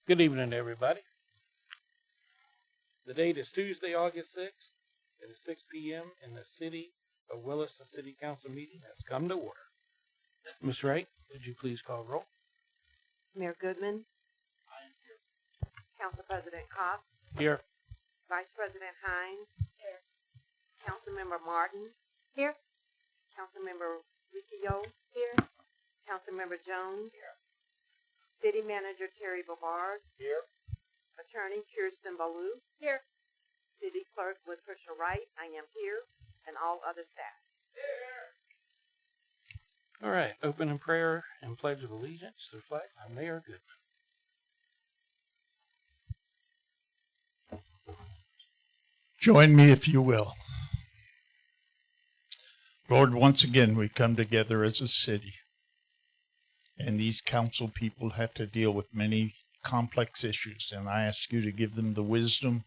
Good evening, everybody. The date is Tuesday, August 6th. It is 6 p.m. and the City of Williston City Council meeting has come to order. Ms. Wright, would you please call roll? Mayor Goodman. Council President Cox. Here. Vice President Hines. Here. Councilmember Martin. Here. Councilmember Riccio. Here. Councilmember Jones. Here. City Manager Terry Bovard. Here. Attorney Kirsten Ballou. Here. City Clerk Latricia Wright. I am here. And all other staff. All right, open in prayer and pledge of allegiance to the flag by Mayor Goodman. Join me if you will. Lord, once again we come together as a city, and these council people have to deal with many complex issues, and I ask you to give them the wisdom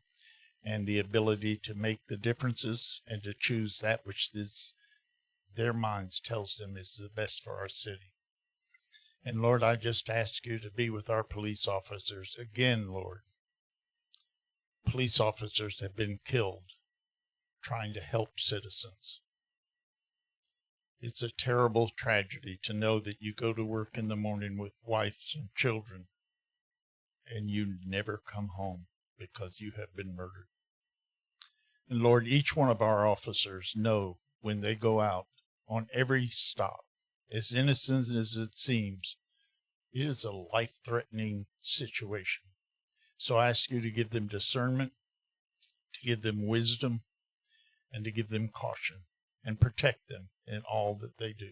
and the ability to make the differences and to choose that which their minds tells them is the best for our city. And Lord, I just ask you to be with our police officers again, Lord. Police officers have been killed trying to help citizens. It's a terrible tragedy to know that you go to work in the morning with wives and children and you never come home because you have been murdered. And Lord, each one of our officers know when they go out on every stop, as innocent as it seems, it is a life-threatening situation. So I ask you to give them discernment, to give them wisdom, and to give them caution, and protect them in all that they do.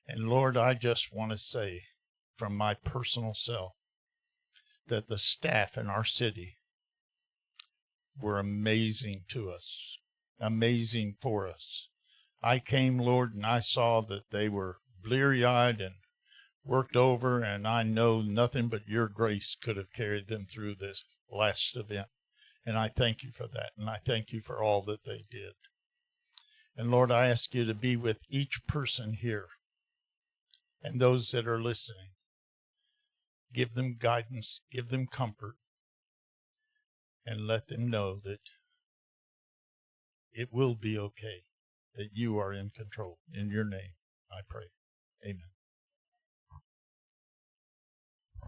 And Lord, I just want to say from my personal self that the staff in our city were amazing to us, amazing for us. I came, Lord, and I saw that they were bleary-eyed and worked over, and I know nothing but your grace could have carried them through this last event. And I thank you for that, and I thank you for all that they did. And Lord, I ask you to be with each person here and those that are listening. Give them guidance, give them comfort, and let them know that it will be okay, that you are in control. In your name, I pray. Amen.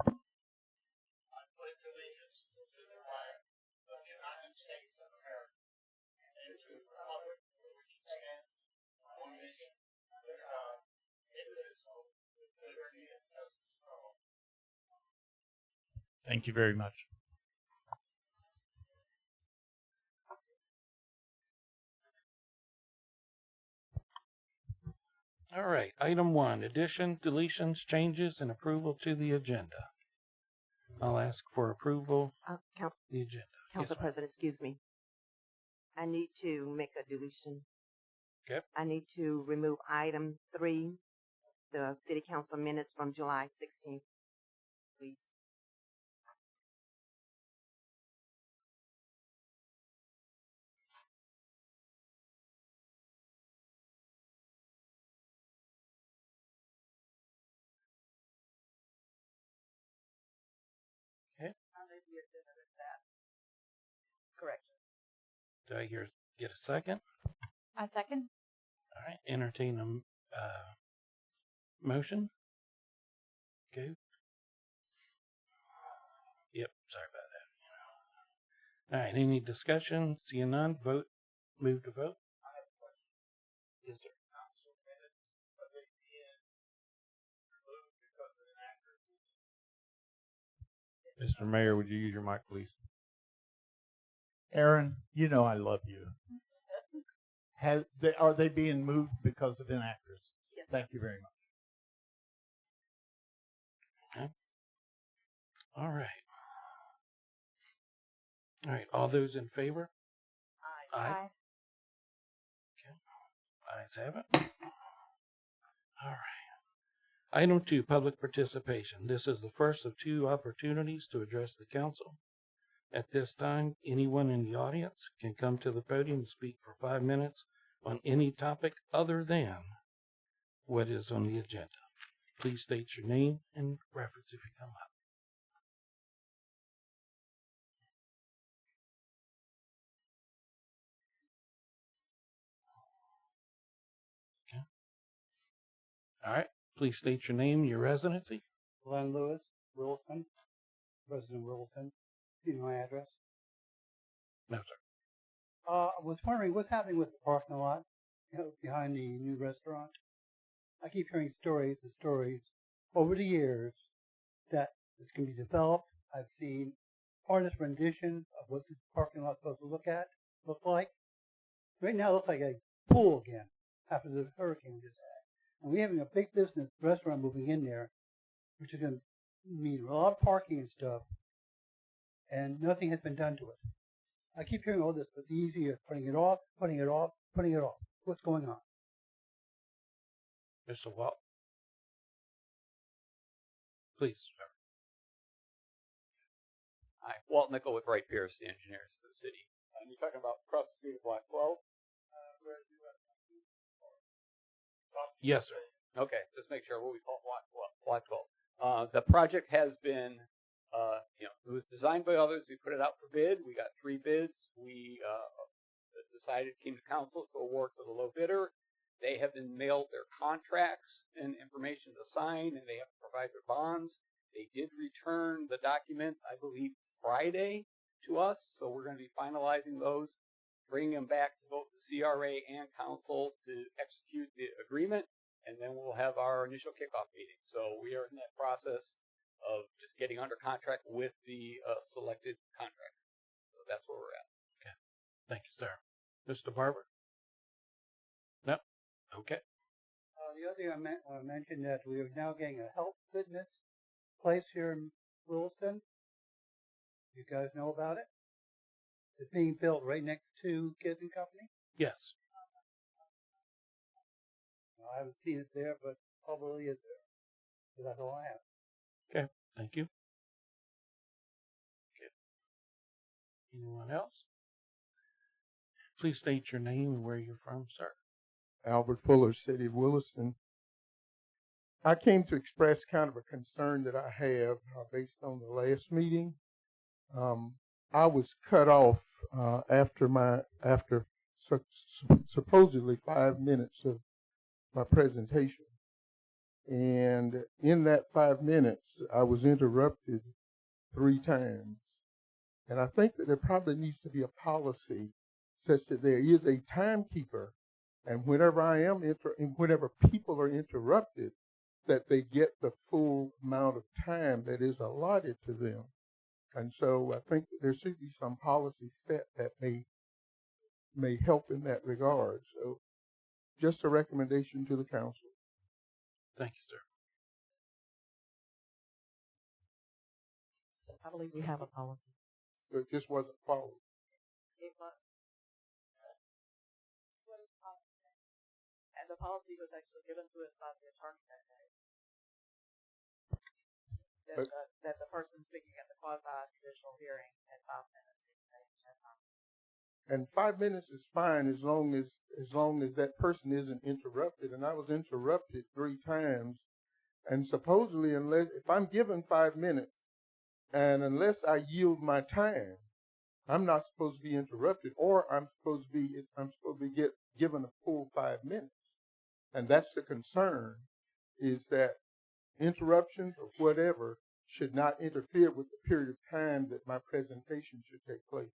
I pledge allegiance to the flag of the United States of America and to the republic for which it stands, one nation, under God, indivisible, with liberty and justice for all. Thank you very much. All right, item 1, addition, deletions, changes, and approval to the agenda. I'll ask for approval of the agenda. Council Yes, President, excuse me. I need to make a deletion. Okay. I need to remove item 3, the city council minutes from July 16th, please. Okay. Correct. Do I get a second? I second. All right, entertain a motion. Okay. Yep, sorry about that. All right, any discussion? Seeing none, vote. Move to vote. I have a question. Yes, sir. Council minutes, are they being removed because of inaccuracies? Mr. Mayor, would you use your mic, please? Aaron, you know I love you. Are they being moved because of inaccuracy? Yes, sir. Thank you very much. Okay. All right. All right, all those in favor? Aye. Ayes have it. All right. Item 2, public participation. This is the first of 2 opportunities to address the council. At this time, anyone in the audience can come to the podium and speak for 5 minutes on any topic other than what is on the agenda. Please state your name and reference if you come up. All right. Please state your name and your residency. Glenn Lewis, Wilson, President Wilson. Do you know my address? No, sir. I was wondering what's happening with the parking lot, behind the new restaurant. I keep hearing stories and stories over the years that it's going to be developed. I've seen artist renditions of what the parking lot's supposed to look like. Right now, it looks like a pool again after the hurricane we just had. And we're having a big business restaurant moving in there, which is going to need a lot of parking and stuff, and nothing has been done to it. I keep hearing all this, but the easy is putting it off, putting it off, putting it off. What's going on? Mr. Walt. Please, sir. Hi, Walt Nickel with Wright Pierce, the engineers for the city. And you're talking about across the street of Black 12? Yes, sir. Okay, just make sure what we call Black 12. The project has been, it was designed by others. We put it out for bid. We got 3 bids. We came to council to award to the low bidder. They have been mailed their contracts and information to sign, and they have to provide their bonds. They did return the documents, I believe, Friday to us, so we're going to be finalizing those, bringing them back to both the CRA and council to execute the agreement, and then we'll have our initial kickoff meeting. So we are in that process of just getting under contract with the selected contractor. So that's where we're at. Okay. Thank you, sir. Mr. Barber? No? Okay. The other thing I mentioned that we are now getting a health fitness place here in Williston. You guys know about it? It's being built right next to Kids and Company. Yes. I haven't seen it there, but probably is there. So that's all I have. Okay. Thank you. Okay. Anyone else? Please state your name and where you're from, sir. Albert Fuller, City of Williston. I came to express kind of a concern that I have based on the last meeting. I was cut off after supposedly 5 minutes of my presentation. And in that 5 minutes, I was interrupted 3 times. And I think that there probably needs to be a policy such that there is a timekeeper, and whenever people are interrupted, that they get the full amount of time that is allotted to them. And so I think that there should be some policy set that may help in that regard. So just a recommendation to the council. Thank you, sir. I believe we have a policy. So it just wasn't followed. And the policy was actually given to us by the attorney that day. That the person speaking at the quasi-judicial hearing had 5 minutes. And 5 minutes is fine as long as that person isn't interrupted. And I was interrupted 3 times. And supposedly, if I'm given 5 minutes, and unless I yield my time, I'm not supposed to be interrupted, or I'm supposed to be given a full 5 minutes. And that's the concern, is that interruptions or whatever should not interfere with the period of time that my presentation should take place.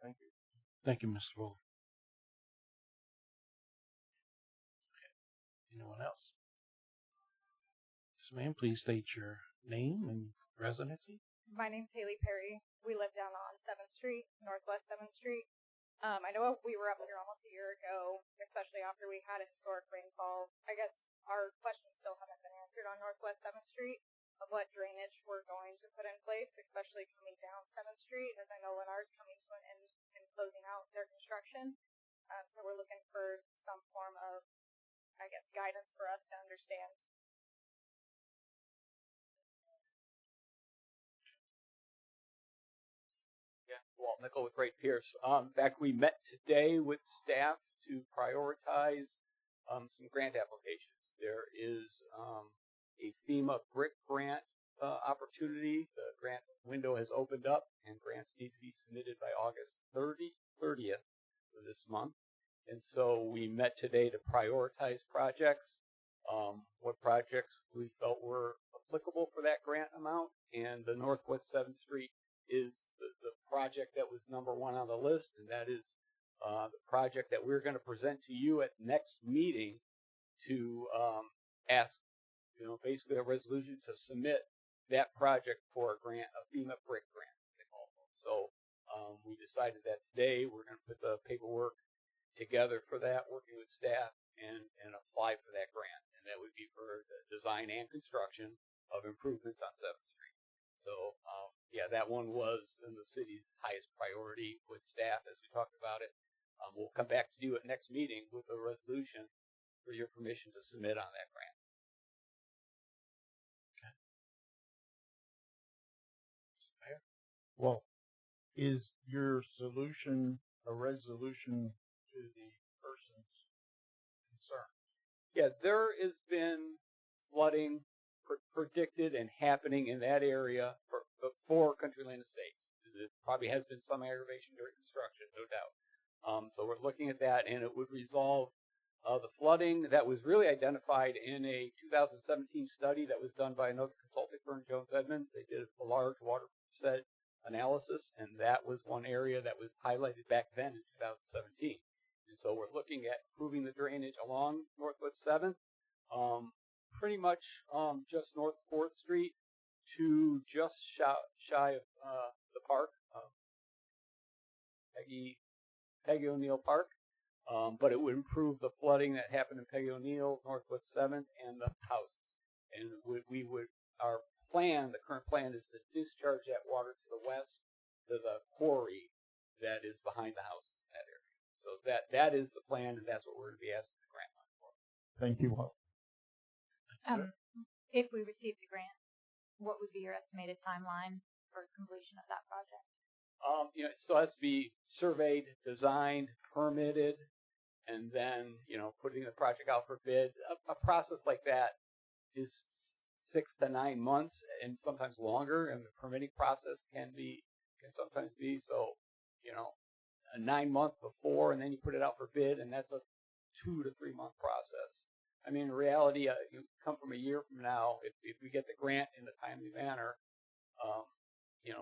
Thank you. Thank you, Mr. Fuller. Anyone else? Yes, ma'am. Please state your name and residency. My name's Haley Perry. We live down on 7th Street, Northwest 7th Street. I know we were up here almost a year ago, especially after we had a historic rainfall. I guess our questions still haven't been answered on Northwest 7th Street of what drainage we're going to put in place, especially coming down 7th Street, as I know Lennar's coming to an end and closing out their construction. So we're looking for some form of, I guess, guidance for us to understand. Yeah, Walt Nickel with Wright Pierce. In fact, we met today with staff to prioritize some grant applications. There is a FEMA brick grant opportunity. The grant window has opened up, and grants need to be submitted by August 30th of this month. And so we met today to prioritize projects, what projects we felt were applicable for that grant amount. And the Northwest 7th Street is the project that was number one on the list, and that is the project that we're going to present to you at next meeting to ask, basically a resolution to submit that project for a grant, a FEMA brick grant, they call them. So we decided that today we're going to put the paperwork together for that, working with staff, and apply for that grant. And that would be for the design and construction of improvements on 7th Street. So, yeah, that one was in the city's highest priority with staff as we talked about it. We'll come back to you at next meeting with a resolution for your permission to submit on that grant. Well, is your solution a resolution to the person's concern? Yeah, there has been flooding predicted and happening in that area before Countryland Estates. It probably has been some aggravation during construction, no doubt. So we're looking at that, and it would resolve the flooding that was really identified in a 2017 study that was done by another consulting firm, Jones Edmonds. They did a large water set analysis, and that was one area that was highlighted back then in 2017. And so we're looking at improving the drainage along Northwest 7th, pretty much just north of 4th Street to just shy of the park, Peggy O'Neill Park. But it would improve the flooding that happened in Peggy O'Neill, Northwest 7th, and the houses. And our plan, the current plan, is to discharge that water to the west to the quarry that is behind the houses in that area. So that is the plan, and that's what we're going to be asking the grant money for. Thank you, Walt. If we receive the grant, what would be your estimated timeline for completion of that project? It still has to be surveyed, designed, permitted, and then, putting the project out for bid. A process like that is 6 to 9 months and sometimes longer, and the permitting process can sometimes be so, a 9-month before, and then you put it out for bid, and that's a 2 to 3 month process. I mean, in reality, you come from a year from now, if we get the grant in a timely manner,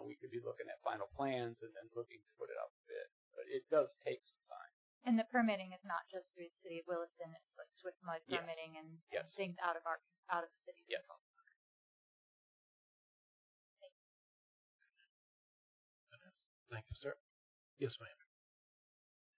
we could be looking at final plans and then looking to put it out for bid. But it does take some time. And the permitting is not just through the city of Williston; it's like Swift Mud Yes. permitting and Yes. things out of the city's Yes. control. Thank you, sir. Yes, ma'am.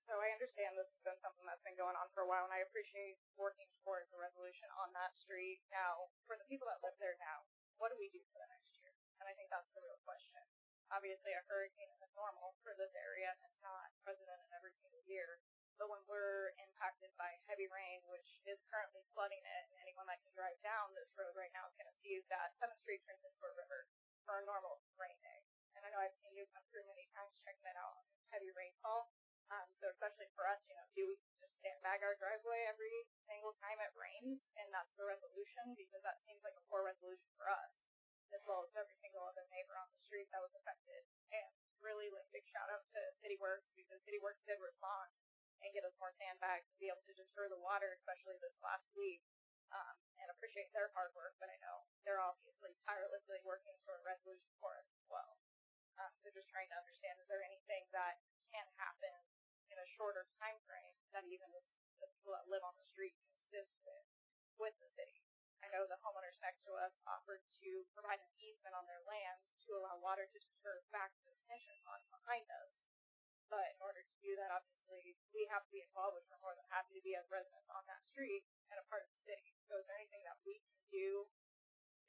So I understand this has been something that's been going on for a while, and I appreciate working towards a resolution on that street. Now, for the people that live there now, what do we do for the next year? And I think that's the real question. Obviously, a hurricane isn't normal for this area, and it's not precedented every single year. But when we're impacted by heavy rain, which is currently flooding it, and anyone that can drive down this road right now is going to see that 7th Street turns into a river for a normal rain day. And I know I've seen you come through many times checking that out on heavy rainfall. So especially for us, do we just sandbag our driveway every single time it rains, and that's the resolution? Because that seems like a poor resolution for us, as well as every single other neighbor on the street that was affected. And really, big shout out to City Works, because City Works did respond and get us more sandbags to be able to deter the water, especially this last week. And appreciate their hard work, but I know they're obviously tirelessly working toward a resolution for us as well. So just trying to understand, is there anything that can happen in a shorter time frame that even the people that live on the street can assist with the city? I know the homeowners next to us offered to provide an easement on their land to allow water to deter back to the detention pond behind us. But in order to do that, obviously, we have to be involved, which we're more than happy to be as residents on that street and a part of the city. So is there anything that we can do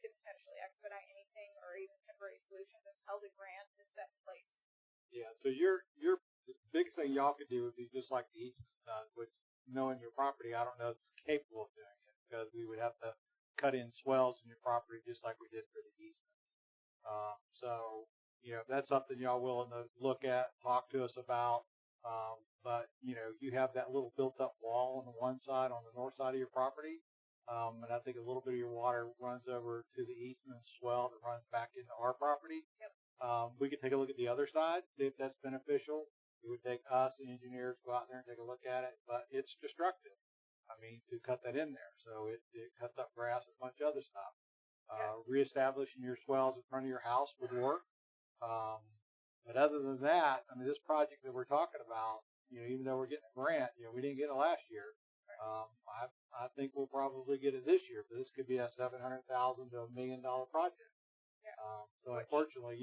to potentially expedite anything or even temporary solutions until the grant is set in place? Yeah, so the biggest thing y'all could do would be just like the easement does, which, knowing your property, I don't know if it's capable of doing it, because we would have to cut in swells in your property just like we did for the easement. So, if that's something y'all willing to look at, talk to us about, but, you have that little built-up wall on the one side, on the north side of your property, and I think a little bit of your water runs over to the easement swell that runs back into our property. Yep. We could take a look at the other side, see if that's beneficial. It would take us, the engineers, go out there and take a look at it, but it's destructive. I mean, to cut that in there. So it cuts up grass and a bunch of other stuff. Reestablishing your swells in front of your house would work. But other than that, I mean, this project that we're talking about, even though we're getting a grant, we didn't get it last year. I think we'll probably get it this year, but this could be a $700,000 to $1 million project. So unfortunately,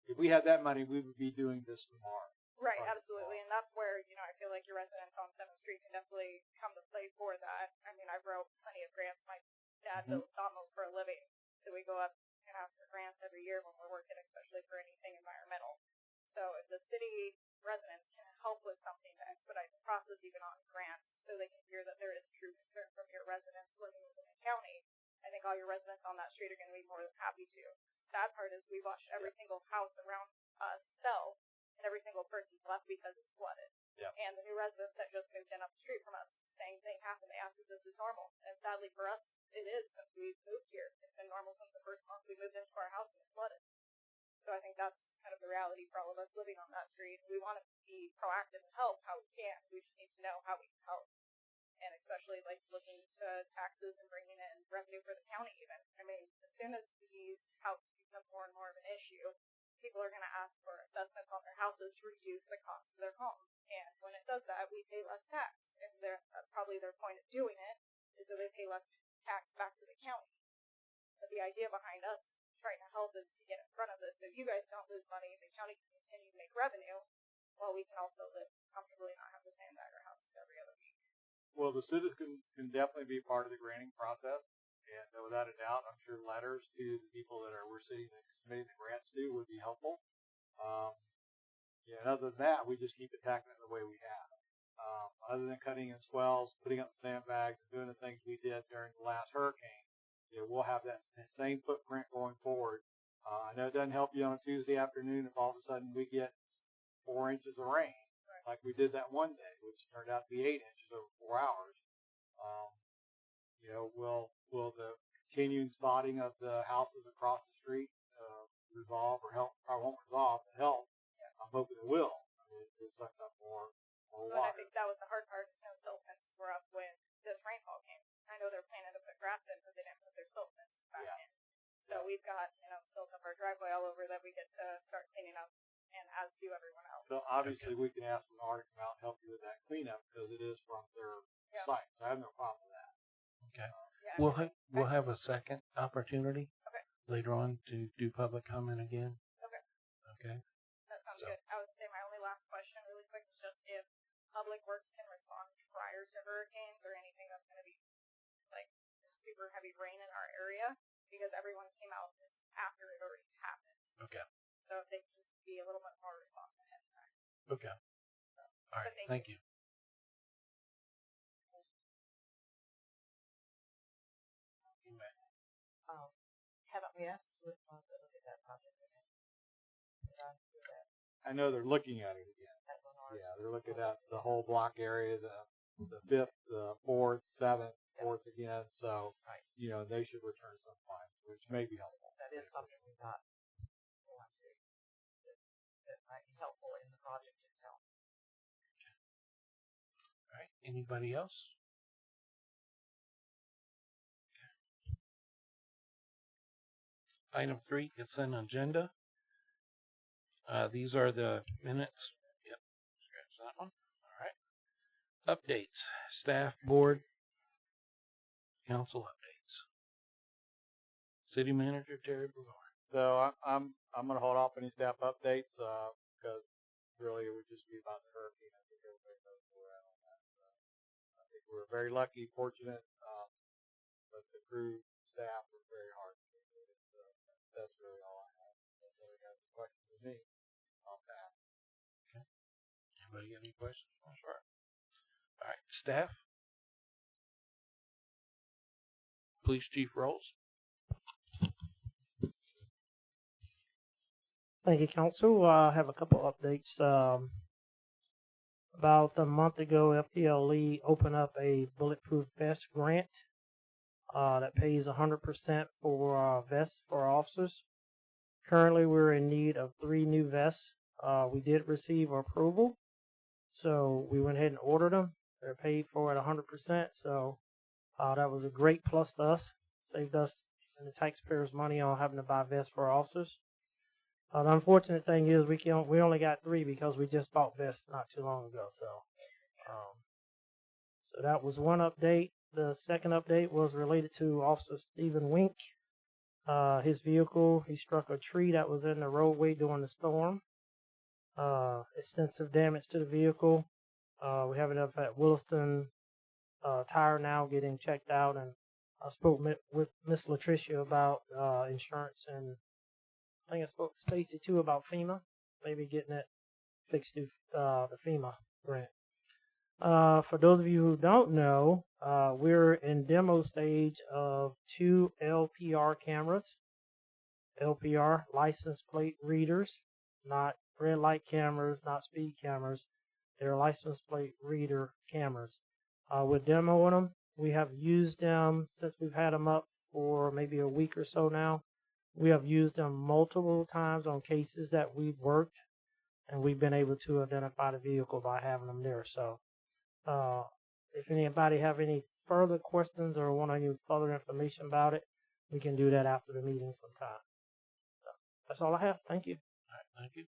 if we had that money, we would be doing this tomorrow. Right, absolutely. And that's where, I feel like your residents on 7th Street can definitely come to play for that. I mean, I wrote plenty of grants. My dad builds sawmills for a living. So we go up and ask for grants every year when we're working, especially for anything environmental. So if the city residents can help with something to expedite the process even on grants, so they can hear that there is true concern from your residents living within the county, I think all your residents on that street are going to be more than happy to. The sad part is we watched every single house around us sell, and every single person's left because it's flooded. Yeah. And the new residents that just moved in up the street from us, same thing happened. They asked if this is normal. And sadly for us, it is since we've moved here. It's been normal since the first month we moved into our house and it flooded. So I think that's kind of the reality for all of us living on that street. We want to be proactive and help how we can. We just need to know how we can help. And especially like looking to taxes and bringing in revenue for the county even. I mean, as soon as these houses become more and more of an issue, people are going to ask for assessments on their houses to reduce the cost of their home. And when it does that, we pay less tax. And that's probably their point of doing it, is so they pay less tax back to the county. But the idea behind us trying to help is to get in front of this so you guys don't lose money, the county can continue to make revenue, while we can also live comfortably and not have to sandbag our houses every other week. Well, the citizens can definitely be part of the granting process. And without a doubt, I'm sure letters to the people that we're submitting the grants to would be helpful. And other than that, we just keep attacking it the way we have. Other than cutting in swells, putting up sandbags, and doing the things we did during the last hurricane, we'll have that same footprint going forward. I know it doesn't help you on a Tuesday afternoon if all of a sudden we get 4 inches of rain, like we did that one day, which turned out to be 8 inches over 4 hours. Will the continuing sodding of the houses across the street resolve or help? Probably won't resolve, but help. I'm hoping it will. I mean, it sucks up more And water. I think that was the hard part. Snow silt fences were up when this rainfall came. I know they're planning to put grass in, but they didn't put their silt fences back in. So we've got, silt up our driveway all over that we get to start cleaning up, and as do everyone else. So obviously we can ask Lennar to come out and help you with that cleanup because it is from their site. So I have no problem with that. Okay. Yeah, We'll have a second opportunity Okay. later on to do public comment again. Okay. Okay. That sounds So- good. I would say my only last question really quick is just if Public Works can respond prior to hurricanes or anything that's going to be like super heavy rain in our area, because everyone came out just after it already happened. Okay. So if they can just be a little bit more responsive ahead of time. Okay. All right. thank Thank you. You may. Haven't we asked Swiftmont to look at that project again? I know they're looking at it again. At Lennar? Yeah, they're looking at the whole block area, the 5th, the 4th, 7th, 4th again. So, they should return some funds, which may be helpful. That is something we got going to that might be helpful in the project itself. All right. Anybody else? Item 3, consent agenda. These are the minutes. Yep. Scratch that one. All right. Updates. Staff, board, council updates. City Manager Terry Brewer. So I'm going to hold off any staff updates because really it would just be about the hurricane. I think everybody knows where we're at on that. So I think we're very lucky, fortunate, but the crew, staff were very hard. That's really all I have. If anybody has any questions for me, I'll pass. Anybody got any questions? Sure. All right. Staff. Police Chief Rolls. Thank you, Council. I have a couple updates. About a month ago, FDLE opened up a Bulletproof Vest grant that pays 100% for vests for officers. Currently, we're in need of 3 new vests. We did receive approval So we went ahead and ordered them. They're paid for at 100%. So that was a great plus to us. Saved us and the taxpayers money on having to buy vests for our officers. The unfortunate thing is we only got 3 because we just bought vests not too long ago. So that was one update. The second update was related to Officer Stephen Wink. His vehicle, he struck a tree that was in the roadway during the storm. Extensive damage to the vehicle. We have it up at Williston Tire now getting checked out, and I spoke with Miss Latricia about insurance, and I think I spoke to Stacy too about FEMA, maybe getting it fixed through the FEMA grant. For those of you who don't know, we're in demo stage of 2 LPR cameras. LPR, license plate readers, not red light cameras, not speed cameras. They're license plate reader cameras. We're demoing them. We have used them since we've had them up for maybe a week or so now. We have used them multiple times on cases that we've worked, and we've been able to identify the vehicle by having them there. So if anybody have any further questions or want any further information about it, we can do that after the meeting sometime. So that's all I have. Thank you. All right, thank you.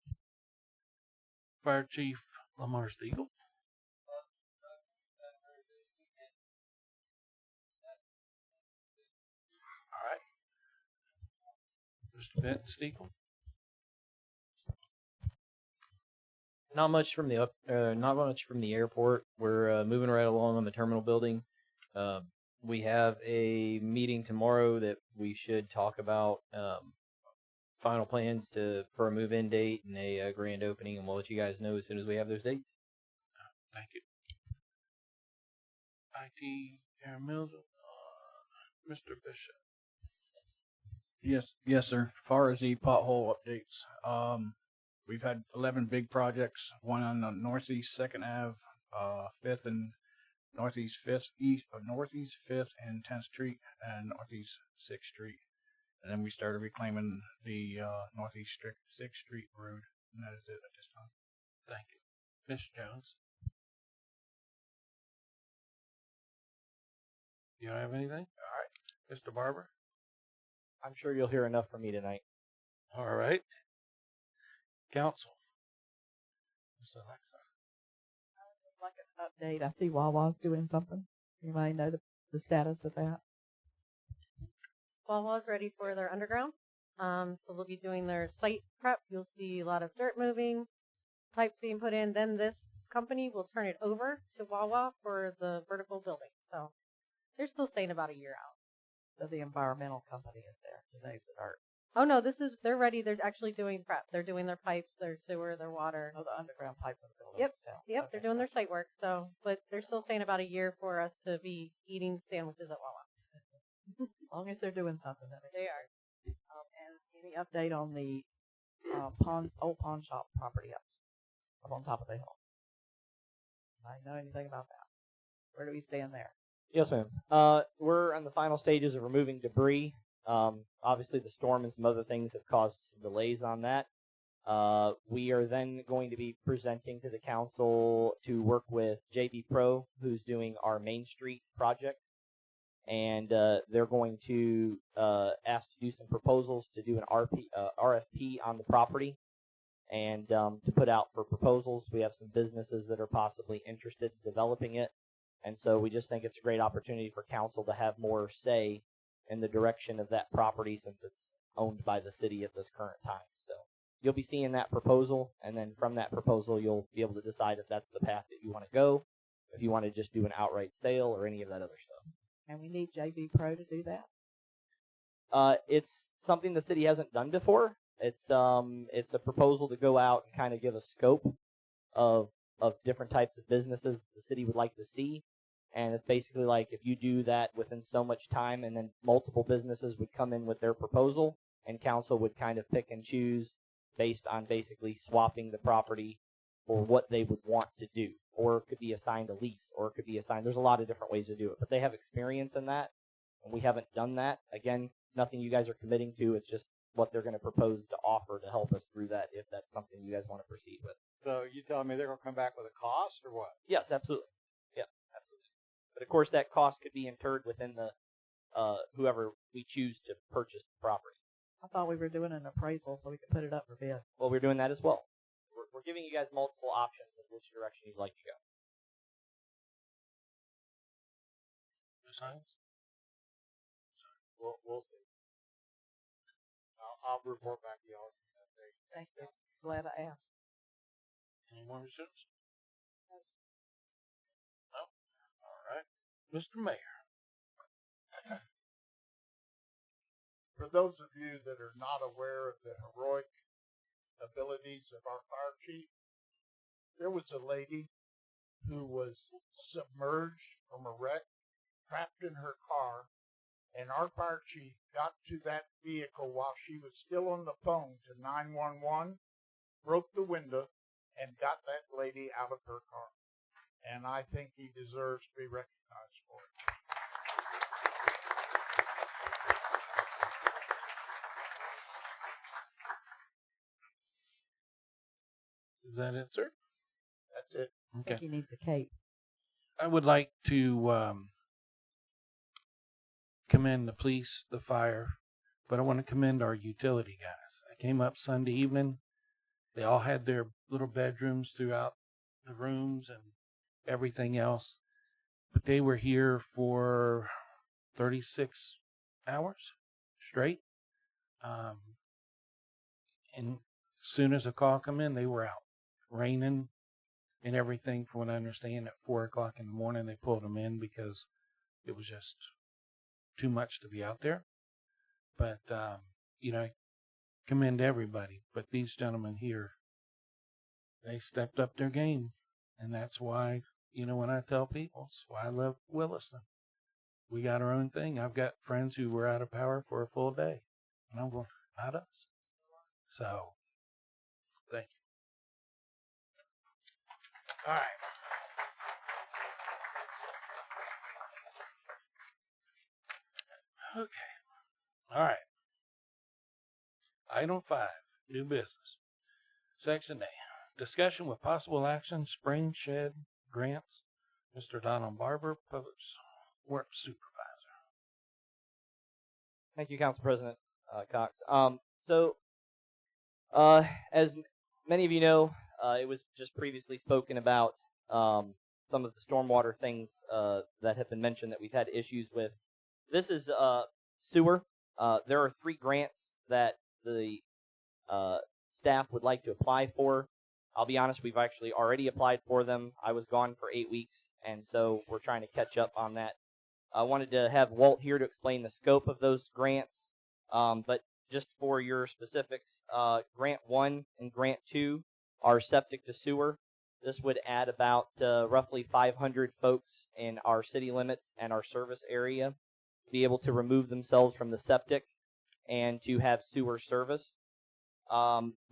Fire Chief Lamar Stiegel. All right. Mr. Benton Stiegel. Not much from the airport. We're moving right along on the terminal building. We have a meeting tomorrow that we should talk about final plans for a move-in date and a grand opening, and we'll let you guys know as soon as we have those dates. Thank you. IT Aaron Mills, Mr. Bishop. Yes, sir. As far as the pothole updates, we've had 11 big projects, one on the Northeast 2nd Ave, 5th and Northeast 5th, Northeast 5th and 10th Street, and Northeast 6th Street. And then we started reclaiming the Northeast 6th Street road, and that is it at this time. Thank you. Ms. Jones. You don't have anything? All right. Mr. Barber? I'm sure you'll hear enough from me tonight. All right. Council. Ms. Alexa. Like an update. I see Wawa's doing something. Anybody know the status of that? Wawa's ready for their underground. So they'll be doing their site prep. You'll see a lot of dirt moving, pipes being put in. Then this company will turn it over to Wawa for the vertical building. So they're still staying about a year out. So the environmental company is there to save the dirt. Oh no, they're ready. They're actually doing prep. They're doing their pipes, their sewer, their water. Oh, the underground pipe of the building. Yep. itself. Yep. Okay. They're doing their site work. So, but they're still staying about a year for us to be eating sandwiches at Wawa. As long as they're doing something. They are. And any update on the old pawn shop property up on top of the hill? I know anything about that. Where do we stand there? Yes, ma'am. We're on the final stages of removing debris. Obviously, the storm and some other things have caused some delays on that. We are then going to be presenting to the council to work with JB Pro, who's doing our Main Street project. And they're going to ask to do some proposals to do an RFP on the property. And to put out for proposals, we have some businesses that are possibly interested in developing it. And so we just think it's a great opportunity for council to have more say in the direction of that property since it's owned by the city at this current time. So you'll be seeing that proposal, and then from that proposal, you'll be able to decide if that's the path that you want to go, if you want to just do an outright sale or any of that other stuff. And we need JB Pro to do that? It's something the city hasn't done before. It's a proposal to go out and kind of give a scope of different types of businesses the city would like to see. And it's basically like if you do that within so much time, and then multiple businesses would come in with their proposal, and council would kind of pick and choose based on basically swapping the property for what they would want to do. Or it could be assigned a lease, or it could be assigned. There's a lot of different ways to do it, but they have experience in that, and we haven't done that. Again, nothing you guys are committing to. It's just what they're going to propose to offer to help us through that if that's something you guys want to proceed with. So you telling me they're going to come back with a cost or what? Yes, absolutely. Yeah, absolutely. But of course, that cost could be incurred within the whoever we choose to purchase the property. I thought we were doing an appraisal so we could put it up for bid. Well, we're doing that as well. We're giving you guys multiple options of which direction you'd like to go. Ms. Hines? We'll see. I'll report back to y'all. Thank you. Glad I asked. Any more results? No? All right. Mr. Mayor. For those of you that are not aware of the heroic abilities of our fire chief, there was a lady who was submerged from a wreck, trapped in her car, and our fire chief got to that vehicle while she was still on the phone to 911, broke the window, and got that lady out of her car. And I think he deserves to be recognized for it. Is that it, sir? That's it. I Okay. think he needs a cape. I would like to commend the police, the fire, but I want to commend our utility guys. I came up Sunday evening. They all had their little bedrooms throughout the rooms and everything else, but they were here for 36 hours straight. And as soon as the call come in, they were out. Raining and everything, from what I understand, at 4 o'clock in the morning, they pulled them in because it was just too much to be out there. But, commend everybody. But these gentlemen here, they stepped up their game. And that's why, when I tell people, it's why I love Williston. We got our own thing. I've got friends who were out of power for a full day. And I'm going, not us. So, thank you. All right. Okay. All right. Item 5, new business. Section A, discussion with possible action, spring shed grants. Mr. Donald Barber, Public Works Supervisor. Thank you, Council President Cox. As many of you know, it was just previously spoken about some of the stormwater things that have been mentioned that we've had issues with. This is sewer. There are 3 grants that the staff would like to apply for. I'll be honest, we've actually already applied for them. I was gone for 8 weeks, and so we're trying to catch up on that. I wanted to have Walt here to explain the scope of those grants, but just for your specifics, Grant 1 and Grant 2 are septic to sewer. This would add about roughly 500 folks in our city limits and our service area to be able to remove themselves from the septic and to have sewer service.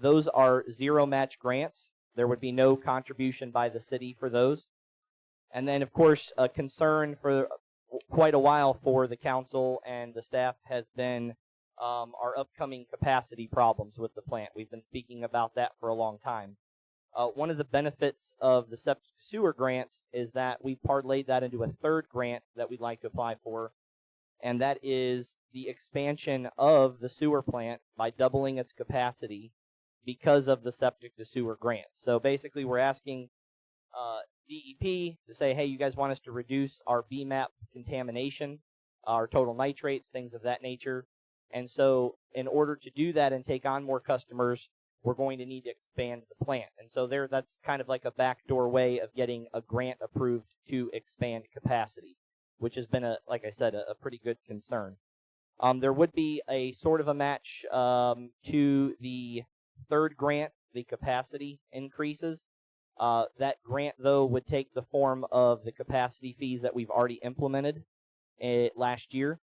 Those are zero match grants. There would be no contribution by the city for those. And then, of course, a concern for quite a while for the council and the staff has been our upcoming capacity problems with the plant. We've been speaking about that for a long time. One of the benefits of the septic sewer grants is that we parlayed that into a 3rd grant that we'd like to apply for, and that is the expansion of the sewer plant by doubling its capacity because of the septic to sewer grant. So basically, we're asking DEP to say, hey, you guys want us to reduce our BMAP contamination, our total nitrates, things of that nature. And so in order to do that and take on more customers, we're going to need to expand the plant. And so that's kind of like a backdoor way of getting a grant approved to expand capacity, which has been, like I said, a pretty good concern. There would be a sort of a match to the 3rd grant, the capacity increases. That grant, though, would take the form of the capacity fees that we've already implemented last year.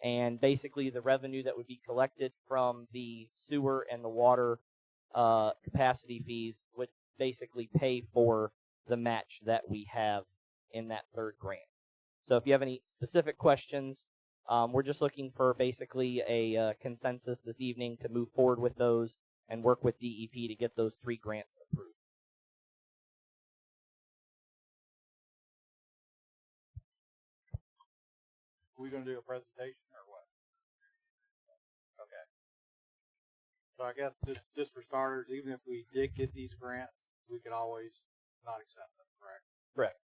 And basically, the revenue that would be collected from the sewer and the water capacity fees would basically pay for the match that we have in that 3rd grant. So if you have any specific questions, We're just looking for basically a consensus this evening to move forward with those and work with DEP to get those 3 grants approved. Are we going to do a presentation or what? Okay. So I guess just for starters, even if we did get these grants, we could always not accept them, correct? Correct.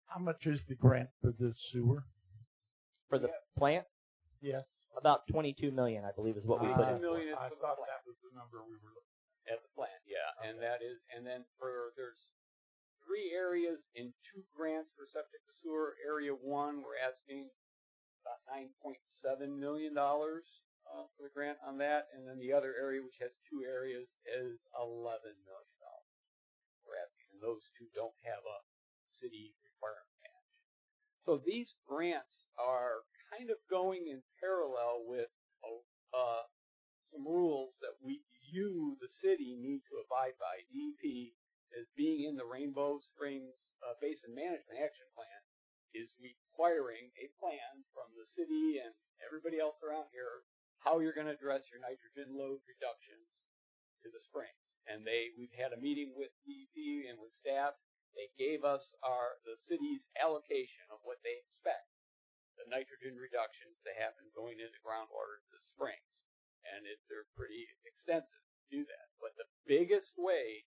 How much is the grant for the sewer? For the plant? Yes. About 22 million, I believe, is what we put in. 22 million is I for the thought plant. that was the number we were looking At the plant, yeah, and that is, and then there's 3 areas in 2 grants for septic to sewer. Area 1, we're asking about $9.7 million for the grant on that, and then the other area, which has 2 areas, is $11 million. We're asking, and those 2 don't have a city requirement match. So these grants are kind of going in parallel with some rules that you, the city, need to abide by. DEP, as being in the Rainbow Springs Basin Management Action Plan, is requiring a plan from the city and everybody else around here how you're going to address your nitrogen load reductions to the springs. And we've had a meeting with DEP and with staff. They gave us the city's allocation of what they expect the nitrogen reductions to happen going into groundwater to the springs. And they're pretty extensive to do that. But the biggest way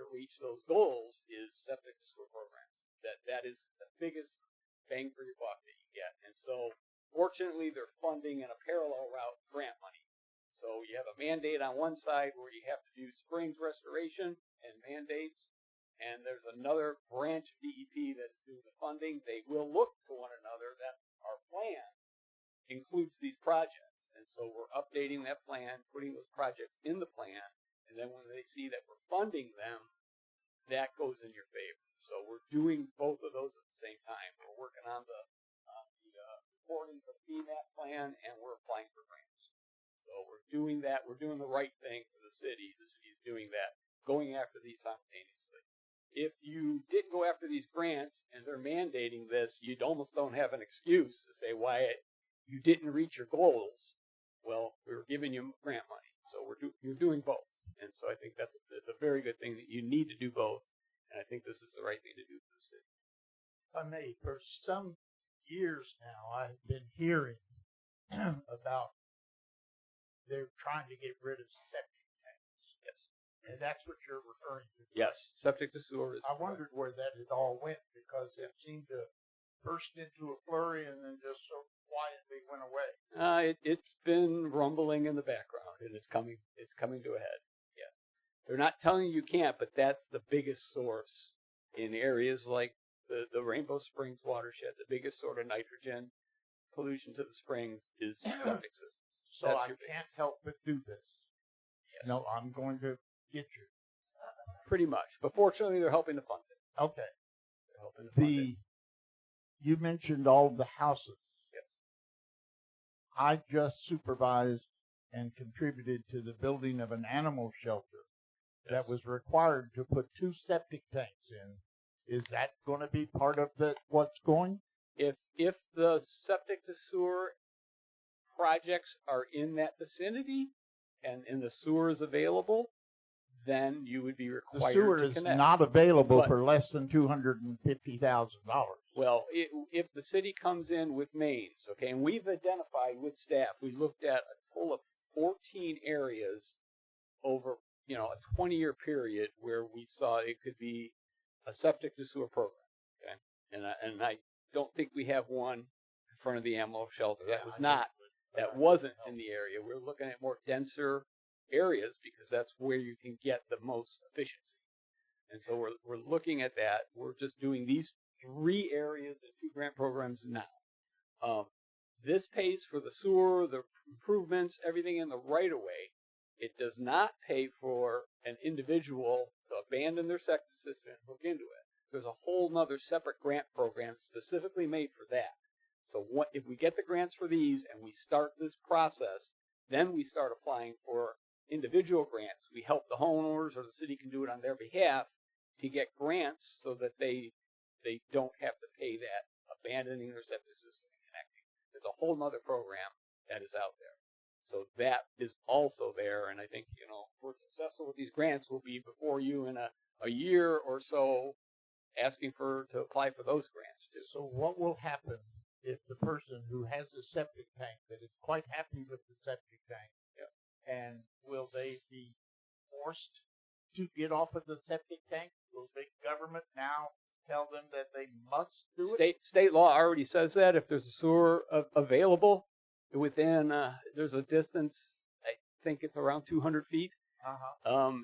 to reach those goals is septic to sewer programs. That is the biggest bang for your buck that you get. And so, fortunately, they're funding in a parallel route grant money. So you have a mandate on one side where you have to do springs restoration and mandates, and there's another branch of DEP that is doing the funding. They will look to one another. That our plan includes these projects. And so we're updating that plan, putting those projects in the plan, and then when they see that we're funding them, that goes in your favor. So we're doing both of those at the same time. We're working on the reporting for the PMAP plan, and we're applying for grants. So we're doing that. We're doing the right thing for the city. The city's doing that, going after these simultaneously. If you didn't go after these grants and they're mandating this, you almost don't have an excuse to say why you didn't reach your goals. Well, we were giving you grant money, so you're doing both, and so I think it's a very good thing that you need to do both, and I think this is the right thing to do for the city. If I may, for some years now, I've been hearing about they're trying to get rid of septic tanks. Yes, and that's what you're referring to. Yes, septic to sewer is. I wondered where that had all went because it seemed to burst into a flurry and then just so quietly went away. It's been rumbling in the background, and it's coming to a head. Yeah, they're not telling you can't, but that's the biggest source in areas like the Rainbow Springs watershed. The biggest sort of nitrogen pollution to the springs is septic systems. So I can't help but do this. Yes. No, I'm going to get you. Pretty much, but fortunately, they're helping to fund it. Okay. They're helping to fund it. You mentioned all the houses. Yes. I just supervised and contributed to the building of an animal shelter that was required to put 2 septic tanks in. Is that going to be part of what's going? If the septic to sewer projects are in that vicinity and the sewer is available, then you would be required the sewer to is connect. not available for less than $250,000. Well, if the city comes in with mains, okay, and we've identified with staff, we looked at a total of 14 areas over, a 20-year period where we saw it could be a septic to sewer program, okay, and I don't think we have one in front of the animal shelter. That wasn't in the area. We're looking at more denser areas because that's where you can get the most efficiency. And so we're looking at that. We're just doing these 3 areas and 2 grant programs now. This pays for the sewer, the improvements, everything in the right of way. It does not pay for an individual to abandon their septic system and hook into it. There's a whole nother separate grant program specifically made for that. So if we get the grants for these and we start this process, then we start applying for individual grants. We help the homeowners, or the city can do it on their behalf, to get grants so that they they don't have to pay that abandoning their septic system and connecting. There's a whole nother program that is out there. So that is also there, and I think, if we're successful with these grants, we'll be before you in a year or so asking to apply for those grants too. So what will happen if the person who has a septic tank that is quite happy with the septic tank, and will they be forced to get off of the septic tank? Will the government now tell them that they must do it? State law already says that if there's a sewer available within, there's a distance, I think it's around 200 feet.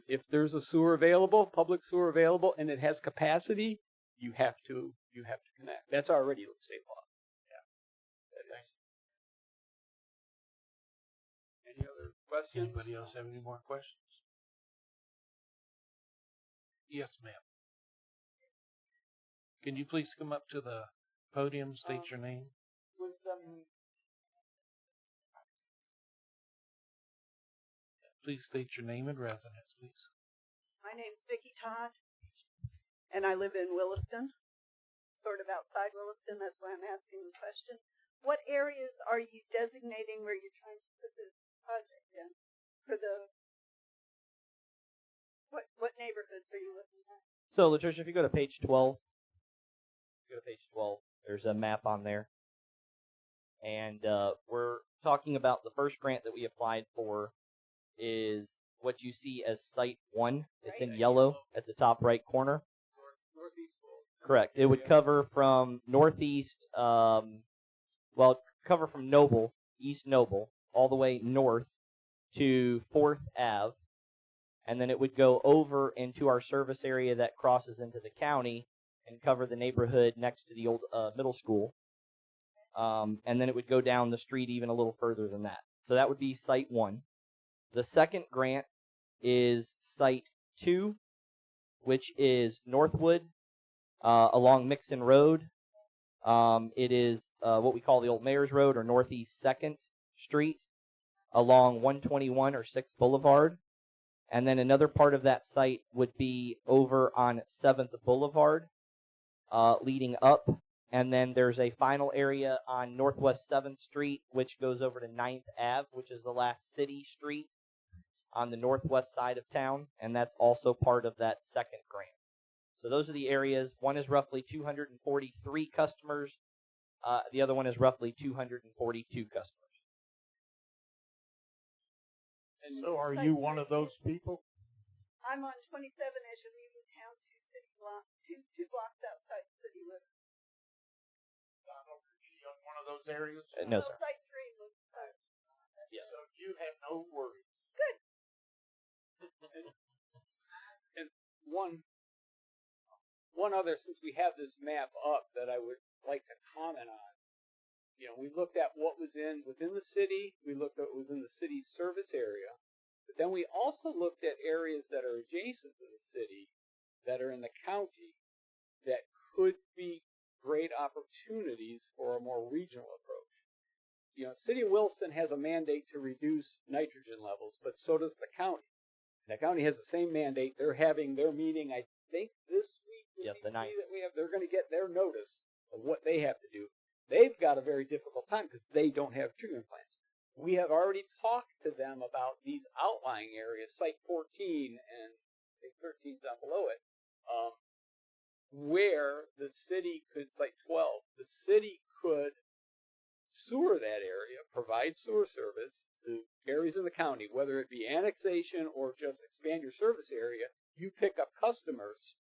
If there's a sewer available, public sewer available, and it has capacity, you have to connect. That's already state law. That is. Any other questions? Anybody else have any more questions? Yes, ma'am. Can you please come up to the podium, state your name? Please state your name and residence, please. My name's Vicki Todd, and I live in Williston, sort of outside Williston. That's why I'm asking the question. What areas are you designating where you're trying to put this project in? For the what neighborhoods are you looking at? So, Latricia, if you go to page 12, there's a map on there. And we're talking about the first grant that we applied for is what you see as Site 1. It's in yellow at the top right corner. Correct. It would cover from northeast, cover from Noble, East Noble, all the way north to 4th Ave. And then it would go over into our service area that crosses into the county and cover the neighborhood next to the old middle school. And then it would go down the street even a little further than that. So that would be Site 1. The second grant is Site 2, which is Northwood along Mixon Road. It is what we call the Old Mayor's Road, or Northeast 2nd Street, along 121 or 6th Boulevard. And then another part of that site would be over on 7th Boulevard, leading up. And then there's a final area on Northwest 7th Street, which goes over to 9th Ave, which is the last city street on the northwest side of town, and that's also part of that second grant. So those are the areas. One is roughly 243 customers. The other one is roughly 242 customers. And so are you one of those people? I'm on 27 as you're leaving town, two blocks outside city limits. On one of those areas? No, sir. Site 3 was Yes. So you have no worries. Good. And one other, since we have this map up, that I would like to comment on. We looked at what was within the city. We looked at what was in the city's service area. But then we also looked at areas that are adjacent to the city, that are in the county, that could be great opportunities for a more regional approach. City of Williston has a mandate to reduce nitrogen levels, but so does the county. The county has the same mandate. They're having their meeting, I think, this week. Yes, the 9th. They're going to get their notice of what they have to do. They've got a very difficult time because they don't have treatment plants. We have already talked to them about these outlying areas, Site 14 and I think 13 is down below it, where the city could, Site 12, the city could sewer that area, provide sewer service to areas in the county, whether it be annexation or just expand your service area. You pick up customers,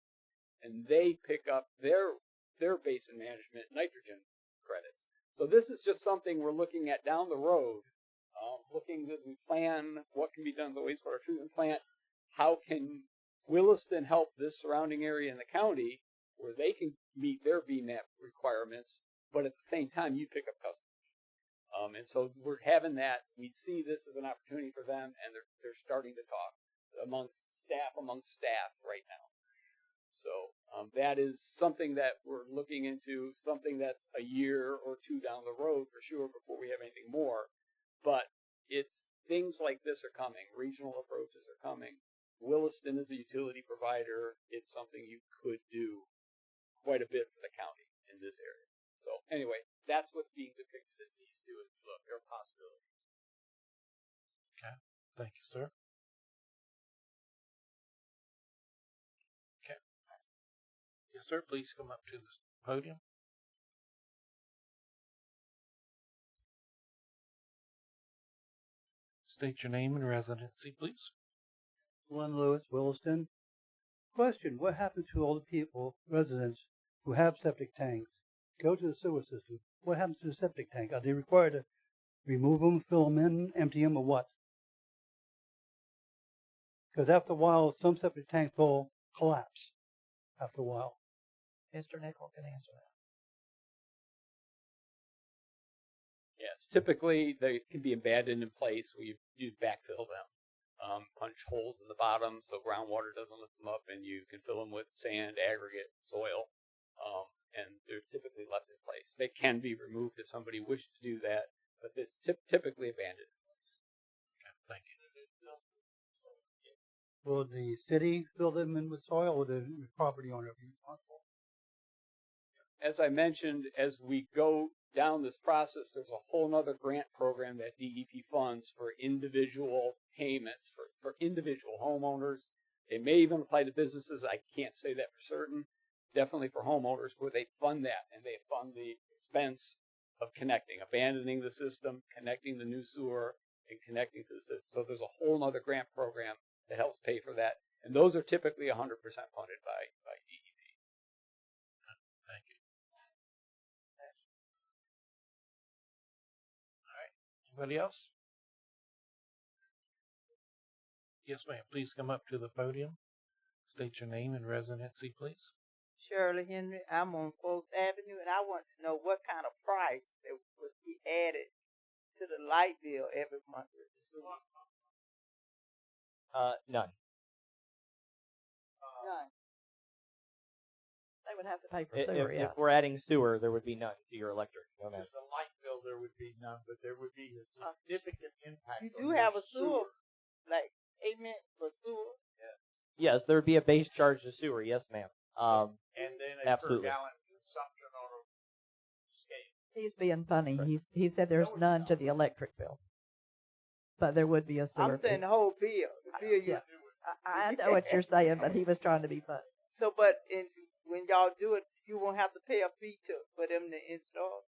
and they pick up their basin management nitrogen credits. So this is just something we're looking at down the road, looking as we plan what can be done at the wastewater treatment plant. How can Williston help this surrounding area in the county where they can meet their BMAP requirements, but at the same time you pick up customers. And so we're having that. We see this as an opportunity for them, and they're starting to talk amongst staff right now. So that is something that we're looking into, something that's a year or two down the road for sure before we have anything more. But it's things like this are coming. Regional approaches are coming. Williston is a utility provider. It's something you could do. quite a bit for the county in this area. So anyway, that's what's being depicted in these two. Look, there are possibilities. Okay. Thank you, sir. Okay. Yes, sir. Please come up to the podium. State your name and residency, please. Glenn Lewis, Williston. Question, what happens to all the people, residents, who have septic tanks, go to the sewer system? What happens to the septic tank? Are they required to remove them, fill them in, empty them, or what? Because after a while, some septic tanks will collapse after a while. Mr. Nickel can answer that. Yes, typically they can be abandoned in place. We do backfill them, punch holes in the bottom so groundwater doesn't lift them up, and you can fill them with sand, aggregate, soil, and they're typically left in place. They can be removed if somebody wishes to do that, but it's typically abandoned. Okay, thank you. Will the city fill them in with soil, or the property owner be responsible? As I mentioned, as we go down this process, there's a whole other grant program that DEP funds for individual payments for individual homeowners. It may even apply to businesses. I can't say that for certain. Definitely for homeowners, where they fund that, and they fund the expense of connecting, abandoning the system, connecting the new sewer, and connecting to the system. So there's a whole other grant program that helps pay for that. And those are typically 100% funded by DEP. Thank you. All right. Anybody else? Yes, ma'am. Please come up to the podium. State your name and residency, please. Shirley Henry. I'm on 4th Avenue, and I want to know what kind of price that would be added to the light bill every month with the sewer. None. None. They would have to pay for If, sewer, if yes. we're adding sewer, there would be none to your electric. No, ma'am. To the light bill, there would be none, but there would be a significant impact. You on do your have a sewer, like payment for sewer. Yes, there would be a base charge to sewer. Yes, ma'am. And then a absolutely. per gallon consumption on a scale. He's being funny. He said there's none to the electric bill, but there would be a sewer. I'm saying the whole bill. The bill you Yeah. I know what you're saying, but he was trying to be funny. So, but when y'all do it, you won't have to pay a fee for them to install.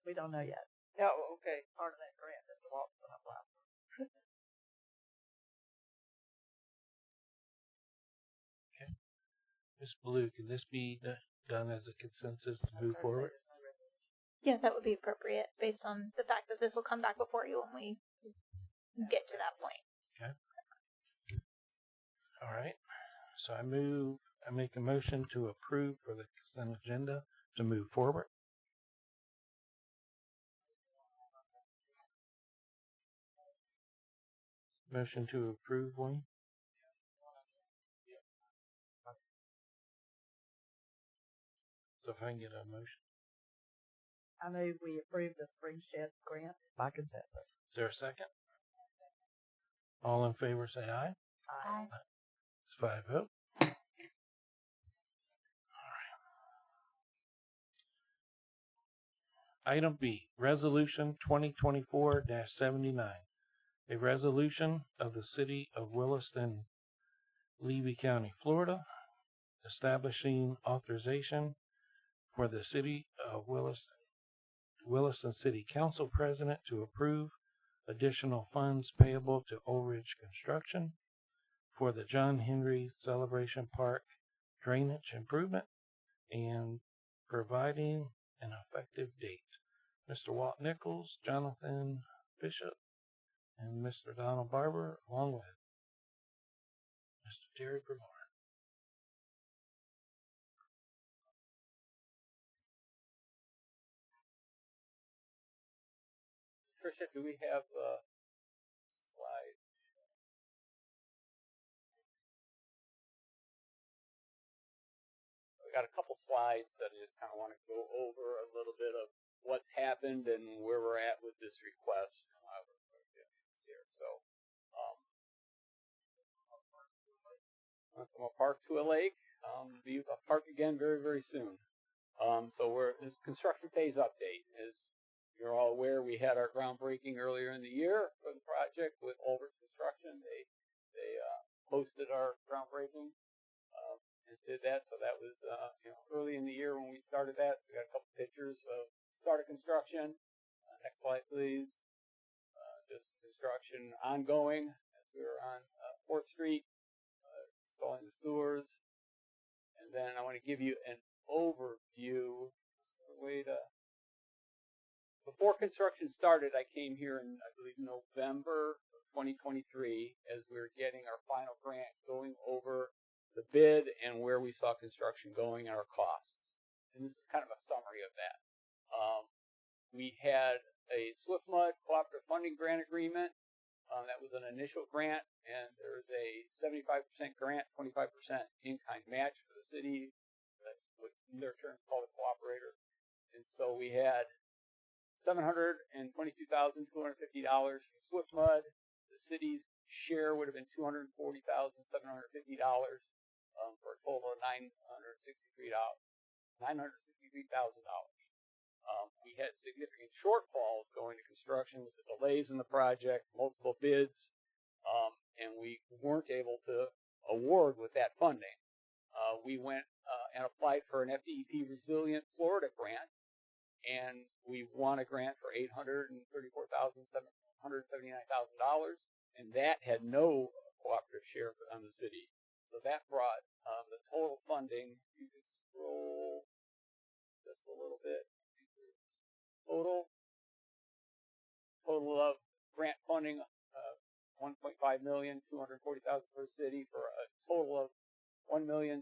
We don't know yet. Oh, okay. Part of that grant, Mr. Walton's going to apply for. Ms. Blue, can this be done as a consensus to move forward? Yeah, that would be appropriate based on the fact that this will come back before you when we get to that point. Okay. All right. So I make a motion to approve for the consent agenda to move forward. Motion to approve, Wayne. So if I can get a motion. I move we approve the spring shed grant by consensus. Is there a second? All in favor say aye. Aye. It's 5-0. Item B, Resolution 2024-79. A resolution of the City of Williston, Levy County, Florida, establishing authorization for the City of Williston City Council President to approve additional funds payable to Old Ridge Construction for the John Henry Celebration Park drainage improvement and providing an effective date. Mr. Walt Nichols, Jonathan Bishop, and Mr. Donald Barber, along with Mr. Terry Brevard. Tricia, do we have a slide? We got a couple slides that I just kind of want to go over a little bit of what's happened and where we're at with this request. Here. So, from a park to a lake. Be a park again very, very soon. So this construction phase update. As you're all aware, we had our groundbreaking earlier in the year for the project with Olbert Construction. They hosted our groundbreaking and did that. So that was early in the year when we started that. So we got a couple pictures of start of construction. Next slide, please. Just construction ongoing as we were on 4th Street, installing the sewers. And then I want to give you an overview. Before construction started, I came here in, I believe, November of 2023 as we were getting our final grant, going over the bid and where we saw construction going and our costs. And this is kind of a summary of that. We had a SwiftMud cooperative funding grant agreement. That was an initial grant, and there's a 75% grant, 25% in-kind match for the city, what in their terms called a cooperator. And so we had $722,250 from SwiftMud. The city's share would have been $240,750 for a total of $963,000. We had significant shortfalls going to construction with the delays in the project, multiple bids, and we weren't able to award with that funding. We went and applied for an FDEP Resilient Florida grant, and we won a grant for $834,779, and that had no cooperative share on the city. So that brought the total funding. You can scroll just a little bit. Total of grant funding, $1.5 million, $240,000 per city for a total of $1,797,179.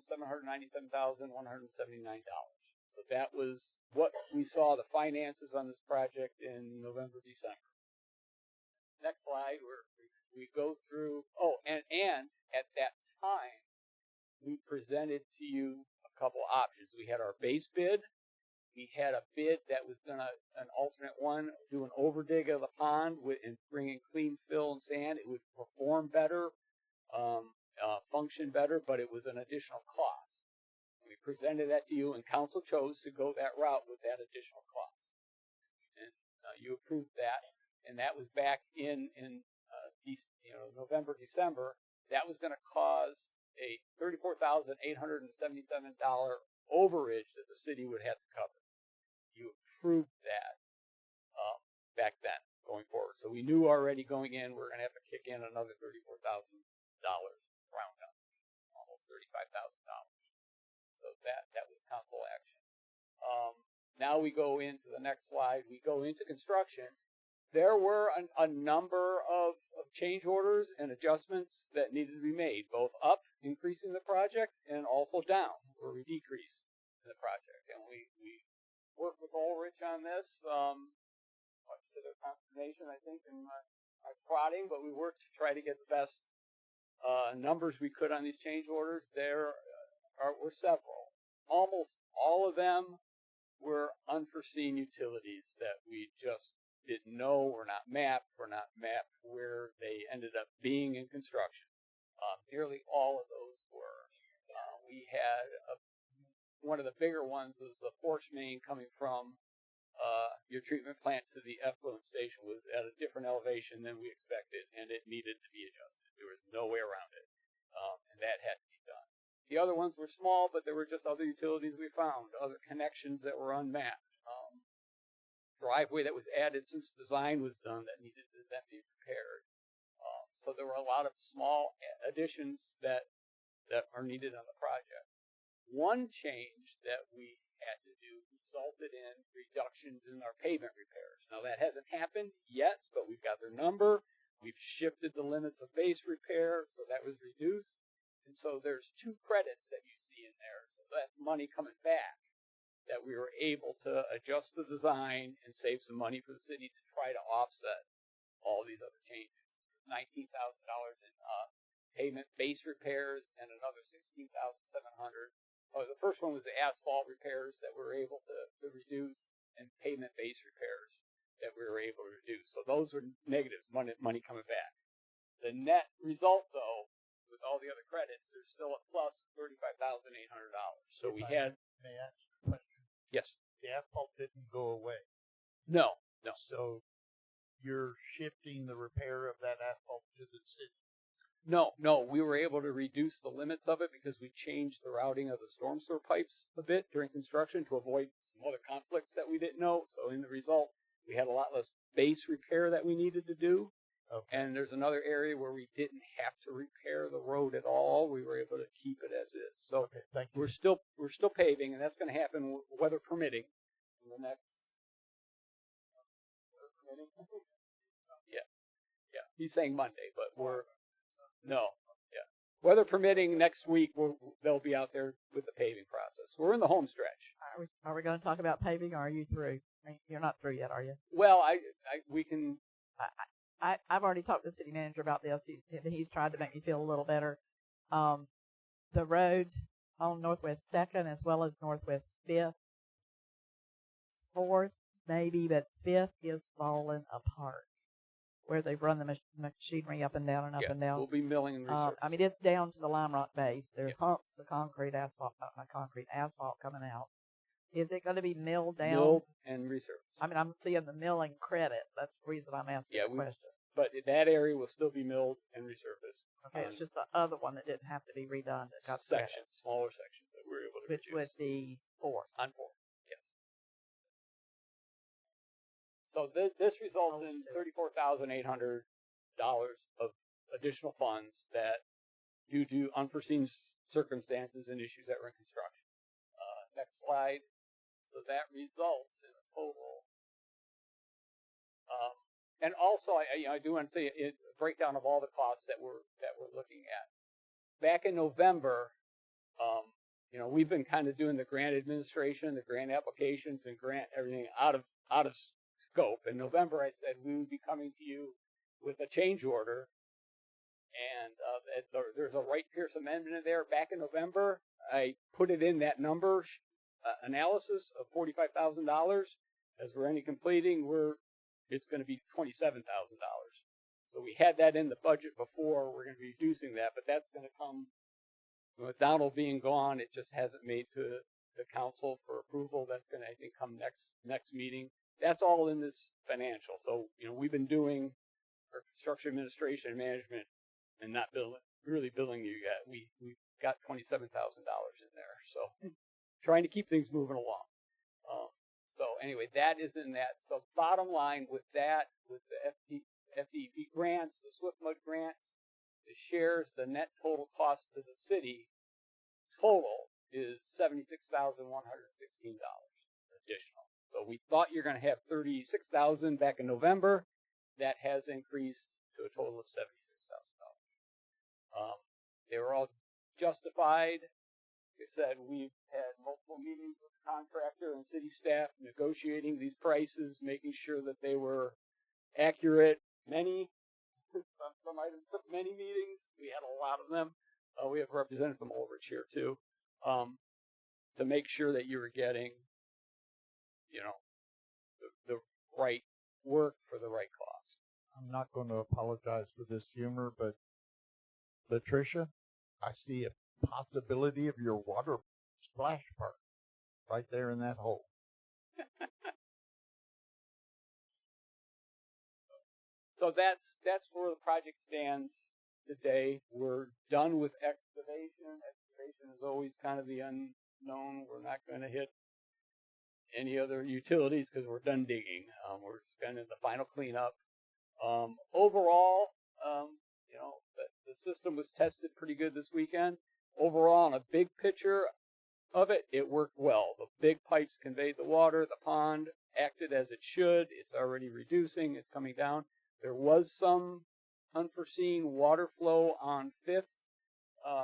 So that was what we saw the finances on this project in November, December. Next slide, we go through. Oh, and at that time, we presented to you a couple options. We had our base bid. We had a bid that was going to, an alternate one, do an overdig of the pond and bring in clean fill and sand. It would perform better, function better, but it was an additional cost. We presented that to you, and council chose to go that route with that additional cost. And you approved that, and that was back in November, December. That was going to cause a $34,877 overage that the city would have to cover. You approved that back then, going forward. So we knew already going in we're going to have to kick in another $34,000, round up, almost $35,000. So that was council action. Now we go into the next slide. We go into construction. There were a number of change orders and adjustments that needed to be made, both up, increasing the project, and also down, where we decreased the project. And we worked with Ulrich on this, much to their consternation, I think, in my prodding, but we worked to try to get the best numbers we could on these change orders. There were several. Almost all of them were unforeseen utilities that we just didn't know, were not mapped where they ended up being in construction. Nearly all of those were. We had one of the bigger ones was the force main coming from your treatment plant to the effluent station was at a different elevation than we expected, and it needed to be adjusted. There was no way around it, and that had to be done. The other ones were small, but there were just other utilities we found, other connections that were unmapped. Driveway that was added since design was done that needed to then be repaired. So there were a lot of small additions that are needed on the project. One change that we had to do resulted in reductions in our pavement repairs. Now that hasn't happened yet, but we've got their number. We've shifted the limits of base repair, so that was reduced. And so there's 2 credits that you see in there. So that's money coming back that we were able to adjust the design and save some money for the city to try to offset all these other changes. $19,000 in pavement base repairs and another $16,700. The first one was the asphalt repairs that we were able to reduce, and pavement base repairs that we were able to reduce. So those were negatives, money coming back. The net result, though, with with all the other credits, there's still a plus $35,800. So we If I had may ask a question. yes, The asphalt didn't go away. no. So you're shifting the repair of that asphalt to the city. No, we were able to reduce the limits of it because we changed the routing of the storm sewer pipes a bit during construction to avoid some other conflicts that we didn't know. So in the result, we had a lot less base repair that we needed to do. Okay. And there's another area where we didn't have to repair the road at all. We were able to keep it as is. So Okay, thank you. we're still paving, and that's going to happen weather permitting in the next. Weather permitting? Yeah. He's saying Monday, but weather permitting next week. They'll be out there with the paving process. We're in the home stretch. Are we going to talk about paving, or are you through? You're not through yet, are you? Well, we can. I've already talked to the city manager about this. He's tried to make me feel a little better. The road on Northwest 2nd as well as Northwest 5th, 4th maybe, but 5th is falling apart. Where they've run the machinery up and down and up and down. We'll be milling and resurfacing. I mean, it's down to the lime rock base. There's humps of concrete asphalt coming out. Is it going to be milled down? Milled and resurfaced. I mean, I'm seeing the milling credit. That's the reason I'm asking the question. But that area will still be milled and resurfaced. Okay, it's just the other one that didn't have to be redone. That got sections, smaller sections that we were able to which reduce. would be 4th. On 4th, yes. So this results in $34,800 of additional funds that, due to unforeseen circumstances and issues that were in construction. Next slide. So that results in a total. And also, I do want to say a breakdown of all the costs that we're looking at. Back in November, we've been kind of doing the grant administration, the grant applications, and grant everything out of scope. In November, I said we would be coming to you with a change order, and there's a Wright Pierce amendment in there. Back in November, I put it in that number analysis of $45,000. As we're any completing, it's going to be $27,000. So we had that in the budget before. We're going to be reducing that, but that's going to come with Donald being gone. It just hasn't made to the council for approval. That's going to, I think, come next meeting. That's all in this financial. So we've been doing our construction administration and management and not really billing you yet. We've got $27,000 in there. So trying to keep things moving along. So anyway, that is in that. So bottom line with that, with the FDP grants, the SwiftMud grants, the shares, the net total cost to the city total is $76,116 additional. So we thought you're going to have $36,000 back in November. That has increased to a total of $76,000. They were all justified. Like I said, we've had multiple meetings with the contractor and city staff negotiating these prices, making sure that they were accurate. Some items took many meetings. We had a lot of them. We have represented from Ulrich here too, to make sure that you were getting, the right work for the right cost. I'm not going to apologize for this humor, but Latricia, I see a possibility of your water splash park right there in that hole. So that's where the project stands today. We're done with excavation. Excavation is always kind of the unknown. We're not going to hit any other utilities because we're done digging. We're just kind of the final cleanup. Overall, the system was tested pretty good this weekend. Overall, on a big picture of it, it worked well. The big pipes conveyed the water. The pond acted as it should. It's already reducing. It's coming down. There was some unforeseen water flow on 5th,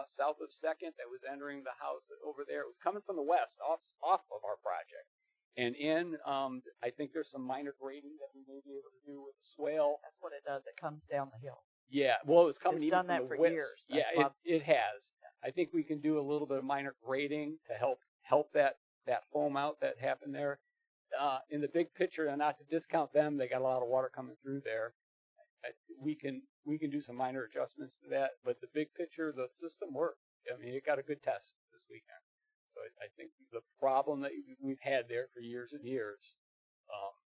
south of 2nd, that was entering the house over there. It was coming from the west, off of our project. And I think there's some minor grading that we may be able to do with the swale. That's what it does. It comes down the hill. Yeah, well, it was coming It's even done from that the for west. years. Yeah, That's it has. I think we can do a little bit of minor grading to help that foam out that happened there. In the big picture, and not to discount them, they got a lot of water coming through there. we can do some minor adjustments to that, but the big picture, the system worked. I mean, it got a good test this weekend. So I think the problem that we've had there for years and years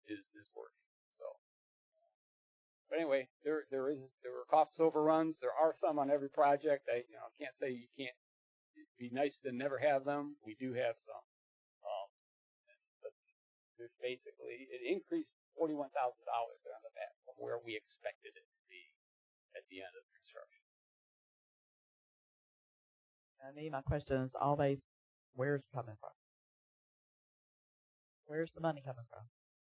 is working. So, but anyway, there were cost overruns. There are some on every project. I can't say you can't. It'd be nice to never have them. We do have some. But there's basically it increased $41,000 on the back from where we expected it to be at the end of construction. My question is always, where's it coming from? Where's the money coming from?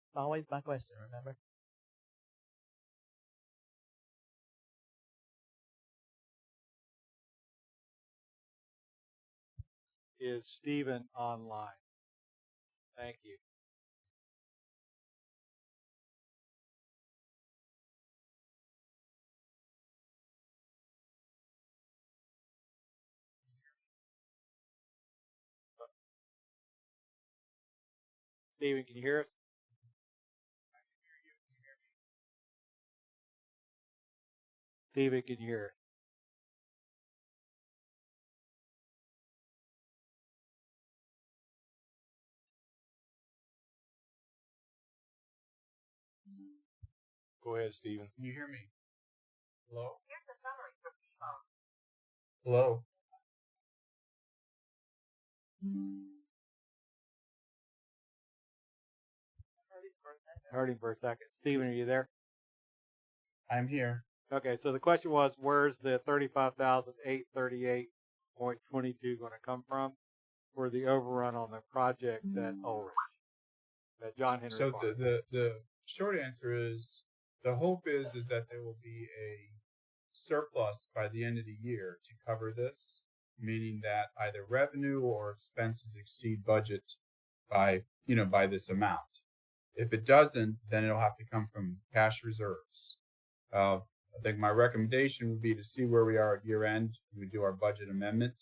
It's always my question, remember? Is Stephen online? Thank you. Stephen, can you hear us? Stephen, can you hear us? Go ahead, Stephen. Can you hear me? Hello? Here's a summary from T-Phone. Hello? Heard him for a second. Stephen, are you there? I'm here. Okay, so the question was, where's the $35,838.22 going to come from for the overrun on the project at Ulrich, at John Henry So Park? the short answer is the hope is that there will be a surplus by the end of the year to cover this, meaning that either revenue or expenses exceed budget by this amount. If it doesn't, then it'll have to come from cash reserves. I think my recommendation would be to see where we are at year end. We do our budget amendment,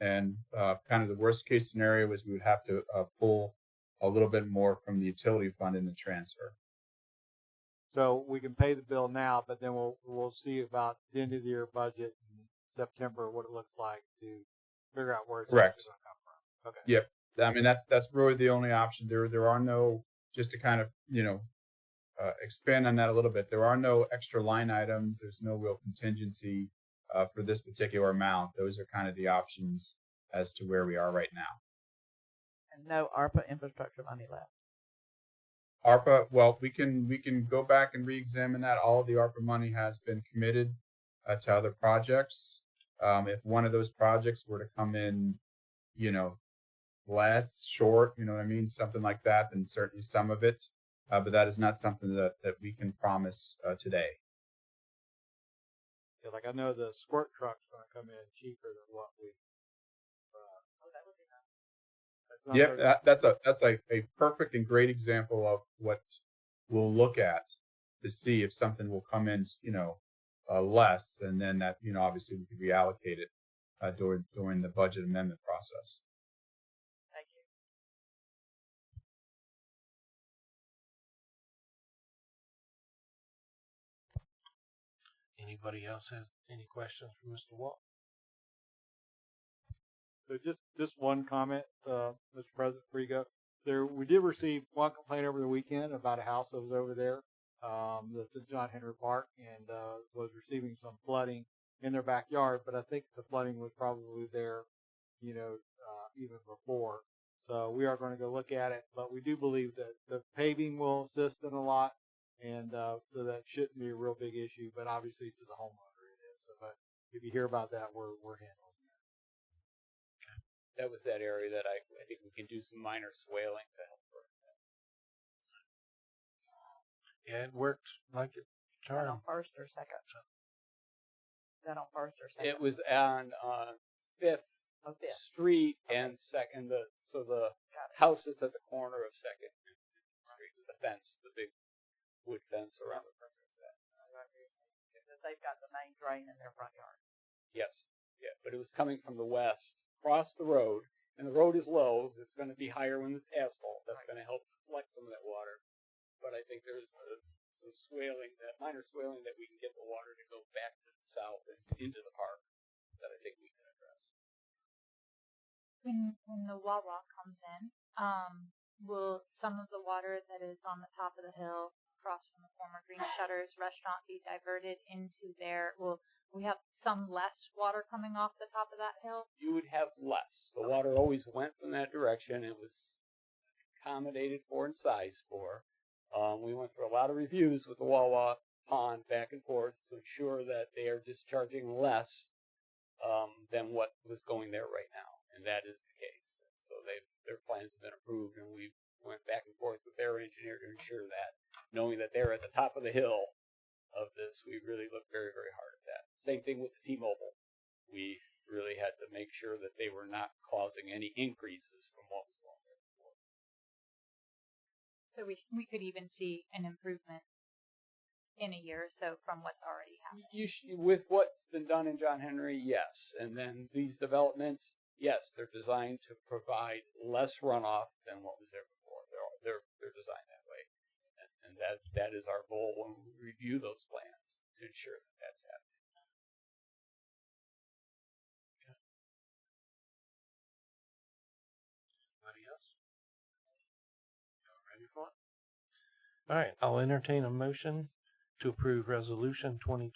and kind of the worst case scenario is we would have to pull a little bit more from the utility fund in the transfer. So we can pay the bill now, but then we'll see about the end of the year budget in September what it looks like to figure out where it's Correct. going to come from. Okay. Yep. I mean that's really the only option. There are no, just to kind of expand on that a little bit. There are no extra line items. There's no real contingency for this particular amount. Those are kind of the options as to where we are right now. And no ARPA infrastructure money left. ARPA, well, we can go back and re-examine that. All of the ARPA money has been committed to other projects. If one of those projects were to come in, less short, what I mean, something like that, then certainly some of it. But that is not something that we can promise today. Yeah, like I know the squirt truck's going to come in cheaper than what we. Yeah, that's a perfect and great example of what we'll look at to see if something will come in, less, and then that, obviously we could reallocate it during the budget amendment process. Thank you. Anybody else has any questions for Mr. Watt? So just one comment, Mr. President, before you go. We did receive one complaint over the weekend about a house that was over there that's in John Henry Park and was receiving some flooding in their backyard. But I think the flooding was probably there, even before. So we are going to go look at it. But we do believe that the paving will assist in a lot, and so that shouldn't be a real big issue. But obviously to the homeowner it is. So, but if you hear about that, we're handling. That was that area that I think we can do some minor swaling to help her. Yeah, it worked like it Is that on charmed. first or second? Is that on first or second? It was on Fifth Fifth. Street and Second. The house that's at the corner of Second Street, the fence, the big wood fence around the perimeter of that. Because they've got the main drain in their front yard. Yes, yeah, but it was coming from the west, across the road, and the road is low. It's going to be higher when it's asphalt. That's going to help collect some of that water. But I think there's some some swelling, that minor swelling, that we can get the water to go back to the south and into the park that I think we can address. When the Wawa comes in, will some of the water that is on the top of the hill across from the former Green Shutters restaurant be diverted into there? Will we have some less water coming off the top of that hill? You would have less. The water always went from that direction. It was accommodated for and sized for. We went through a lot of reviews with the Wawa pond back and forth to ensure that they are discharging less than what was going there right now, and that is the case. So their plans have been approved, and we went back and forth with their engineer to ensure that, knowing that they're at the top of the hill of this, we really looked very, very hard at that. Same thing with the T-Mobile. We really had to make sure that they were not causing any increases from what was going there before. So we could even see an improvement in a year or so from what's already happened. With what's been done in John Henry, yes. And then these developments, yes, they're designed to provide less runoff than what was there before. They're designed that way. And that is our goal when we review those plans, to ensure that that's happening. Okay. Anybody else? Y'all ready for it? All right, I'll entertain a motion to approve Resolution 2024-79. I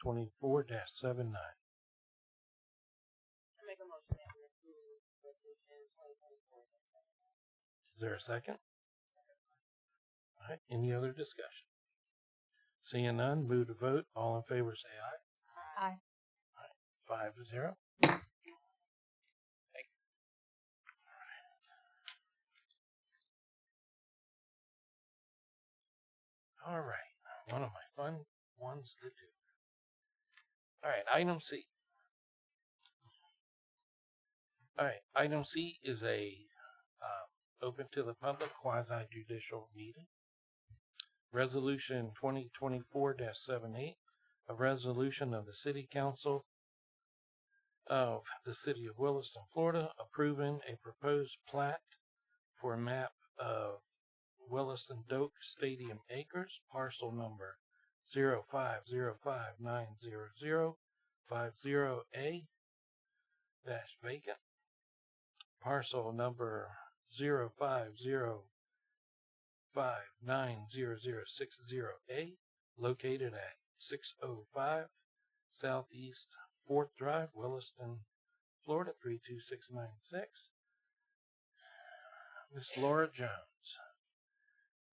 make a motion that we approve resolution 2024. Is there a second? All right, any other discussion? Seeing none, move to vote. All in favor say aye. Aye. All right, 5-0. Thank you. All right, one of my fun ones to do. All right, item C. All right, item C is a open to the public quasi-judicial meeting. Resolution 2024-78, a resolution of the City Council of the City of Williston, Florida, approving a proposed plat for a map of Williston Doak Stadium Acres, parcel number 050590050A vacant, parcel number 050590060A, located at 605 Southeast 4th Drive, Williston, Florida 32696. Miss Laura Jones.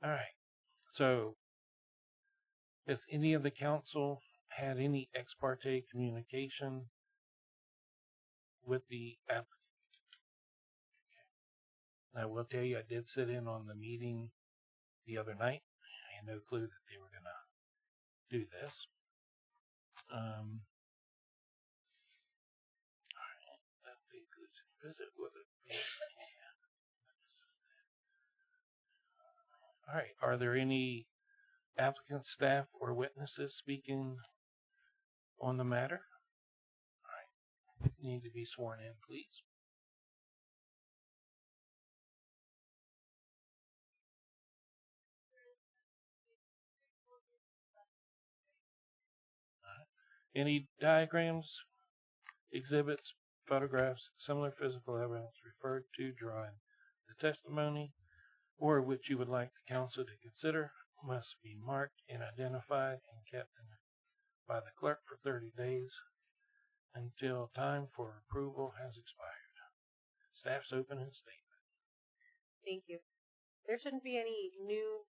All right. So, has any of the council had any ex parte communication with the applicant? I will tell you, I did sit in on the meeting the other night. I had no clue that they were going to do this. All right. That includes a visit with it. All right. Are there any applicant, staff, or witnesses speaking on the matter? All right. You need to be sworn in, please. Any diagrams, exhibits, photographs, similar physical evidence referred to during the testimony, or which you would like the council to consider, must be marked and identified and kept by the clerk for 30 days until time for approval has expired. Staff's opening statement. Thank you. There shouldn't be any new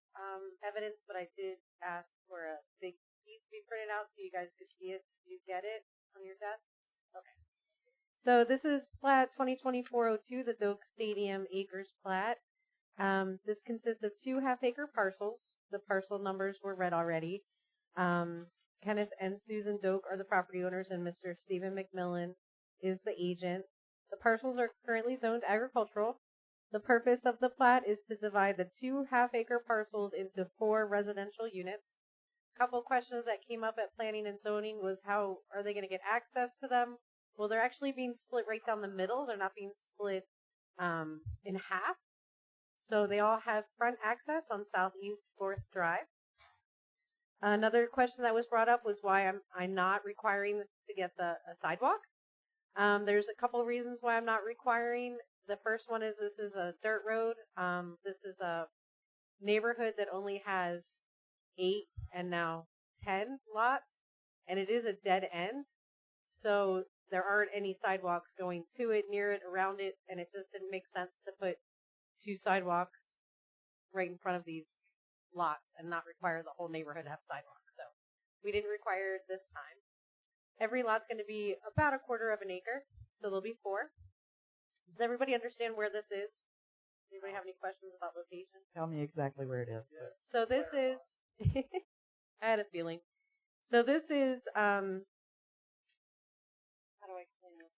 evidence, but I did ask for a big piece to be printed out so you guys could see it. You get it on your desks? Okay. So this is Plat 2024-02, the Doak Stadium Acres Plat. This consists of 2 half-acre parcels. The parcel numbers were read already. Kenneth and Susan Doak are the property owners, and Mr. Stephen McMillan is the agent. The parcels are currently zoned agricultural. The purpose of the plat is to divide the 2 half-acre parcels into 4 residential units. A couple questions that came up at planning and zoning was how are they going to get access to them? Well, they're actually being split right down the middle. They're not being split in half. So they all have front access on Southeast 4th Drive. Another question that was brought up was why I'm not requiring to get a sidewalk. There's a couple of reasons why I'm not requiring. The first one is this is a dirt road. This is a neighborhood that only has 8 and now 10 lots, and it is a dead end. So there aren't any sidewalks going to it, near it, around it, and it just didn't make sense to put 2 sidewalks right in front of these lots and not require the whole neighborhood to have sidewalks. So we didn't require it this time. Every lot's going to be about 1/4 of an acre, so there'll be 4. Does everybody understand where this is? Anybody have any questions about location? Tell me exactly where it is. So this is, I had a feeling. So this is, how do I explain this?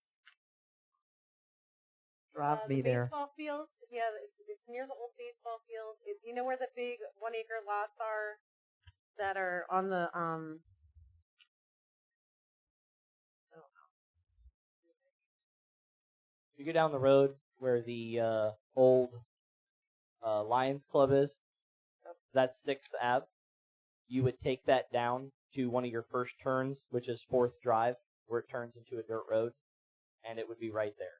Drive me the there. baseball field. Yeah, it's near the old baseball field. You know where the big 1 acre lots are that are on the, I don't know. If you go down the road where the old Lions Club is, that's 6th Ave. You would take that down to one of your first turns, which is 4th Drive, where it turns into a dirt road, and it would be right there.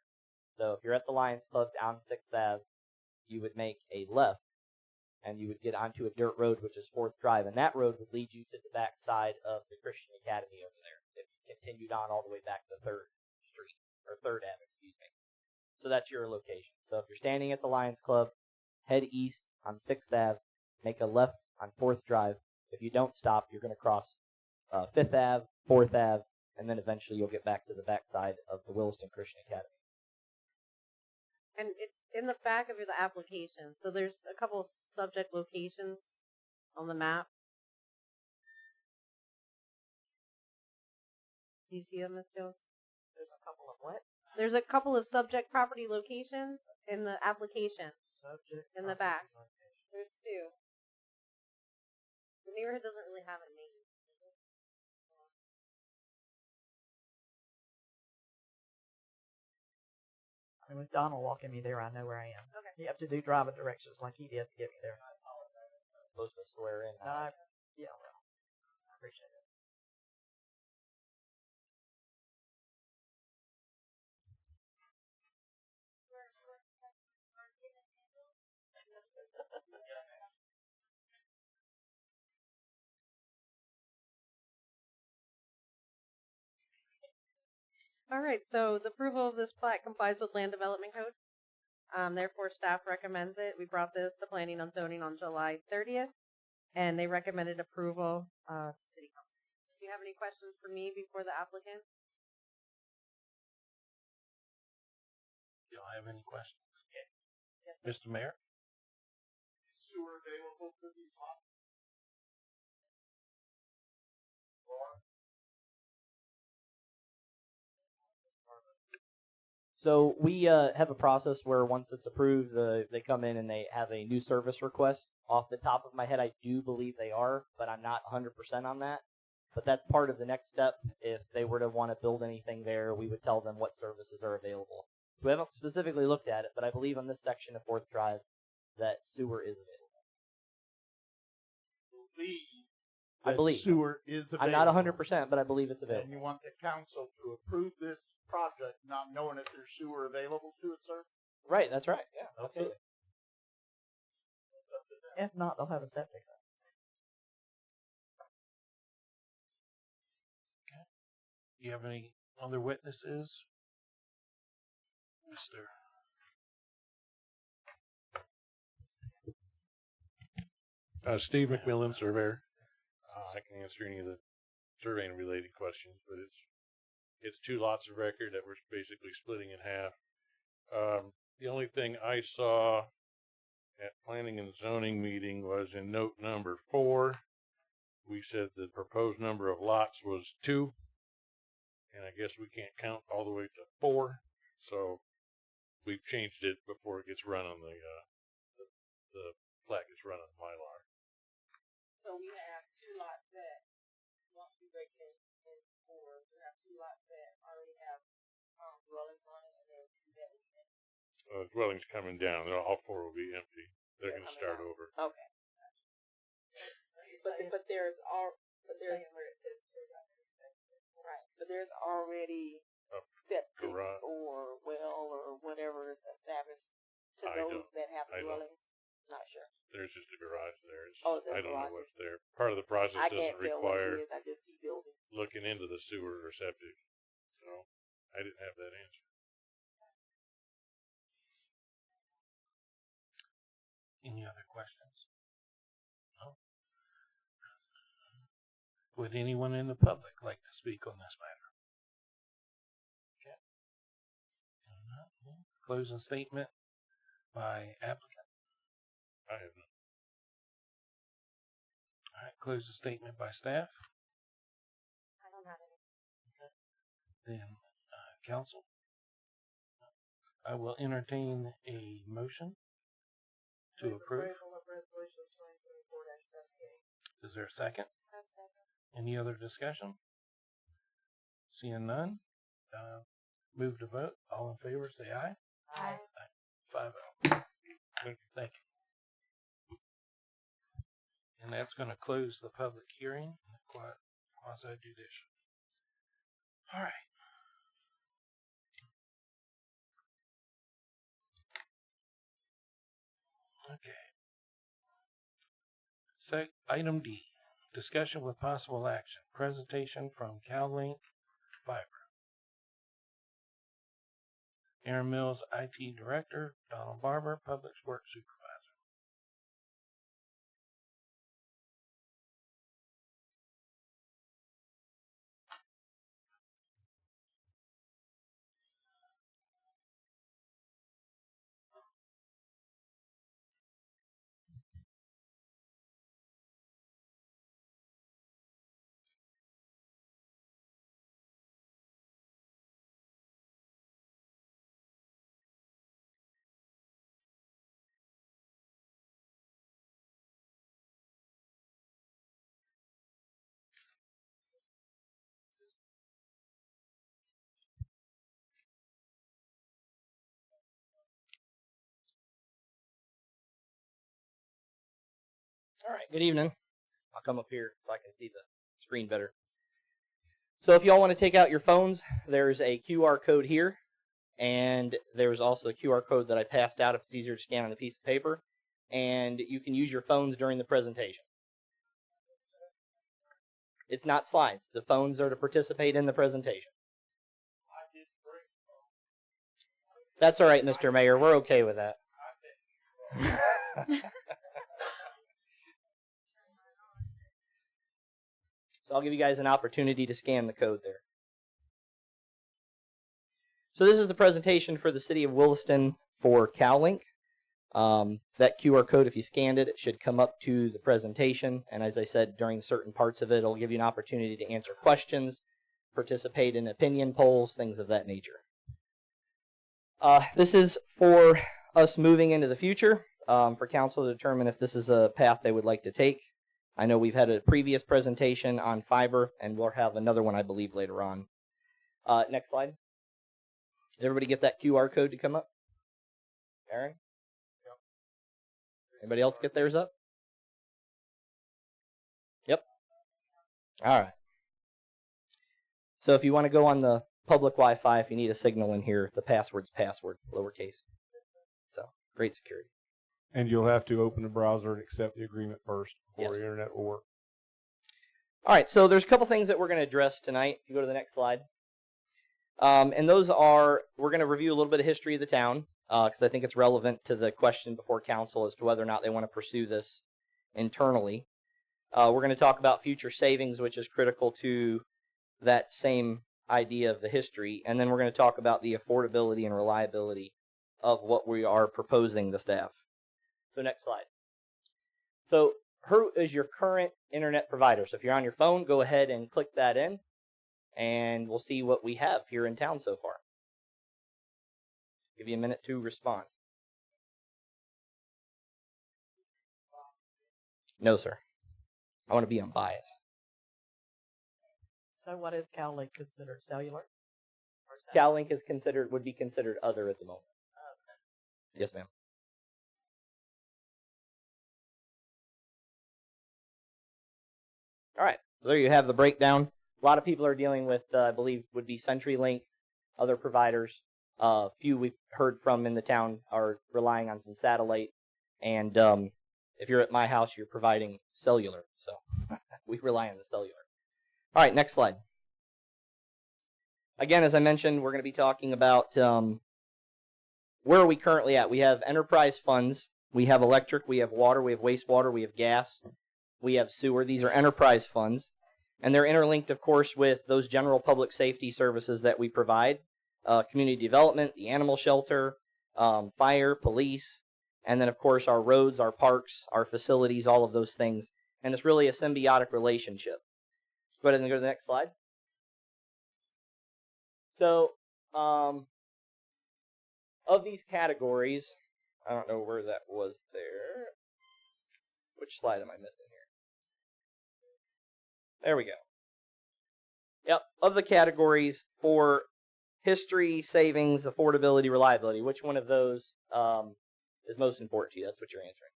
So if you're at the Lions Club down 6th Ave, you would make a left, and you would get onto a dirt road, which is 4th Drive, and that road would lead you to the back side of the Christian Academy over there, if you continued on all the way back to 3rd Street, or 3rd Ave, excuse me. So that's your location. So if you're standing at the Lions Club, head east on 6th Ave, make a left on 4th Drive. If you don't stop, you're going to cross 5th Ave, 4th Ave, and then eventually you'll get back to the back side of the Williston Christian Academy. And it's in the back of the application. So there's a couple of subject locations on the map. Do you see them, Ms. Jones? There's a couple of what? There's a couple of subject property locations in the application. Subject in the back. There's 2. The neighborhood doesn't really have a name. I mean, with Donald walking me there, I know where I am. Okay. You have to do driving directions like he did to get me there. I'm supposed to swear in. Yeah, well, I appreciate it. All right, so the approval of this plat complies with Land Development Code. Therefore, staff recommends it. We brought this to Planning and Zoning on July 30th, and they recommended approval to City Council. Do you have any questions for me before the applicant? Do y'all have any questions? Yes. Mr. Mayor? Sewer available for these lots? So we have a process where once it's approved, they come in and they have a new service request. Off the top of my head, I do believe they are, but I'm not 100% on that. But that's part of the next step. If they were to want to build anything there, we would tell them what services are available. We haven't specifically looked at it, but I believe on this section of 4th Drive that sewer is available. I believe. Sewer is available. I'm not 100%, but I believe it's available. And you want the council to approve this project, not knowing if there's sewer available to it, sir? Right, that's right. Yeah, absolutely. If not, they'll have a septic. Do you have any other witnesses? Steve McMillan, surveyor. I can answer any of the surveying related questions, but it's 2 lots of record that we're basically splitting in half. The only thing I saw at planning and zoning meeting was in note number 4. We said the proposed number of lots was 2, and I guess we can't count all the way to 4, so we've changed it before it gets run on the plat gets run on the Mylar. So we have 2 lots that once we break it in 4, we have 2 lots that already have dwellings on it, and then 2 that we can. Dwellings coming down. All 4 will be empty. They're going to start over. Okay. But there's all But there's right. But there's already septic or well or whatever is established to those that have dwellings. Not sure. There's just a garage there. The I don't know garages. what's there. Part of the process I doesn't can't tell what require it is. I just see buildings. looking into the sewer or septic. So I didn't have that answer. Any other questions? No. Would anyone in the public like to speak on this matter? Okay. Closing statement by applicant. I have none. All right, closing statement by staff. I don't have any. Then council. I will entertain a motion to approve. Is there a second? Any other discussion? Seeing none, move to vote. All in favor, say aye. Aye. 5-0. Thank you. And that's going to close the public hearing, quasi-judicial. All right. Okay. So, item D, discussion with possible action. Presentation from CalLink Fiber. Aaron Mills, IT Director. Donald Barber, Public Works Supervisor. All right, good evening. I'll come up here so I can see the screen better. So if y'all want to take out your phones, there's a QR code here, and there's also a QR code that I passed out if it's easier to scan on a piece of paper, and you can use your phones during the presentation. It's not slides. The phones are to participate in the presentation. That's all right, Mr. Mayor. We're okay with that. So I'll give you guys an opportunity to scan the code there. So this is the presentation for the city of Williston for CalLink. That QR code, if you scanned it, it should come up to the presentation. And as I said, during certain parts of it, it'll give you an opportunity to answer questions, participate in opinion polls, things of that nature. This is for us moving into the future, for council to determine if this is a path they would like to take. I know we've had a previous presentation on fiber, and we'll have another one, I believe, later on. Next slide. Did everybody get that QR code to come up? Aaron? Yep. Anybody else get theirs up? Yep. All right. So if you want to go on the public Wi-Fi, if you need a signal in here, the password's password, lowercase. So, great security. And you'll have to open the browser and accept the agreement first before the internet will work. All right, so there's a couple things that we're going to address tonight. If you go to the next slide. And those are, we're going to review a little bit of history of the town, because I think it's relevant to the question before council as to whether or not they want to pursue this internally. We're going to talk about future savings, which is critical to that same idea of the history. And then we're going to talk about the affordability and reliability of what we are proposing the staff. So next slide. So who is your current internet provider? So if you're on your phone, go ahead and click that in, and we'll see what we have here in town so far. Give you a minute to respond. No, sir. I want to be unbiased. So what is CalLink considered? Cellular? CalLink is would be considered other at the moment. Okay. Yes, ma'am. All right, So there you have the breakdown. A lot of people are dealing with, I believe, would be CenturyLink, other providers. Few we've heard from in the town are relying on some satellite. And if you're at my house, you're providing cellular. So we rely on the cellular. All right, next slide. Again, as I mentioned, we're going to be talking about where are we currently at. We have enterprise funds. We have electric. We have water. We have wastewater. We have gas. We have sewer. These are enterprise funds. And they're interlinked, of course, with those general public safety services that we provide. Community development, the animal shelter, fire, police, and then, of course, our roads, our parks, our facilities, all of those things. And it's really a symbiotic relationship. Go ahead and go to the next slide. So, of these categories, I don't know where that was there. Which slide am I missing here? There we go. Yep, of the categories for history, savings, affordability, reliability, which one of those is most important to you? That's what you're answering.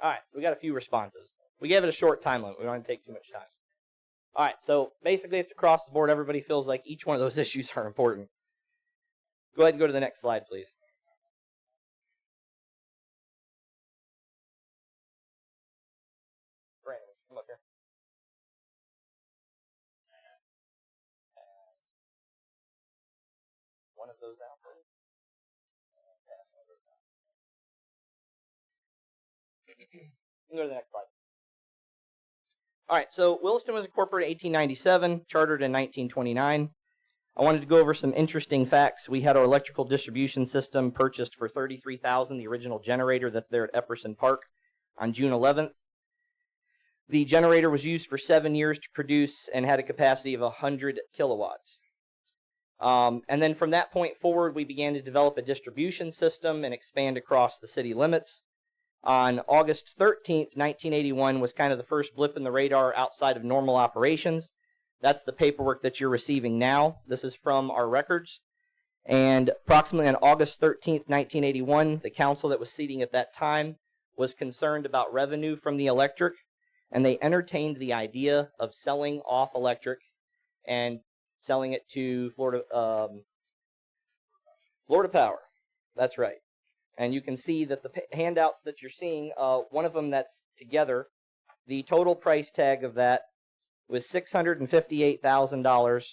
All right, so we got a few responses. We gave it a short time limit. We don't want to take too much time. All right, so basically it's across the board. Everybody feels like each one of those issues are important. Go ahead and go to the next slide, please. Brandon, come up here. One of those out, please. Go to the next slide. All right, so Williston was incorporated in 1897, chartered in 1929. I wanted to go over some interesting facts. We had our electrical distribution system purchased for $33,000, the original generator that's there at Epperson Park, on June 11th. The generator was used for 7 years to produce and had a capacity of 100 kilowatts. And then from that point forward, we began to develop a distribution system and expand across the city limits. On August 13th, 1981 was kind of the first blip in the radar outside of normal operations. That's the paperwork that you're receiving now. This is from our records. And approximately on August 13th, 1981, the council that was seating at that time was concerned about revenue from the electric, and they entertained the idea of selling off electric and selling it to Florida Power. That's right. And you can see that the handouts that you're seeing, one of them that's together, the total price tag of that was $658,000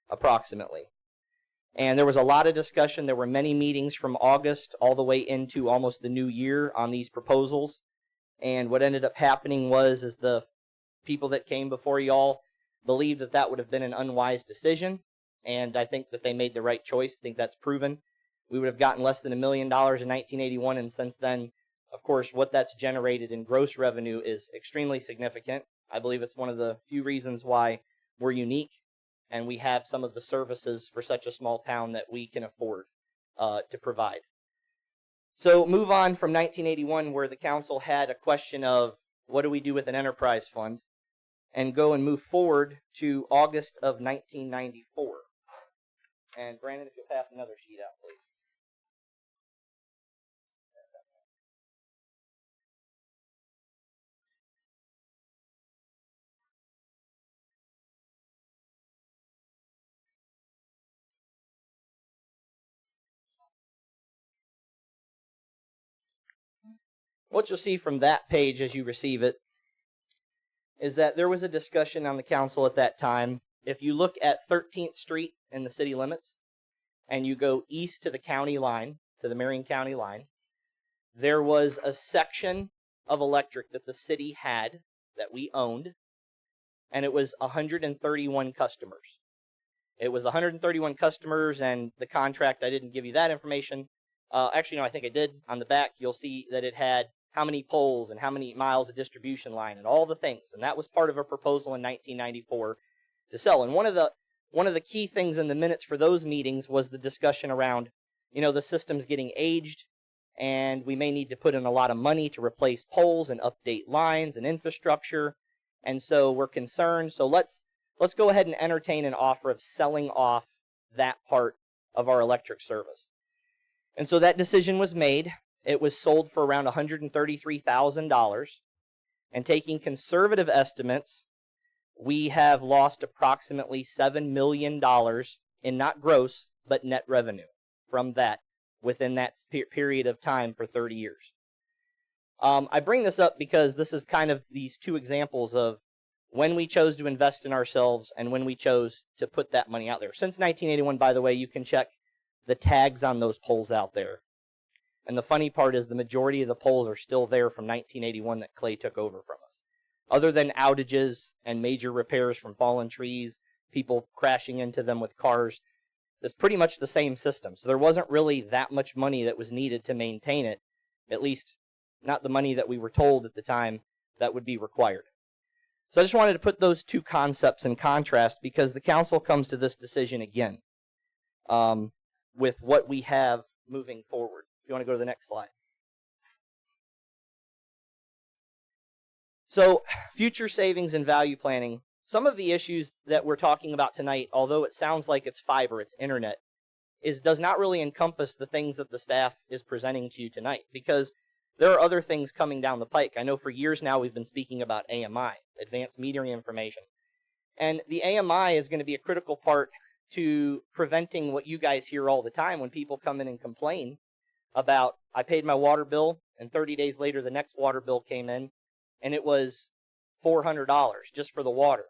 approximately. And there was a lot of discussion. There were many meetings from August all the way into almost the new year on these proposals. And what ended up happening was the people that came before y'all believed that that would have been an unwise decision. And I think that they made the right choice. I think that's proven. We would have gotten less than $1 million in 1981, and since then, of course, what that's generated in gross revenue is extremely significant. I believe it's one of the few reasons why we're unique, and we have some of the services for such a small town that we can afford to provide. So move on from 1981, where the council had a question of what do we do with an enterprise fund, and go and move forward to August of 1994. And Brandon, if you'll pass another sheet out, please. What you'll see from that page as you receive it is that there was a discussion on the council at that time. If you look at 13th Street in the city limits and you go east to the county line, to the Marion County line, there was a section of electric that the city had that we owned, and it was 131 customers. It was 131 customers, and the contract, I didn't give you that information. Actually, no, I think I did. On the back, you'll see that it had how many poles and how many miles of distribution line and all the things. And that was part of a proposal in 1994 to sell. And one of the key things in the minutes for those meetings was the discussion around, the system's getting aged, and we may need to put in a lot of money to replace poles and update lines and infrastructure. And so we're concerned. So let's go ahead and entertain an offer of selling off that part of our electric service. And so that decision was made. It was sold for around $133,000. And taking conservative estimates, we have lost approximately $7 million in not gross, but net revenue from that within that period of time for 30 years. I bring this up because this is kind of these two examples of when we chose to invest in ourselves and when we chose to put that money out there. Since 1981, by the way, you can check the tags on those poles out there. And the funny part is the majority of the poles are still there from 1981 that Clay took over from us. Other than outages and major repairs from fallen trees, people crashing into them with cars, it's pretty much the same system. So there wasn't really that much money that was needed to maintain it, at least not the money that we were told at the time that would be required. So I just wanted to put those two concepts in contrast because the council comes to this decision again with what we have moving forward. If you want to go to the next slide. So future savings and value planning. Some of the issues that we're talking about tonight, although it sounds like it's fiber, it's internet, does not really encompass the things that the staff is presenting to you tonight because there are other things coming down the pike. I know for years now we've been speaking about AMI, Advanced Metering Information. And the AMI is going to be a critical part to preventing what you guys hear all the time when people come in and complain about, I paid my water bill, and 30 days later the next water bill came in, and it was $400 just for the water.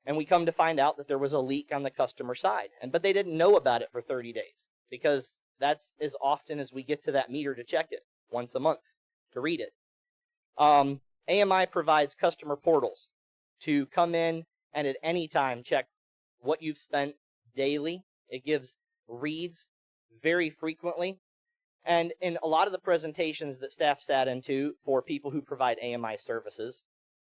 And we come to find out that there was a leak on the customer side. But they didn't know about it for 30 days because that's as often as we get to that meter to check it, once a month, to read it. AMI provides customer portals to come in and at any time check what you've spent daily. It gives reads very frequently. And in a lot of the presentations that staff sat into for people who provide AMI services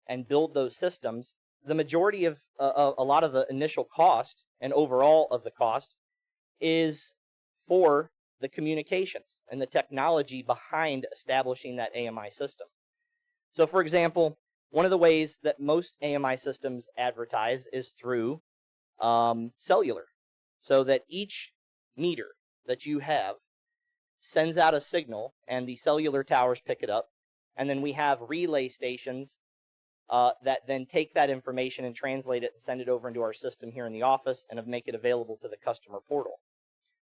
and build those systems, the majority of a lot of the initial cost and overall of the cost is for the communications and the technology behind establishing that AMI system. So for example, one of the ways that most AMI systems advertise is through cellular, so that each meter that you have sends out a signal and the cellular towers pick it up, and then we have relay stations that then take that information and translate it and send it over into our system here in the office and make it available to the customer portal.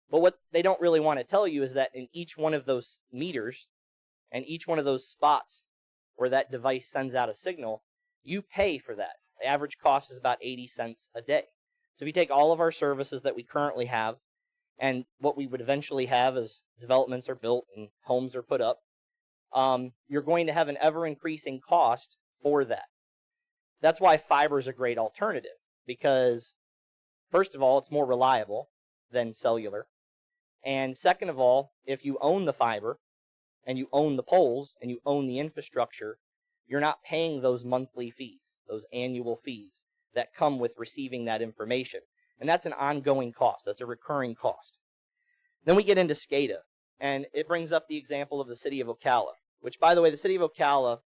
But what they don't really want to tell you is that in each one of those meters and each one of those spots where that device sends out a signal, you pay for that. The average cost is about 80 cents a day. So if you take all of our services that we currently have and what we would eventually have as developments are built and homes are put up, you're going to have an ever-increasing cost for that. That's why fiber is a great alternative because, first of all, it's more reliable than cellular. And second of all, if you own the fiber and you own the poles and you own the infrastructure, you're not paying those monthly fees, those annual fees that come with receiving that information. And that's an ongoing cost. That's a recurring cost. Then we get into SCADA, and it brings up the example of the city of Ocala, which, by the way, the city of Ocala,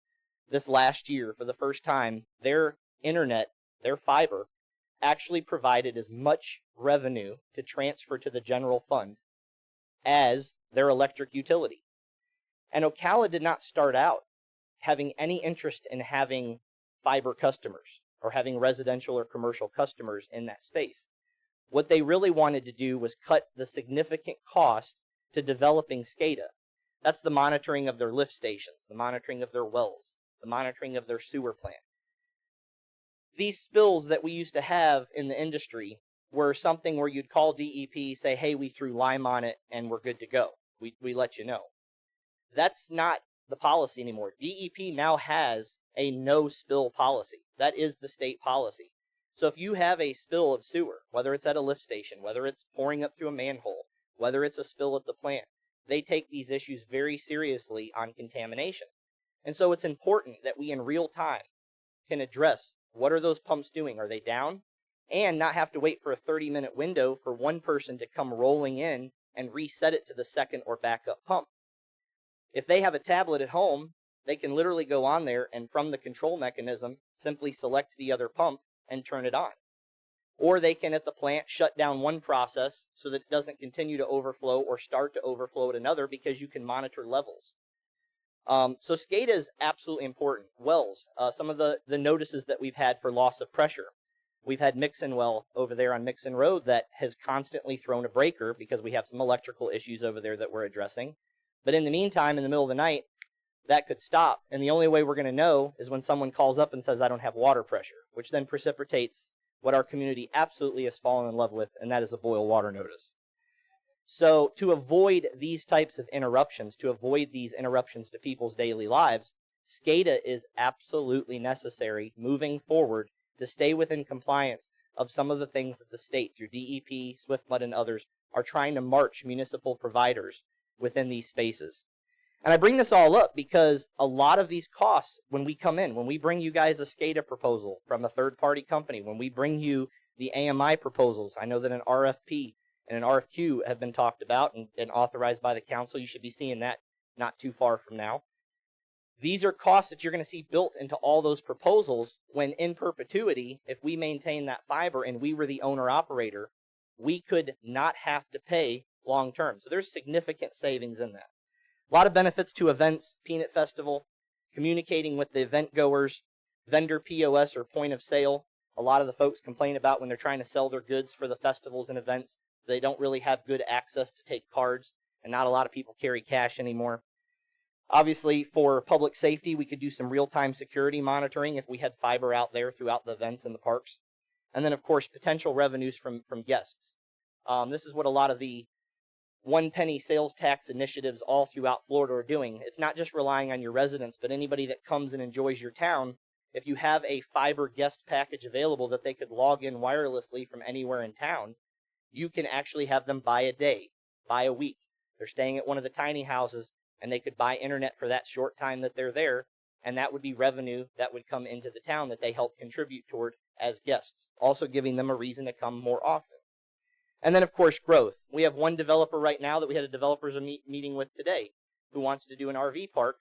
this last year, for the first time, their internet, their fiber, actually provided as much revenue to transfer to the general fund as their electric utility. And Ocala did not start out having any interest in having fiber customers or having residential or commercial customers in that space. What they really wanted to do was cut the significant cost to developing SCADA. That's the monitoring of their lift stations, the monitoring of their wells, the monitoring of their sewer plant. These spills that we used to have in the industry were something where you'd call DEP, say, hey, we threw lime on it and we're good to go. We let you know. That's not the policy anymore. DEP now has a no spill policy. That is the state policy. So if you have a spill of sewer, whether it's at a lift station, whether it's pouring up through a manhole, whether it's a spill at the plant, they take these issues very seriously on contamination. And so it's important that we in real time can address what are those pumps doing? Are they down? And not have to wait for a 30-minute window for one person to come rolling in and reset it to the second or backup pump. If they have a tablet at home, they can literally go on there and from the control mechanism, simply select the other pump and turn it on. or they can at the plant shut down one process so that it doesn't continue to overflow or start to overflow at another, because you can monitor levels. So SCADA is absolutely important. Wells, some of the notices that we've had for loss of pressure. We've had Mixon Well over there on Mixon Road that has constantly thrown a breaker because we have some electrical issues over there that we're addressing. But in the meantime, in the middle of the night, that could stop. And the only way we're going to know is when someone calls up and says, I don't have water pressure, which then precipitates what our community absolutely has fallen in love with, and that is a boil water notice. So to avoid these types of interruptions, to avoid these interruptions to people's daily lives, SCADA is absolutely necessary moving forward to stay within compliance of some of the things that the state, through DEP, SwiftMud, and others, are trying to march municipal providers within these spaces. And I bring this all up because a lot of these costs, when we come in, when we bring you guys a SCADA proposal from a third-party company, when we bring you the AMI proposals, I know that an RFP and an RFQ have been talked about and authorized by the council. You should be seeing that not too far from now. These are costs that you're going to see built into all those proposals when in perpetuity, if we maintain that fiber and we were the owner-operator, we could not have to pay long-term. So there's significant savings in that. A lot of benefits to events, Peanut Festival, communicating with the event goers, vendor POS or point of sale. A lot of the folks complain about when they're trying to sell their goods for the festivals and events, they don't really have good access to take cards, and not a lot of people carry cash anymore. Obviously, for public safety, we could do some real-time security monitoring if we had fiber out there throughout the events and the parks. And then, of course, potential revenues from guests. This is what a lot of the one-penny sales tax initiatives all throughout Florida are doing. It's not just relying on your residents, but anybody that comes and enjoys your town. If you have a fiber guest package available that they could log in wirelessly from anywhere in town, you can actually have them buy a day, buy a week. They're staying at one of the tiny houses, and they could buy internet for that short time that they're there, and that would be revenue that would come into the town that they help contribute toward as guests, also giving them a reason to come more often. And then, of course, growth. We have one developer right now that we had a developers meeting with today who wants to do an RV park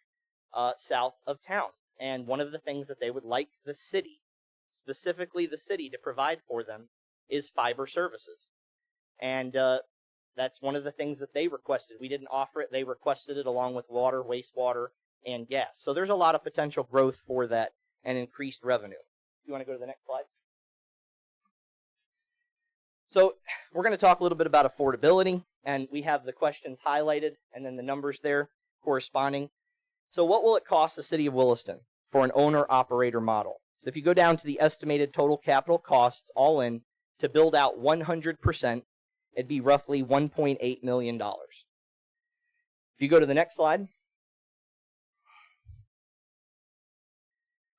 south of town. And one of the things that they would like the city, specifically the city, to provide for them is fiber services. And that's one of the things that they requested. We didn't offer it. They requested it along with water, wastewater, and gas. So there's a lot of potential growth for that and increased revenue. You want to go to the next slide? So we're going to talk a little bit about affordability, and we have the questions highlighted and then the numbers there corresponding. So what will it cost the city of Williston for an owner-operator model? If you go down to the estimated total capital costs all in to build out 100%, it'd be roughly $1.8 million. If you go to the next slide.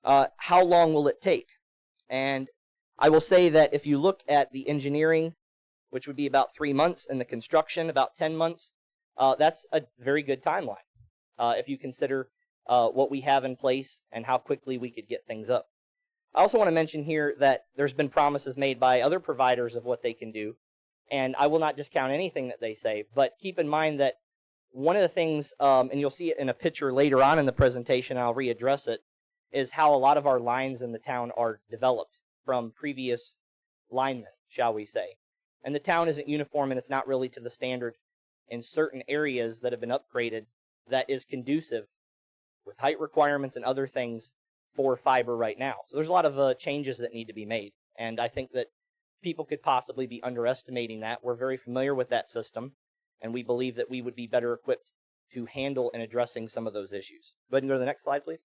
How long will it take? And I will say that if you look at the engineering, which would be about 3 months, and the construction, about 10 months, that's a very good timeline if you consider what we have in place and how quickly we could get things up. I also want to mention here that there's been promises made by other providers of what they can do, and I will not discount anything that they say, but keep in mind that one of the things, and you'll see it in a picture later on in the presentation, I'll readdress it, is how a lot of our lines in the town are developed from previous linemen, shall we say. And the town isn't uniform, and it's not really to the standard in certain areas that have been upgraded that is conducive with height requirements and other things for fiber right now. So there's a lot of changes that need to be made, and I think that people could possibly be underestimating that. We're very familiar with that system, and we believe that we would be better equipped to handle and addressing some of those issues. Go ahead and go to the next slide, please.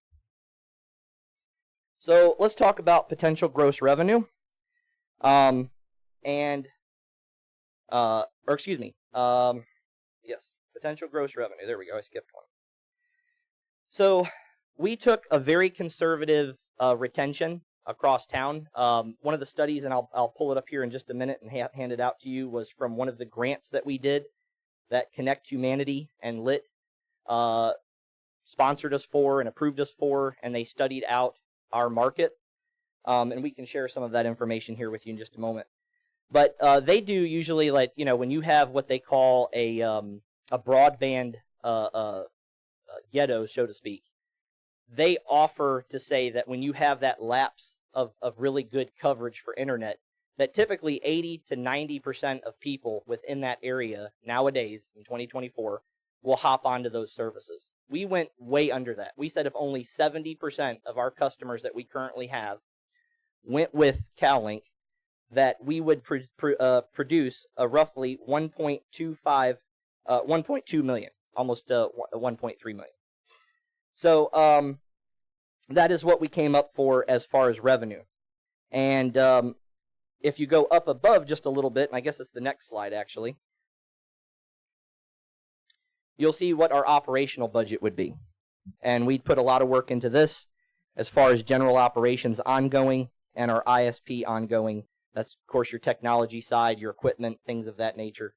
So let's talk about potential gross revenue, yes, potential gross revenue. There we go. I skipped one. So we took a very conservative retention across town. One of the studies, and I'll pull it up here in just a minute and hand it out to you, was from one of the grants that we did that Connect Humanity and LIT sponsored us for and approved us for, and they studied out our market, and we can share some of that information here with you in just a moment. But they do usually, like, you know, when you have what they call a broadband ghetto, so to speak, they offer to say that when you have that lapse of really good coverage for internet, that typically 80 to 90% of people within that area nowadays in 2024 will hop onto those services. We went way under that. We said if only 70% of our customers that we currently have went with CalLink, that we would produce a roughly 1.2 million, almost 1.3 million. So that is what we came up for as far as revenue. And if you go up above just a little bit, and I guess it's the next slide actually, you'll see what our operational budget would be. And we'd put a lot of work into this as far as general operations ongoing and our ISP ongoing. That's, of course, your technology side, your equipment, things of that nature.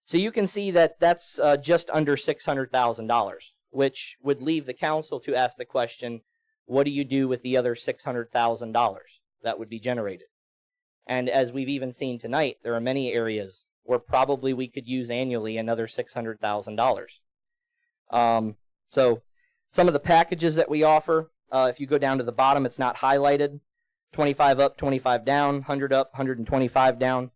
So you can see that that's just under $600,000, which would leave the council to ask the question, what do you do with the other $600,000 that would be generated? And as we've even seen tonight, there are many areas where probably we could use annually another $600,000. So some of the packages that we offer, if you go down to the bottom, it's not highlighted. 25 up, 25 down, 100 up, 125 down.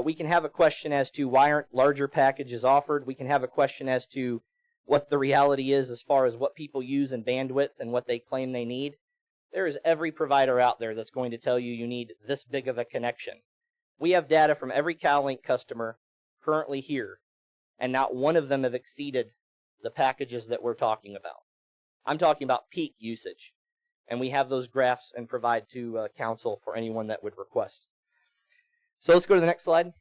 We can have a question as to why aren't larger packages offered. We can have a question as to what the reality is as far as what people use in bandwidth and what they claim they need. There is every provider out there that's going to tell you you need this big of a connection. We have data from every CalLink customer currently here, and not one of them have exceeded the packages that we're talking about. I'm talking about peak usage, and we have those graphs and provide to council for anyone that would request. So let's go to the next slide.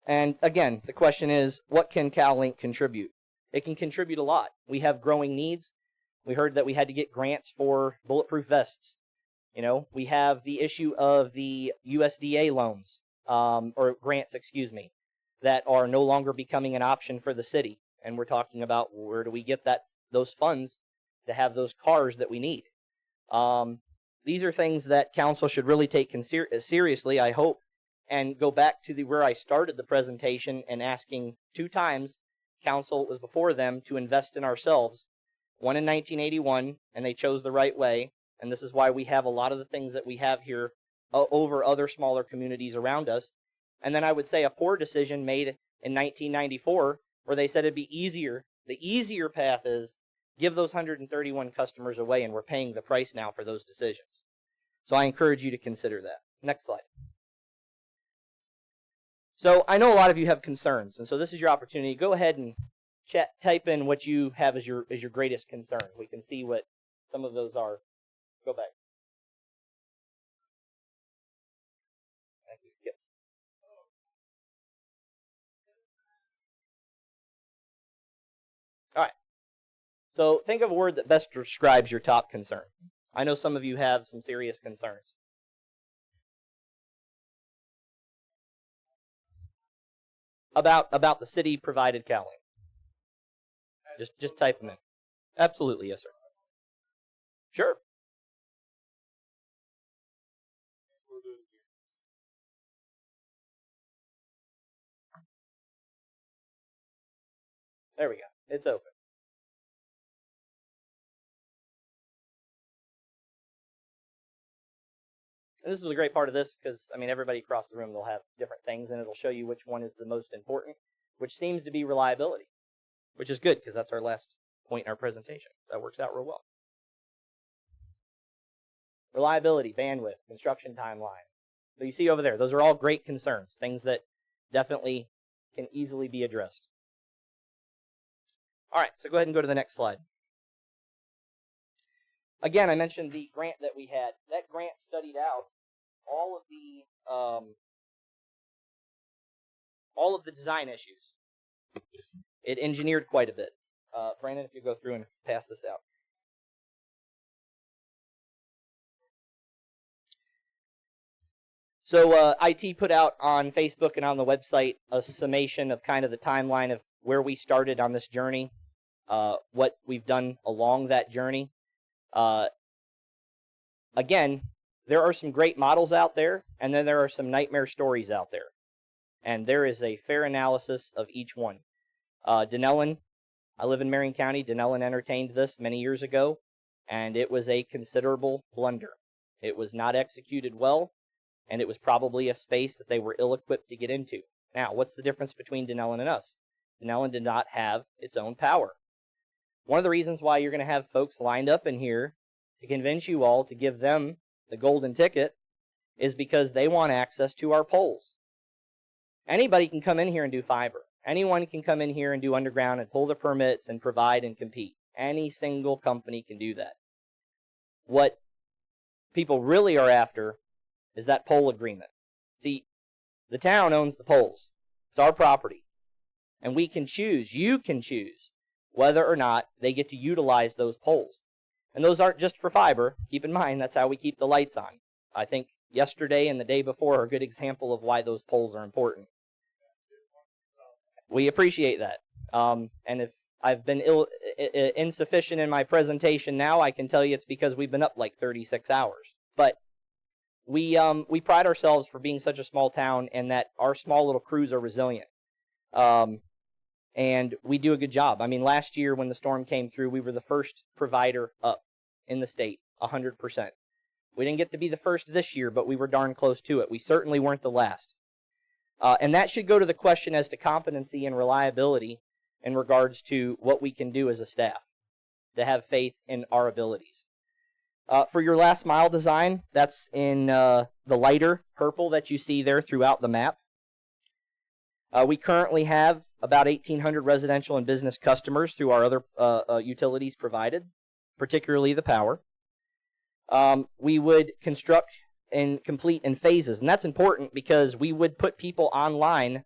And again, the question is, what can CalLink contribute? It can contribute a lot. We have growing needs. We heard that we had to get grants for bulletproof vests. You know, we have the issue of the USDA loans, or grants, excuse me, that are no longer becoming an option for the city. And we're talking about where do we get those funds to have those cars that we need. These are things that council should really take seriously, I hope, and go back to where I started the presentation and asking 2 times, council was before them, to invest in ourselves. One in 1981, and they chose the right way. And this is why we have a lot of the things that we have here over other smaller communities around us. And then I would say a poor decision made in 1994, where they said it'd be easier. The easier path is give those 131 customers away, and we're paying the price now for those decisions. So I encourage you to consider that. Next slide. So I know a lot of you have concerns, and so this is your opportunity. Go ahead and type in what you have as your greatest concern. We can see what some of those are. Go back. Thank you. Yep. All right. So think of a word that best describes your top concern. I know some of you have some serious concerns. About the city provided CalLink. Just type them in. Absolutely, yes, sir. Sure. There we go. It's open. And this is a great part of this because, I mean, everybody across the room will have different things, and it'll show you which one is the most important, which seems to be reliability, which is good because that's our last point in our presentation. That works out real well. Reliability, bandwidth, construction timeline. So you see over there, those are all great concerns, things that definitely can easily be addressed. All right, so go ahead and go to the next slide. Again, I mentioned the grant that we had. That grant studied out all of the design issues. It engineered quite a bit. Brandon, if you go through and pass this out. So IT put out on Facebook and on the website a summation of kind of the timeline of where we started on this journey, what we've done along that journey. Again, there are some great models out there, and then there are some nightmare stories out there. And there is a fair analysis of each one. Denellen, I live in Marion County. Denellen entertained this many years ago, and it was a considerable blunder. It was not executed well, and it was probably a space that they were ill-equipped to get into. Now, what's the difference between Denellen and us? Denellen did not have its own power. One of the reasons why you're going to have folks lined up in here to convince you all to give them the golden ticket is because they want access to our poles. Anybody can come in here and do fiber. Anyone can come in here and do underground and pull the permits and provide and compete. Any single company can do that. What people really are after is that pole agreement. See, the town owns the poles. It's our property. And we can choose, you can choose, whether or not they get to utilize those poles. And those aren't just for fiber. Keep in mind, that's how we keep the lights on. I think yesterday and the day before are a good example of why those poles are important. We appreciate that. And if I've been insufficient in my presentation now, I can tell you it's because we've been up like 36 hours. But we pride ourselves for being such a small town and that our small little crews are resilient. And we do a good job. I mean, last year when the storm came through, we were the first provider up in the state, 100%. We didn't get to be the first this year, but we were darn close to it. We certainly weren't the last. And that should go to the question as to competency and reliability in regards to what we can do as a staff, to have faith in our abilities. For your last mile design, that's in the lighter purple that you see there throughout the map. We currently have about 1,800 residential and business customers through our other utilities provided, particularly the power. We would construct and complete in phases, and that's important because we would put people online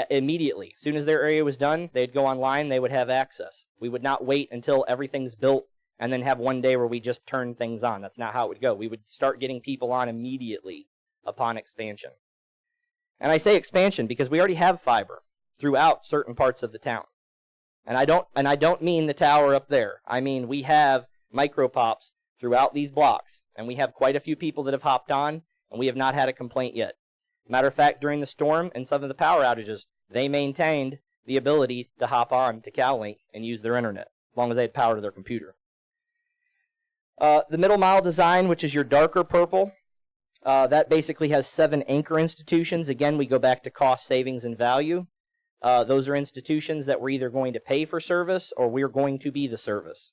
immediately. As soon as their area was done, they'd go online, they would have access. We would not wait until everything's built and then have one day where we just turn things on. That's not how it would go. We would start getting people on immediately upon expansion. And I say expansion because we already have fiber throughout certain parts of the town. And I don't mean the tower up there. I mean we have micropops throughout these blocks, and we have quite a few people that have hopped on, and we have not had a complaint yet. Matter of fact, during the storm and some of the power outages, they maintained the ability to hop on to CalLink and use their internet, as long as they had power to their computer. The middle mile design, which is your darker purple, that basically has 7 anchor institutions. Again, we go back to cost, savings, and value. Those are institutions that we're either going to pay for service or we're going to be the service.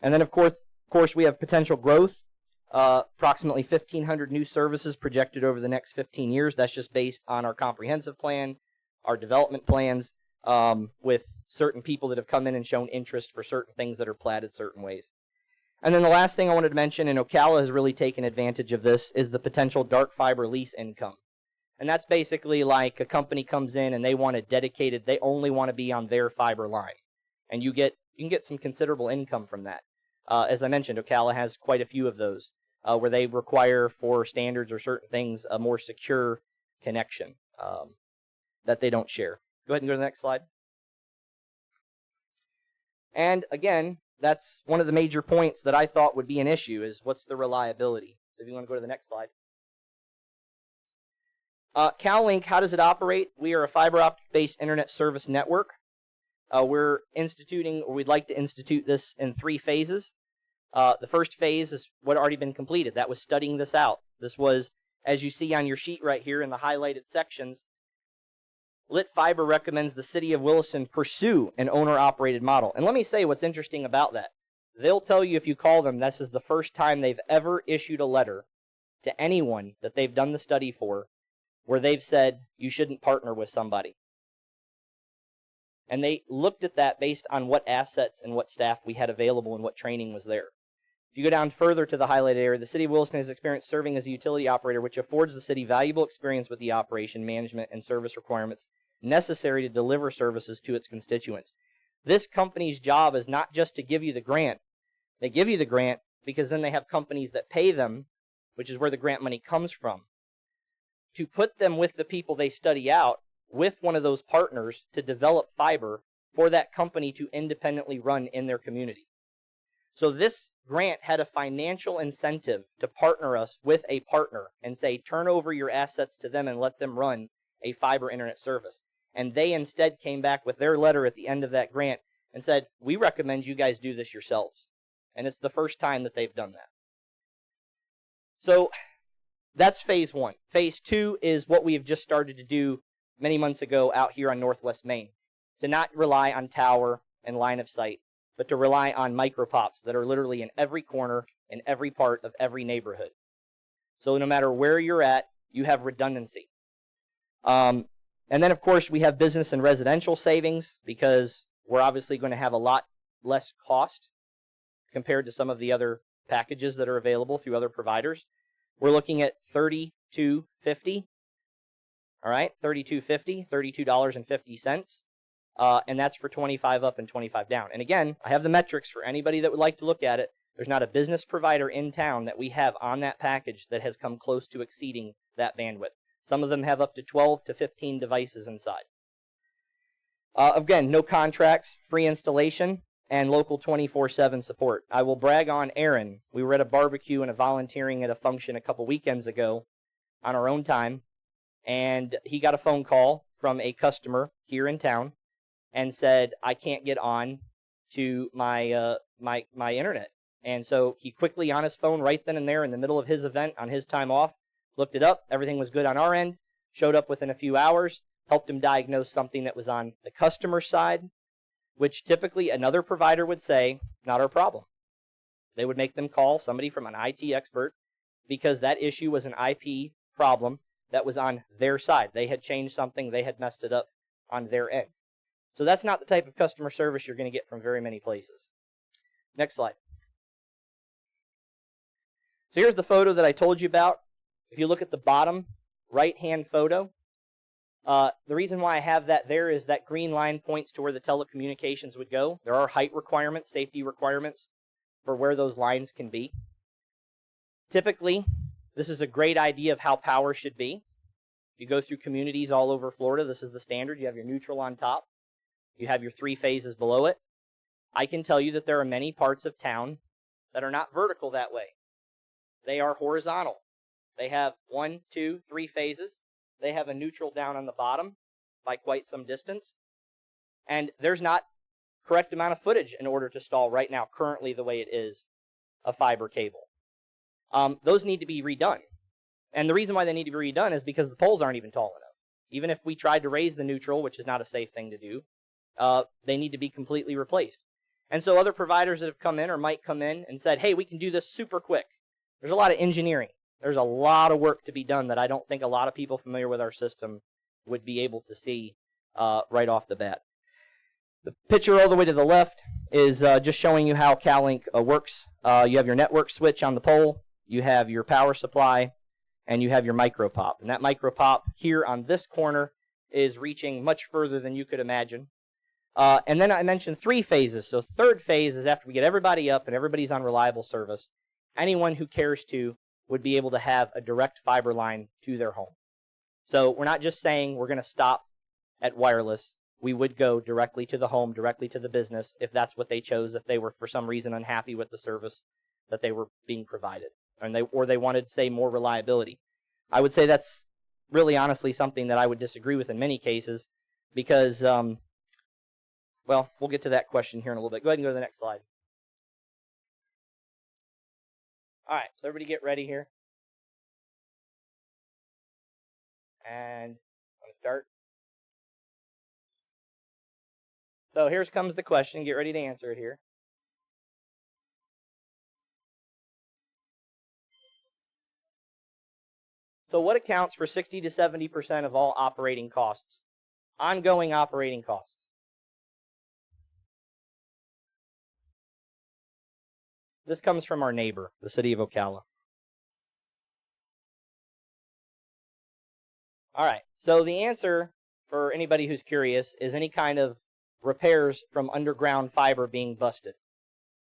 And then, of course, we have potential growth. Approximately 1,500 new services projected over the next 15 years. That's just based on our comprehensive plan, our development plans, with certain people that have come in and shown interest for certain things that are platted certain ways. And then the last thing I wanted to mention, and Ocala has really taken advantage of this, is the potential dark fiber lease income. And that's basically like a company comes in and they want a dedicated, they only want to be on their fiber line. And you can get some considerable income from that. As I mentioned, Ocala has quite a few of those where they require for standards or certain things a more secure connection that they don't share. Go ahead and go to the next slide. And again, that's one of the major points that I thought would be an issue is what's the reliability. If you want to go to the next slide. CalLink, how does it operate? We are a fiber optic-based internet service network. We'd like to institute this in 3 phases. The first phase is what had already been completed. That was studying this out. This was, as you see on your sheet right here in the highlighted sections, Lit Fiber recommends the city of Williston pursue an owner-operated model. And let me say what's interesting about that. They'll tell you if you call them, this is the first time they've ever issued a letter to anyone that they've done the study for where they've said you shouldn't partner with somebody. And they looked at that based on what assets and what staff we had available and what training was there. If you go down further to the highlighted area, the city of Williston has experience serving as a utility operator, which affords the city valuable experience with the operation, management, and service requirements necessary to deliver services to its constituents. This company's job is not just to give you the grant. They give you the grant because then they have companies that pay them, which is where the grant money comes from, to put them with the people they study out with one of those partners to develop fiber for that company to independently run in their community. So this grant had a financial incentive to partner us with a partner and say, turn over your assets to them and let them run a fiber internet service. And they instead came back with their letter at the end of that grant and said, we recommend you guys do this yourselves. And it's the first time that they've done that. So that's phase 1. Phase 2 is what we have just started to do many months ago out here on Northwest Main, to not rely on tower and line of sight, but to rely on micro-pops that are literally in every corner, in every part of every neighborhood. So no matter where you're at, you have redundancy. And then, of course, we have business and residential savings, because we're obviously going to have a lot less cost compared to some of the other packages that are available through other providers. We're looking at $32.50. All right, $32.50, $32.50. And that's for 25 up and 25 down. And again, I have the metrics for anybody that would like to look at it. There's not a business provider in town that we have on that package that has come close to exceeding that bandwidth. Some of them have up to 12 to 15 devices inside. Again, no contracts, free installation, and local 24/7 support. I will brag on Aaron. We were at a barbecue and a volunteering at a function a couple weekends ago on our own time, and he got a phone call from a customer here in town and said, I can't get on to my my internet. And so he quickly, on his phone right then and there in the middle of his event on his time off, looked it up. Everything was good on our end. Showed up within a few hours, helped him diagnose something that was on the customer side, which typically another provider would say, not our problem. They would make them call somebody from an IT expert because that issue was an IP problem that was on their side. They had changed something. They had messed it up on their end. So that's not the type of customer service you're going to get from very many places. Next slide. So here's the photo that I told you about. If you look at the bottom right-hand photo, the reason why I have that there is that green line points to where the telecommunications would go. There are height requirements, safety requirements for where those lines can be. Typically, this is a great idea of how power should be. You go through communities all over Florida, this is the standard. You have your neutral on top. You have your 3 phases below it. I can tell you that there are many parts of town that are not vertical that way. They are horizontal. They have 1, 2, 3 phases. They have a neutral down on the bottom by quite some distance. And there's not correct amount of footage in order to stall right now, currently the way it is, a fiber cable. Those need to be redone. And the reason why they need to be redone is because the poles aren't even tall enough. Even if we tried to raise the neutral, which is not a safe thing to do, they need to be completely replaced. And so other providers that have come in or might come in and said, hey, we can do this super quick. There's a lot of engineering. There's a lot of work to be done that I don't think a lot of people familiar with our system would be able to see right off the bat. The picture all the way to the left is just showing you how CalLink works. You have your network switch on the pole, you have your power supply, and you have your micro pop. And that micro pop here on this corner is reaching much further than you could imagine. And then I mentioned 3 phases. So 3rd phase is after we get everybody up and everybody's on reliable service, anyone who cares to would be able to have a direct fiber line to their home. So we're not just saying we're going to stop at wireless. We would go directly to the home, directly to the business, if that's what they chose, if they were for some reason unhappy with the service that they were being provided, and they wanted, say, more reliability. I would say that's really honestly something that I would disagree with in many cases because, well, we'll get to that question here in a little bit. Go ahead and go to the next slide. All right, so everybody get ready here. And I'm going to start. So here comes the question. Get ready to answer it here. So what accounts for 60 to 70% of all operating costs? Ongoing operating costs. This comes from our neighbor, the city of Ocala. All right, so the answer for anybody who's curious is any kind of repairs from underground fiber being busted.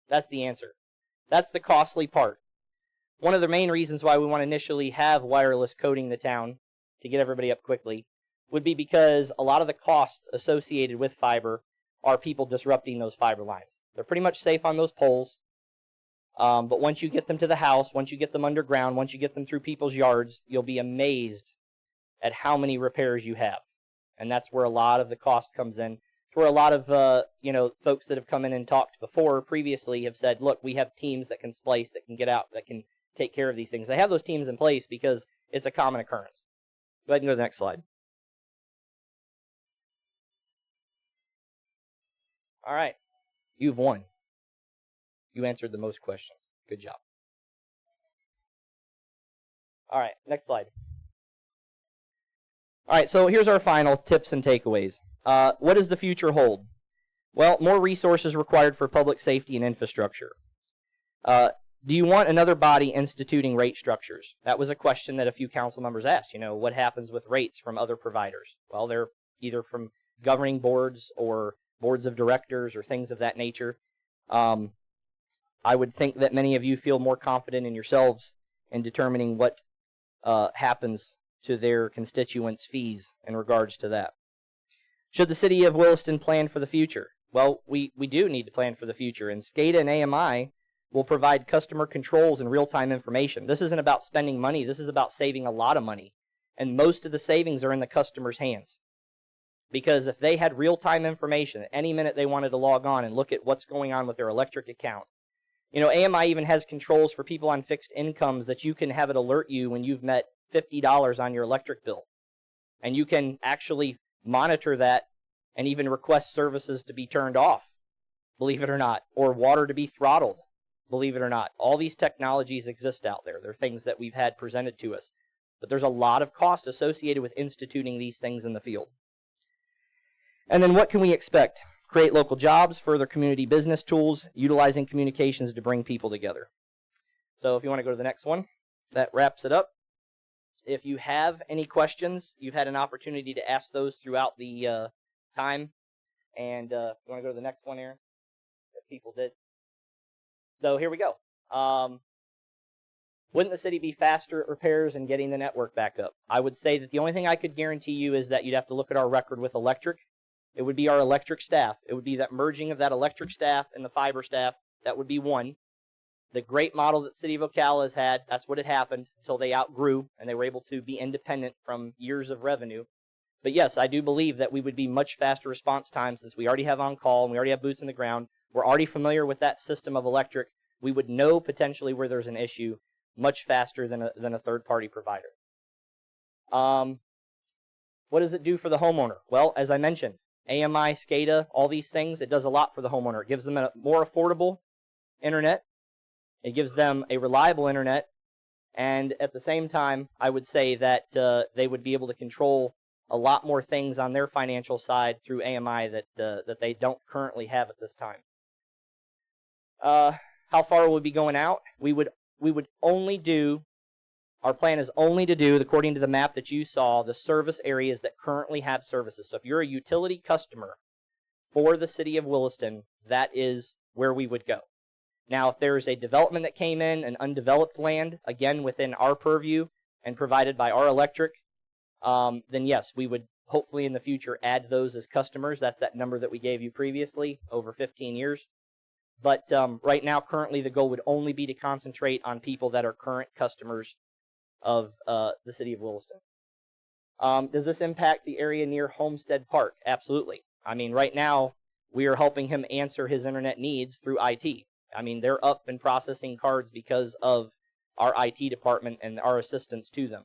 That's the answer. That's the costly part. One of the main reasons why we want to initially have wireless coding the town to get everybody up quickly would be because a lot of the costs associated with fiber are people disrupting those fiber lines. They're pretty much safe on those poles. But once you get them to the house, once you get them underground, once you get them through people's yards, you'll be amazed at how many repairs you have. And that's where a lot of the cost comes in. It's where a lot of folks that have come in and talked before previously have said, look, we have teams that can splice, that can get out, that can take care of these things. They have those teams in place because it's a common occurrence. Go ahead and go to the next slide. All right. You've won. You answered the most questions. Good job. All right, next slide. All right, so here's our final tips and takeaways. What does the future hold? Well, more resources required for public safety and infrastructure. Do you want another body instituting rate structures? That was a question that a few council members asked. You know, what happens with rates from other providers? Well, they're either from governing boards or boards of directors or things of that nature. I would think that many of you feel more confident in yourselves in determining what happens to their constituents' fees in regards to that. Should the city of Williston plan for the future? Well, we do need to plan for the future, and SCADA and AMI will provide customer controls and real-time information. This isn't about spending money. This is about saving a lot of money, and most of the savings are in the customer's hands. Because if they had real-time information, at any minute they wanted to log on and look at what's going on with their electric account. You know, AMI even has controls for people on fixed incomes that you can have it alert you when you've met $50 on your electric bill. And you can actually monitor that and even request services to be turned off, believe it or not, or water to be throttled, believe it or not. All these technologies exist out there. They're things that we've had presented to us. But there's a lot of cost associated with instituting these things in the field. And then what can we expect? Create local jobs, further community business tools, utilizing communications to bring people together. So if you want to go to the next one, that wraps it up. If you have any questions, you've had an opportunity to ask those throughout the time. And you want to go to the next one here? That people did. So here we go. Wouldn't the city be faster at repairs and getting the network back up? I would say that the only thing I could guarantee you is that you'd have to look at our record with electric. It would be our electric staff. It would be that merging of that electric staff and the fiber staff. That would be one. The great model that City of Ocala has had, that's what had happened until they outgrew and they were able to be independent from years of revenue. But yes, I do believe that we would be much faster response time since we already have on call and we already have boots in the ground. We're already familiar with that system of electric. We would know potentially where there's an issue much faster than a third-party provider. What does it do for the homeowner? Well, as I mentioned, AMI, SCADA, all these things, it does a lot for the homeowner. It gives them a more affordable internet. It gives them a reliable internet. And at the same time, I would say that they would be able to control a lot more things on their financial side through AMI that they don't currently have at this time. How far will we be going out? We would only do, our plan is only to do, according to the map that you saw, the service areas that currently have services. So if you're a utility customer for the city of Williston, that is where we would go. Now, if there's a development that came in, an undeveloped land, again, within our purview and provided by our electric, then yes, we would hopefully in the future add those as customers. That's that number that we gave you previously, over 15 years. But right now, currently, the goal would only be to concentrate on people that are current customers of the city of Williston. Does this impact the area near Homestead Park? Absolutely. I mean, right now, we are helping him answer his internet needs through IT. I mean, they're up and processing cards because of our IT department and our assistance to them.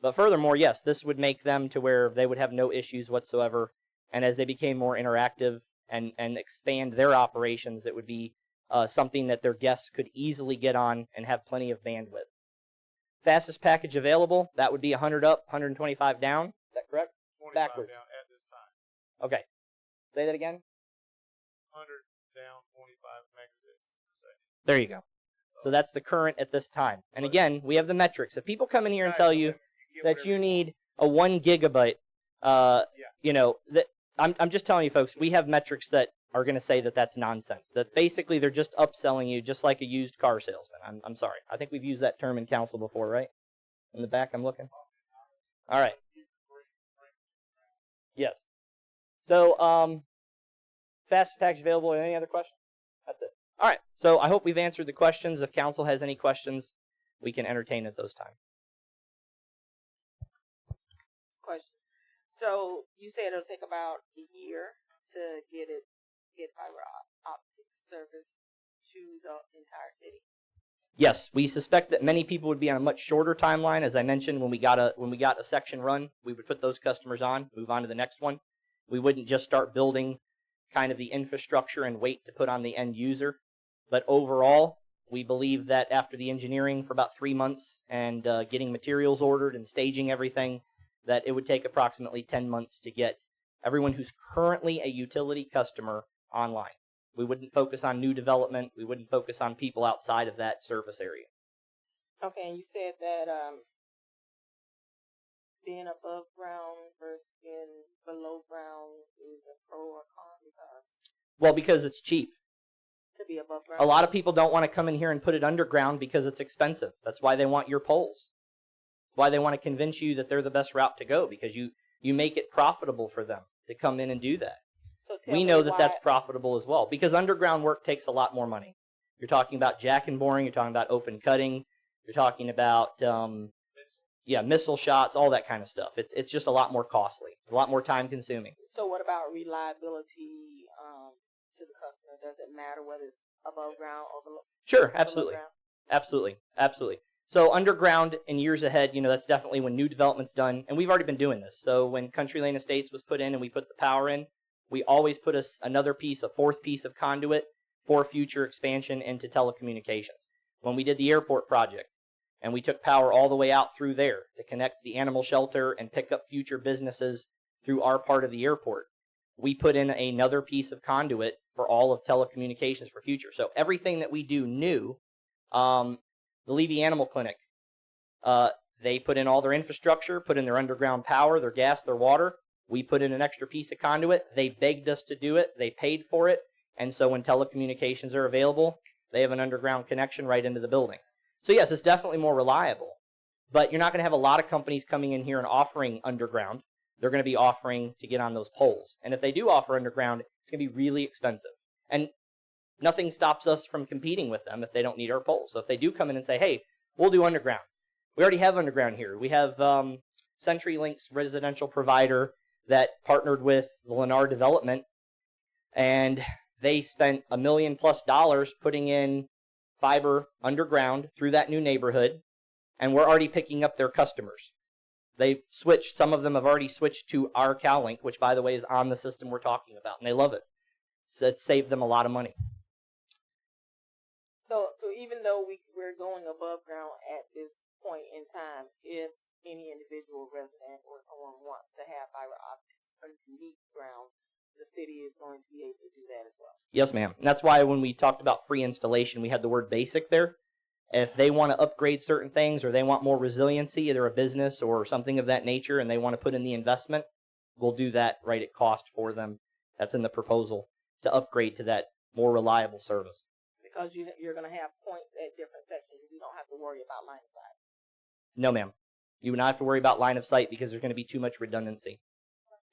But furthermore, yes, this would make them to where they would have no issues whatsoever. And as they became more interactive and expand their operations, it would be something that their guests could easily get on and have plenty of bandwidth. Fastest package available, that would be 100 up, 125 down. Is that correct? 25 Backwards. down at this time. Okay. Say that again. 100 down, 25 megabits per second. There you go. So that's the current at this time. And again, we have the metrics. If people come in here and tell you that you need a 1 gigabyte, you know, that I'm just telling you, folks, we have metrics that are going to say that that's nonsense. That basically they're just upselling you just like a used car salesman. I'm sorry. I think we've used that term in council before, right? In the back, I'm looking. All right. Yes. So, fast package available. Any other questions? That's it. All right. So I hope we've answered the questions. If council has any questions, we can entertain at those times. Question. So you said it'll take about a year to get fiber optic service to the entire city. Yes, we suspect that many people would be on a much shorter timeline. As I mentioned, when we got a section run, we would put those customers on, move on to the next one. We wouldn't just start building kind of the infrastructure and wait to put on the end user. But overall, we believe that after the engineering for about 3 months and getting materials ordered and staging everything, that it would take approximately 10 months to get everyone who's currently a utility customer online. We wouldn't focus on new development. We wouldn't focus on people outside of that service area. Okay, and you said that being above ground versus being below ground is a pro or con Because it's cheap. to be above ground. A lot of people don't want to come in here and put it underground because it's expensive. That's why they want your poles. Why they want to convince you that they're the best route to go, because you make it profitable for them to come in and do that. So tell We me know that why- that's profitable as well, because underground work takes a lot more money. You're talking about jack and boring, you're talking about open cutting, you're talking about missile shots, all that kind of stuff. It's just a lot more costly, a lot more time consuming. So what about reliability to the customer? Does it matter whether it's above ground or below? Sure, below absolutely. ground? Absolutely. So underground in years ahead, that's definitely when new development's done, and we've already been doing this. So when Country Lane Estates was put in and we put the power in, we always put a fourth piece of conduit for future expansion into telecommunications. When we did the airport project, and we took power all the way out through there to connect the animal shelter and pick up future businesses through our part of the airport, we put in another piece of conduit for all of telecommunications for future. So everything that we do new, the Levy Animal Clinic, they put in all their infrastructure, put in their underground power, their gas, their water. We put in an extra piece of conduit. They begged us to do it. They paid for it. And so when telecommunications are available, they have an underground connection right into the building. So yes, it's definitely more reliable. But you're not going to have a lot of companies coming in here and offering underground. They're going to be offering to get on those poles. And if they do offer underground, it's going to be really expensive. And nothing stops us from competing with them if they don't need our poles. So if they do come in and say, hey, we'll do underground. We already have underground here. We have CenturyLink's residential provider that partnered with the Lennar Development, and they spent $1 million+ putting in fiber underground through that new neighborhood, and we're already picking up their customers. They switched, some of them have already switched to our CalLink, which by the way is on the system we're talking about, and they love it. So it saved them a lot of money. So even though we're going above ground at this point in time, if any individual resident or someone wants to have fiber optics underneath ground, the city is going to be able to do that as well. Yes, ma'am. And that's why when we talked about free installation, we had the word basic there. If they want to upgrade certain things or they want more resiliency, either a business or something of that nature, and they want to put in the investment, we'll do that right at cost for them. That's in the proposal to upgrade to that more reliable service. Because you're going to have points at different sections. You don't have to worry about line of sight. No, ma'am. You would not have to worry about line of sight because there's going to be too much redundancy.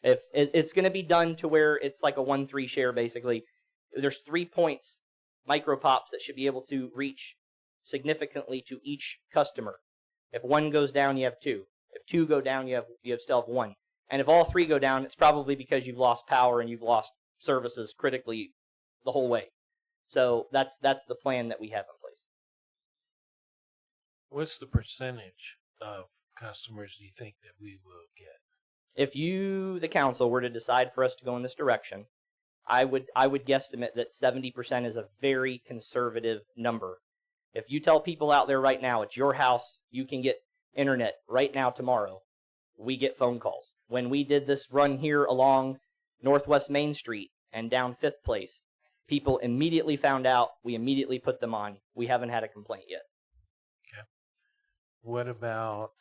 If it's going to be done to where it's like a 1-3 share, basically, there's 3 points, micro pops, that should be able to reach significantly to each customer. If 1 goes down, you have 2. If 2 go down, you still have 1. And if all 3 go down, it's probably because you've lost power and you've lost services critically the whole way. So that's the plan that we have in place. What's the percentage of customers do you think that we will get? If you, the council, were to decide for us to go in this direction, I would guesstimate that 70% is a very conservative number. If you tell people out there right now, it's your house, you can get internet right now tomorrow, we get phone calls. When we did this run here along Northwest Main Street and down 5th Place, people immediately found out, we immediately put them on. We haven't had a complaint yet. Okay. What about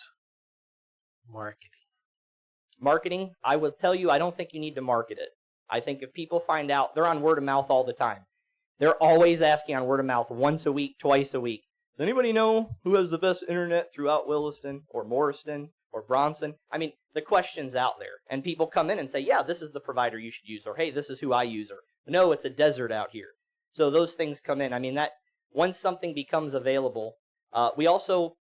marketing? Marketing, I will tell you, I don't think you need to market it. I think if people find out, they're on word of mouth all the time. They're always asking on word of mouth once a week, twice a week. Does anybody know who has the best internet throughout Williston or Morriston or Bronson? I mean, the question's out there. And people come in and say, yeah, this is the provider you should use. Or, hey, this is who I use. Or, no, it's a desert out here. So those things come in. I mean, that once something becomes available, we also,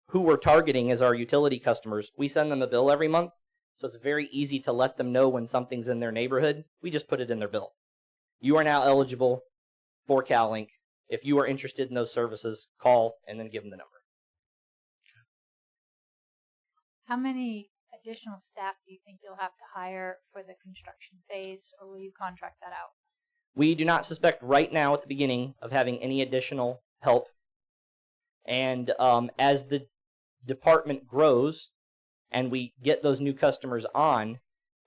who we're targeting as our utility customers, we send them a bill every month. So it's very easy to let them know when something's in their neighborhood. We just put it in their bill. You are now eligible for CalLink if you are interested in those services, call and then give them the number. How many additional staff do you think you'll have to hire for the construction phase, or will you contract that out? We do not suspect right now at the beginning of having any additional help. And as the department grows and we get those new customers on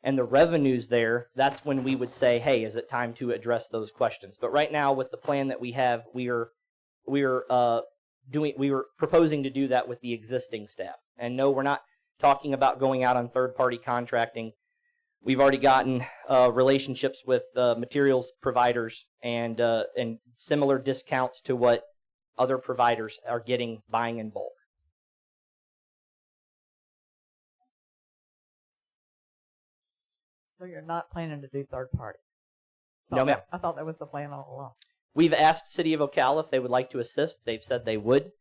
and the revenue's there, that's when we would say, hey, is it time to address those questions? But right now, with the plan that we have, we are proposing to do that with the existing staff. And no, we're not talking about going out on third-party contracting. We've already gotten relationships with materials providers and similar discounts to what other providers are getting buying in bulk. So you're not planning to do third party? No, ma'am. I thought that was the plan all along. We've asked City of Ocala if they would like to assist. They've said they would,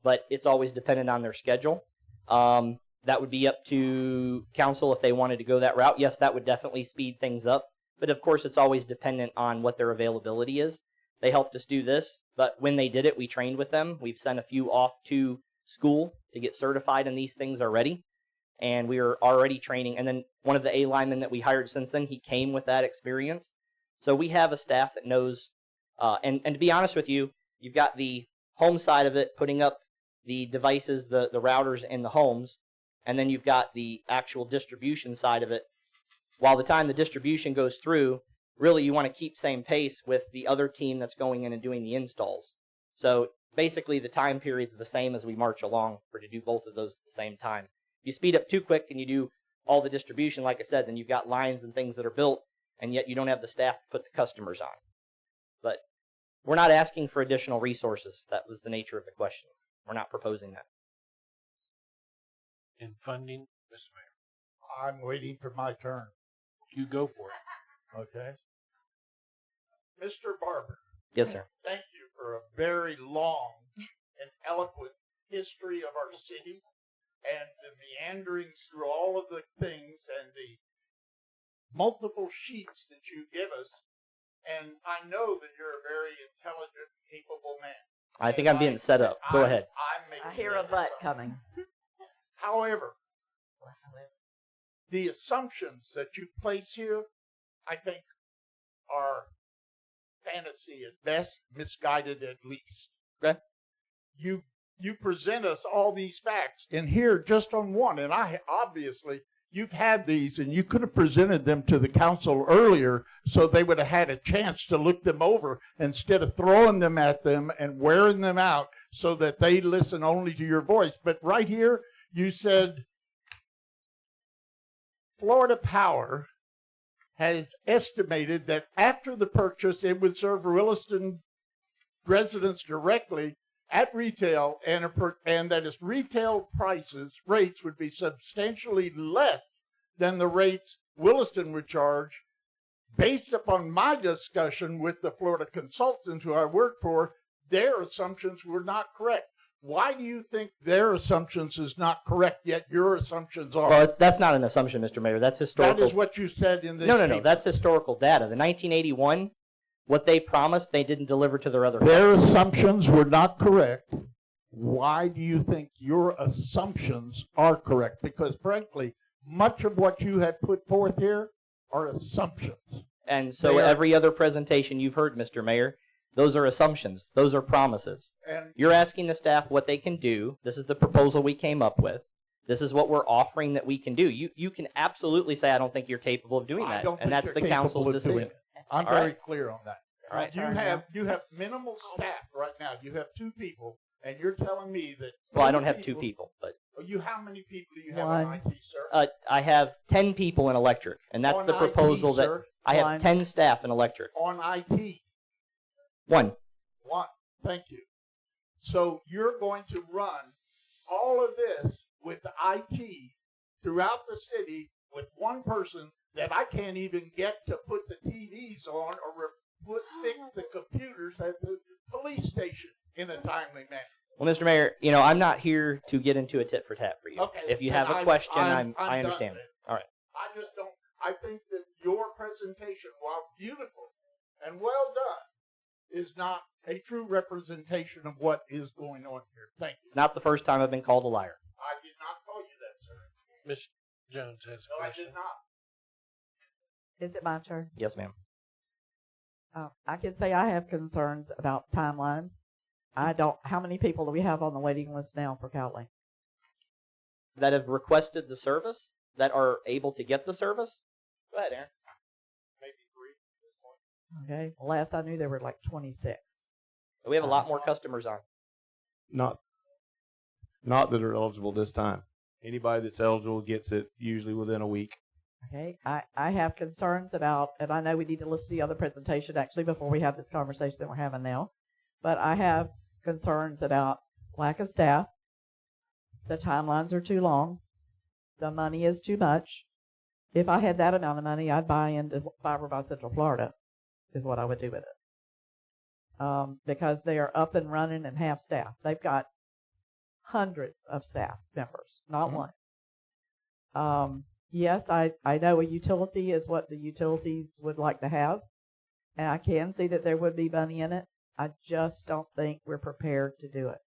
but it's always dependent on their schedule. That would be up to council if they wanted to go that route. Yes, that would definitely speed things up. But of course, it's always dependent on what their availability is. They helped us do this, but when they did it, we trained with them. We've sent a few off to school to get certified in these things already. And we are already training. And then one of the A linemen that we hired since then, he came with that experience. So we have a staff that knows. And to be honest with you, you've got the home side of it, putting up the devices, the routers in the homes. And then you've got the actual distribution side of it. While the time the distribution goes through, really you want to keep same pace with the other team that's going in and doing the installs. So basically the time period's the same as we march along for to do both of those at the same time. If you speed up too quick and you do all the distribution, like I said, then you've got lines and things that are built, and yet you don't have the staff to put the customers on. But we're not asking for additional resources. That was the nature of the question. We're not proposing that. In funding, Mr. Mayor. I'm waiting for my turn. You go for it. Okay. Mr. Barber. Yes, sir. Thank you for a very long and eloquent history of our city and the meanderings through all of the things and the multiple sheets that you give us. And I know that you're a very intelligent, capable man. I think I'm being set up. Go ahead. I hear a butt coming. However, the assumptions that you place here, I think, are fantasy at best, misguided at least. Okay. You present us all these facts, and here just on one, and obviously you've had these, and you could have presented them to the council earlier so they would have had a chance to look them over instead of throwing them at them and wearing them out so that they listen only to your voice. But right here, you said Florida Power has estimated that after the purchase, it would serve Williston residents directly at retail, and that its retail rates would be substantially less than the rates Williston would charge. Based upon my discussion with the Florida consultants who I work for, their assumptions were not correct. Why do you think their assumptions is not correct, yet your assumptions are? Well, that's not an assumption, Mr. Mayor. That's historical. That is what you said in this No. paper. That's historical data. The 1981, what they promised, they didn't deliver to their other Their customers. assumptions were not correct. Why do you think your assumptions are correct? Because frankly, much of what you have put forth here are assumptions. And so every other presentation you've heard, Mr. Mayor, those are assumptions. Those are promises. And you're asking the staff what they can do. This is the proposal we came up with. This is what we're offering that we can do. You can absolutely say, I don't think you're capable of doing that. And that's the council's decision. I'm All very right. clear on that. All right. You have minimal staff right now. You have 2 people, and you're telling me that. Well, I don't have 2 people, but How many people do you have on IT, sir? I have 10 people in electric, and that's On the proposal IT, that sir? I have One. 10 staff in electric. On IT. 1. One. Thank you. So you're going to run all of this with IT throughout the city with one person that I can't even get to put the TVs on or fix the computers at the police station in a timely manner. Well, Mr. Mayor, I'm not here to get into a tit for tat for you. Okay, If you then have a question, I'm I understand. done. All right. I just don't. I think that your presentation, while beautiful and well done, is not a true representation of what is going on here. Thank you. It's not the first time I've been called a liar. I did not call you that, sir. Ms. Jones has a No, I question. did not. Is it my turn? Yes, ma'am. I can say I have concerns about timeline. How many people do we have on the waiting list now for Cowley? That have requested the service, that are able to get the service? Go ahead, Aaron. Okay. Last I knew there were like 26. We have a lot more customers on. Not that are eligible this time. Anybody that's eligible gets it usually within a week. Okay. I have concerns about, and I know we need to listen to the other presentation actually before we have this conversation that we're having now, but I have concerns about lack of staff. The timelines are too long. The money is too much. If I had that amount of money, I'd buy into Fiber by Central Florida, is what I would do with it. Because they are up and running and have staff. They've got hundreds of staff members, not one. Yes, I know a utility is what the utilities would like to have, and I can see that there would be money in it. I just don't think we're prepared to do it.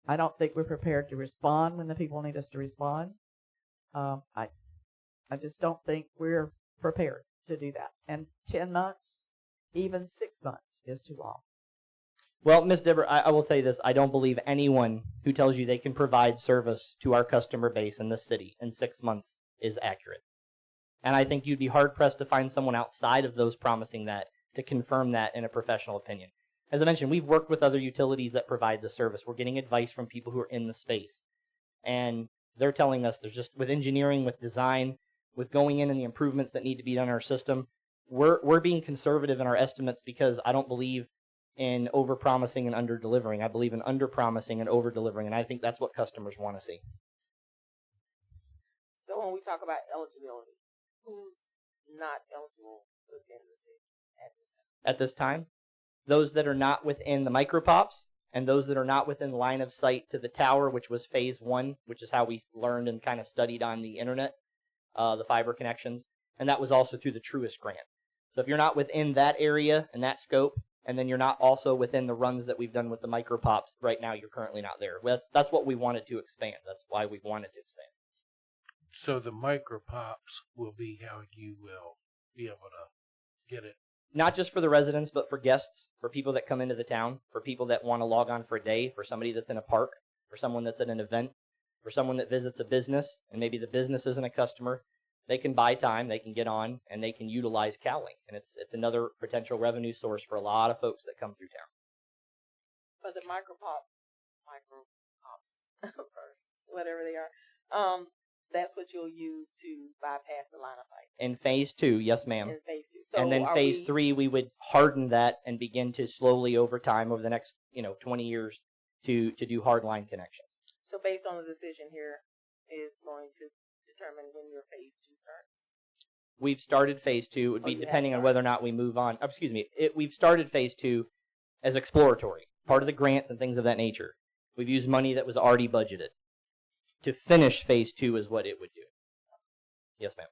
I don't think we're prepared to respond when the people need us to respond. I just don't think we're prepared to do that. And 10 months, even 6 months is too long. Well, Ms. Dibber, I will tell you this. I don't believe anyone who tells you they can provide service to our customer base in this city in 6 months is accurate. And I think you'd be hard-pressed to find someone outside of those promising that to confirm that in a professional opinion. As I mentioned, we've worked with other utilities that provide the service. We're getting advice from people who are in the space. And they're telling us there's just, with engineering, with design, with going in and the improvements that need to be done in our system, we're being conservative in our estimates because I don't believe in over-promising and under-delivering. I believe in under-promising and over-delivering, and I think that's what customers want to see. So when we talk about eligibility, who's not eligible within the city at this time? At this time, those that are not within the micropops and those that are not within line of sight to the tower, which was phase 1, which is how we learned and kind of studied on the internet, the fiber connections, and that was also through the Truist grant. So if you're not within that area and that scope, and then you're not also within the runs that we've done with the micropops, right now you're currently not there. That's what we wanted to expand. That's why we wanted to expand. So the micropops will be how you will be able to get it. Not just for the residents, but for guests, for people that come into the town, for people that want to log on for a day, for somebody that's in a park, for someone that's at an event, for someone that visits a business, and maybe the business isn't a customer. They can buy time, they can get on, and they can utilize CalLink. And it's another potential revenue source for a lot of folks that come through town. But the micropops, first, whatever they are, that's what you'll use to bypass the line of sight. In phase 2, yes, ma'am. In phase 2. So and then phase 3, we would harden that and begin to slowly over time, over the next 20 years, to do hardline connections. So based on the decision here is going to determine when your phase 2 starts. We've started phase 2. It would be depending on whether or not we move on. We've started phase 2 as exploratory, part of the grants and things of that nature. We've used money that was already budgeted. To finish phase 2 is what it would do. Yes, ma'am.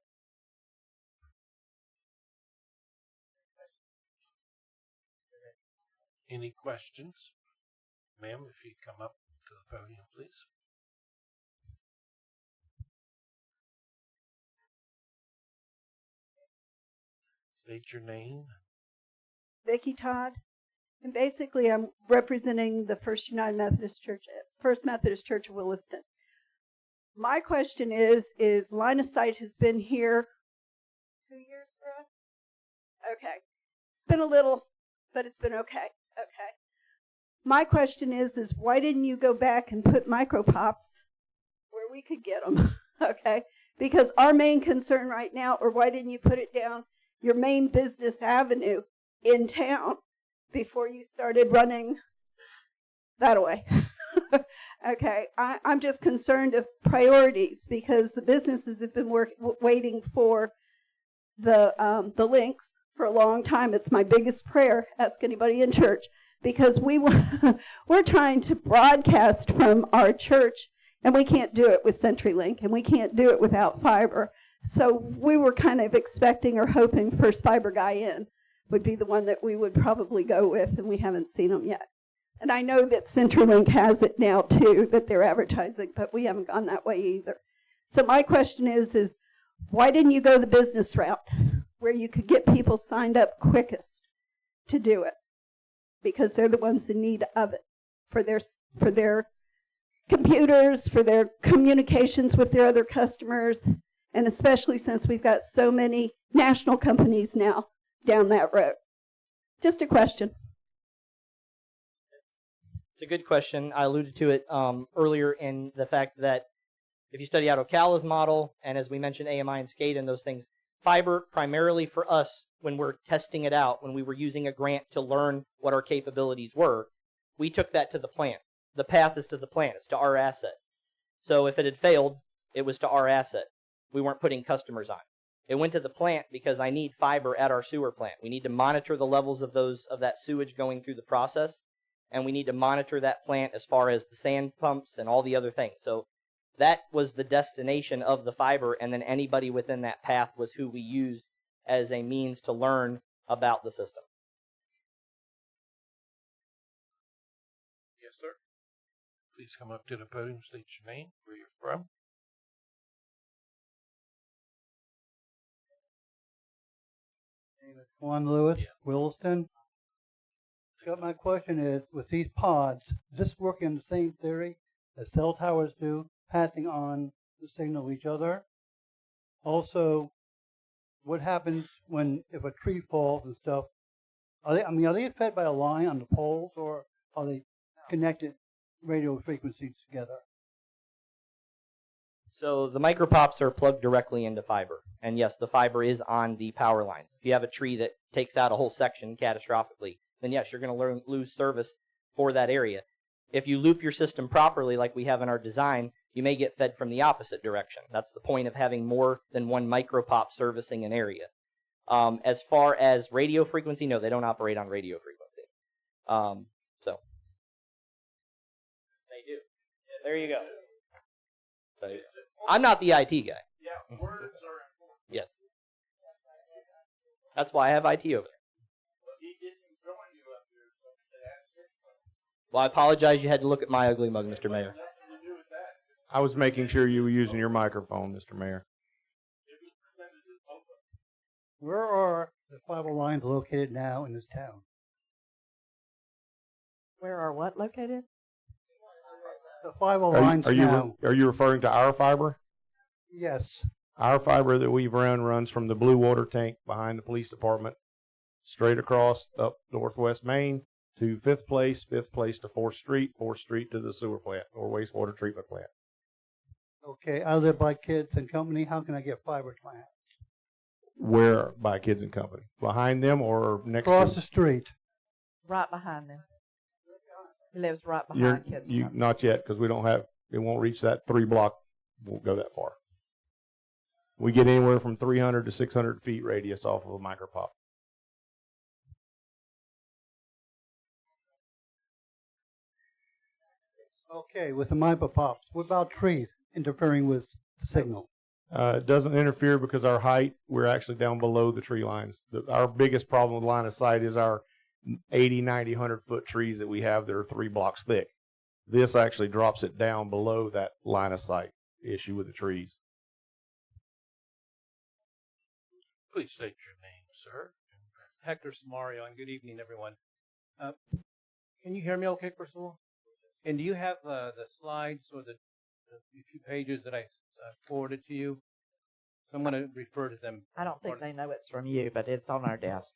Any questions? Ma'am, if you come up to the podium, please. State your name. Vicki Todd, and basically I'm representing the First Methodist Church of Williston. My question is line of sight has been here 2 years for us? Okay. It's been a little, but it's been okay. Okay. My question is why didn't you go back and put micropops where we could get them? Okay. Because our main concern right now, or why didn't you put it down your main business avenue in town before you started running that way? Okay, I'm just concerned of priorities because the businesses have been waiting for the links for a long time. It's my biggest prayer. Ask anybody in church, because we're trying to broadcast from our church, and we can't do it with CenturyLink, and we can't do it without fiber. So we were kind of expecting or hoping first fiber guy in, would be the one that we would probably go with, and we haven't seen them yet. And I know that CenturyLink has it now too, that they're advertising, but we haven't gone that way either. So my question is why didn't you go the business route where you could get people signed up quickest to do it? Because they're the ones in need of it for their computers, for their communications with their other customers, and especially since we've got so many national companies now down that road. Just a question. It's a good question. I alluded to it earlier in the fact that if you study out Ocala's model, and as we mentioned, AMI and SCADA and those things, fiber primarily for us, when we're testing it out, when we were using a grant to learn what our capabilities were, we took that to the plant. The path is to the plant. It's to our asset. So if it had failed, it was to our asset. We weren't putting customers on. It went to the plant because I need fiber at our sewer plant. We need to monitor the levels of that sewage going through the process, and we need to monitor that plant as far as the sand pumps and all the other things. So that was the destination of the fiber, and then anybody within that path was who we used as a means to learn about the system. Yes, sir. Please come up to the podium, state your name, where you're from. Juan Lewis, Williston. So my question is, with these pods, does this work in the same theory as cell towers do, passing on the signal to each other? Also, what happens if a tree falls and stuff? Are they fed by a line on the poles, or are they connected radio frequencies together? So the micropops are plugged directly into fiber. And yes, the fiber is on the power lines. If you have a tree that takes out a whole section catastrophically, then yes, you're going to lose service for that area. If you loop your system properly, like we have in our design, you may get fed from the opposite direction. That's the point of having more than one micropop servicing an area. As far as radio frequency, no, they don't operate on radio frequency. So they do. There you go. So, I'm not the IT guy. Yeah, words are important. Yes. That's why I have IT over there. But he didn't join you up here, so they asked him. Well, I apologize you had to look at my ugly mug, Mr. Mayor. I was making sure you were using your microphone, Mr. Mayor. Where are the fiber lines located now in this town? Where are what located? The fiber lines now. Are you referring to our fiber? Yes. Our fiber that we've run runs from the blue water tank behind the police department, straight across up Northwest Main to 5th Place to 4th Street, 4th Street to the sewer plant or wastewater treatment plant. Okay, I live by Kids and Company. How can I get fiber to my house? Where by Kids and Company? Behind them or next Across to the street. Right behind them. He lives right behind Kids. Not yet, because we don't have, it won't reach that 3 block, won't go that far. We get anywhere from 300 to 600 feet radius off of a micropop. Okay, with the micropops, what about trees interfering with the signal? It doesn't interfere because our height, we're actually down below the tree lines. Our biggest problem with line of sight is our 80, 90, 100-foot trees that we have that are 3 blocks thick. This actually drops it down below that line of sight issue with the trees. Please state your name, sir. Hector Samario, and good evening, everyone. Can you hear me okay, first of all? And do you have the slides or the few pages that I forwarded to you? So I'm going to refer to them. I don't think they know it's from you, but it's on our desk.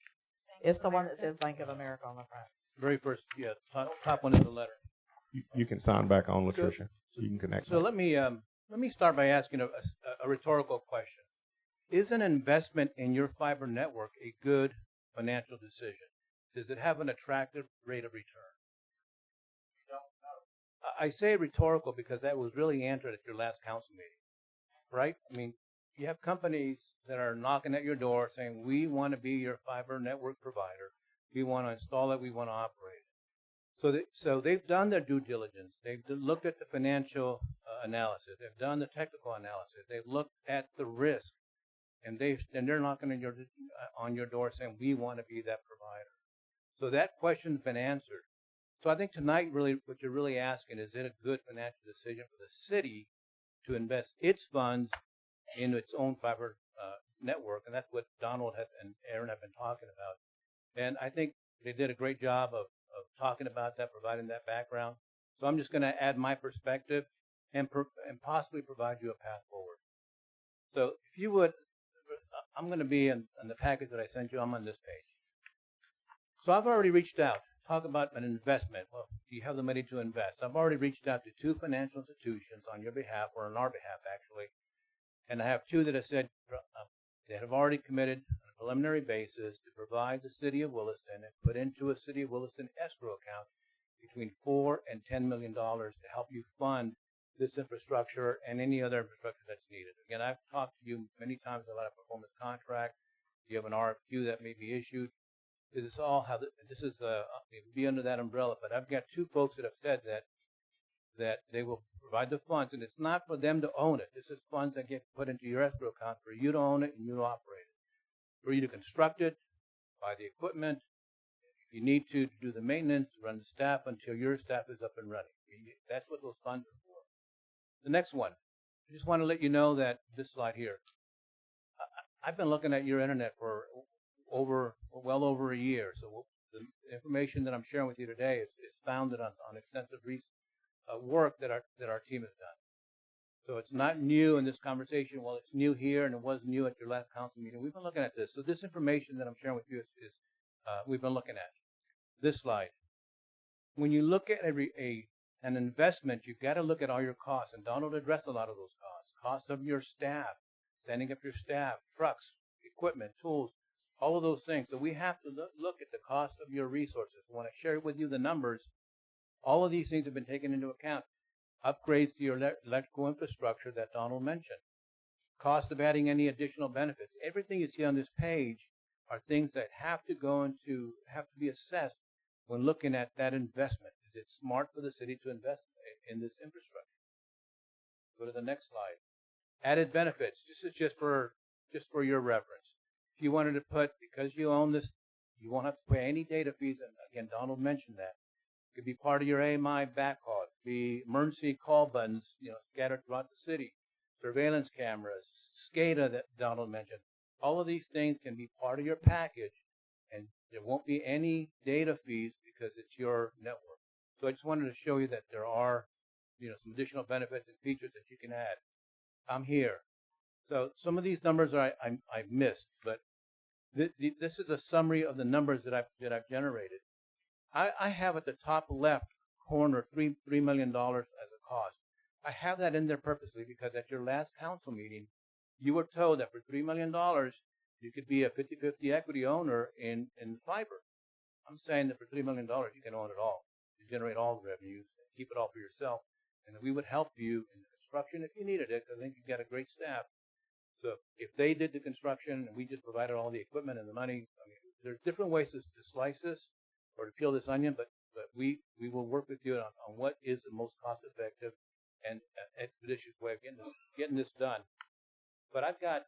It's the one that says Bank of America on the front. Very first, yeah, top one is the letter. You can sign back on, Latricia, so you can connect. So let me start by asking a rhetorical question. Is an investment in your fiber network a good financial decision? Does it have an attractive rate of return? I say rhetorical because that was really answered at your last council meeting, right? I mean, you have companies that are knocking at your door saying, we want to be your fiber network provider. We want to install it. We want to operate it. So they've done their due diligence. They've looked at the financial analysis. They've done the technical analysis. They've looked at the risk and they're knocking on your door saying, we want to be that provider. So that question's been answered. So I think tonight, really, what you're really asking, is it a good financial decision for the city to invest its funds in its own fiber network? And that's what Donald and Aaron have been talking about. And I think they did a great job of talking about that, providing that background. So I'm just going to add my perspective and possibly provide you a path forward. So if you would, I'm going to be in the package that I sent you. I'm on this page. So I've already reached out. Talk about an investment. Well, do you have the money to invest? I've already reached out to 2 financial institutions on your behalf, or on our behalf, actually. And I have 2 that have said that have already committed on a preliminary basis to provide the city of Williston and put into a city of Williston escrow account between $4 and $10 million to help you fund this infrastructure and any other infrastructure that's needed. Again, I've talked to you many times about a performance contract. You have an RFQ that may be issued. This is all how this is be under that umbrella. But I've got 2 folks that have said that they will provide the funds, and it's not for them to own it. This is funds that get put into your escrow account for you to own it and you to operate it, for you to construct it, buy the equipment. If you need to do the maintenance, run the staff until your staff is up and running. That's what those funds are for. The next one, I just want to let you know that this slide here, I've been looking at your internet for well over a year. So the information that I'm sharing with you today is founded on extensive work that our team has done. So it's not new in this conversation. Well, it's new here, and it was new at your last council meeting. We've been looking at this. So this information that I'm sharing with you is we've been looking at. This slide. When you look at an investment, you've got to look at all your costs, and Donald addressed a lot of those costs. Cost of your staff, standing up your staff, trucks, equipment, tools, all of those things. So we have to look at the cost of your resources. When I share with you the numbers, all of these things have been taken into account. Upgrades to your electrical infrastructure that Donald mentioned. Cost of adding any additional benefits. Everything you see on this page are things that have to be assessed when looking at that investment. Is it smart for the city to invest in this infrastructure? Go to the next slide. Added benefits. This is just for your reference. If you wanted to put, because you own this, you won't have to pay any data fees. And again, Donald mentioned that. It could be part of your AMI backhaul. It could be emergency call buttons, scattered throughout the city. Surveillance cameras, SCADA that Donald mentioned. All of these things can be part of your package, and there won't be any data fees because it's your network. So I just wanted to show you that there are, some additional benefits and features that you can add. I'm here. So some of these numbers I've missed, but this is a summary of the numbers that I've generated. I have at the top left corner $3 million as a cost. I have that in there purposely because at your last council meeting, you were told that for $3 million, you could be a 50-50 equity owner in fiber. I'm saying that for $3 million, you can own it all. You generate all the revenues, keep it all for yourself, and then we would help you in the construction if you needed it, because I think you've got a great staff. So if they did the construction and we just provided all the equipment and the money, there's different ways to slice this or to peel this onion, but we will work with you on what is the most cost-effective and expeditious way of getting this done. But I've got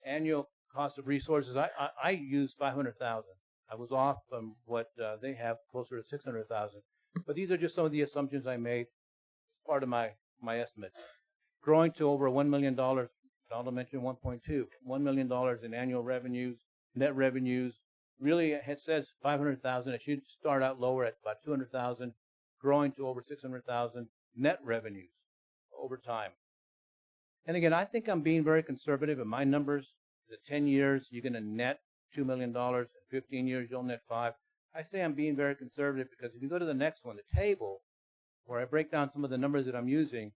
annual cost of resources. I use $500,000. I was off from what they have, closer to $600,000. But these are just some of the assumptions I made as part of my estimate. Growing to over $1 million. Donald mentioned 1.2. $1 million in annual revenues, net revenues. Really, it says 500,000. It should start out lower at about 200,000, growing to over 600,000 net revenues over time. And again, I think I'm being very conservative in my numbers. The 10 years, you're going to net $2 million. In 15 years, you'll net 5. I say I'm being very conservative because if you go to the next one, the table, where I break down some of the numbers that I'm using,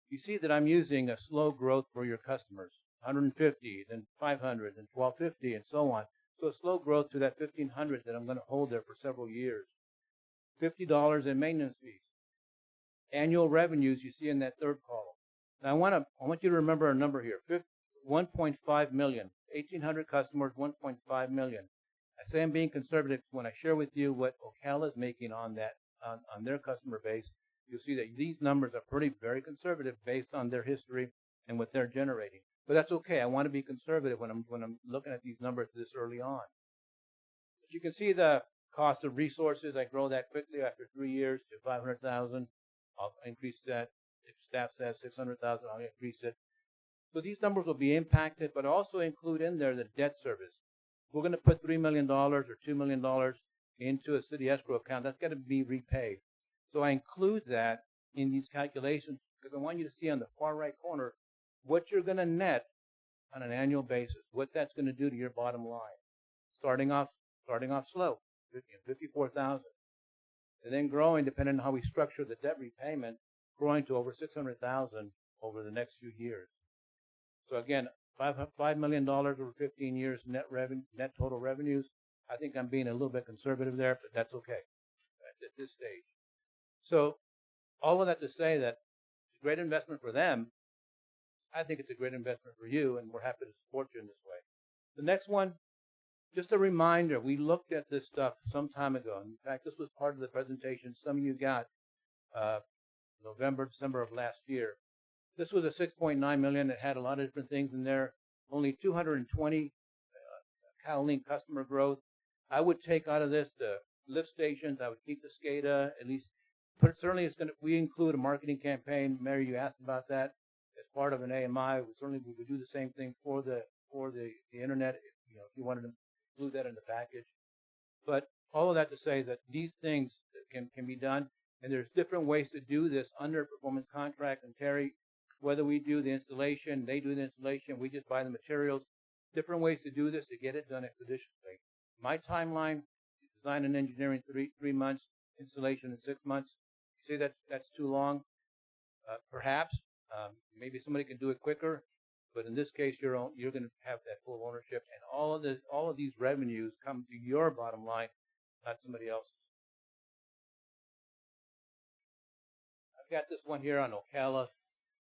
you see that I'm using a slow growth for your customers, 150, then 500, then 1250, and so on. So a slow growth to that 1,500 that I'm going to hold there for several years. $50 in maintenance fees. Annual revenues you see in that third column. Now I want you to remember a number here. 1.5 million. 1,800 customers, 1.5 million. I say I'm being conservative when I share with you what Ocala is making on that on their customer base. You'll see that these numbers are very conservative based on their history and what they're generating. But that's okay. I want to be conservative when I'm looking at these numbers this early on. But you can see the cost of resources. I grow that quickly after 3 years to 500,000. I'll increase that. If staff says 600,000, I'll increase it. So these numbers will be impacted, but also include in there the debt service. If we're going to put $3 million or $2 million into a city escrow account, that's got to be repaid. So I include that in these calculations because I want you to see on the far right corner what you're going to net on an annual basis, what that's going to do to your bottom line. Starting off slow, 54,000, and then growing depending on how we structure the debt repayment, growing to over 600,000 over the next few years. So again, $5 million over 15 years net total revenues. I think I'm being a little bit conservative there, but that's okay at this stage. So all of that to say that it's a great investment for them. I think it's a great investment for you, and we're happy to support you in this way. The next one, just a reminder, we looked at this stuff some time ago. In fact, this was part of the presentation some of you got November, December of last year. This was a $6.9 million. It had a lot of different things in there. Only 220 CalLink customer growth. I would take out of this the lift stations. I would keep the SCADA at least. But certainly, we include a marketing campaign. Mary, you asked about that as part of an AMI. We would do the same thing for the internet. If you wanted to include that in the package. But all of that to say that these things can be done, and there's different ways to do this under a performance contract. And Terry, whether we do the installation, they do the installation, we just buy the materials, different ways to do this to get it done expeditiously. My timeline, design and engineering 3 months, installation in 6 months. You say that's too long? Perhaps. Maybe somebody can do it quicker, but in this case, you're going to have that full ownership, and all of these revenues come to your bottom line, not somebody else's. I've got this one here on Ocala.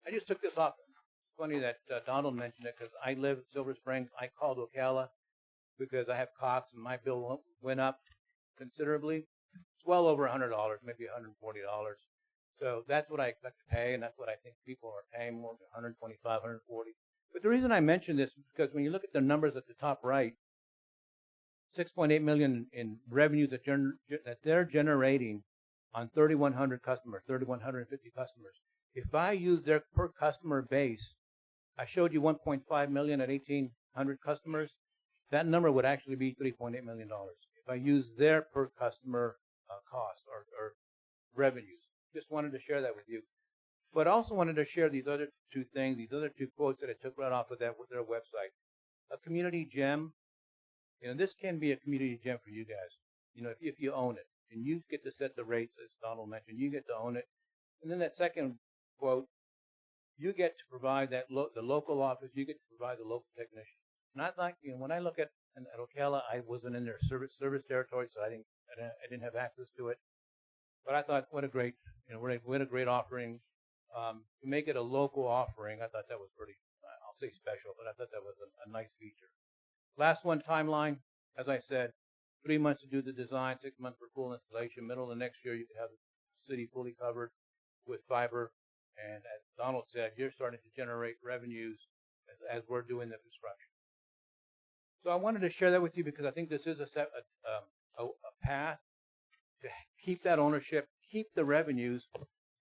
I just took this off. It's funny that Donald mentioned it because I live in Silver Springs. I called Ocala because I have Cox and my bill went up considerably. It's well over $100, maybe $140. So that's what I expect to pay, and that's what I think people are paying, more than $125, $140. But the reason I mention this is because when you look at the numbers at the top right, $6.8 million in revenues that they're generating on 3,100 customers, 3,150 customers. If I use their per customer base, I showed you 1.5 million at 1,800 customers. That number would actually be $3.8 million if I use their per customer cost or revenues. Just wanted to share that with you. But also wanted to share these other two things, these other two quotes that I took right off of their website. A community gem. This can be a community gem for you guys, if you own it. And you get to set the rates, as Donald mentioned. You get to own it. And then that second quote, you get to provide the local office, you get to provide the local technician. Not like, when I look at Ocala, I wasn't in their service territory, so I didn't have access to it. But I thought, what a great offering. To make it a local offering, I thought that was pretty, I'll say special, but I thought that was a nice feature. Last one, timeline. As I said, 3 months to do the design, 6 months for full installation. Middle of the next year, you could have the city fully covered with fiber. And as Donald said, you're starting to generate revenues as we're doing the construction. So I wanted to share that with you because I think this is a path to keep that ownership, keep the revenues,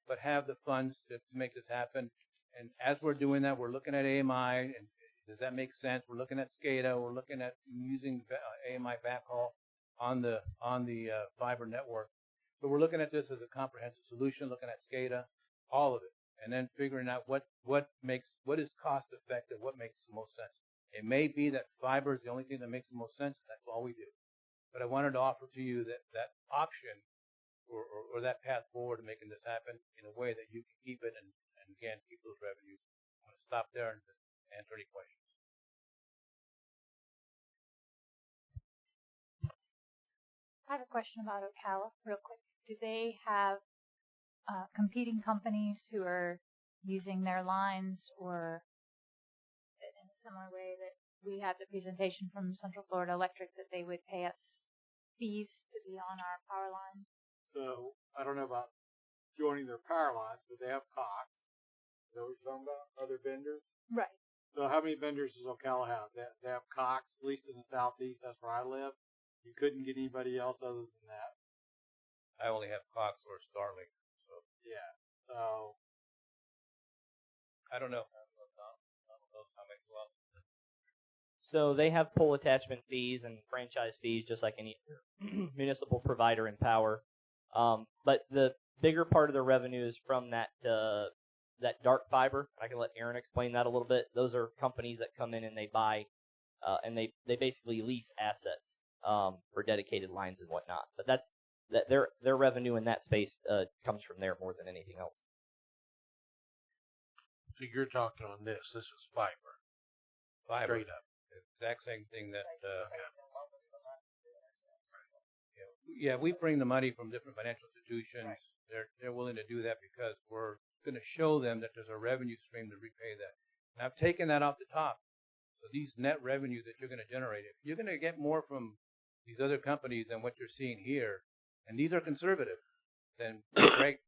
but have the funds to make this happen. And as we're doing that, we're looking at AMI, and does that make sense? We're looking at SCADA. We're looking at using AMI backhaul on the fiber network. So we're looking at this as a comprehensive solution, looking at SCADA, all of it, and then figuring out what is cost effective, what makes the most sense. It may be that fiber is the only thing that makes the most sense, and that's all we do. But I wanted to offer to you that option or that path forward to making this happen in a way that you can keep it and again, keep those revenues. I'm going to stop there and just answer any questions. I have a question about Ocala real quick. Do they have competing companies who are using their lines, or in a similar way that we had the presentation from Central Florida Electric that they would pay us fees to be on our power line? So I don't know about joining their power lines, but they have Cox. Is that what you're talking about? Other vendors? Right. So how many vendors does Ocala have? They have Cox, at least in the southeast. That's where I live. You couldn't get anybody else other than that. I only have Cox or Starlink, so Yeah. So I don't know. I don't know how many well. So they have pole attachment fees and franchise fees, just like any municipal provider in power. But the bigger part of the revenue is from that dark fiber. I can let Aaron explain that a little bit. Those are companies that come in and they buy, and they basically lease assets for dedicated lines and whatnot. But that their revenue in that space comes from there more than anything else. So you're talking on this. This is fiber. Straight up. Exact same thing that. Yeah, we bring the money from different financial institutions. They're willing to do that because we're going to show them that there's a revenue stream to repay that. And I've taken that off the top. So these net revenues that you're going to generate, if you're going to get more from these other companies than what you're seeing here, and these are conservative, then great.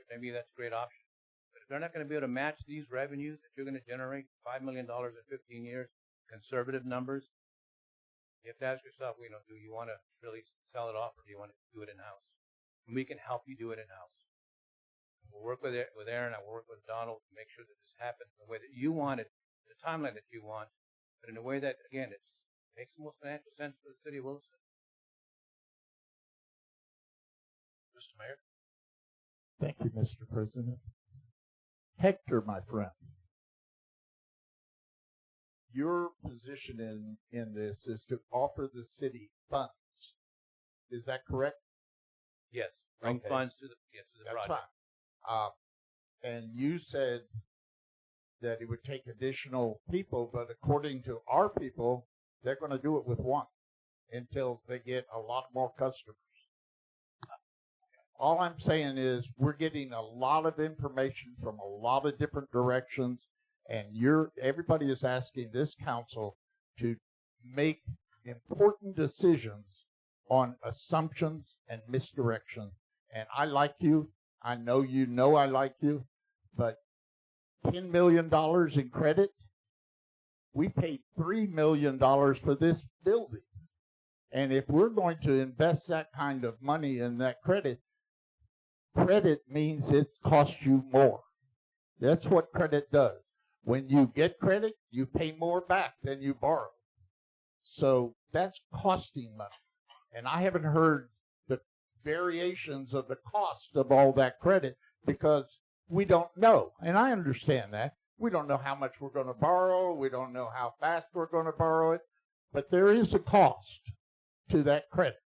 Maybe that's a great option. But if they're not going to be able to match these revenues that you're going to generate, $5 million in 15 years, conservative numbers, you have to ask yourself, do you want to really sell it off or do you want to do it in-house? And we can help you do it in-house. We'll work with Aaron, I will work with Donald to make sure that this happens in the way that you want it, the timeline that you want, but in a way that, again, it makes the most financial sense for the city of Williston. Mr. Mayor? Thank you, Mr. President. Hector, my friend, your position in this is to offer the city funds. Is that correct? Yes, bring funds to the That's project. fine. And you said that it would take additional people, but according to our people, they're going to do it with one until they get a lot more customers. All I'm saying is we're getting a lot of information from a lot of different directions, and everybody is asking this council to make important decisions on assumptions and misdirection. And I like you. I know you know I like you, but $10 million in credit, we paid $3 million for this building. And if we're going to invest that kind of money in that credit means it costs you more. That's what credit does. When you get credit, you pay more back than you borrow. So that's costing money. And I haven't heard the variations of the cost of all that credit because we don't know. And I understand that. We don't know how much we're going to borrow. We don't know how fast we're going to borrow it. But there is a cost to that credit.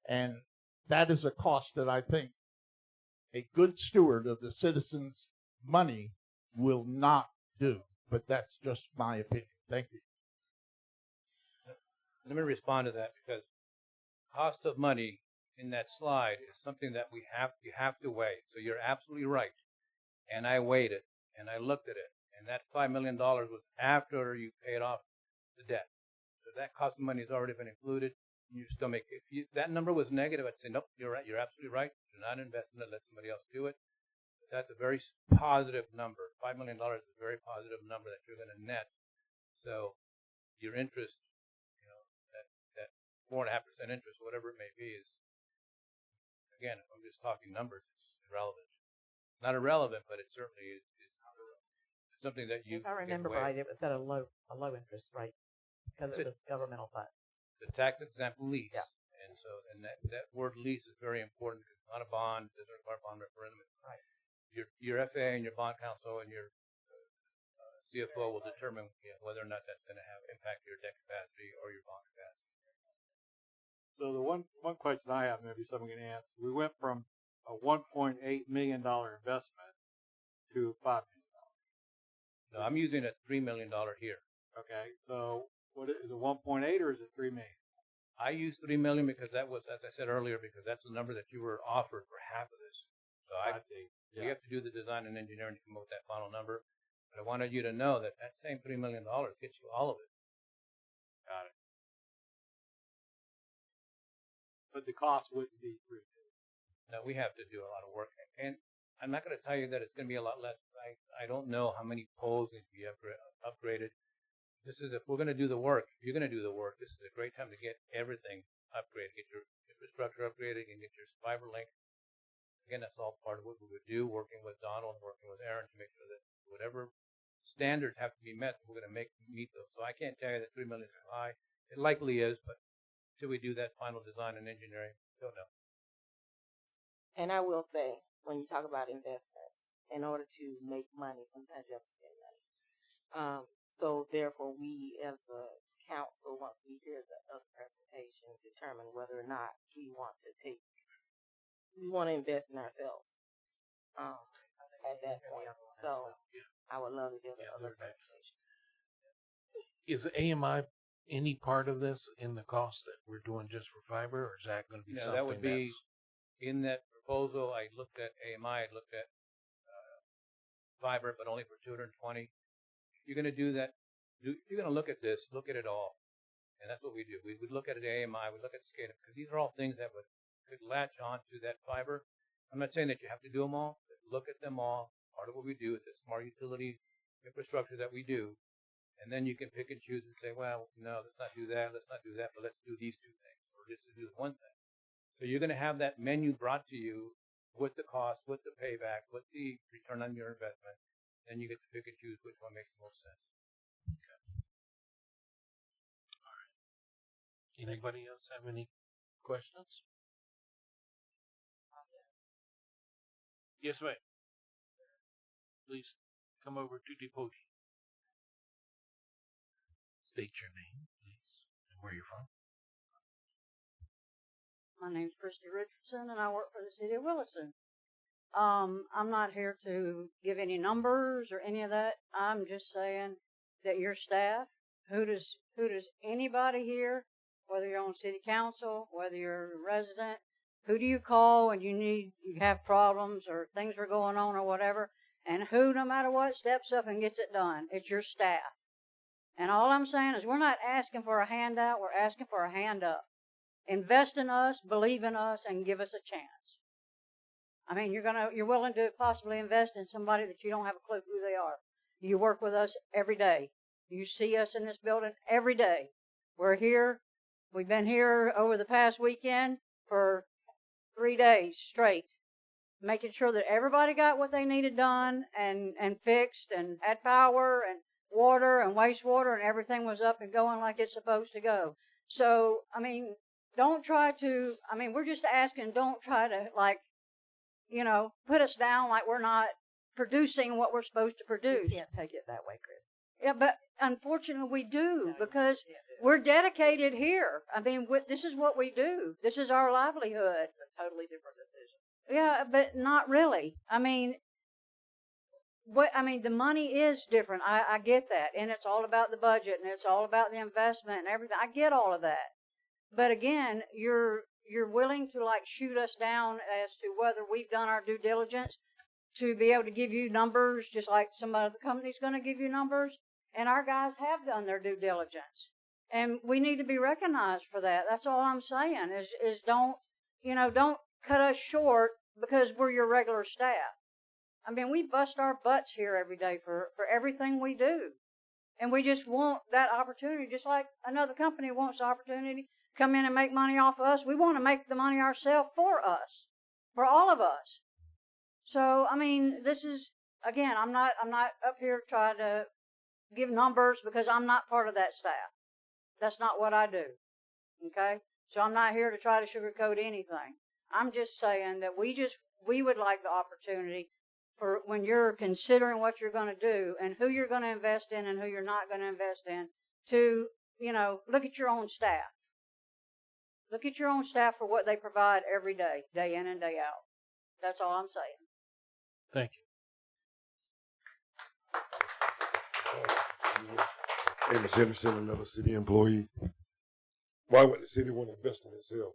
And that is a cost that I think a good steward of the citizens' money will not do. But that's just my opinion. Thank you. Let me respond to that because cost of money in that slide is something that you have to weigh. So you're absolutely right. And I weighed it and I looked at it. And that $5 million was after you paid off the debt. So that cost of money has already been included. You still make, that number was negative, I'd say, nope, you're right. You're absolutely right. Do not invest in it. Let somebody else do it. But that's a very positive number. $5 million is a very positive number that you're going to net. So your interest, that 4.5% interest, whatever it may be, is, again, if I'm just talking numbers, it's irrelevant. Not irrelevant, but it certainly is something that you. If I remember right, it was at a low interest rate because it was governmental funds. The tax exempt lease. Yeah. And that word lease is very important because it's not a bond. It doesn't require bond referendum. Right. Your FAA and your bond counsel and your CFO will determine whether or not that's going to have impact your debt capacity or your bond capacity. So the one question I have, maybe someone can answer. We went from a $1.8 million investment to $5 million. No, I'm using a $3 million here. Okay, so what is it, 1.8 or is it 3 million? I used $3 million because that was, as I said earlier, because that's the number that you were offered for half of this. So I see. You have to do the design and engineering to come up with that final number. But I wanted you to know that that same $3 million gets you all of it. Got it. But the cost wouldn't be 3 million. No, we have to do a lot of work. And I'm not going to tell you that it's going to be a lot less. I don't know how many poles need to be upgraded. This is, if we're going to do the work, if you're going to do the work, this is a great time to get everything upgraded, get your infrastructure upgraded, and get your fiber link. Again, that's all part of what we would do, working with Donald and working with Aaron to make sure that whatever standards have to be met, we're going to meet those. So I can't tell you that $3 million is high. It likely is, but until we do that final design and engineering, don't know. And I will say, when you talk about investments, in order to make money, sometimes you have to spend money. So therefore, we as a council, once we hear the other presentation, determine whether or not we want to invest in ourselves at that point. So I would love to hear the other presentation. Is AMI any part of this in the cost that we're doing just for fiber, or is that going to be No, something that would be that's in that proposal. I looked at AMI, I looked at fiber, but only for 220. You're going to do that. You're going to look at this, look at it all. And that's what we do. We would look at it AMI, we look at SCADA, because these are all things that could latch on to that fiber. I'm not saying that you have to do them all, but look at them all. Part of what we do with the smart utility infrastructure that we do. And then you can pick and choose and say, well, no, let's not do that, but let's do these two things, or just do the one thing. So you're going to have that menu brought to you with the cost, with the payback, with the return on your investment. Then you get to pick and choose which one makes the most sense. Anybody else have any questions? Yes, ma'am. Please come over to the podium. State your name, please, and where you're from. My name's Christy Richardson, and I work for the city of Williston. I'm not here to give any numbers or any of that. I'm just saying that your staff, who does anybody here, whether you're on city council, whether you're a resident, who do you call when you have problems or things are going on or whatever, and who, no matter what, steps up and gets it done? It's your staff. And all I'm saying is we're not asking for a handout, we're asking for a hand up. Invest in us, believe in us, and give us a chance. I mean, you're willing to possibly invest in somebody that you don't have a clue who they are. You work with us every day. You see us in this building every day. We're here. We've been here over the past weekend for 3 days straight, making sure that everybody got what they needed done and fixed and had power and water and wastewater and everything was up and going like it's supposed to go. So, I mean, we're just asking, don't try to, put us down like we're not producing what we're supposed to produce. You can't take it that way, Chris. Yeah, but unfortunately we do, because we're dedicated here. I mean, this is what we do. This is our livelihood. It's a totally different decision. Yeah, but not really. I mean, the money is different. I get that. And it's all about the budget and it's all about the investment and everything. I get all of that. But again, you're willing to shoot us down as to whether we've done our due diligence to be able to give you numbers, just like some other company's going to give you numbers. And our guys have done their due diligence. And we need to be recognized for that. That's all I'm saying is don't cut us short because we're your regular staff. I mean, we bust our butts here every day for everything we do. And we just want that opportunity, just like another company wants the opportunity to come in and make money off of us. We want to make the money ourselves for us, for all of us. So, I mean, this is, again, I'm not up here trying to give numbers because I'm not part of that staff. That's not what I do. Okay? So I'm not here to try to sugarcoat anything. I'm just saying that we would like the opportunity for when you're considering what you're going to do and who you're going to invest in and who you're not going to invest in to, look at your own staff. Look at your own staff for what they provide every day, day in and day out. That's all I'm saying. Thank you. Amos Henderson, another city employee. Why would the city want to invest in itself?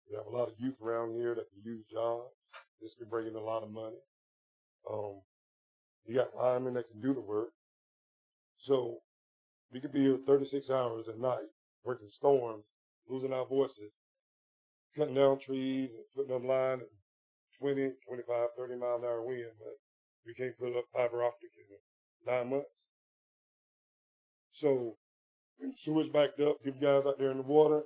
We have a lot of youth around here that can use jobs. This can bring in a lot of money. You got linemen that can do the work. So we could be here 36 hours at night, working storms, losing our voices, cutting down trees and putting up line at 20, 25, 30 mile an hour wind, but we can't put up fiber optic in 9 months. So when the sewer's backed up, people guys out there in the water,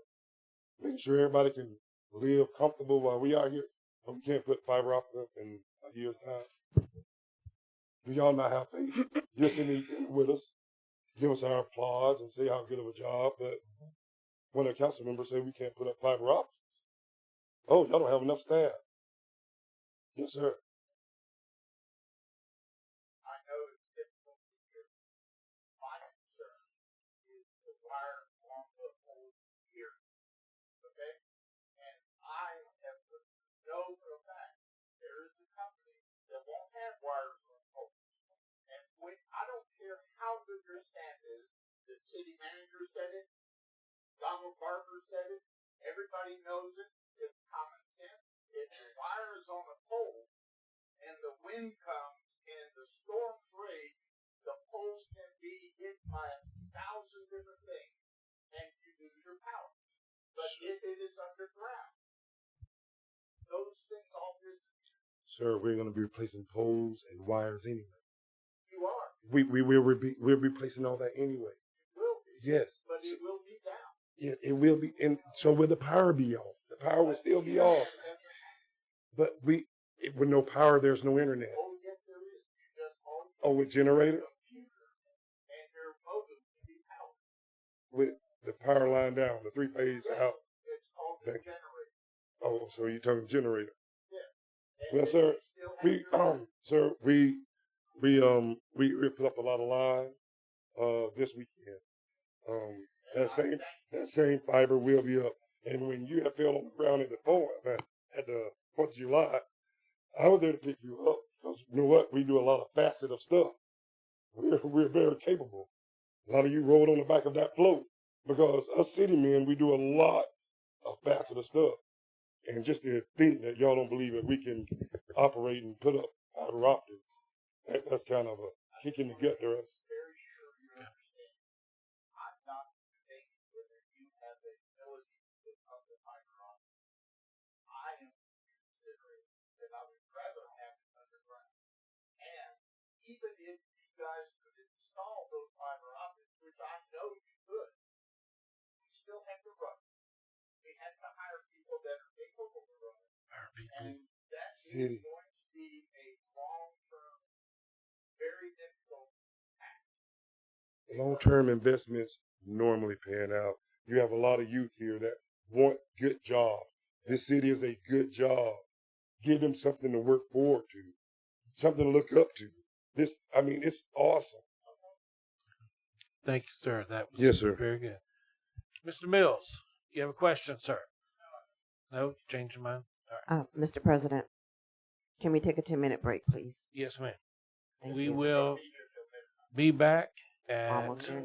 making sure everybody can live comfortable while we out here. But we can't put fiber optic up in a year's time. Do y'all not have faith? Just in the with us, give us our applause and say how good of a job. But when a council member say we can't put up fiber optics, oh, y'all don't have enough staff. Yes, sir. I know it's difficult to hear. My concern is the wire along the whole here. Okay? And I have know for a fact there is a company that won't have wires on poles. And when I don't care how good your staff is, the city manager said it, Donald Barber said it, everybody knows it, it's common sense. If the wire is on a pole and the wind comes and the storms rage, the poles can be hit by 1,000 different things and you lose your power. But if it is underground, those things all disappear. Sir, we're going to be replacing poles and wires anyway. You are. We're replacing all that anyway. You will be. Yes. But it will be down. It will be, and so will the power be off. The power will still be off. But with no power, there's no internet. Oh, yes, there is. You just Oh, with generator? and your modem can be powered. With the power line down, the 3-phase out. It's called the Thank you. generator. Oh, so you're talking generator. Yeah. Well, sir, we put up a lot of line this weekend. That same fiber will be up. And when you have fell on the ground at the 4th of July, I was there to pick you up because you know what? We do a lot of facet of stuff. We're very capable. A lot of you rolled on the back of that float because us city men, we do a lot of facet of stuff. And just to think that y'all don't believe that we can operate and put up fiber optics, that's kind of a kick in the gut to us. Very sure you understand. I'm not debating whether you have the ability to put up the fiber optic. I am considering that I would rather have it underground. And even if you guys could install those fiber optics, which I know you could, we still have to run. We have to hire people that are capable of running. And that City. is going to be a long-term, very difficult task. Long-term investments normally pan out. You have a lot of youth here that want good jobs. This city is a good job. Give them something to work forward to, something to look up to. It's awesome. Thank you, sir. That was Yes, sir. very good. Mr. Mills, you have a question, sir? No? Change your mind? All right. Mr. President, can we take a 10-minute break, please? Yes, ma'am. Thank We you. will be back at Almost there.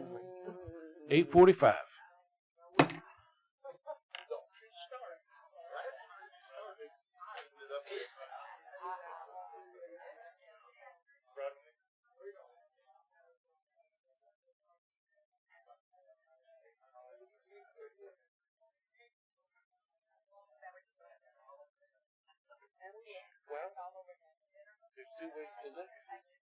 8:45. Well, there's two ways to look at it.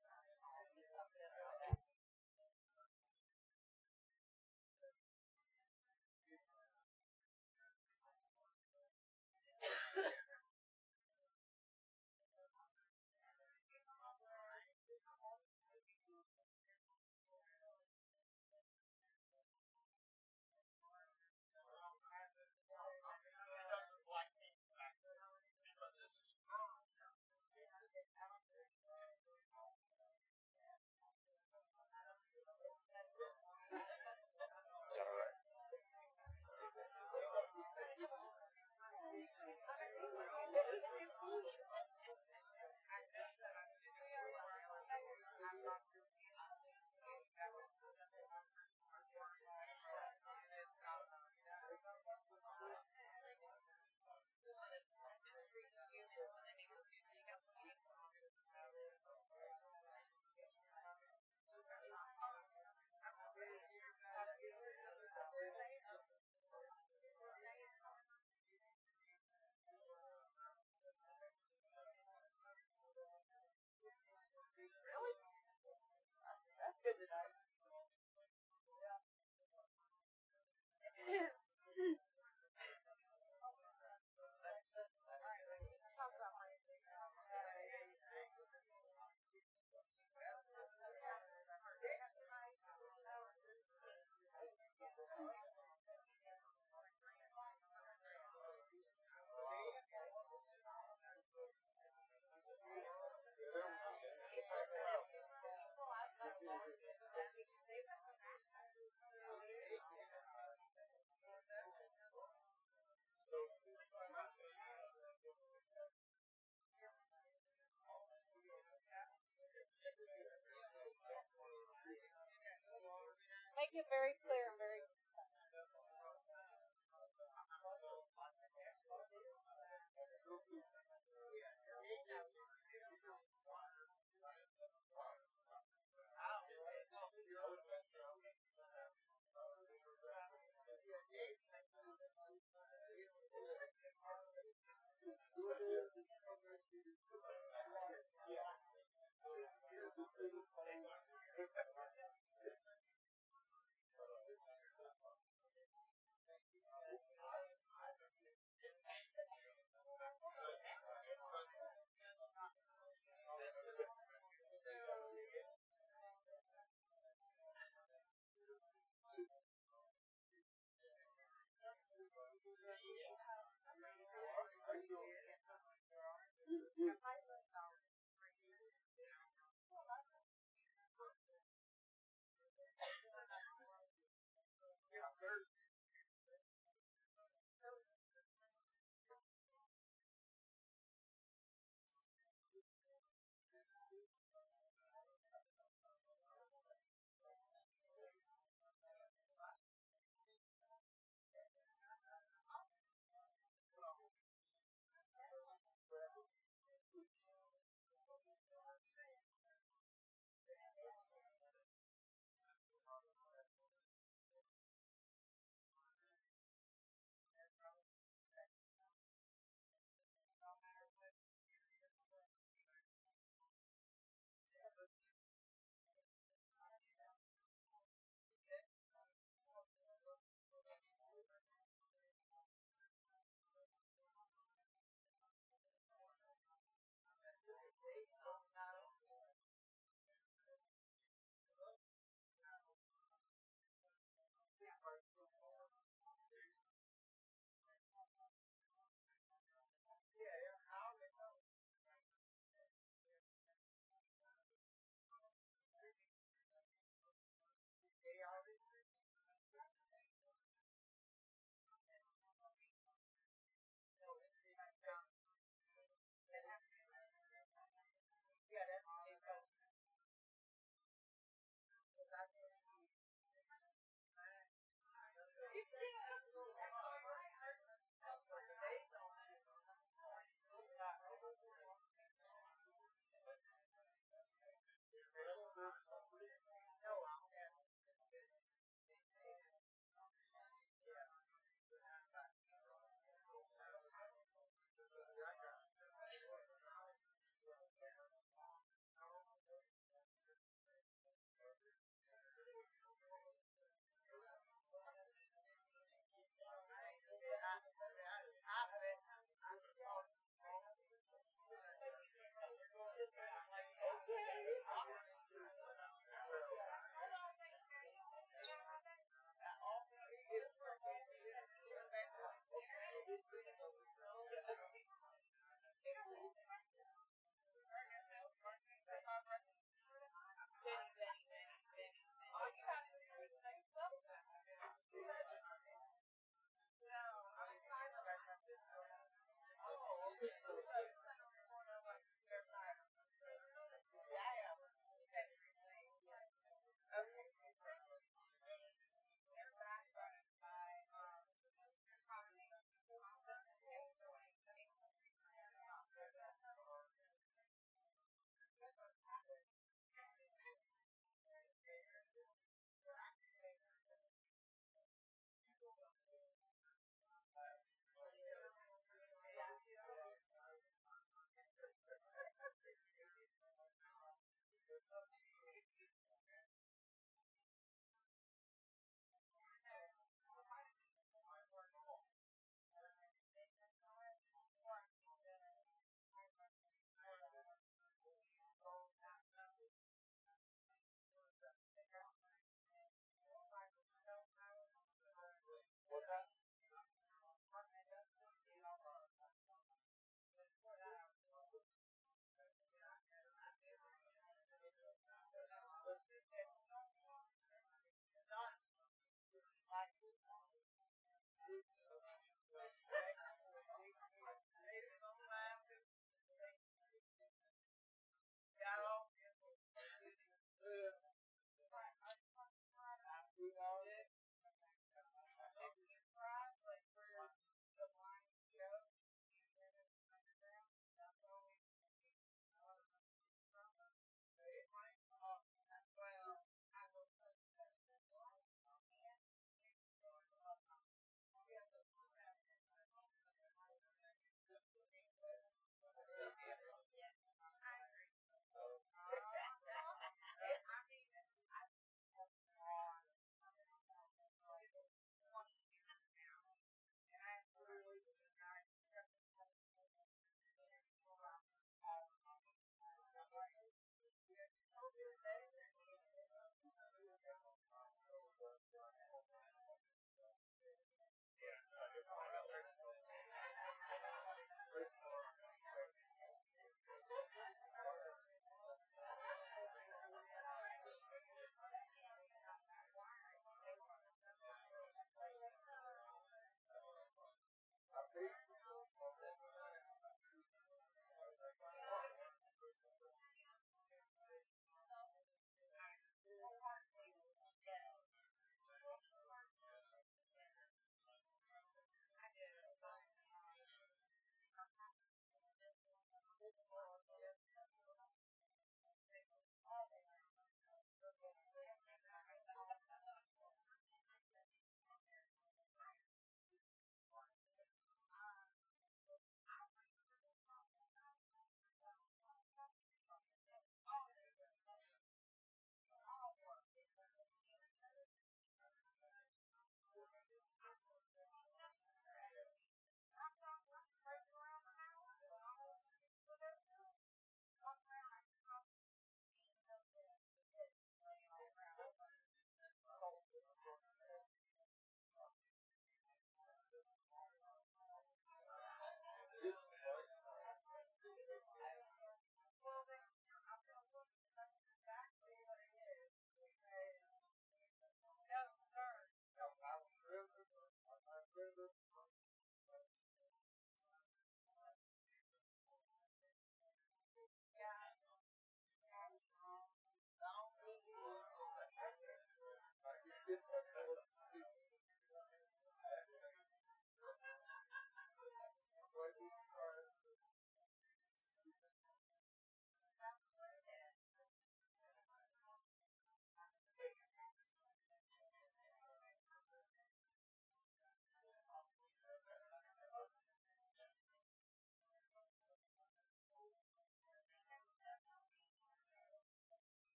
make it very clear and very.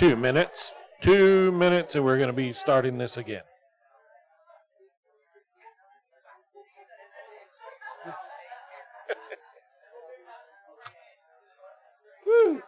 2 minutes. 2 minutes, and we're going to be starting this again. Woo.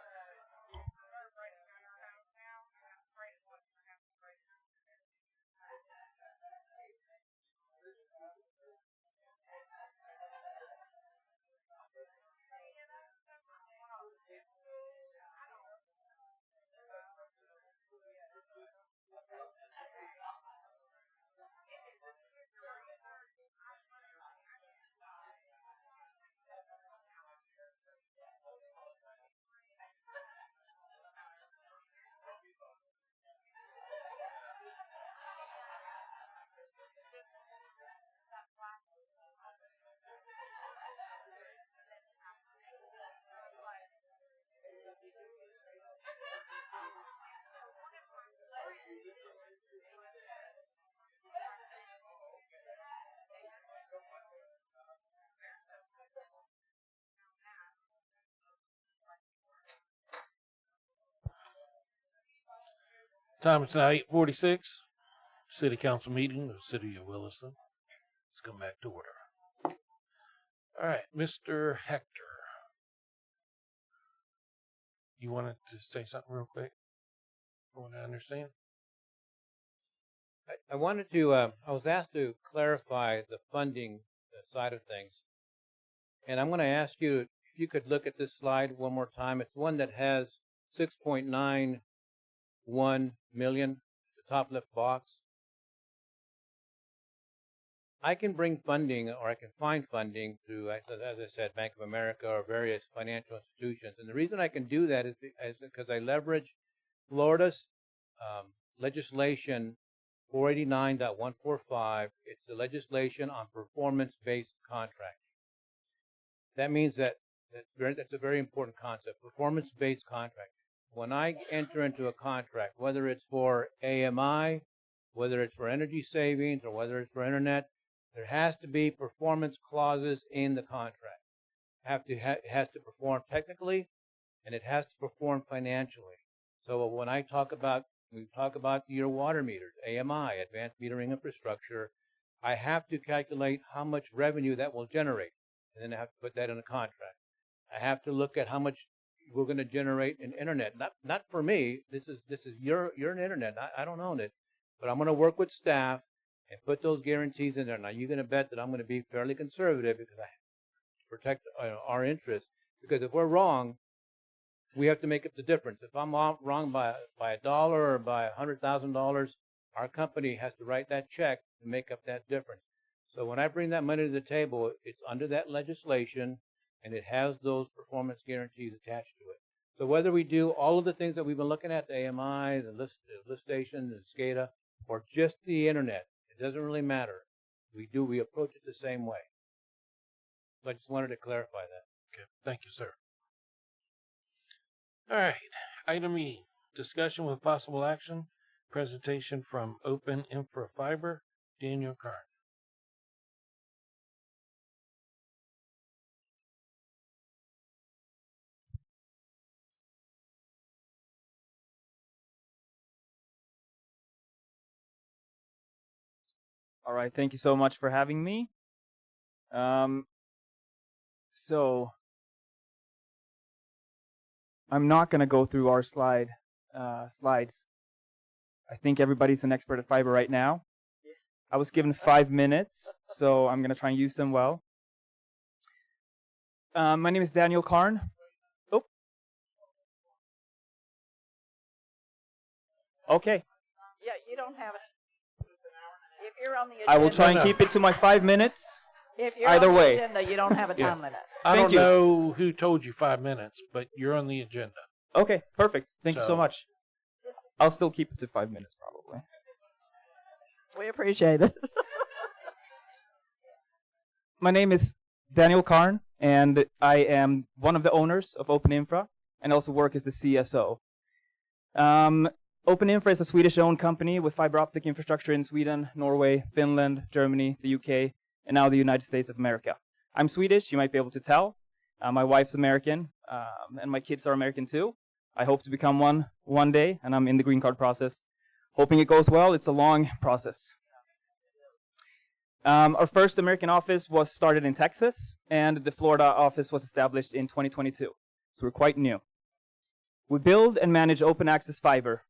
Time is now 8:46. City Council meeting of the City of Williston. Let's come back to order. All right, Mr. Hector. You wanted to say something real quick? I want to understand. I wanted to, I was asked to clarify the funding side of things. And I'm going to ask you if you could look at this slide one more time. It's one that has 6.91 million, the top left box. I can bring funding, or I can find funding through, as I said, Bank of America or various financial institutions. And the reason I can do that is because I leverage Florida's legislation 489.145. It's the legislation on performance-based contracting. That means that's a very important concept, performance-based contracting. When I enter into a contract, whether it's for AMI, whether it's for energy savings, or whether it's for internet, there has to be performance clauses in the contract. It has to perform technically, and it has to perform financially. So when we talk about your water meters, AMI, Advanced Metering Infrastructure, I have to calculate how much revenue that will generate, and then I have to put that in a contract. I have to look at how much we're going to generate in internet. Not for me. This is your internet. I don't own it, but I'm going to work with staff and put those guarantees in there. Now you're going to bet that I'm going to be fairly conservative because I protect our interests. Because if we're wrong, we have to make up the difference. If I'm wrong by $1 or by $100,000, our company has to write that check to make up that difference. So when I bring that money to the table, it's under that legislation, and it has those performance guarantees attached to it. So whether we do all of the things that we've been looking at, the AMI, the lift station, the SCADA, or just the internet, it doesn't really matter. We approach it the same way. So I just wanted to clarify that. Okay, thank you, sir. All right, item E, discussion with possible action, presentation from Open Infra Fiber, Daniel Karn. All right, thank you so much for having me. So I'm not going to go through our slides. I think everybody's an expert at fiber right now. I was given 5 minutes, so I'm going to try and use them well. My name is Daniel Karn. Oh. Okay. Yeah, you don't have it. If you're on the agenda, I will try and keep it to my 5 minutes. If you're Either on the way. agenda, you don't have a time limit. I don't know who told you 5 minutes, but you're on the agenda. Okay, perfect. Thank you so much. I'll still keep it to 5 minutes, probably. We appreciate it. My name is Daniel Karn, and I am one of the owners of Open Infra, and also work as the CSO. Open Infra is a Swedish-owned company with fiber optic infrastructure in Sweden, Norway, Finland, Germany, the UK, and now the United States of America. I'm Swedish, you might be able to tell. My wife's American, and my kids are American too. I hope to become one day, and I'm in the green card process. Hoping it goes well. It's a long process. Our first American office was started in Texas, and the Florida office was established in 2022. So we're quite new. We build and manage open access fiber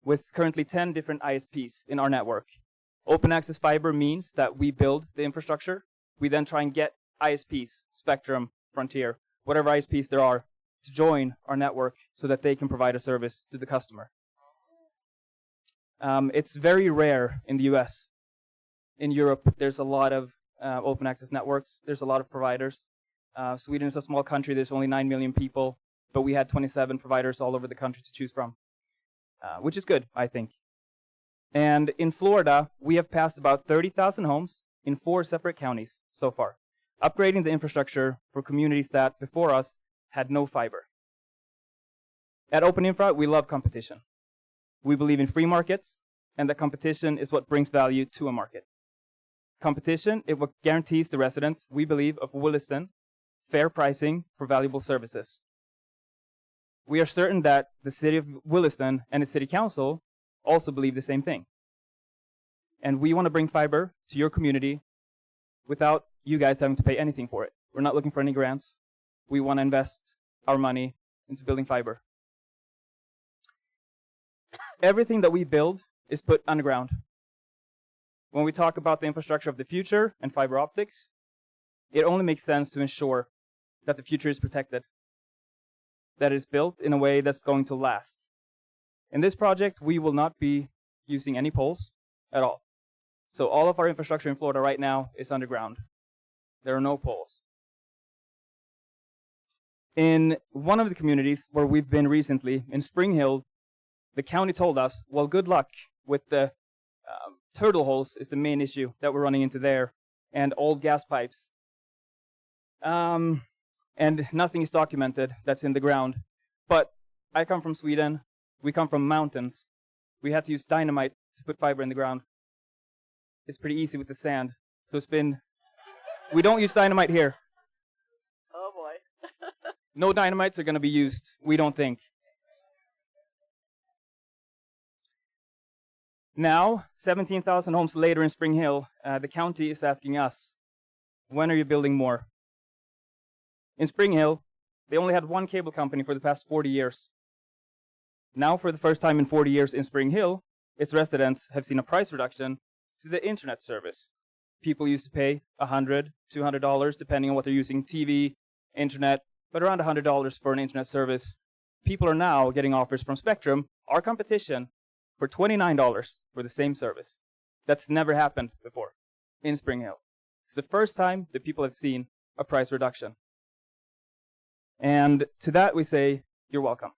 with currently 10 different ISPs in our network. Open access fiber means that we build the infrastructure. We then try and get ISPs, Spectrum, Frontier, whatever ISPs there are, to join our network so that they can provide a service to the customer. It's very rare in the US. In Europe, there's a lot of open access networks. There's a lot of providers. Sweden is a small country. There's only 9 million people, but we had 27 providers all over the country to choose from, which is good, I think. And in Florida, we have passed about 30,000 homes in 4 separate counties so far, upgrading the infrastructure for communities that, before us, had no fiber. At Open Infra, we love competition. We believe in free markets, and that competition is what brings value to a market. Competition is what guarantees the residents, we believe, of Williston fair pricing for valuable services. We are certain that the city of Williston and its city council also believe the same thing. And we want to bring fiber to your community without you guys having to pay anything for it. We're not looking for any grants. We want to invest our money into building fiber. Everything that we build is put underground. When we talk about the infrastructure of the future and fiber optics, it only makes sense to ensure that the future is protected, that it is built in a way that's going to last. In this project, we will not be using any poles at all. So all of our infrastructure in Florida right now is underground. There are no poles. In one of the communities where we've been recently, in Spring Hill, the county told us, well, good luck with the turtle holes is the main issue that we're running into there, and old gas pipes. And nothing is documented that's in the ground. But I come from Sweden. We come from mountains. We had to use dynamite to put fiber in the ground. It's pretty easy with the sand. So we don't use dynamite here. Oh boy. No dynamites are going to be used, we don't think. Now, 17,000 homes later in Spring Hill, the county is asking us, when are you building more? In Spring Hill, they only had one cable company for the past 40 years. Now, for the first time in 40 years in Spring Hill, its residents have seen a price reduction to the internet service. People used to pay $100, $200, depending on what they're using, TV, internet, but around $100 for an internet service. People are now getting offers from Spectrum, our competition, for $29 for the same service. That's never happened before in Spring Hill. It's the first time that people have seen a price reduction. And to that we say, you're welcome.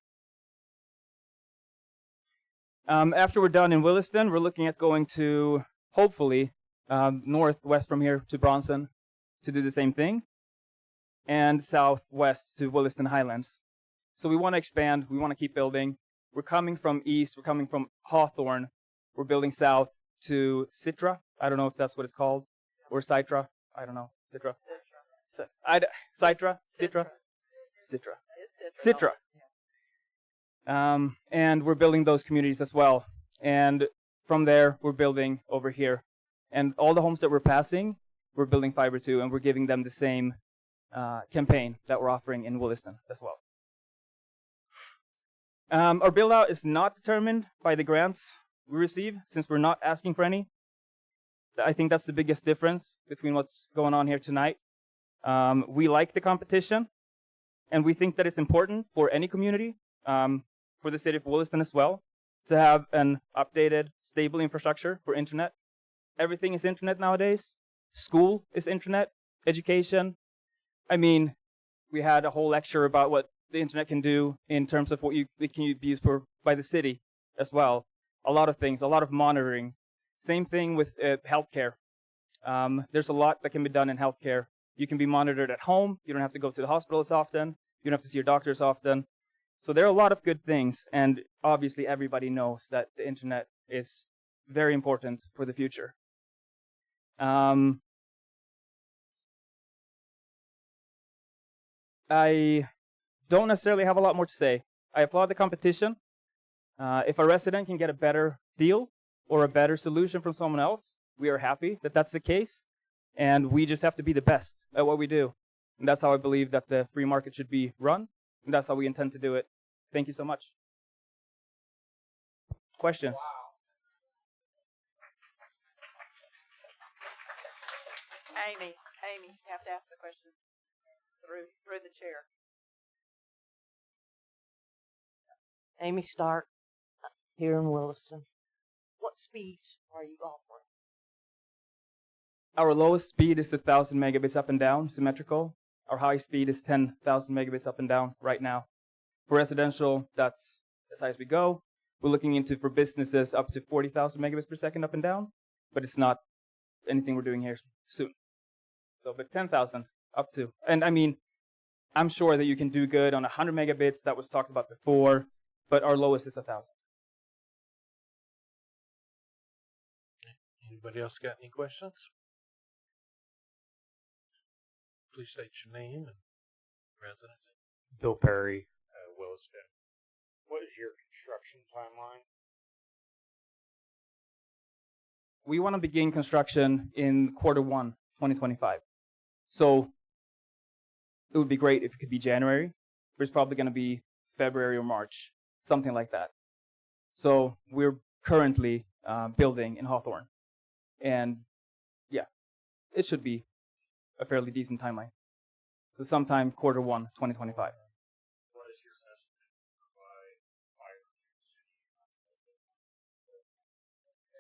After we're done in Williston, we're looking at going to, hopefully, northwest from here to Bronson to do the same thing, and southwest to Williston Highlands. So we want to expand, we want to keep building. We're coming from east, we're coming from Hawthorne. We're building south to Citra. I don't know if that's what it's called. Or Citra. I don't know. Citra. Citra. Citra. Citra. Citra. And we're building those communities as well. And from there, we're building over here. And all the homes that we're passing, we're building fiber to, and we're giving them the same campaign that we're offering in Williston as well. Our build out is not determined by the grants we receive, since we're not asking for any. I think that's the biggest difference between what's going on here tonight. We like the competition, and we think that it's important for any community, for the city of Williston as well, to have an updated, stable infrastructure for internet. Everything is internet nowadays. School is internet, education. I mean, we had a whole lecture about what the internet can do in terms of what it can be used for by the city as well. A lot of things, a lot of monitoring. Same thing with healthcare. There's a lot that can be done in healthcare. You can be monitored at home. You don't have to go to the hospital as often. You don't have to see your doctor as often. So there are a lot of good things, and obviously everybody knows that the internet is very important for the future. I don't necessarily have a lot more to say. I applaud the competition. If a resident can get a better deal or a better solution from someone else, we are happy that that's the case. And we just have to be the best at what we do. And that's how I believe that the free market should be run. And that's how we intend to do it. Thank you so much. Questions? Amy, you have to ask the question through the chair. Amy Stark, here in Williston. What speeds are you offering? Our lowest speed is 1,000 megabits up and down, symmetrical. Our high speed is 10,000 megabits up and down right now. For residential, that's as high as we go. We're looking into, for businesses, up to 40,000 megabits per second up and down, but it's not anything we're doing here soon. So, but 10,000 up to. And I mean, I'm sure that you can do good on 100 megabits, that was talked about before, but our lowest is 1,000. Anybody else got any questions? Please state your name and residency. Bill Perry, Williston. What is your construction timeline? We want to begin construction in Q1 2025. So it would be great if it could be January, but it's probably going to be February or March, something like that. So we're currently building in Hawthorne. And yeah, it should be a fairly decent timeline. So sometime Q1 2025. What is your estimate by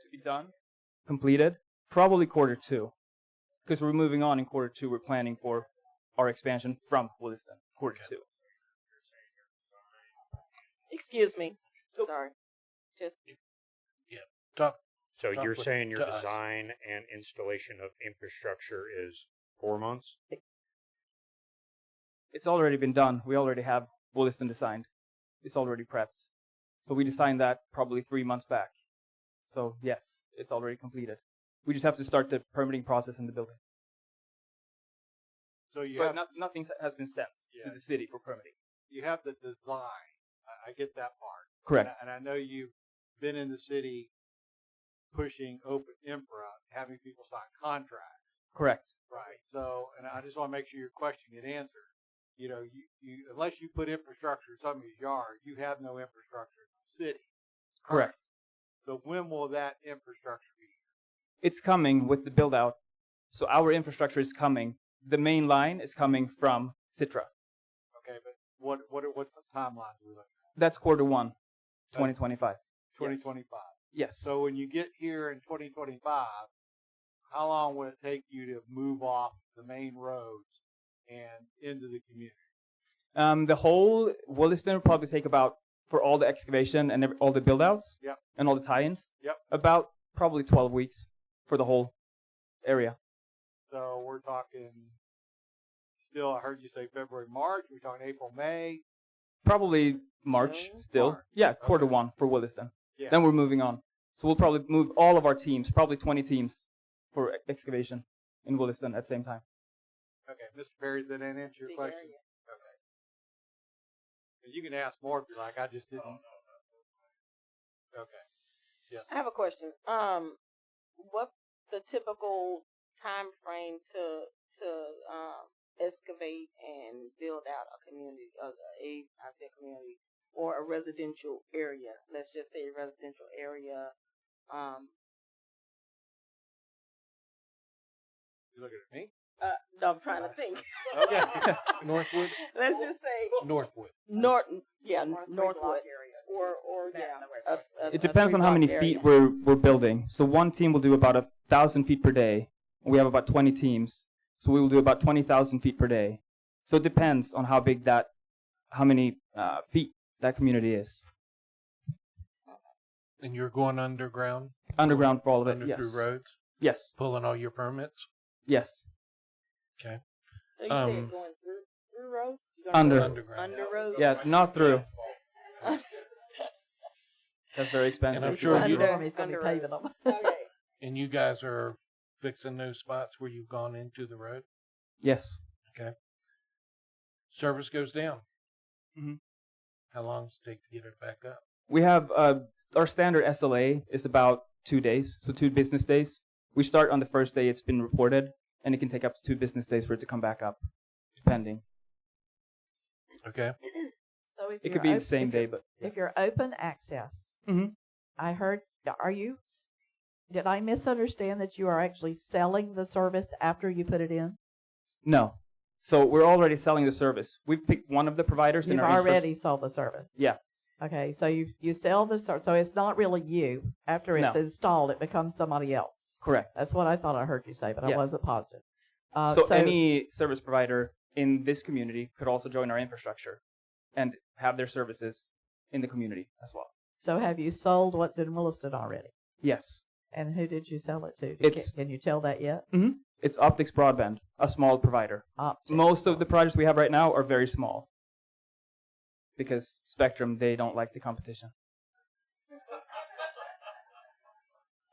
To be done, completed, probably Q2. Because we're moving on in Q2, we're planning for our expansion from Williston, Q2. Excuse me. Sorry. Just Talk. So Talk you're with- saying your to us. design and installation of infrastructure is 4 months? It's already been done. We already have Williston designed. It's already prepped. So we designed that probably 3 months back. So yes, it's already completed. We just have to start the permitting process in the building. So you But have nothing has been sent to the city for permitting. you have the design. I get that part. Correct. And I know you've been in the city pushing open infra, having people sign contracts. Correct. Right. So, and I just want to make sure your question get answered. You know, you unless you put infrastructure in somebody's yard, you have no infrastructure in the city. Correct. So when will that infrastructure be? It's coming with the build out. So our infrastructure is coming. The main line is coming from Citra. Okay, but what timeline are we looking at? That's Q1 2025. 2025. Yes. So when you get here in 2025, how long will it take you to move off the main roads and into the community? The whole Williston will probably take about, for all the excavation and all the build outs Yep. and all the tie-ins, Yep. about probably 12 weeks for the whole area. So we're talking still, I heard you say February, March. We're talking April, May. Probably March still. March. Yeah, Q1 for Williston. Yeah. Then we're moving on. So we'll probably move all of our teams, probably 20 teams for excavation in Williston at the same time. Okay, Mr. Perry, did that answer your question? Okay. And you can ask more if you like. I just didn't. Okay. Yes. I have a question. What's the typical time frame to excavate and build out a community, I say a community, or a residential area? Let's just say a residential area. You looking at me? No, I'm trying to think. Okay. Northwood? Let's just say Northwood. Northwood, or It depends on how many feet we're building. So one team will do about 1,000 feet per day. We have about 20 teams, so we will do about 20,000 feet per day. So it depends on how big how many feet that community is. And you're going underground? Underground for all of it, Under yes. through roads? Yes. Pulling all your permits? Yes. Okay. So you said going through roads? You're Under. Under roads? Yeah, not through. That's very expensive. And I'm sure you He's going to be paving them. and you guys are fixing those spots where you've gone into the road? Yes. Okay. Service goes down. Mm-hmm. How long does it take to get it back up? We have our standard SLA is about 2 days, so 2 business days. We start on the first day it's been reported, and it can take up to 2 business days for it to come back up, depending. Okay. So if It could you're be the op- same if day, you're- but if you're open access, Mhm. I heard. Are you? Did I misunderstand that you are actually selling the service after you put it in? no. So we're already selling the service. We've picked one of the providers in You've our already sold the service. Yeah. Okay, so you sell the service, so it's not really you. After it's No. installed, it becomes somebody else. Correct. That's what I thought I heard you say, but I Yeah. wasn't positive. So any service provider in this community could also join our infrastructure and have their services in the community as well. So have you sold what's in Williston already? Yes. And who did you sell it to? It's- Can you tell that yet? Mm-hmm. It's Optics Broadband, a small provider. Optics. Most of the projects we have right now are very small because Spectrum, they don't like the competition.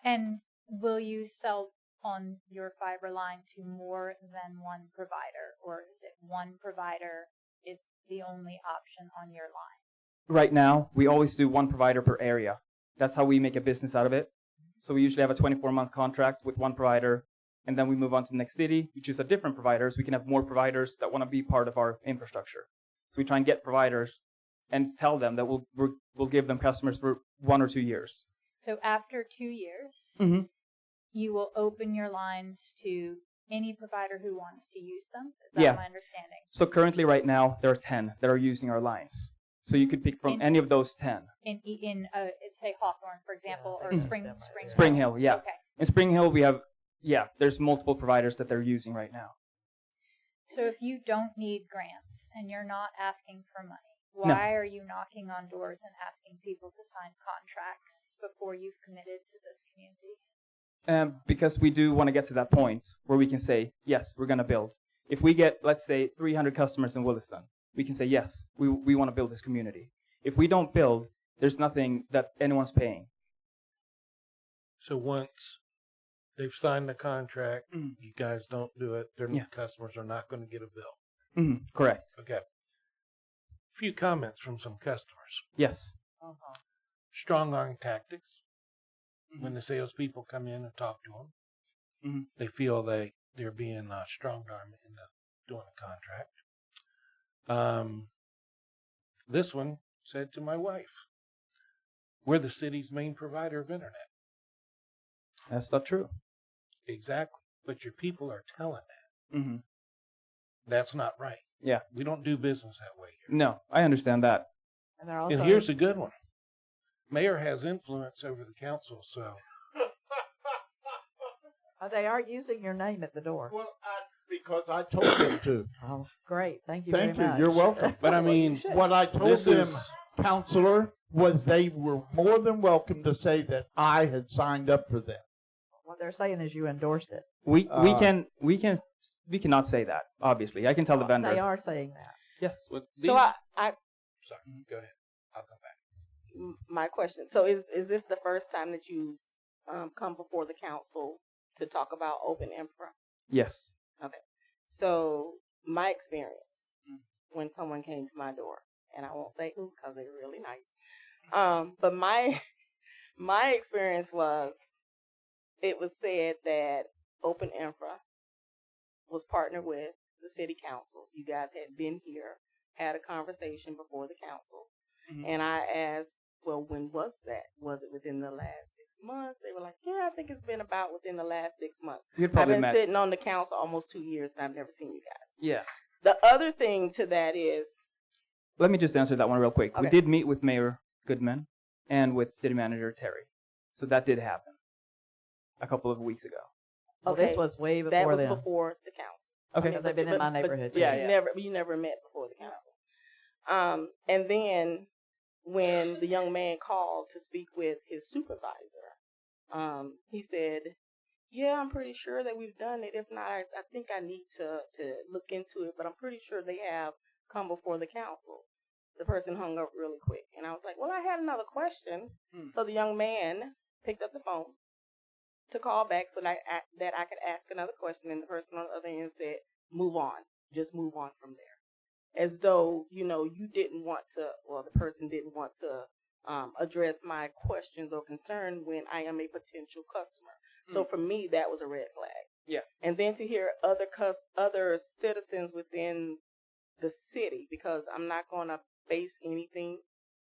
And will you sell on your fiber line to more than one provider, or is it one provider is the only option on your line? Right now, we always do one provider per area. That's how we make a business out of it. So we usually have a 24-month contract with one provider, and then we move on to the next city. We choose a different provider, so we can have more providers that want to be part of our infrastructure. So we try and get providers and tell them that we'll give them customers for 1 or 2 years. So after 2 years, Mhm. you will open your lines to any provider who wants to use them? Is that Yeah. my understanding? So currently, right now, there are 10 that are using our lines. So you could pick from In- any of those 10. It's say Hawthorne, for example, or Mhm. Spring Spring Hill, yeah. Okay. In Spring Hill, we have, there's multiple providers that they're using right now. So if you don't need grants and you're not asking for money, No. why are you knocking on doors and asking people to sign contracts before you've committed to this community? Because we do want to get to that point where we can say, yes, we're going to build. If we get, let's say, 300 customers in Williston, we can say, yes, we want to build this community. If we don't build, there's nothing that anyone's paying. So once they've signed the contract, you guys don't do it, their Yeah. customers are not going to get a bill. Correct. Okay. Few comments from some customers. Yes. Strong arm tactics. When the salespeople come in and talk to them, they feel they're being strong armed into doing a contract. This one said to my wife, "We're the city's main provider of internet." That's not true. Exactly. But your people are telling that. Mm-hmm. That's not right. Yeah. We don't do business that way here. No, I understand that. And they're also. And here's a good one. Mayor has influence over the council, so They are using your name at the door. Well, because I told them to. Oh, great. Thank you Thank very you. much. You're welcome. But I mean, what I told this them, is- counselor, was they were more than welcome to say that I had signed up for them. What they're saying is you endorsed it. We cannot say that, obviously. I can tell the vendor. They are saying that. Yes. So I sorry, go ahead. I'll come back. my question. So is this the first time that you've come before the council to talk about open infra? Yes. Okay. So my experience when someone came to my door, and I won't say who because they're really nice. But my experience was, it was said that open infra was partnered with the city council. You guys had been here, had a conversation before the council, and I asked, well, when was that? Was it within the last 6 months? They were like, yeah, I think it's been about within the last 6 months. You I've probably been met- sitting on the council almost 2 years, and I've never seen you guys. Yeah. The other thing to that is, Let me just answer that one real quick. We Okay. did meet with Mayor Goodman and with City Manager Terry. So that did happen a couple of weeks ago. Well, this was way before that was then. before the council. Okay. Yeah, they've been in my neighborhood, too. But Yeah, you yeah. never met before the council. And then when the young man called to speak with his supervisor, he said, yeah, I'm pretty sure that we've done it. If not, I think I need to look into it, but I'm pretty sure they have come before the council. The person hung up really quick. And I was like, well, I had another question. So the young man picked up the phone to call back so that I could ask another question. And the person on the other end said, move on. Just move on from there. as though, you know, you didn't want to, or the person didn't want to address my questions or concern when I am a potential customer. So for me, that was a red flag. Yeah. And then to hear other citizens within the city, because I'm not going to base anything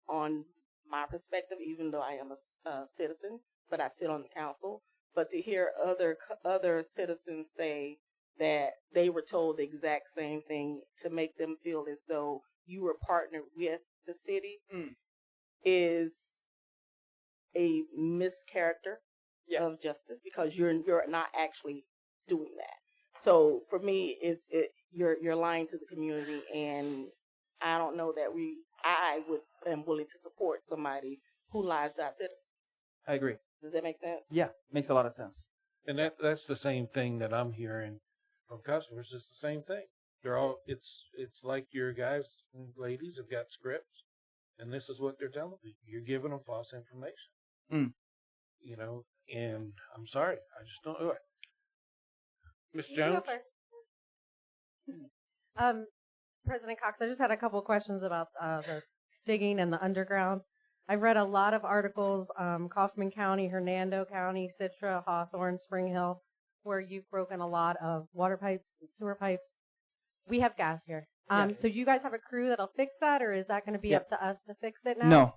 on my perspective, even though I am a citizen, but I sit on the council. But to hear other citizens say that they were told the exact same thing to make them feel as though you were partnered with the city is a mischaracter of justice, because you're not actually doing that. So for me, you're lying to the community, and I don't know that I am willing to support somebody who lies to our citizens. I agree. Does that make sense? Yeah, makes a lot of sense. And that's the same thing that I'm hearing from customers. It's the same thing. They're all, it's like your guys and ladies have got scripts, and this is what they're telling you. You're giving them false information. You know, and I'm sorry, I just don't do it. Ms. Jones? President Cox, I just had a couple of questions about the digging and the underground. I've read a lot of articles, Kaufman County, Hernando County, Citra, Hawthorne, Spring Hill, where you've broken a lot of water pipes and sewer pipes. We have gas here. So you guys have a crew that'll fix that, or is that going to be up to us to fix it now? No,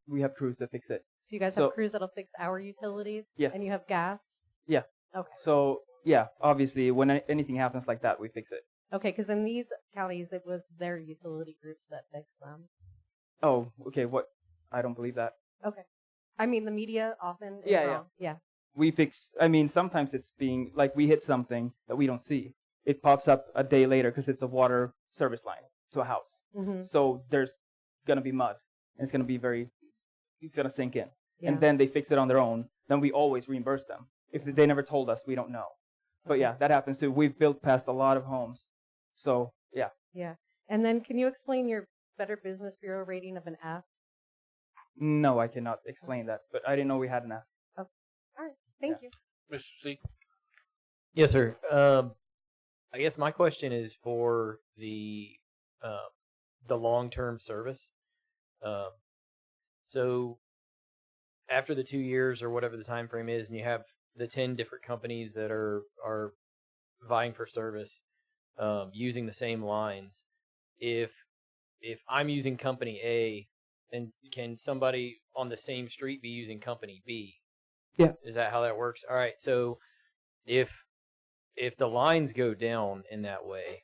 we have crews that fix it. So you guys have crews that'll fix our utilities? Yes. And you have gas? Yeah. Okay. So, yeah, obviously, when anything happens like that, we fix it. Okay, because in these counties, it was their utility groups that fixed them. Oh, okay, what? I don't believe that. Okay. I mean, the media often is Yeah, wrong. Yeah. We fix, I mean, sometimes it's being, like, we hit something that we don't see. It pops up a day later because it's a water service line to a house. Mhm. So there's going to be mud. And it's going to be it's going to sink in. Yeah. And then they fix it on their own. Then we always reimburse them. If they never told us, we don't know. But yeah, that happens too. We've built past a lot of homes. So, yeah. Yeah. And then can you explain your Better Business Bureau rating of an F? No, I cannot explain that. But I didn't know we had an F. Oh, all right. Thank you. Mr. C. Yes, sir. I guess my question is for the long-term service. So after the 2 years or whatever the time frame is, and you have the 10 different companies that are vying for service, using the same lines, if I'm using company A, then can somebody on the same street be using company B? Yeah. Is that how that works? All right. So if the lines go down in that way,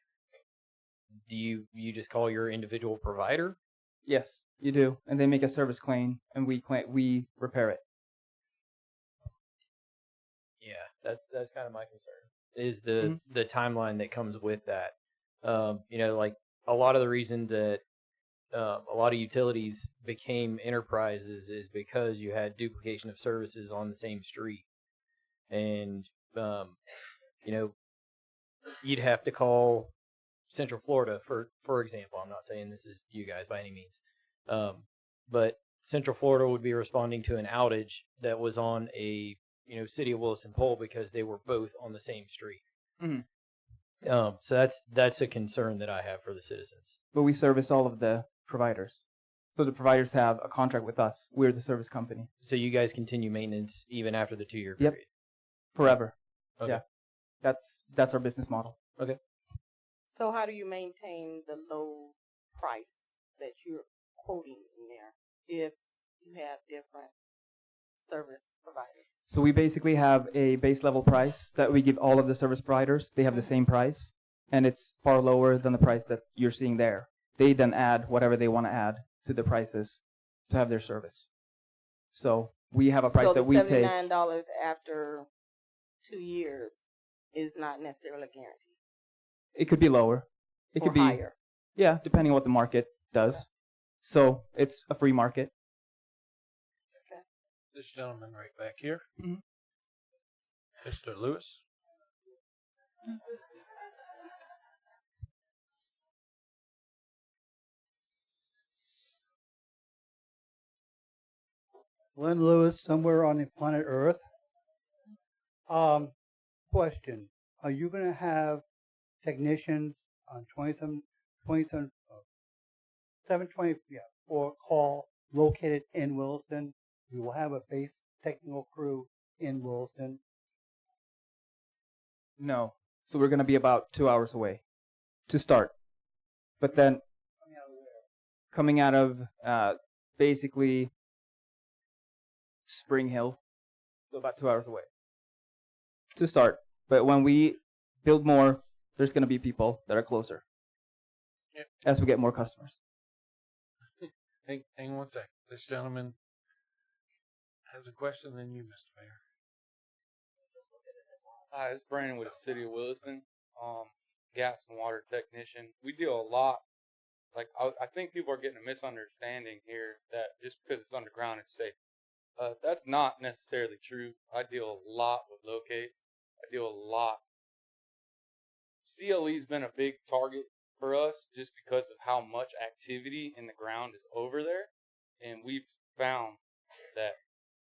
do you just call your individual provider? Yes, you do. And they make a service claim, and we repair it. Yeah, that's kind of my concern. Is the timeline that comes with that? Like a lot of the reason that a lot of utilities became enterprises is because you had duplication of services on the same street, and you'd have to call Central Florida for example. I'm not saying this is you guys by any means, but Central Florida would be responding to an outage that was on a City of Williston pole because they were both on the same street. Mm-hmm. So that's a concern that I have for the citizens. But we service all of the providers. So the providers have a contract with us. We're the service company. So you guys continue maintenance even after the 2-year Yep. period? Forever. Okay. Yeah. That's our business model. Okay. So how do you maintain the low price that you're quoting in there if you have different service providers? So we basically have a base level price that we give all of the service providers. They have the same price, and it's far lower than the price that you're seeing there. They then add whatever they want to add to the prices to have their service. So we have a price that we take. So the $79 after 2 years is not necessarily a guarantee. It could be lower. It could be higher. Yeah, depending on what the market does. So it's a free market. This gentleman right back here. Mhm. Mr. Lewis. Glenn Lewis, somewhere on the planet Earth. Question: are you going to have technicians on 27 724 call located in Williston. We will have a base technical crew in Williston. No. So we're going to be about 2 hours away to start. But then coming out of basically Spring Hill, so about 2 hours away to start. But when we build more, there's going to be people that are closer as we get more customers. Hang on one second. This gentleman has a question, then you, Mr. Mayor. Hi, it's Brandon with the City of Williston, gas and water technician. We deal a lot, like, I think people are getting a misunderstanding here that just because it's underground, it's safe. That's not necessarily true. I deal a lot with locates. I deal a lot. CLE's been a big target for us just because of how much activity in the ground is over there. And we've found that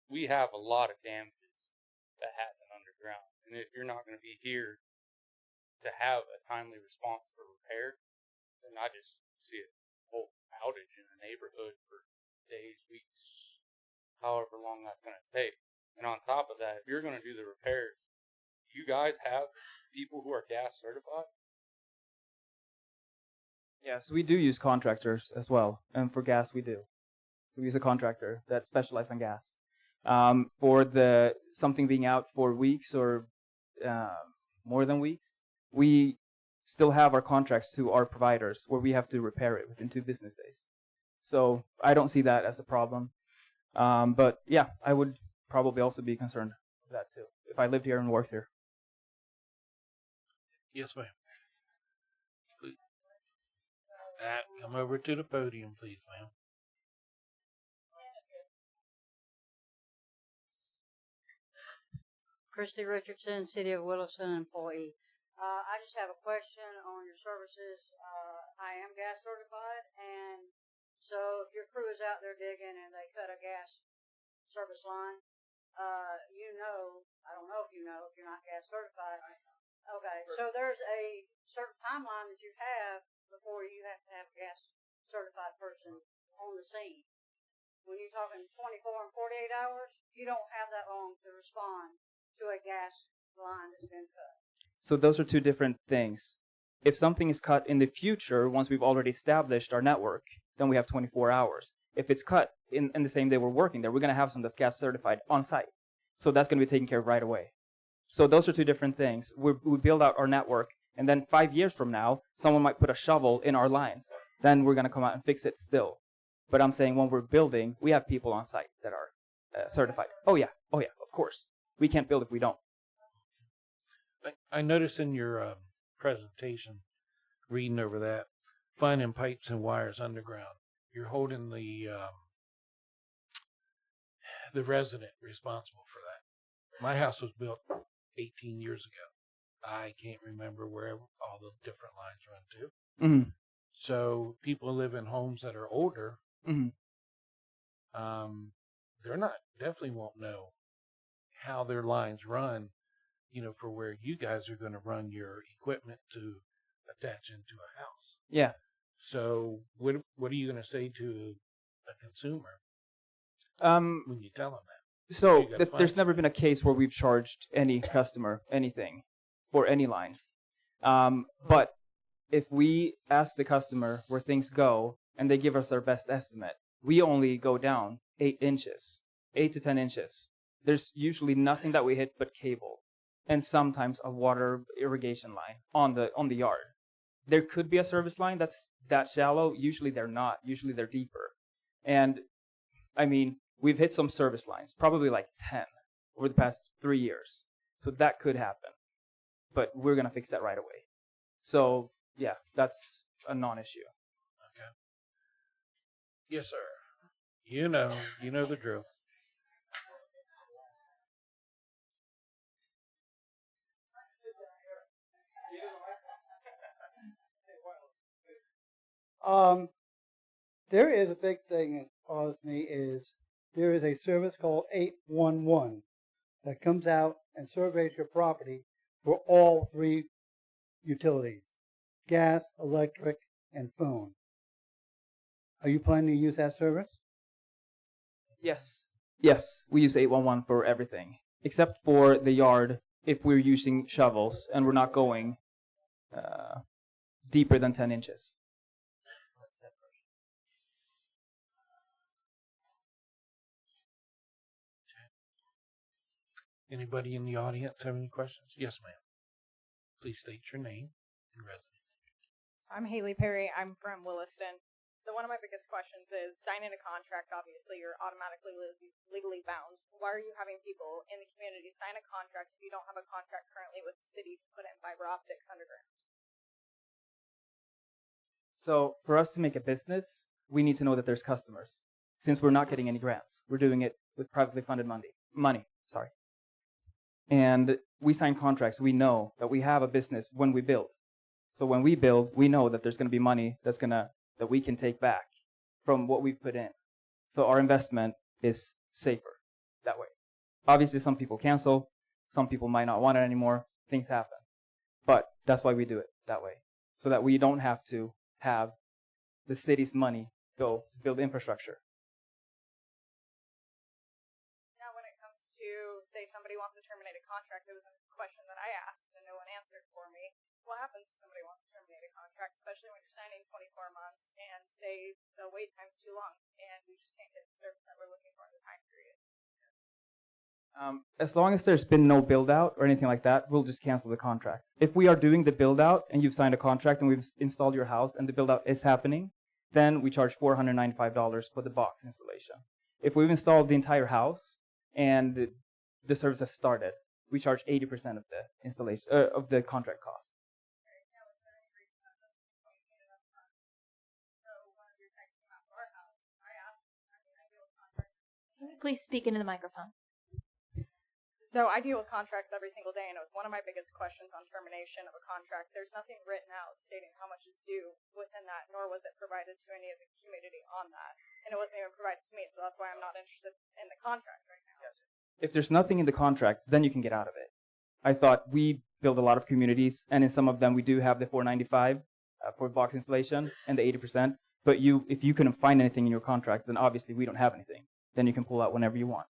we have a lot of damages that happen underground. And if you're not going to be here to have a timely response for repair, then I just see a whole outage in the neighborhood for days, weeks, however long that's going to take. And on top of that, if you're going to do the repairs, you guys have people who are gas certified? Yeah, so we do use contractors as well, and for gas we do. So we use a contractor that specializes on gas. For the something being out for weeks or more than weeks, we still have our contracts to our providers where we have to repair it within 2 business days. So I don't see that as a problem. But yeah, I would probably also be concerned with that too if I lived here and worked here. Yes, ma'am. Please. Come over to the podium, please, ma'am. Christy Richardson, City of Williston employee. I just have a question on your services. I am gas certified, and so if your crew is out there digging and they cut a gas service line, I don't know if you know if you're not gas certified. Okay, so there's a certain timeline that you have before you have to have a gas certified person on the scene. When you're talking 24 and 48 hours, you don't have that long to respond to a gas line that's been cut. So those are 2 different things. If something is cut in the future, once we've already established our network, then we have 24 hours. If it's cut in the same day we're working there, we're going to have some that's gas certified on site. So that's going to be taken care of right away. So those are 2 different things. We build out our network, and then 5 years from now, someone might put a shovel in our lines. Then we're going to come out and fix it still. But I'm saying when we're building, we have people on site that are certified. Oh yeah, of course. We can't build if we don't. I noticed in your presentation, reading over that, finding pipes and wires underground, you're holding the resident responsible for that. My house was built 18 years ago. I can't remember where all the different lines run to. Mm-hmm. So people live in homes that are older. Mm-hmm. Definitely won't know how their lines run, for where you guys are going to run your equipment to attach into a house. Yeah. So what are you going to say to a consumer when you tell them that? So there's never been a case where we've charged any customer anything for any lines. But if we ask the customer where things go and they give us their best estimate, we only go down 8 inches, 8 to 10 inches. There's usually nothing that we hit but cable and sometimes a water irrigation line on the yard. There could be a service line that's that shallow. Usually they're not. Usually they're deeper. And I mean, we've hit some service lines, probably like 10 over the past 3 years. So that could happen. But we're going to fix that right away. So yeah, that's a non-issue. Okay. Yes, sir. You know the drill. There is a big thing that bothers me is there is a service called 811 that comes out and surveys your property for all 3 utilities, gas, electric, and phone. Are you planning to use that service? Yes. Yes, we use 811 for everything, except for the yard if we're using shovels and we're not going deeper than 10 inches. Anybody in the audience have any questions? Yes, ma'am. Please state your name and residence. I'm Haley Perry. I'm from Williston. So one of my biggest questions is signing a contract. Obviously, you're automatically legally bound. Why are you having people in the community sign a contract if you don't have a contract currently with the city to put in fiber optics underground? So for us to make a business, we need to know that there's customers. Since we're not getting any grants, we're doing it with privately funded money. And we sign contracts. We know that we have a business when we build. So when we build, we know that there's going to be money that we can take back from what we've put in. So our investment is safer that way. Obviously, some people cancel. Some people might not want it anymore. Things happen. But that's why we do it that way, so that we don't have to have the city's money go to build infrastructure. Now, when it comes to, say, somebody wants to terminate a contract, it was a question that I asked and no one answered for me. What happens if somebody wants to terminate a contract, especially when you're signing 24 months and say the wait time's too long and we just can't get the service that we're looking for in the time period? As long as there's been no build out or anything like that, we'll just cancel the contract. If we are doing the build out and you've signed a contract and we've installed your house and the build out is happening, then we charge $495 for the box installation. If we've installed the entire house and the service has started, we charge 80% of the installation of the contract cost. Can you please speak into the microphone? So I deal with contracts every single day, and it was one of my biggest questions on termination of a contract. There's nothing written out stating how much is due within that, nor was it provided to any of the community on that. And it wasn't even provided to me, so that's why I'm not interested in the contract right now. If there's nothing in the contract, then you can get out of it. I thought we build a lot of communities, and in some of them we do have the $495 for box installation and the 80%. But if you couldn't find anything in your contract, then obviously we don't have anything. Then you can pull out whenever you want.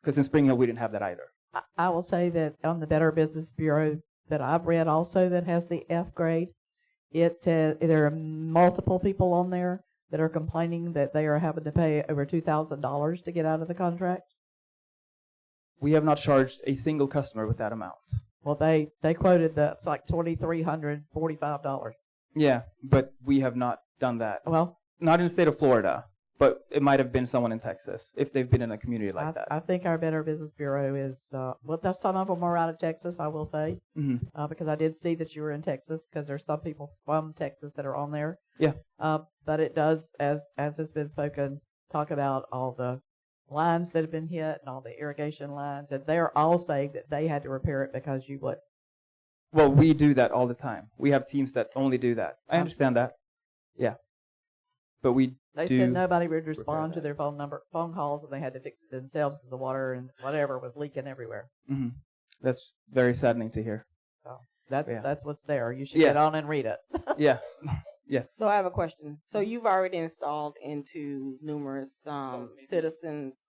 Because in Spring Hill, we didn't have that either. I will say that on the Better Business Bureau that I've read also that has the F grade, it says there are multiple people on there that are complaining that they are having to pay over $2,000 to get out of the contract. We have not charged a single customer with that amount. Well, they quoted that it's like $2,345. Yeah, but we have not done that. Well, not in the state of Florida, but it might have been someone in Texas if they've been in a community like that. I think our Better Business Bureau is, some of them are out of Texas, I will say, because I did see that you were in Texas, because there's some people from Texas that are on there. Yeah. But it does, as has been spoken, talk about all the lines that have been hit and all the irrigation lines, and they're all saying that they had to repair it because you wouldn't. Well, we do that all the time. We have teams that only do that. I understand that. Yeah. But they said nobody would respond to their phone calls, and they had to fix it themselves because the water and whatever was leaking everywhere. Mm-hmm. That's very saddening to hear. So that's what's there. You should get on and read it. Yeah. Yes. So I have a question. So you've already installed into numerous citizens'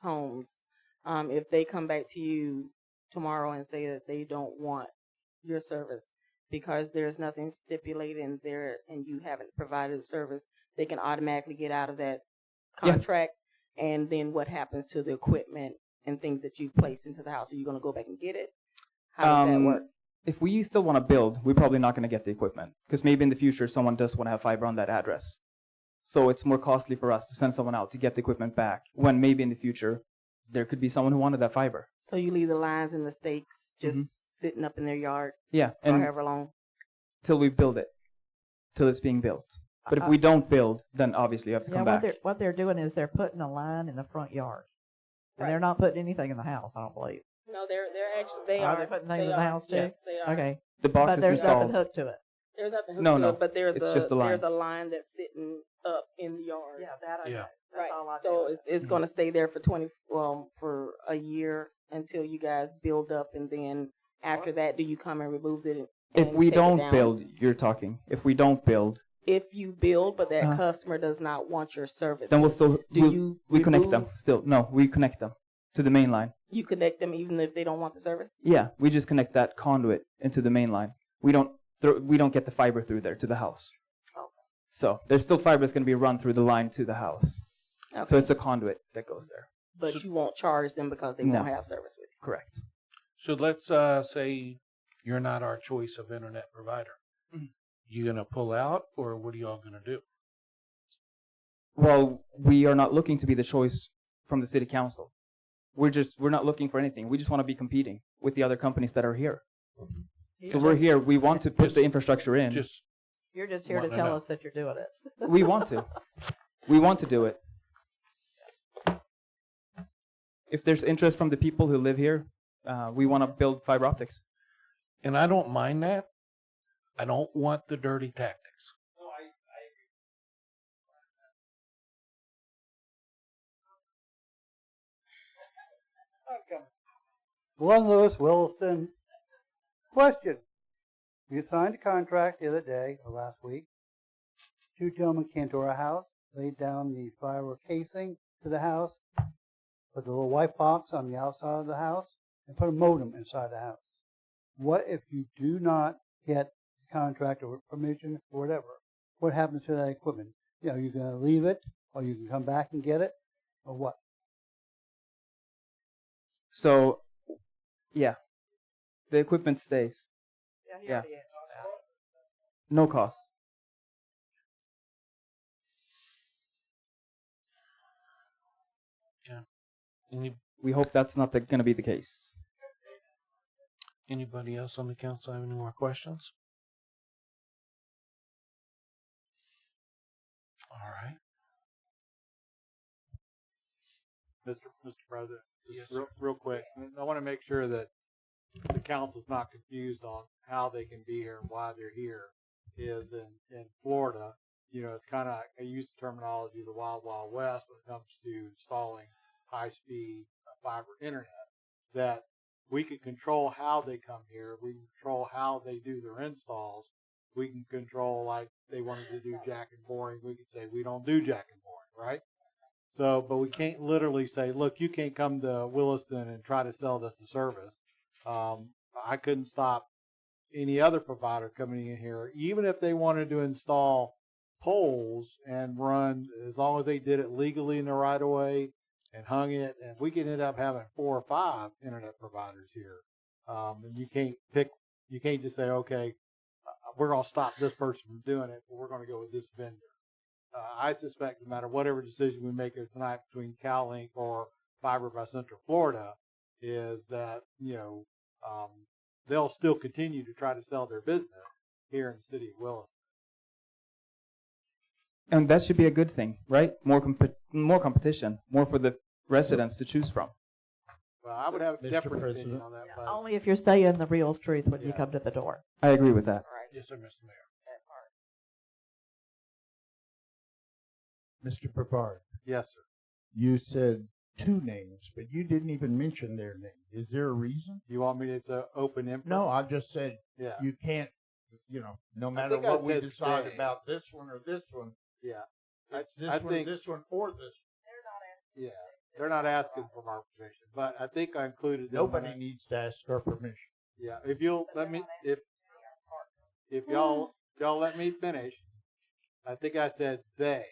homes. If they come back to you tomorrow and say that they don't want your service, because there's nothing stipulated in there and you haven't provided a service, they can automatically get out of that contract. Yeah. And then what happens to the equipment and things that you've placed into the house? Are you going to go back and get it? How does that work? If we still want to build, we're probably not going to get the equipment, because maybe in the future someone does want to have fiber on that address. So it's more costly for us to send someone out to get the equipment back, when maybe in the future there could be someone who wanted that fiber. So you leave the lines and the stakes just sitting up in their yard for however long? Till we build it, till it's being built. But if we don't build, then obviously you have to come back. What they're doing is they're putting a line in the front yard. And they're not putting anything in the house, I don't believe. No, they're actually, they are. Are they putting things in the house too? Yes, they are. Okay. The box but there's installed. nothing hooked to it. There's nothing hooked to it, but there's just a line. There's a line that's sitting up in the yard. Yeah, that I know. Right. So it's going to stay there for for a year until you guys build up, and then after that, do you come and remove it? If we don't build, you're talking. If we don't build, if you build, but that Uh-huh. customer does not want your service, Then we'll still we connect them. remove- Still, no, we connect them to the main line. You connect them even if they don't want the service? Yeah, we just connect that conduit into the main line. We don't get the fiber through there to the house. Okay. So there's still fiber that's going to be run through the line to the house. So Okay. it's a conduit that goes there. But you won't charge them because they No. won't have service with you. Correct. So let's say you're not our choice of internet provider. Mhm. You gonna pull out, or what are y'all gonna do? Well, we are not looking to be the choice from the city council. We're not looking for anything. We just want to be competing with the other companies that are here. So we're here. We want to put the infrastructure in. Just You're just here to wanna tell know. us that you're doing it. We want to. We want to do it. If there's interest from the people who live here, we want to build fiber optics. And I don't mind that. I don't want the dirty tactics. Glenn Lewis, Williston. Question. We signed a contract the other day, or last week. Two gentlemen came to our house, laid down the fiber casing to the house, put the little white box on the outside of the house, and put a modem inside the house. What if you do not get the contract or permission or whatever? What happens to that equipment? You know, you're going to leave it, or you can come back and get it, or what? So, yeah, the equipment stays. Yeah. No cost. Yeah. We hope that's not going to be the case. Anybody else on the council have any more questions? All right. Mr. President, Yes, just real quick, I want to make sure that the council's not confused on how they can be here and why they're here. Is in Florida, you know, it's kind of, I use the terminology of the Wild Wild West when it comes to installing high-speed fiber internet, that we can control how they come here. We can control how they do their installs. We can control, like they wanted to do jack and boring. We can say we don't do jack and boring, right? So, but we can't literally say, look, you can't come to Williston and try to sell us the service. I couldn't stop any other provider coming in here, even if they wanted to install poles and run, as long as they did it legally in the right of way and hung it. And we could end up having 4 or 5 internet providers here. And you can't just say, okay, we're going to stop this person from doing it, but we're going to go with this vendor. I suspect no matter whatever decision we make here tonight between CalLink or Fiber by Central Florida, is that, you know, they'll still continue to try to sell their business here in the city of Williston. And that should be a good thing, right? More competition, more for the residents to choose from. Well, I would have a Mr. different opinion President. on that, but Only if you're saying the real truth when you come to the door. I agree with that. Yes, sir, Mr. Mayor. Mr. Papard, yes, sir. you said 2 names, but you didn't even mention their name. Is there a reason? You want me to, it's an open input? No, I just said Yeah. you can't, you know, no I matter think I what we said decide they. about this one or this one, Yeah. it's this I one, think- this one, or this Yeah. They're not asking for our permission, but I think I included one. them. Nobody needs to ask our permission. Yeah, if you'll let me, if y'all let me finish, I think I said they.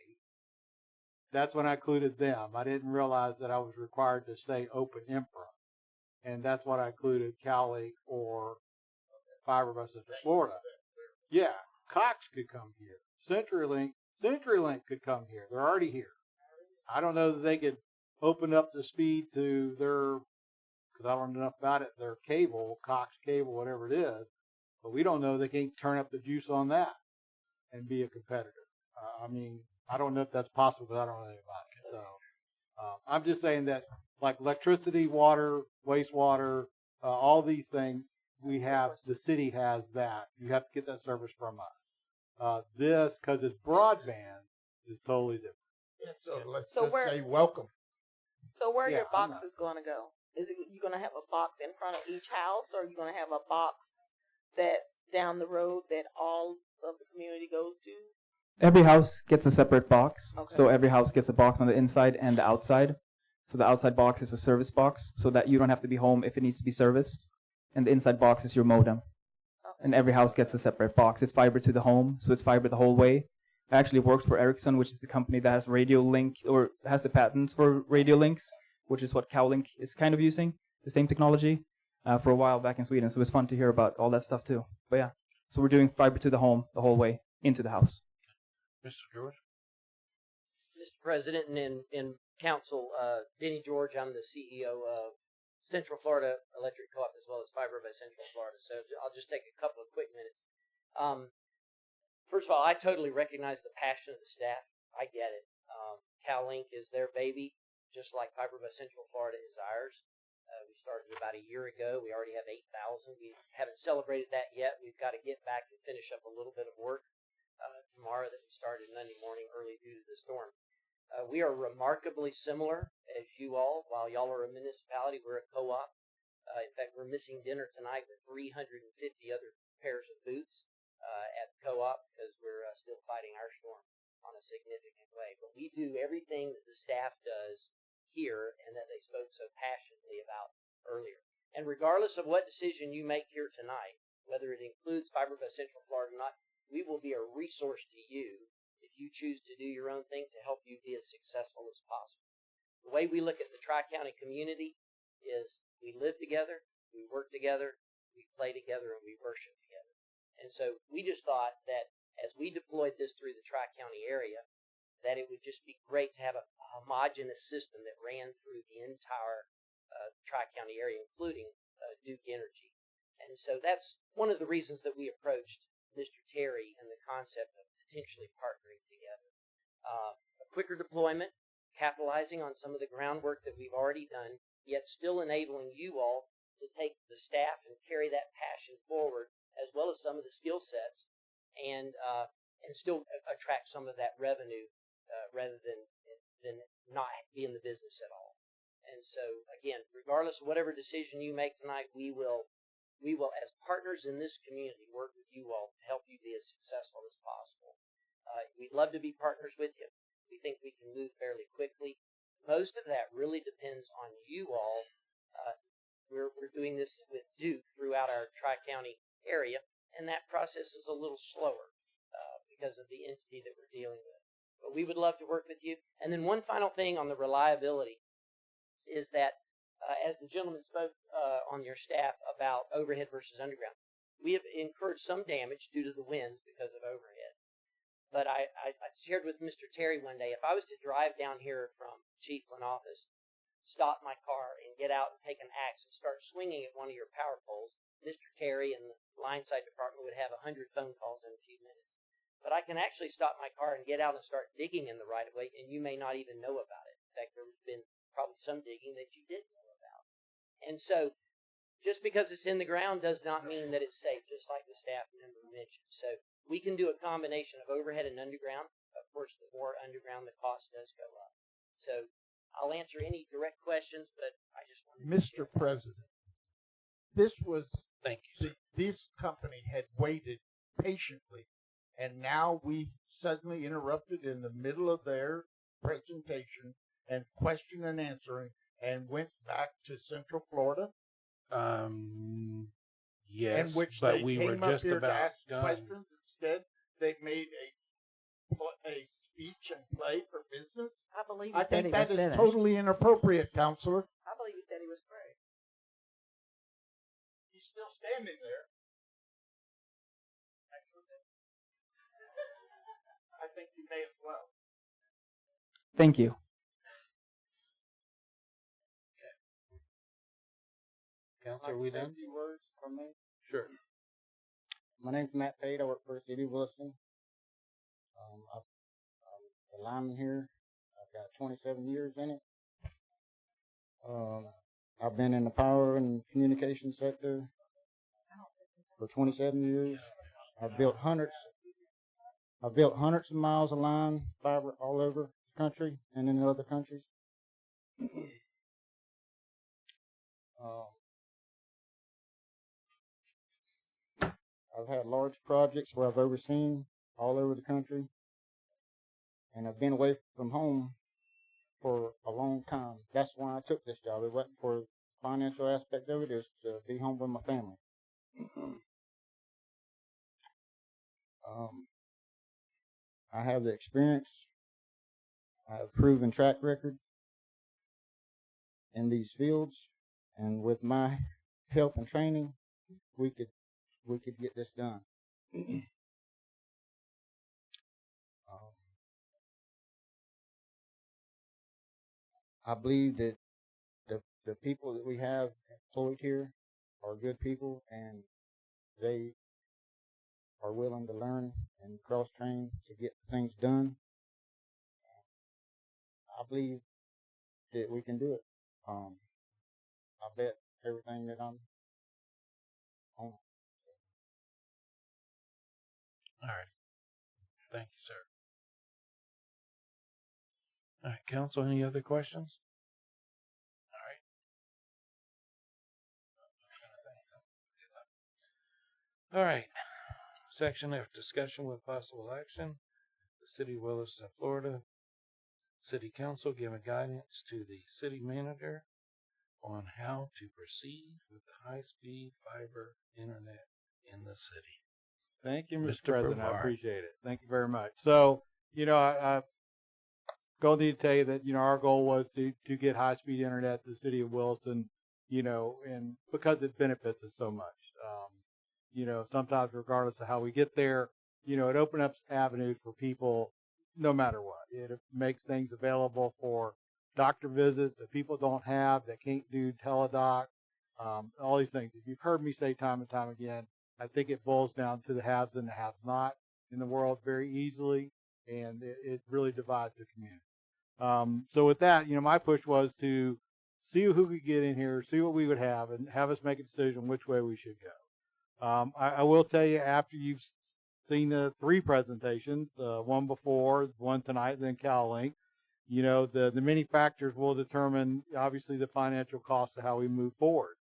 That's when I included them. I didn't realize that I was required to say Open Emperor, and that's what I included CalLink or Fiber by Central Florida. Yeah, Cox could come here. CenturyLink could come here. They're already here. I don't know that they could open up the speed to their, because I don't know enough about it, their cable, Cox cable, whatever it is, but we don't know they can't turn up the juice on that and be a competitor. I mean, I don't know if that's possible, but I don't know anything about it. So I'm just saying that, like electricity, water, wastewater, all these things, we have, the city has that. You have to get that service from us. This, because it's broadband, is totally different. So let's So just where- say welcome. So where are Yeah, your I'm boxes going to go? Is it you going to have a box in front of each house, or are you going to have a box that's down the road that all of the community goes to? Every house gets a separate box. Okay. So every house gets a box on the inside and the outside. So the outside box is a service box so that you don't have to be home if it needs to be serviced. And the inside box is your modem. And every house gets a separate box. It's fiber to the home, so it's fiber the whole way. It actually works for Ericsson, which is the company that has Radio Link, or has the patents for radio links, which is what Cowlink is kind of using, the same technology, for a while back in Sweden. So it's fun to hear about all that stuff too. But yeah, so we're doing fiber to the home the whole way into the house. Mr. George? Mr. President and Council, Denny George, I'm the CEO of Central Florida Electric Co-op as well as Fiber by Central Florida. So I'll just take a couple of quick minutes. First of all, I totally recognize the passion of the staff. I get it. CalLink is their baby, just like Fiber by Central Florida is ours. We started about a year ago. We already have 8,000. We haven't celebrated that yet. We've got to get back and finish up a little bit of work tomorrow that we started Monday morning early due to the storm. We are remarkably similar as you all. While y'all are a municipality, we're a co-op. In fact, we're missing dinner tonight with 350 other pairs of boots at the co-op because we're still fighting our storm on a significant way. But we do everything that the staff does here and that they spoke so passionately about earlier. And regardless of what decision you make here tonight, whether it includes Fiber by Central Florida or not, we will be a resource to you if you choose to do your own thing to help you be as successful as possible. The way we look at the Tri-County community is we live together, we work together, we play together, and we worship together. And so we just thought that as we deployed this through the Tri-County area, that it would just be great to have a homogeneous system that ran through the entire Tri-County area, including Duke Energy. And so that's one of the reasons that we approached Mr. Terry and the concept of potentially partnering together. A quicker deployment, capitalizing on some of the groundwork that we've already done, yet still enabling you all to take the staff and carry that passion forward, as well as some of the skill sets, and still attract some of that revenue rather than not be in the business at all. And so, again, regardless of whatever decision you make tonight, we will, as partners in this community, work with you all to help you be as successful as possible. We'd love to be partners with you. We think we can move fairly quickly. Most of that really depends on you all. We're doing this with Duke throughout our Tri-County area, and that process is a little slower because of the entity that we're dealing with. But we would love to work with you. And then one final thing on the reliability is that as the gentleman spoke on your staff about overhead versus underground, we have incurred some damage due to the winds because of overhead. But I shared with Mr. Terry one day, if I was to drive down here from Chiefland office, stop my car and get out and take an axe and start swinging at one of your power poles, Mr. Terry and the line side department would have 100 phone calls in a few minutes. But I can actually stop my car and get out and start digging in the right of way, and you may not even know about it. In fact, there's been probably some digging that you didn't know about. And so just because it's in the ground does not mean that it's safe, just like the staff member mentioned. So we can do a combination of overhead and underground. Of course, the more underground, the cost does go up. So I'll answer any direct questions, but I just wanted to Mr. President, this was, thank you. This company had waited patiently, and now we suddenly interrupted in the middle of their presentation and question and answering and went back to Central Florida. Yes, in which but they we were came up just here about to ask done. questions. Instead, they made a speech and play for business. I believe I he said think he that was is finished. totally inappropriate, Counselor. I believe he said he was free. He's still standing there. I think you may as well. Thank you. Council, are we done? A few words from me? Sure. My name's Matt Pate. I work for the City of Williston. I'm a lineman here. I've got 27 years in it. I've been in the power and communication sector for 27 years. I've built hundreds of miles of line fiber all over the country and in other countries. I've had large projects where I've overseen all over the country. and I've been away from home for a long time. That's why I took this job. It wasn't for the financial aspect of it. It's to be home with my family. I have the experience. I have a proven track record in these fields, and with my help and training, we could get this done. I believe that the people that we have employed here are good people, and they are willing to learn and cross-train to get things done. I believe that we can do it. I bet everything that I'm on. All right. Thank you, sir. All right, council, any other questions? All right. Section F, discussion with possible action. The City of Williston, Florida City Council giving guidance to the city manager on how to proceed with the high-speed fiber internet in the city. Thank you, Mr. Mr. President. Brevard. I appreciate it. Thank you very much. So, I go need to tell you that, our goal was to get high-speed internet to the city of Williston, and because it benefits us so much. Sometimes regardless of how we get there, it opens up avenues for people no matter what. It makes things available for doctor visits that people don't have, that can't do teledoc, all these things. If you've heard me say time and time again, I think it boils down to the haves and the have-not in the world very easily, and it really divides the community. So with that, my push was to see who could get in here, see what we would have, and have us make a decision which way we should go. I will tell you, after you've seen the 3 presentations, one before, one tonight, and then CalLink, the many factors will determine, obviously, the financial cost of how we move forward.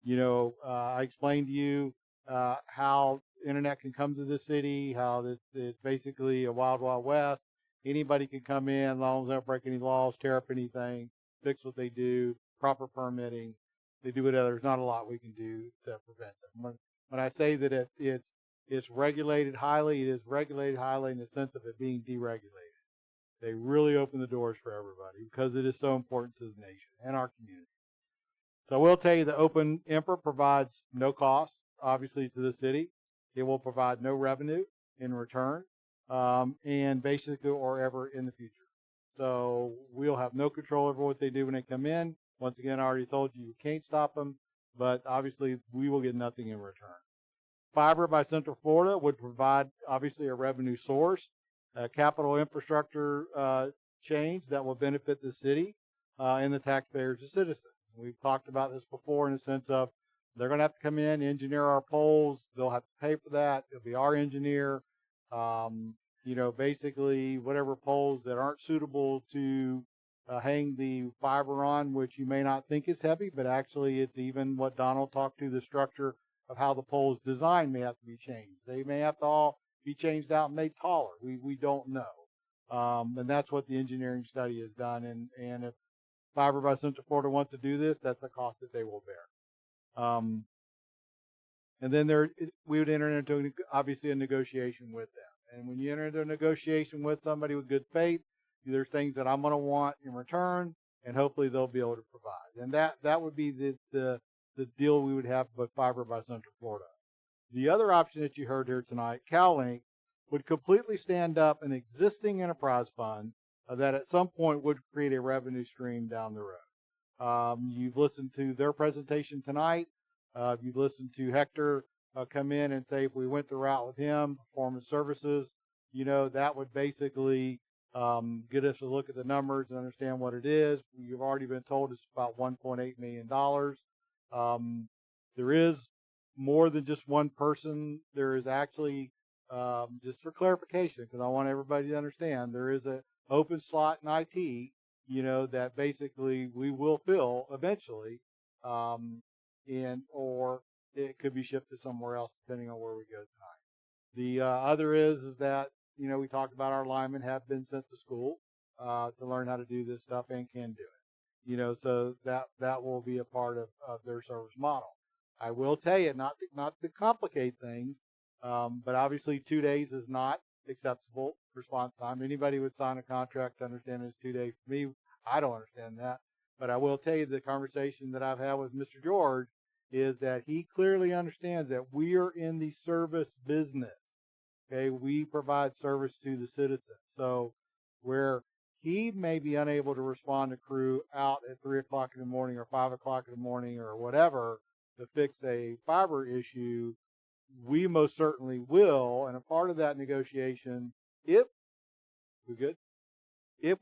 I explained to you how internet can come to the city, how it's basically a wild, wild west. Anybody can come in as long as they don't break any laws, tear up anything, fix what they do, proper permitting. They do whatever. There's not a lot we can do to prevent them. When I say that it's regulated highly, it is regulated highly in the sense of it being deregulated. They really open the doors for everybody because it is so important to the nation and our community. So I will tell you the Open IMPRA provides no cost, obviously, to the city. It will provide no revenue in return, and basically or ever in the future. So we'll have no control over what they do when they come in. Once again, I already told you can't stop them, but obviously we will get nothing in return. Fiber by Central Florida would provide, obviously, a revenue source, a capital infrastructure change that will benefit the city and the taxpayers and citizens. We've talked about this before in the sense of they're going to have to come in, engineer our poles. They'll have to pay for that. It'll be our engineer. Basically whatever poles that aren't suitable to hang the fiber on, which you may not think is heavy, but actually it's even what Donald talked to, the structure of how the poles designed may have to be changed. They may have to all be changed out and made taller. We don't know. And that's what the engineering study has done. And if Fiber by Central Florida wants to do this, that's a cost that they will bear. And then we would enter into, obviously, a negotiation with them. And when you enter into a negotiation with somebody with good faith, there's things that I'm going to want in return, and hopefully they'll be able to provide. And that would be the deal we would have with Fiber by Central Florida. The other option that you heard here tonight, CalLink, would completely stand up an existing enterprise fund that at some point would create a revenue stream down the road. You've listened to their presentation tonight. You've listened to Hector come in and say if we went the route with him, performance services, that would basically get us to look at the numbers and understand what it is. You've already been told it's about $1.8 million. There is more than just one person. There is actually, just for clarification, because I want everybody to understand, there is an open slot in IT, that basically we will fill eventually, or it could be shifted somewhere else depending on where we go tonight. The other is that you know, we talked about our linemen have been sent to school to learn how to do this stuff and can do it. You know, so that will be a part of their service model. I will tell you, not to complicate things, but obviously 2 days is not acceptable response time. Anybody would sign a contract to understand it's 2 days. For me, I don't understand that. But I will tell you the conversation that I've had with Mr. George is that he clearly understands that we are in the service business. Okay, we provide service to the citizen. So where he may be unable to respond to crew out at 3 o'clock in the morning or 5 o'clock in the morning or whatever to fix a fiber issue, we most certainly will. And a part of that negotiation, if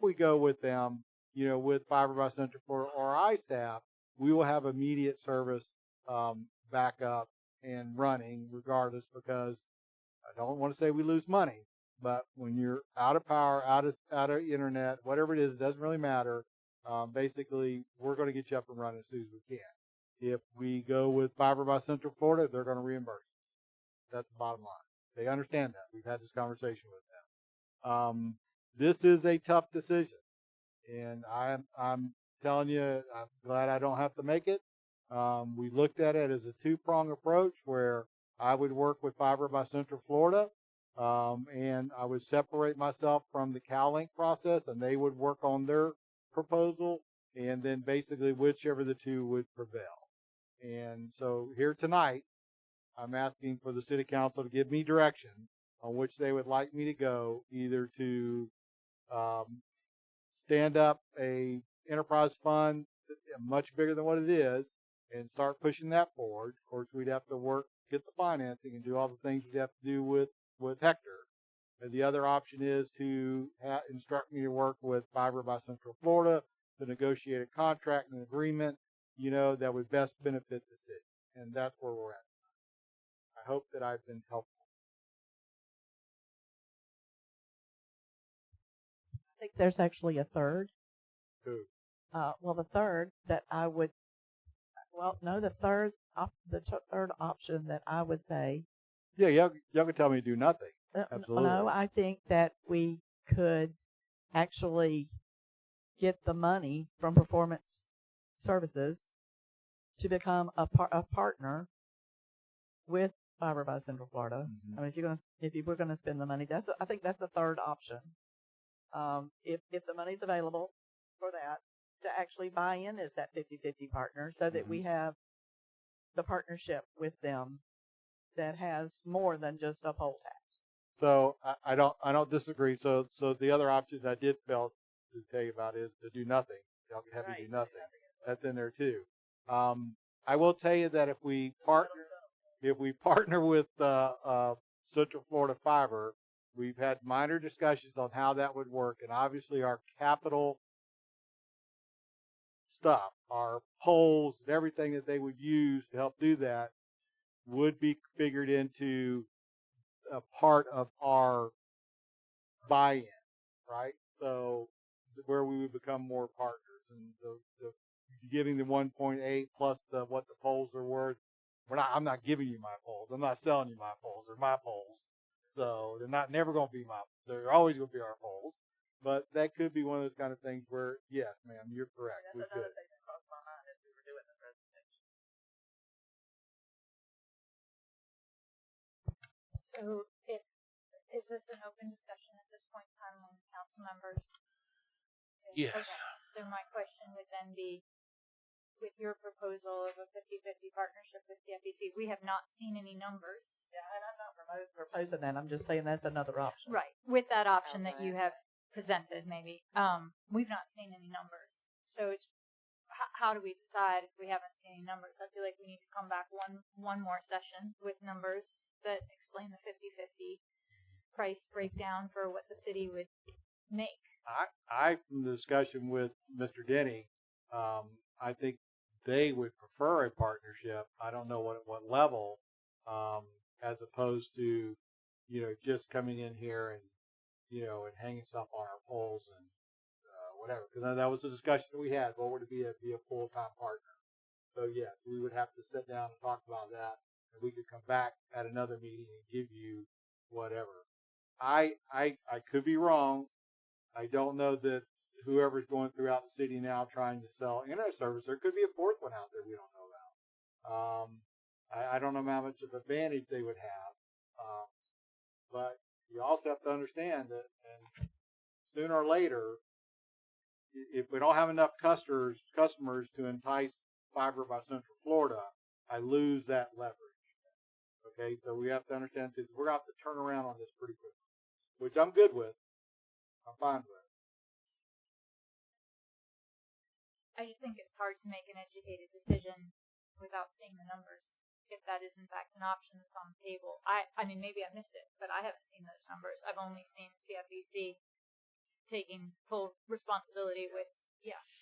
we go with them, you know, with Fiber by Central Florida or iStaff, we will have immediate service backup and running regardless, because I don't want to say we lose money, but when you're out of power, out of internet, whatever it is, it doesn't really matter. Basically, we're going to get you up and running as soon as we can. If we go with Fiber by Central Florida, they're going to reimburse us. That's the bottom line. They understand that. We've had this conversation with them. This is a tough decision, and I'm telling you, I'm glad I don't have to make it. We looked at it as a two-prong approach where I would work with Fiber by Central Florida, and I would separate myself from the CalLink process, and they would work on their proposal, and then basically whichever the two would prevail. And so here tonight, I'm asking for the City Council to give me direction on which they would like me to go, either to stand up a enterprise fund much bigger than what it is and start pushing that forward. Of course, we'd have to get the financing and do all the things we'd have to do with Hector. And the other option is to instruct me to work with Fiber by Central Florida to negotiate a contract and an agreement, you know, that would best benefit the city. And that's where we're at. I hope that I've been helpful. I think there's actually a third. Who? Well, the third that I would, the third option that I would say. Yeah, y'all can tell me to do nothing. Absolutely. No, I think that we could actually get the money from Performance Services to become a partner with Fiber by Central Florida. Mm-hmm. I mean, if you were gonna spend the money, I think that's the third option. If the money's available for that, to actually buy in as that 50-50 partner, so that we have the partnership with them that has more than just a poll tax. So I don't disagree. So the other option I did fail to tell you about is to do nothing. Y'all can have me do nothing. That's in there too. I will tell you that if we partner with Central Florida Fiber, we've had minor discussions on how that would work, and obviously our capital stuff, our poles and everything that they would use to help do that would be figured into a part of our buy-in, right? So where we would become more partners, and the giving the 1.8 plus what the poles are worth. I'm not giving you my poles. I'm not selling you my poles. They're my poles. So they're never going to be they're always going to be our poles. But that could be one of those kind of things where, yes, ma'am, you're correct. We could. Thing that crossed my mind as we were doing the presentation. So is this an open discussion at this point in time among the council members? Yes. Okay. So my question would then be, with your proposal of a 50-50 partnership with the FEC, we have not seen any numbers. Yeah, and I'm not proposing that. I'm just saying that's another option. Right. With that option that you have presented, maybe, we've not seen any numbers. So it's how do we decide if we haven't seen any numbers? I feel like we need to come back one more session with numbers that explain the 50-50 price breakdown for what the city would make. From the discussion with Mr. Denny, I think they would prefer a partnership. I don't know what level, as opposed to, just coming in here and, and hanging stuff on our poles and whatever. Because that was the discussion that we had. What would it be to be a full-time partner? So yes, we would have to sit down and talk about that, and we could come back at another meeting and give you whatever. I could be wrong. I don't know that whoever's going throughout the city now trying to sell internet service, there could be a fourth one out there we don't know about. I don't know how much of advantage they would have. But you also have to understand that, and sooner or later, if we don't have enough customers to entice Fiber by Central Florida, I lose that leverage. Okay, so we have to understand that we're going to have to turn around on this pretty quickly, which I'm good with. I'm fine with. I just think it's hard to make an educated decision without seeing the numbers. If that is in fact an option that's on the table, I mean maybe I missed it, but I haven't seen those numbers. I've only seen CFEC taking full responsibility with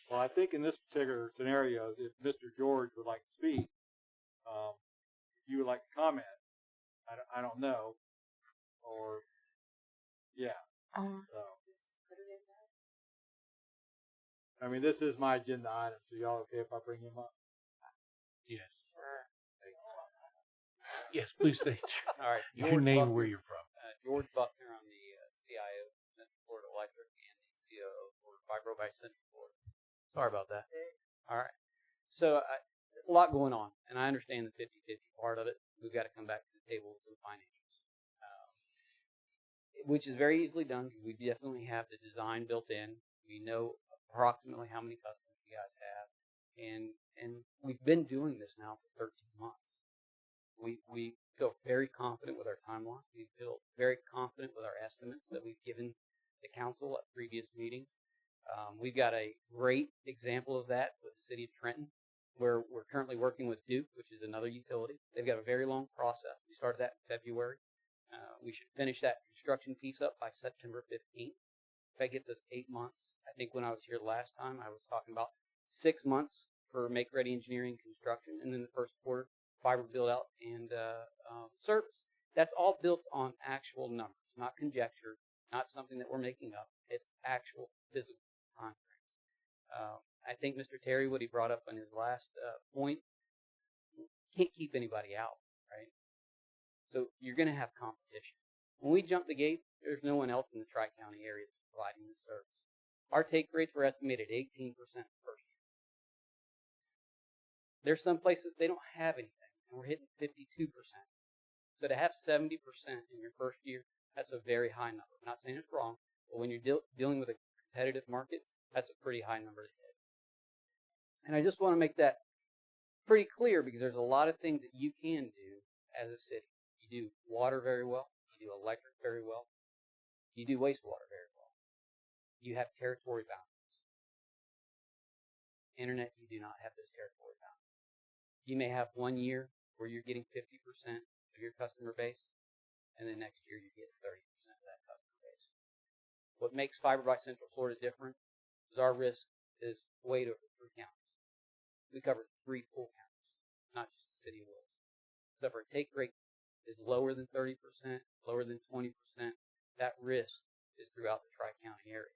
Well, I think in this particular scenario, if Mr. George would like to speak, if you would like to comment, I don't know, or yeah. So. I mean, this is my agenda item, so y'all okay if I bring him up? Yes. Yes, please state All right. your George name and Buckner. where you're from. George Buckner. I'm the CIO of Central Florida Electric and the COO for Fibro by Central Florida. Sorry about that. All right. So a lot going on, and I understand the 50-50 part of it. We've got to come back to the table with some financials, which is very easily done because we definitely have the design built in. We know approximately how many customers you guys have, and we've been doing this now for 13 months. We feel very confident with our timeline. We feel very confident with our estimates that we've given the council at previous meetings. We've got a great example of that with the city of Trenton, where we're currently working with Duke, which is another utility. They've got a very long process. We started that in February. We should finish that construction piece up by September 15th. That gets us 8 months. I think when I was here last time, I was talking about 6 months for make-ready engineering construction, and then the first quarter, fiber build-out and service. That's all built on actual numbers, not conjecture, not something that we're making up. It's actual physical time frames. I think Mr. Terry, what he brought up on his last point, can't keep anybody out, right? So you're going to have competition. When we jump the gate, there's no one else in the Tri-County area that's providing this service. Our take rates were estimated 18% the first year. There's some places they don't have anything, and we're hitting 52%. So to have 70% in your first year, that's a very high number. I'm not saying it's wrong, but when you're dealing with a competitive market, that's a pretty high number to hit. And I just want to make that pretty clear because there's a lot of things that you can do as a city. You do water very well. You do electric very well. You do wastewater very well. You have territory boundaries. Internet, you do not have those territory boundaries. You may have 1 year where you're getting 50% of your customer base, and then next year you get 30% of that customer base. What makes Fiber by Central Florida different is our risk is way over 3 counties. We cover 3 full counties, not just the city of Wilson. So if our take rate is lower than 30%, lower than 20%, that risk is throughout the Tri-County area.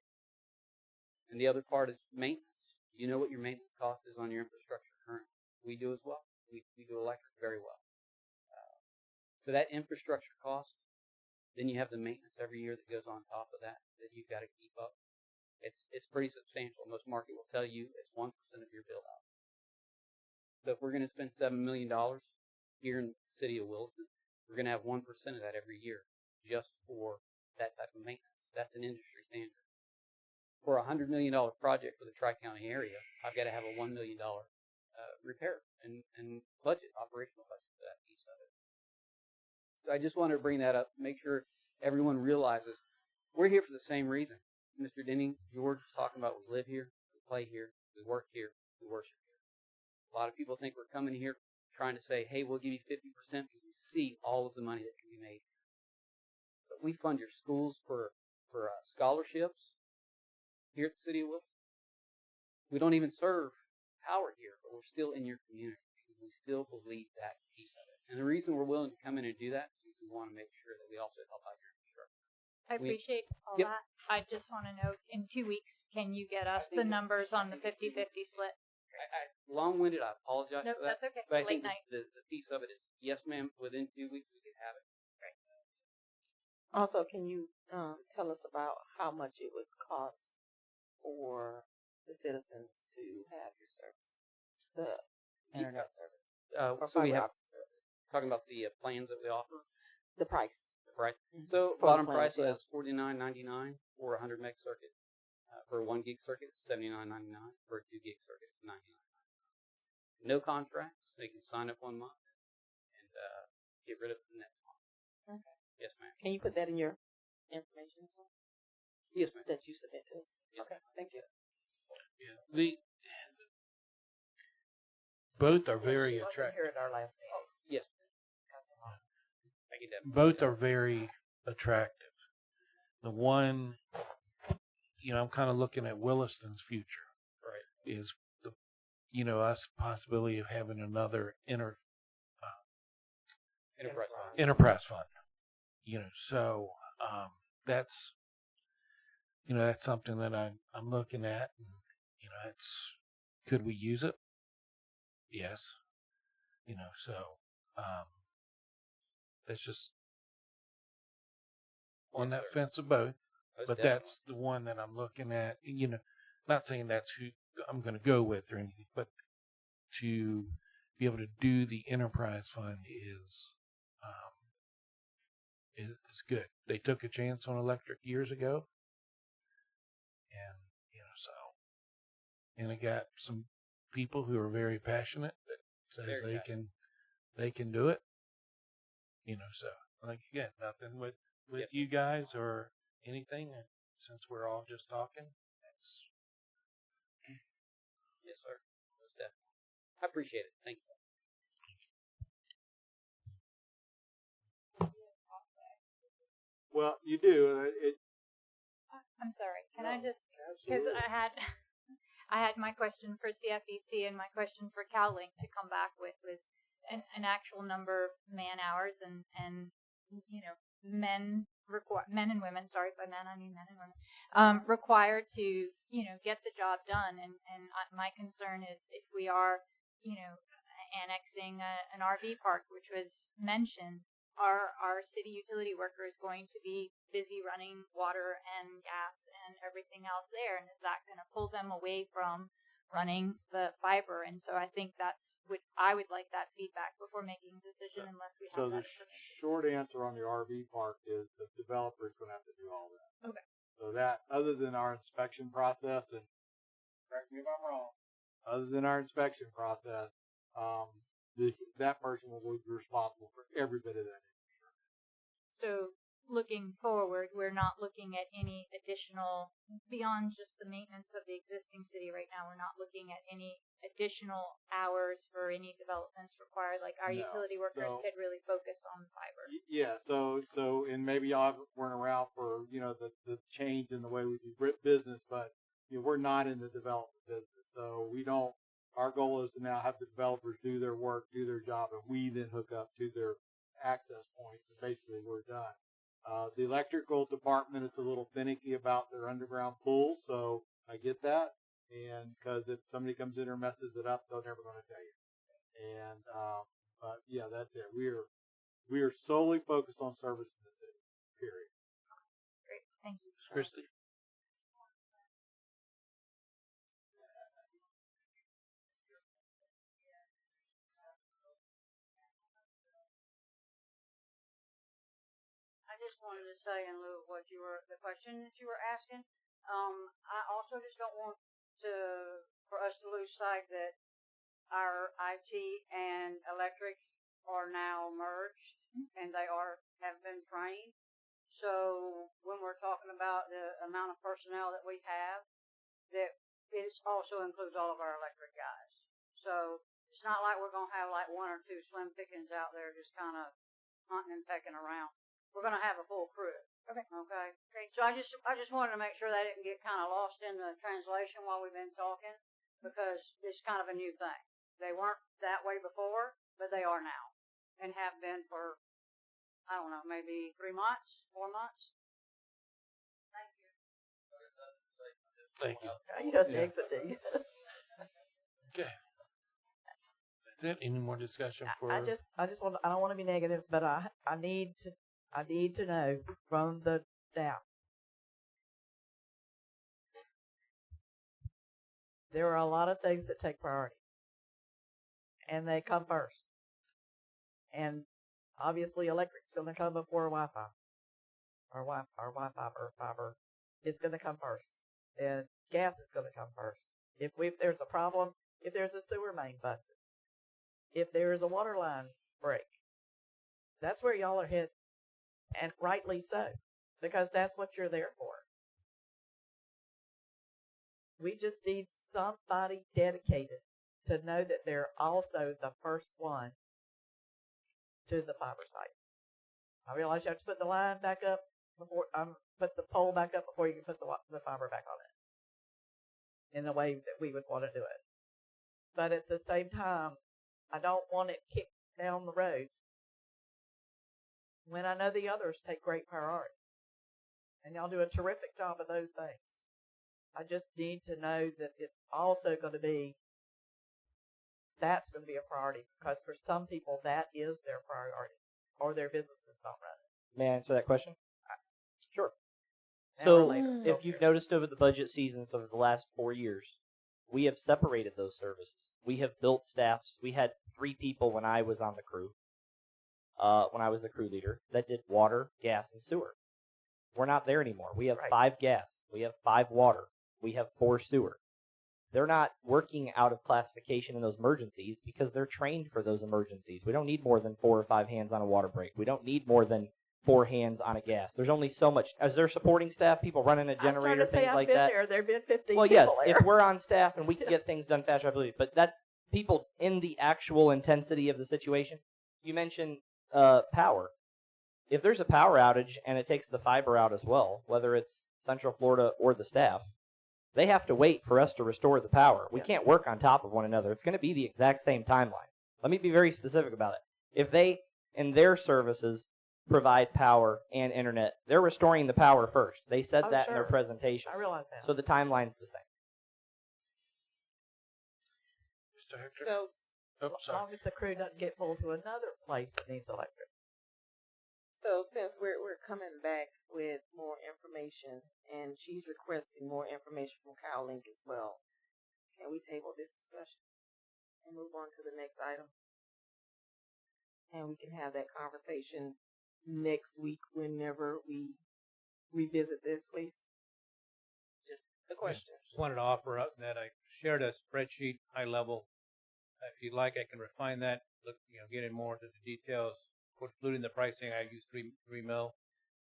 And the other part is maintenance. You know what your maintenance cost is on your infrastructure currently. We do as well. We do electric very well. So that infrastructure cost, then you have the maintenance every year that goes on top of that you've got to keep up. It's pretty substantial. Most market will tell you it's 1% of your build out. So if we're going to spend $7 million here in the city of Wilson, we're going to have 1% of that every year just for that type of maintenance. That's an industry standard. For a $100 million project for the Tri-County area, I've got to have a $1 million repair and budget, operational budget for that piece of it. So I just wanted to bring that up, make sure everyone realizes we're here for the same reason. Mr. Denning, George was talking about we live here, we play here, we work here, we worship here. A lot of people think we're coming here trying to say, hey, we'll give you 50% because we see all of the money that can be made. But we fund your schools for scholarships here at the city of Wilson. We don't even serve power here, but we're still in your community because we still believe that piece of it. And the reason we're willing to come in and do that is we want to make sure that we also help out your infrastructure. I appreciate all Yep. that. I just want to know, in 2 weeks, can you get us the numbers on the 50-50 split? I long-winded, I apologize Nope, for that. that's okay. But I Late think night. the piece of it is, yes, ma'am, within 2 weeks we could have it. Also, can you tell us about how much it would cost for the citizens to have your service, the internet service? or So we fiber have, optic service? talking about the plans that we offer. The price. The price. Mhm. So For the bottom plans, price yeah. is $49.99 for a 100 meg circuit. For a 1 gig circuit, it's $79.99. For a 2 gig circuit, it's $99.99. No contracts. They can sign up 1 month and get rid of it the next month. Okay. Yes, ma'am. Can you put that in your information as well? Yes, ma'am. That you submit to us? Yes, Okay, thank you. The both are very attractive. Here at our last meeting. Yes. Thank you, Deb. Both are very attractive. The one, I'm kind of looking at Williston's future. Right. Is the, us possibility of having another Enterprise fund. enterprise fund. So that's that's something that I'm looking at, and could we use it? Yes. So that's just on that fence of both. Most But definitely. that's the one that I'm looking at. Not saying that's who I'm going to go with or anything, but to be able to do the enterprise fund is good. They took a chance on electric years ago, and and I got some people who are very passionate that says Very they can do it. So like again, nothing with Yep. you guys or anything. And since we're all just talking, it's Yes, sir. Most definitely. I appreciate it. Thank you. Well, you do. I'm sorry. Can I just, because I had my question for CFEC and my question for CalLink to come back with was an actual number of man hours and men and women. Sorry, by men I mean men and women. Required to get the job done. And my concern is if we are annexing an RV park, which was mentioned. Our city utility workers going to be busy running water and gas and everything else there, and is that going to pull them away from running the fiber? And so I think I would like that feedback before making a decision, unless we So have the that. short answer on the RV park is the developer is going to have to do all that. Okay. So that, other than our inspection process, and correct me if I'm wrong, other than our inspection process, that person will be responsible for every bit of that. So looking forward, we're not looking at any additional, beyond just the maintenance of the existing city right now, we're not looking at any additional hours for any developments required, like our No. utility workers So- could really focus on fiber. Yeah, so and maybe y'all weren't around for the change in the way we do business, but we're not in the development business, so we don't. Our goal is to now have the developers do their work, do their job, and we then hook up to their access points, and basically we're done. The electrical department is a little finicky about their underground pools, so I get that, and because if somebody comes in or messes it up, they're never going to tell you. And but yeah, that's it. We are solely focused on service in the city. Period. Great, thank you. Christy. I just wanted to say in lieu of the question that you were asking, I also just don't want for us to lose sight that our IT and electric are now merged and they have been trained. So when we're talking about the amount of personnel that we have, that it also includes all of our electric guys. So it's not like we're going to have like one or two slim pickings out there just kind of hunting and pecking around. We're going to have a full crew. Okay. Okay. Great. So I just wanted to make sure that didn't get kind of lost in the translation while we've been talking, because it's kind of a new thing. They weren't that way before, but they are now, and have been for, I don't know, maybe 3 months, 4 months. Thank you. Thank you. You just exiting. Okay. That's it. Any more discussion for? I just want. I don't want to be negative, but I need to. I need to know from the staff. There are a lot of things that take priority, and they come first. And obviously, electric's going to come before Wi-Fi, or Wi-Fi or fiber. It's going to come first, and gas is going to come first. If there's a problem, if there's a sewer main busted, if there is a water line break, that's where y'all are headed, and rightly so, because that's what you're there for. We just need somebody dedicated to know that they're also the first one to the fiber site. I realize you have to put the line back up before, put the pole back up before you can put the fiber back on it in the way that we would want to do it. But at the same time, I don't want it kicked down the road when I know the others take great priority. And y'all do a terrific job of those things. I just need to know that it's also going to be, that's going to be a priority, because for some people that is their priority, or their business is not running. May I answer that question? Sure. Now So, or later. if you've noticed over the budget seasons over the last 4 years, we have separated those services. We have built staffs. We had 3 people when I was on the crew, when I was the crew leader, that did water, gas, and sewer. We're not there anymore. We have 5 gas. We have 5 water. We have 4 sewer. They're not working out of classification in those emergencies because they're trained for those emergencies. We don't need more than 4 or 5 hands on a water break. We don't need more than 4 hands on a gas. There's only so much. As their supporting staff, people running a generator, things like that. There've been 15 Well, people yes, there. if we're on staff and we can get things done faster, I believe. But that's people in the actual intensity of the situation. You mentioned power. If there's a power outage and it takes the fiber out as well, whether it's Central Florida or the staff, they have to wait for us to restore the power. We can't work on top of one another. It's going to be the exact same timeline. Let me be very specific about it. If they, in their services, provide power and internet, they're restoring the power first. They said that in their presentation. I realize that. So the timeline's the same. Mr. Hector? So, Oh, as long as the crew doesn't get pulled to another place that needs electric. So since we're coming back with more information, and she's requesting more information from CalLink as well, can we table this discussion and move on to the next item? And we can have that conversation next week whenever we revisit this, please. Just the question. Just wanted to offer up that I shared a spreadsheet, high level. If you'd like, I can refine that. Look, get in more into the details, including the pricing. I use 3 mil,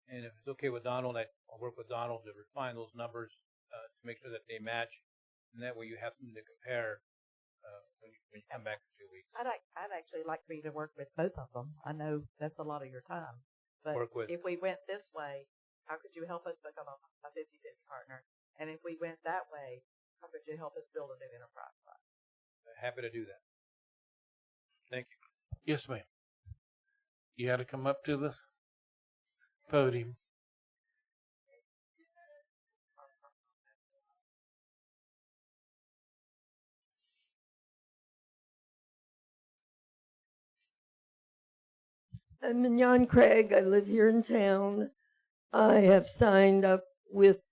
and if it's okay with Donald, I'll work with Donald to refine those numbers to make sure that they match, and that way you have something to compare when you come back in 2 weeks. I'd actually like for you to work with both of them. I know that's a lot of your time, but Work with- if we went this way, how could you help us become a 50-50 partner? And if we went that way, how could you help us build a new enterprise fund? Happy to do that. Thank you. Yes, ma'am. You had to come up to the podium. I'm Mignon Craig. I live here in town. I have signed up with,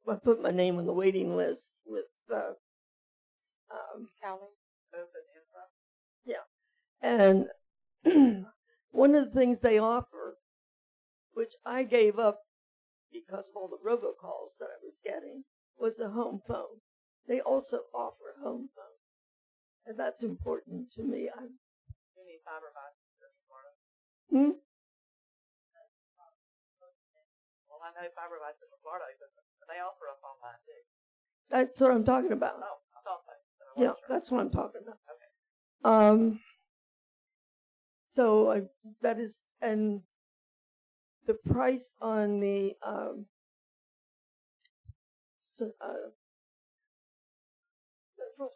I put my name on the waiting list with, CalLink? yeah. And one of the things they offer, which I gave up because of all the robocalls that I was getting, was a home phone. They also offer a home phone. And that's important to me. You need fiber box for Florida. Hmm? Well, I know fiber box in Florida, but they offer a phone line too. That's what I'm talking about. Oh, I thought so. Yeah, that's what I'm talking about. Okay. So that is, and the price on the Central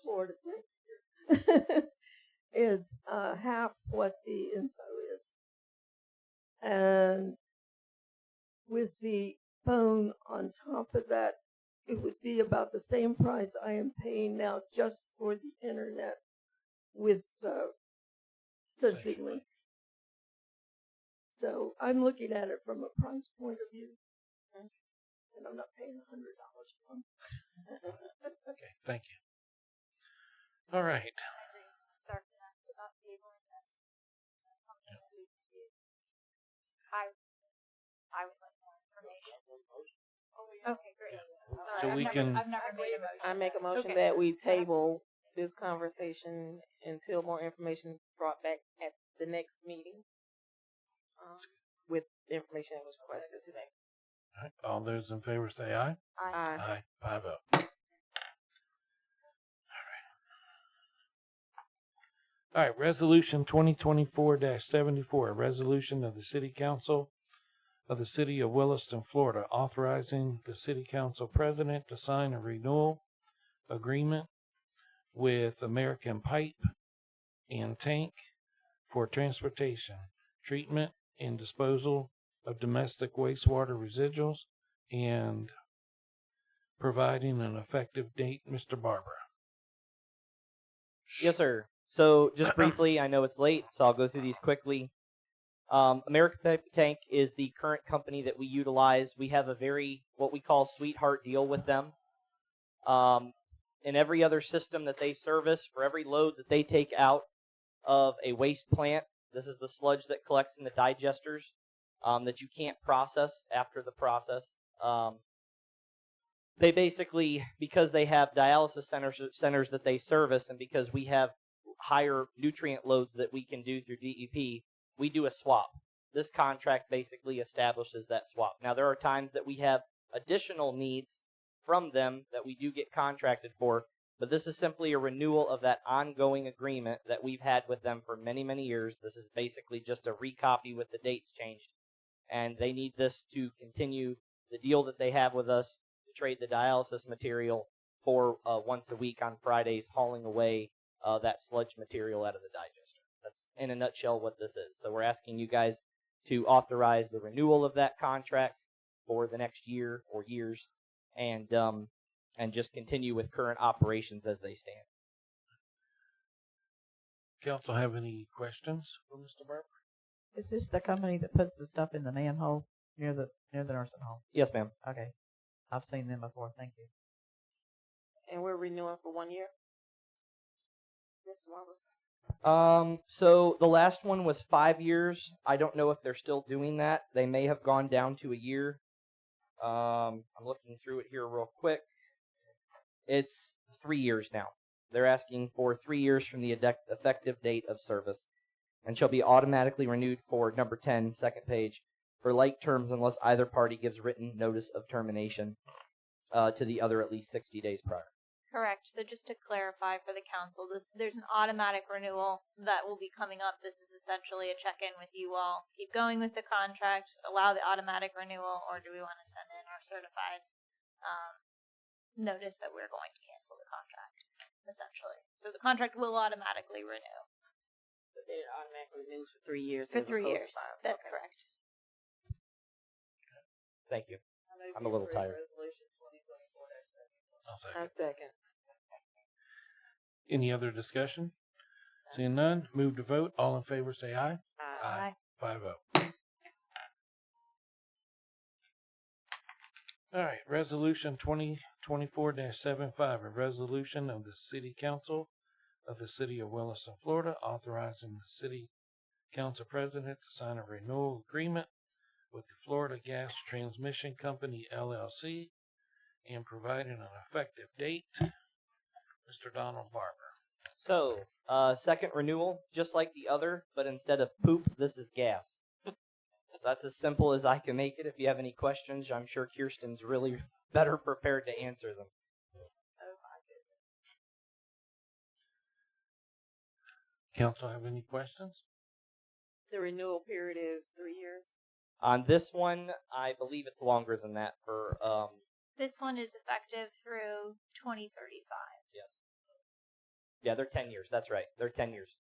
Florida thing is half what the info is, and with the phone on top of that, it would be about the same price I am paying now just for the internet with CenturyLink. So I'm looking at it from a price point of view, and I'm not paying $100 a month. Okay, thank you. All right. I would like more information. Okay, great. Sorry, So I've never made a motion. I make a motion Okay. that we table this conversation until more information is brought back at the next meeting, with the information that was requested today. All right. All those in favor say aye. Aye. Aye. 5-0. All right, Resolution 2024-74, a resolution of the City Council of the City of Williston, Florida, authorizing the City Council President to sign a renewal agreement with American Pipe and Tank for transportation, treatment, and disposal of domestic wastewater residuals, and providing an effective date. Mr. Barber. Yes, sir. So just briefly, I know it's late, so I'll go through these quickly. American Pipe Tank is the current company that we utilize. We have a very, what we call, sweetheart deal with them. In every other system that they service, for every load that they take out of a waste plant, this is the sludge that collects in the digesters that you can't process after the process. They basically, because they have dialysis centers that they service, and because we have higher nutrient loads that we can do through DEP, we do a swap. This contract basically establishes that swap. Now, there are times that we have additional needs from them that we do get contracted for, but this is simply a renewal of that ongoing agreement that we've had with them for many, many years. This is basically just a recopy with the dates changed, and they need this to continue the deal that they have with us to trade the dialysis material for once a week on Fridays, hauling away that sludge material out of the digester. That's in a nutshell what this is. So we're asking you guys to authorize the renewal of that contract for the next year or years, and just continue with current operations as they stand. Council have any questions for Mr. Barber? Is this the company that puts the stuff in the manhole near the nursing home? Yes, ma'am. Okay. I've seen them before. Thank you. And we're renewing for 1 year? Mr. Barber? So the last one was 5 years. I don't know if they're still doing that. They may have gone down to a year. I'm looking through it here real quick. It's 3 years now. They're asking for 3 years from the effective date of service, and shall be automatically renewed for number 10, second page, for like terms unless either party gives written notice of termination to the other at least 60 days prior. Correct. So just to clarify for the council, there's an automatic renewal that will be coming up. This is essentially a check-in with you all. Keep going with the contract, allow the automatic renewal, or do we want to send in our certified notice that we're going to cancel the contract, essentially. So the contract will automatically renew. But it automatically renews for 3 years. For 3 years. That's correct. Thank you. I'm a little tired. I second. Any other discussion? Seeing none, move to vote. All in favor say aye. Aye. 5-0. All right, Resolution 2024-75, a resolution of the City Council of the City of Williston, Florida, authorizing the City Council President to sign a renewal agreement with the Florida Gas Transmission Company, LLC, and providing an effective date. Mr. Donald Barber. So, second renewal, just like the other, but instead of poop, this is gas. That's as simple as I can make it. If you have any questions, I'm sure Kirsten's really better prepared to answer them. Council have any questions? The renewal period is 3 years. On this one, I believe it's longer than that for, This one is effective through 2035. yes. Yeah, they're 10 years. That's right. They're 10 years.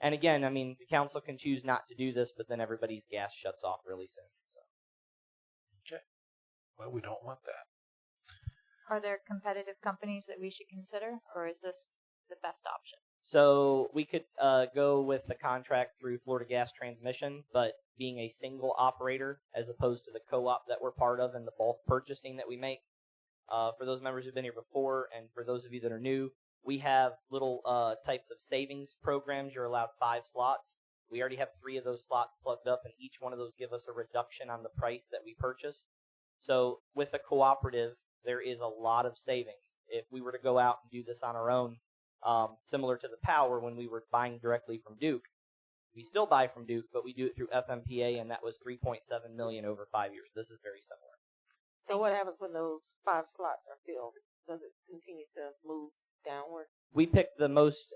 And again, I mean, the council can choose not to do this, but then everybody's gas shuts off really soon. So. Okay. Well, we don't want that. Are there competitive companies that we should consider, or is this the best option? So we could go with the contract through Florida Gas Transmission, but being a single operator as opposed to the co-op that we're part of and the bulk purchasing that we make. For those members who've been here before and for those of you that are new, we have little types of savings programs. You're allowed 5 slots. We already have 3 of those slots plugged up, and each one of those give us a reduction on the price that we purchase. So with a cooperative, there is a lot of savings. If we were to go out and do this on our own, similar to the power when we were buying directly from Duke, we still buy from Duke, but we do it through FMPA, and that was $3.7 million over 5 years. This is very similar. So what happens when those 5 slots are filled? Does it continue to move downward? We pick the most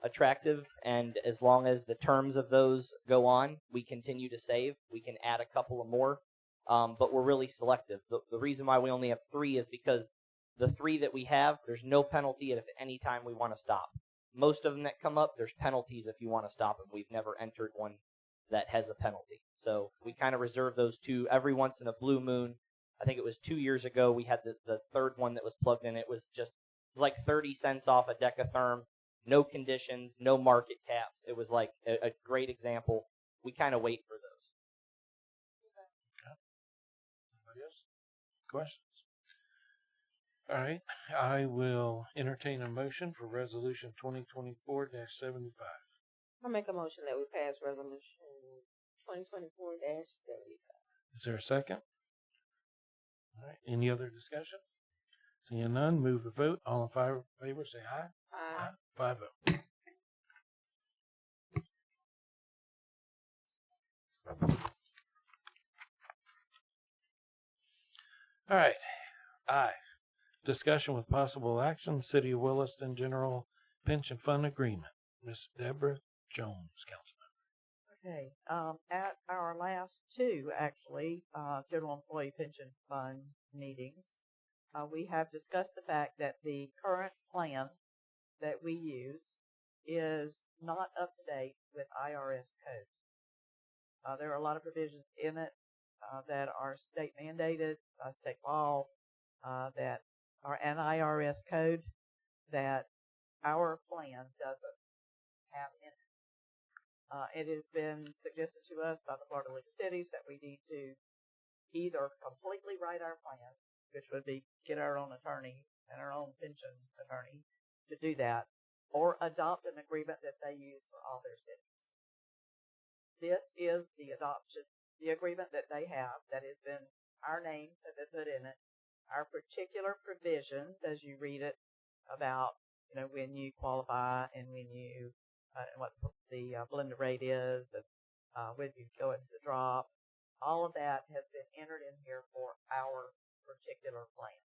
attractive, and as long as the terms of those go on, we continue to save. We can add a couple of more, but we're really selective. The reason why we only have 3 is because the 3 that we have, there's no penalty if at any time we want to stop. Most of them that come up, there's penalties if you want to stop them. We've never entered one that has a penalty. So we kind of reserve those 2 every once in a blue moon. I think it was 2 years ago we had the third one that was plugged in. It was like 30 cents off a decatherm, no conditions, no market caps. It was like a great example. We kind of wait for those. Anybody else? Questions? All right. I will entertain a motion for Resolution 2024-75. I'll make a motion that we pass resolution 2024-75. Is there a second? All right. Any other discussion? Seeing none, move to vote. All in favor say aye. Aye. 5-0. All right. Aye. Discussion with possible action, City of Williston General Pension Fund Agreement. Ms. Deborah Jones, Councilman. Okay. At our last 2, actually, General Employee Pension Fund meetings, we have discussed the fact that the current plan that we use is not up to date with IRS code. There are a lot of provisions in it that are state mandated, state law, that are an IRS code that our plan doesn't have in it. It has been suggested to us by the Florida League of Cities that we need to either completely write our plan, which would be get our own attorney and our own pension attorney to do that, or adopt an agreement that they use for all their cities. This is the agreement that they have that has been, our names have been put in it, our particular provisions as you read it about, when you qualify and when you, what the blended rate is, and when you go into the drop, all of that has been entered in here for our particular plan.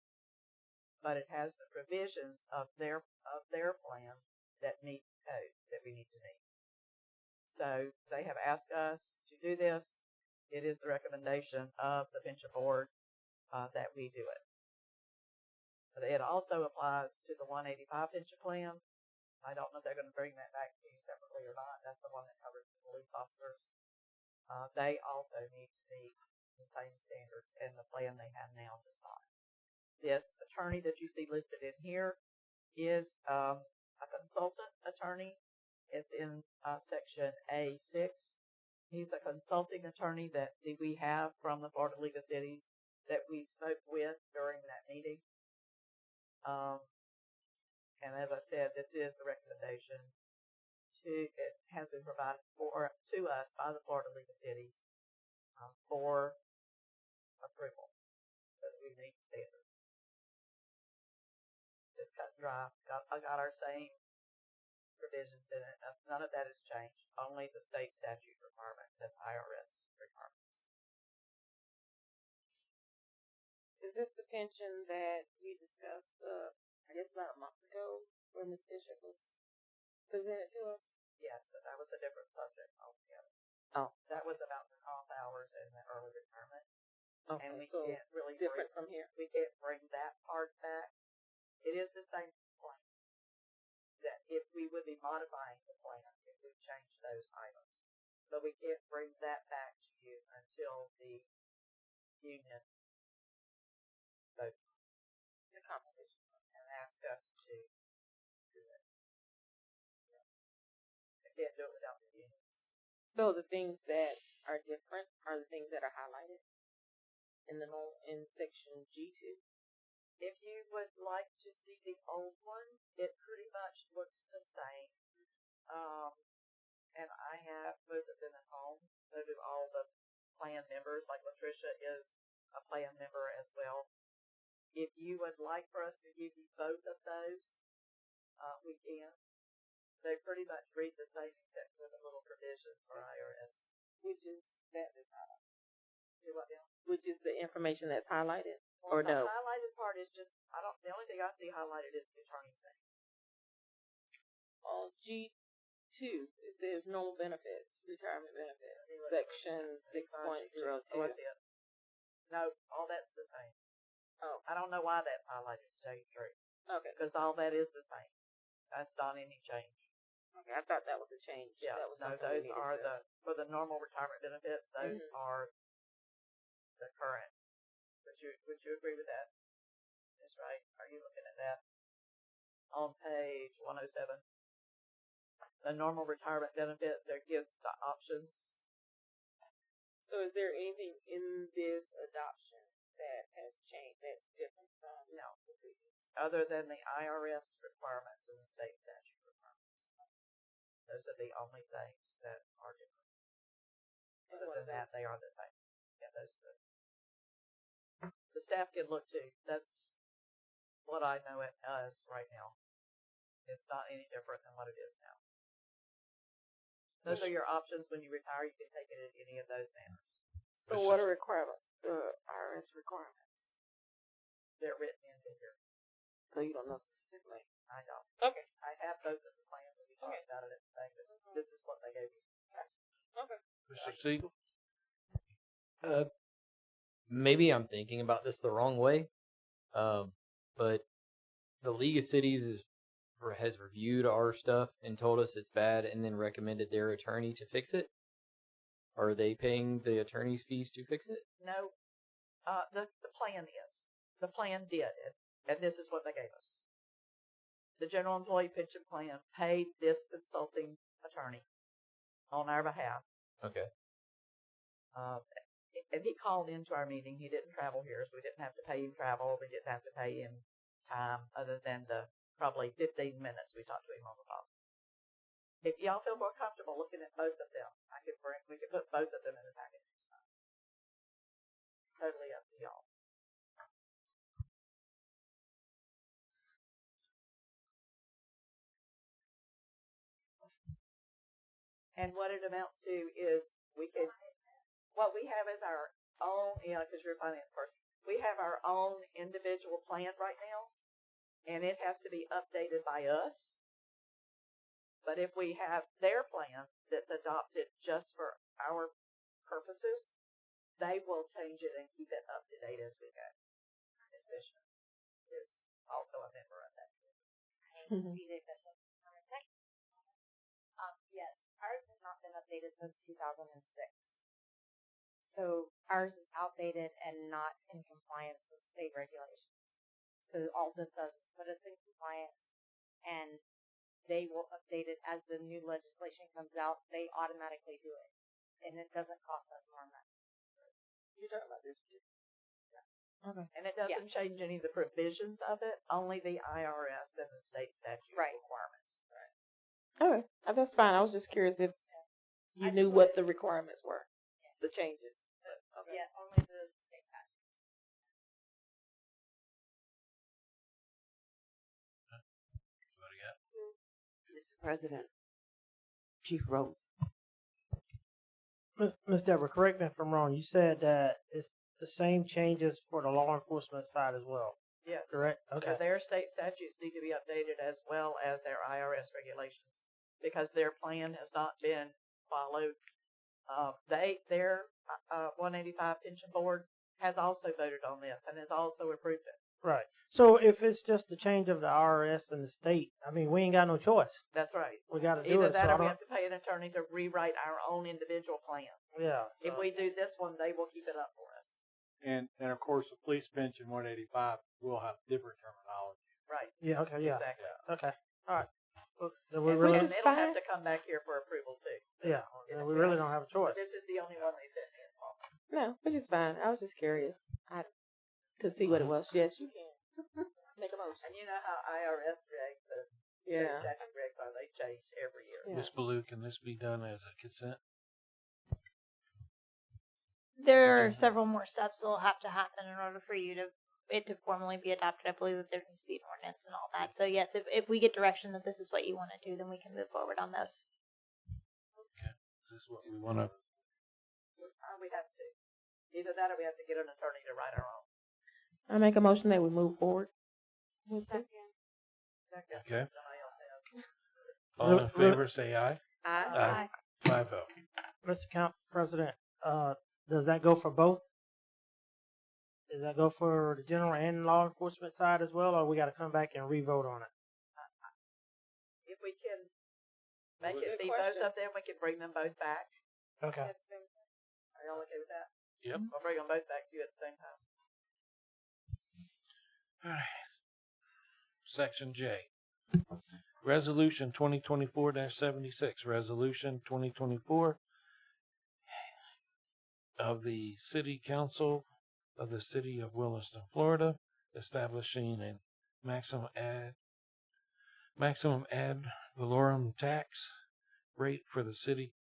But it has the provisions of their plan that meet the code that we need to meet. So they have asked us to do this. It is the recommendation of the pension board that we do it. But it also applies to the 185 pension plan. I don't know if they're going to bring that back to you separately or not. That's the one that covers the police officers. They also need to meet the same standards and the plan they have now does not. This attorney that you see listed in here is a consultant attorney. It's in section A6. He's a consulting attorney that we have from the Florida League of Cities that we spoke with during that meeting. And as I said, this is the recommendation. It has been provided to us by the Florida League of Cities for approval. So that we meet standards. Just cut and dry. I got our same provisions in it. None of that has changed. Only the state statute requirements and IRS requirements. Is this the pension that we discussed, I guess about a month ago, where Ms. Bishop was presented to us? Yes, but that was a different subject altogether. Oh. That was about the off hours and the early retirement. Okay, And we so can't really different from here. We can't bring that part back. It is the same plan. That if we would be modifying the plan, if we change those items. But we can't bring that back to you until the union votes the compensation and ask us to do it. I can't do it without the unions. So the things that are different are the things that are highlighted in the in section G2. If you would like to see the old one, it pretty much looks the same. And I have both of them at home. So do all the plan members, like Latricia is a plan member as well. If you would like for us to give you both of those, we can. They pretty much read the same except for the little provisions for IRS. Which is that is highlighted. Do what now? Which is the information that's highlighted, Well, or the no? highlighted part is just, the only thing I see highlighted is the attorney's name. On G2, it says normal benefits, retirement benefits, section 6.02. Oh, I see it. No, all that's the same. Oh. I don't know why that's highlighted, to tell you the truth. Okay. Because all that is the same. That's not any change. Okay, I thought that was a change. Yeah, that was no, something we those needed are to- for the normal retirement benefits, those are the current. Would you agree with that? That's right. Are you looking at that? On page 107. The normal retirement benefits, there gives the options. So is there anything in this adoption that has changed, that's different from No. Other than the IRS requirements and the state statute requirements. Those are the only things that are different. And Other what than are that, they are the same. Yeah, those are the staff can look too. That's what I know it as right now. It's not any different than what it is now. Those are your options when you retire. You can take it in any of those manners. So what are requirements? The IRS requirements. They're written into here. So you don't know specifically. I don't. Okay. I have both of the plans that we talked about it at the thing, but this is what they gave me. Okay. Mr. Siegel? Maybe I'm thinking about this the wrong way, but the League of Cities has reviewed our stuff and told us it's bad and then recommended their attorney to fix it. Are they paying the attorney's fees to fix it? No, the plan is. The plan did it, and this is what they gave us. The General Employee Pension Plan paid this consulting attorney on our behalf. Okay. And he called into our meeting. He didn't travel here, so we didn't have to pay him travel. We didn't have to pay him time other than the probably 15 minutes we talked to him on the phone. If y'all feel more comfortable looking at both of them, we could put both of them in the package. Totally up to y'all. And what it amounts to is what we have is our own, because you're a finance person, we have our own individual plan right now, and it has to be updated by us. But if we have their plan that's adopted just for our purposes, they will change it and keep it up to date as we go. Ms. Bishop is also a member of that. BJ Bishop. Yes, ours has not been updated since 2006. So ours is outdated and not in compliance with state regulations. So all this does is put us in compliance, and they will update it as the new legislation comes out. They automatically do it, and it doesn't cost us more money. You're talking about this too. Okay. And it doesn't change any of the provisions of it, only the IRS and the state statute requirements. Right. Okay, that's fine. I was just curious if you knew what the requirements were, the changes. Okay. Yeah, only the state statute. Mr. President, Chief Rose. Ms. Deborah, correct me if I'm wrong. You said that it's the same changes for the law enforcement side as well. Yes. Correct? Okay. So their state statutes need to be updated as well as their IRS regulations because their plan has not been followed. Their 185 pension board has also voted on this and has also approved it. Right. So if it's just a change of the IRS and the state, I mean, we ain't got no choice. That's right. We got to do Either it. that So or we have to pay an attorney to rewrite our own individual plan. Yeah. If we do this one, they will keep it up for us. And of course, the police pension 185 will have different terminology. Right. Yeah. Okay. Yeah. Exactly. Okay. All right. Well, then we And really it'll have to come back here for approval too. Yeah, we really don't have a choice. This is the only one they sent me. No, which is fine. I was just curious to see what it was. Yes, you can make a motion. And you know how IRS regs, the Yeah. statute regs are, they change every year. Ms. Baloo, can this be done as a consent? There are several more steps that will have to happen in order for it to formally be adopted. I believe that there needs to be an ordinance and all that. So yes, if we get direction that this is what you want to do, then we can move forward on those. Is this what we want to? We have to. Either that or we have to get an attorney to write our own. I make a motion that we move forward. Okay. All in favor, say aye. Aye. 5-0. Mr. Count President, does that go for both? Does that go for the general and law enforcement side as well, or we got to come back and re-vote on it? If we can make That's a it good be question. both of them, we can bring them both back. Okay. Are y'all okay with that? Yep. I'll bring them both back to you at the same time. All right. Section J. Resolution 2024-76. Resolution 2024 of the City Council of the City of Williston, Florida, establishing a maximum ad valorem tax rate for the City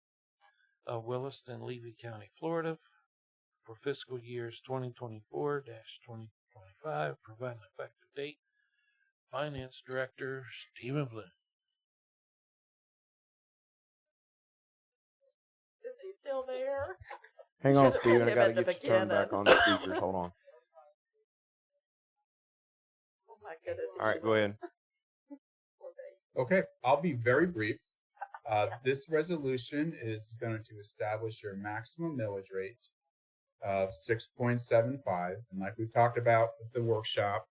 of Williston, Levy County, Florida, for fiscal years 2024-2025, providing an effective date. Finance Director Stephen Bloom. Is he still there? Hang on, Should've Steven. had I him got to at the get you turned back beginning. on the speakers. Hold on. Oh my goodness. All right, go ahead. Okay, I'll be very brief. This resolution is going to establish your maximum millage rate of 6.75. And like we've talked about at the workshop,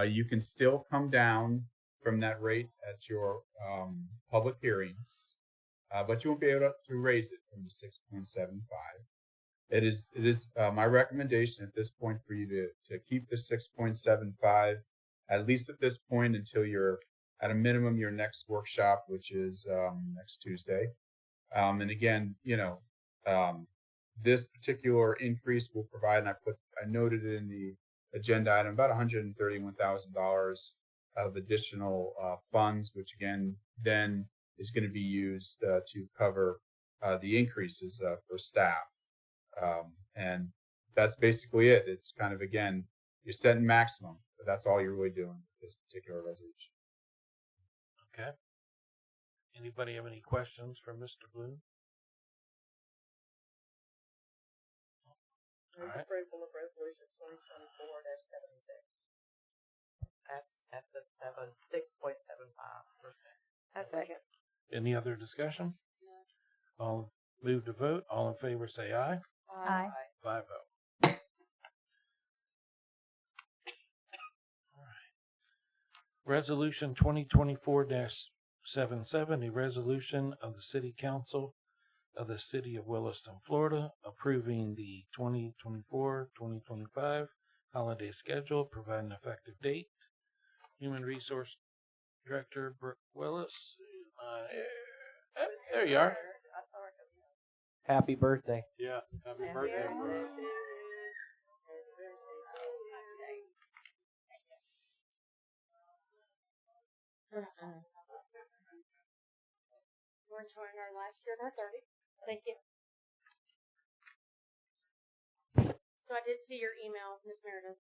you can still come down from that rate at your public hearings, but you won't be able to raise it from the 6.75. It is my recommendation at this point for you to keep the 6.75, at least at this point, until you're at a minimum your next workshop, which is next Tuesday. And again, this particular increase will provide, and I noted it in the agenda item, about $131,000 of additional funds, which again then is going to be used to cover the increases for staff. And that's basically it. It's kind of, again, you're setting maximum, but that's all you're really doing with this particular resolution. Okay. Anybody have any questions for Mr. Bloom? Move All right. approval of resolution 2024-76. That's at the 6.75%. I second. Any other discussion? All move to vote. All in favor say aye. Aye. 5-0. Resolution 2024-77, a resolution of the City Council of the City of Williston, Florida, approving the 2024-2025 holiday schedule, providing an effective date. Human Resource Director Brooke Willis. There you are. Happy birthday. Yeah, happy birthday, bro. We're enjoying our last year of our 30. Thank you. So I did see your email, Ms. Meredith,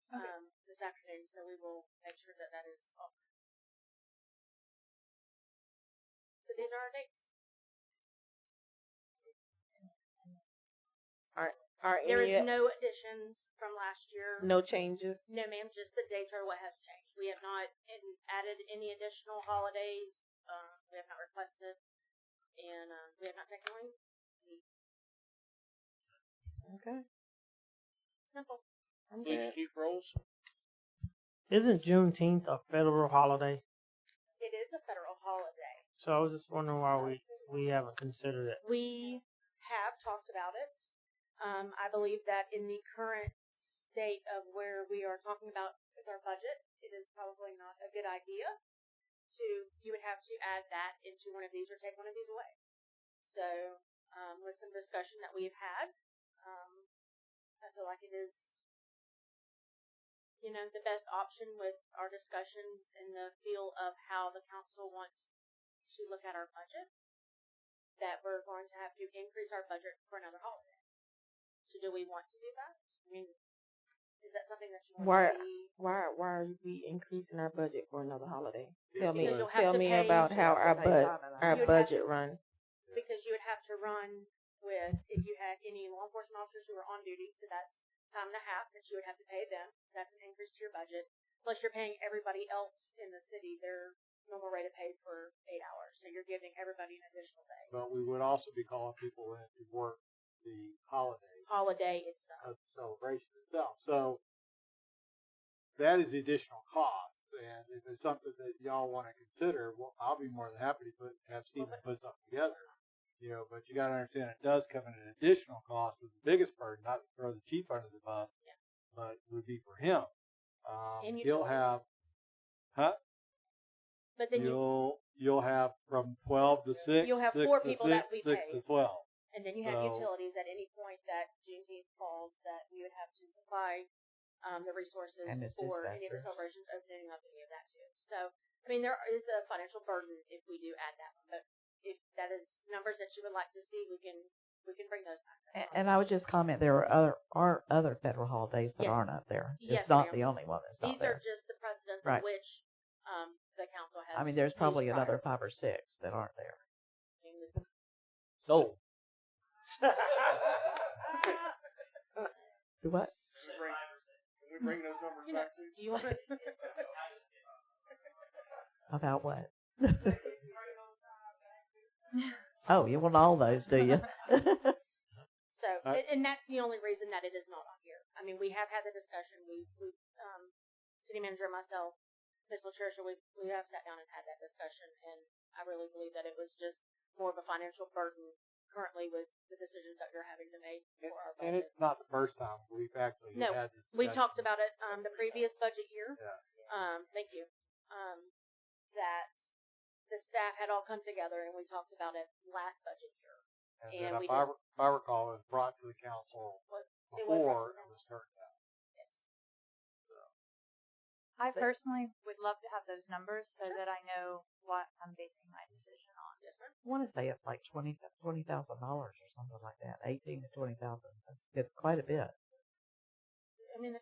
this afternoon, so we will make sure that that is off. So these are our dates. There is no additions from last year. No changes. No, ma'am. Just the dates are what has changed. We have not added any additional holidays. We have not requested, and we have not taken leave. Okay. Simple. Please keep rolls. Isn't Juneteenth a federal holiday? It is a federal holiday. So I was just wondering why we haven't considered it. We have talked about it. I believe that in the current state of where we are talking about with our budget, it is probably not a good idea you would have to add that into one of these or take one of these away. So with some discussion that we've had. I feel like it is, the best option with our discussions in the feel of how the council wants to look at our budget, that we're going to have to increase our budget for another holiday. So do we want to do that? I mean, is that something that you want to see? Why are we increasing our budget for another holiday? Tell me, Because you'll have to pay- about how our You would budget run. Because you would have to run with, if you had any law enforcement officers who were on duty, so that's time and a half that you would have to pay them. That's an increase to your budget. Plus you're paying everybody else in the city their normal rate of pay for 8 hours. So you're giving everybody an additional day. But we would also be calling people in to work the Holiday itself. of the celebration itself. So that is the additional cost. And if it's something that y'all want to consider, well, I'll be more than happy to have Stephen put something together. But you got to understand it does come at an additional cost. With the biggest burden, not to throw the chief under the bus, but would be for him. And He'll have, But then you'll have from 12 to 6. You'll have 6 4 to people 6, that we 6 pay. to 12. And then you have So- utilities at any point that Juneteenth falls that we would have to supply the resources And it's for any of the dispatchers. celebrations, opening up any of that too. So, I mean, there is a financial burden if we do add that one, but if that is numbers that you would like to see, we can bring those back. That's not And I would just comment, there are other federal holidays that Yes. aren't up there. Yes, It's not ma'am. the only one that's not These there. are just the precedents Right. in which the council has. I mean, there's used probably prior. another 5 or 6 that aren't there. So, Do what? Can we bring those numbers back to you? Want About what? Oh, you want all those, do you? So, and that's the only reason that it is not on here. I mean, we have had the discussion. We city manager and myself, Ms. LaTrisha, we have sat down and had that discussion, and I really believe that it was just more of a financial burden currently with the decisions that you're having to make for our budget. And it's not the first time we've actually No, had this we've discussion. talked about it the previous budget year. Yeah. Thank you. That the staff had all come together and we talked about it last budget year. And And then we if I, just if I recall, it was brought to the council it was before it was turned down. I personally would love to have those numbers so that I know what I'm basing my decision on. Yes, ma'am. I want to say it's like $20,000 or something like that. 18 to 20,000. It's quite a bit. I mean,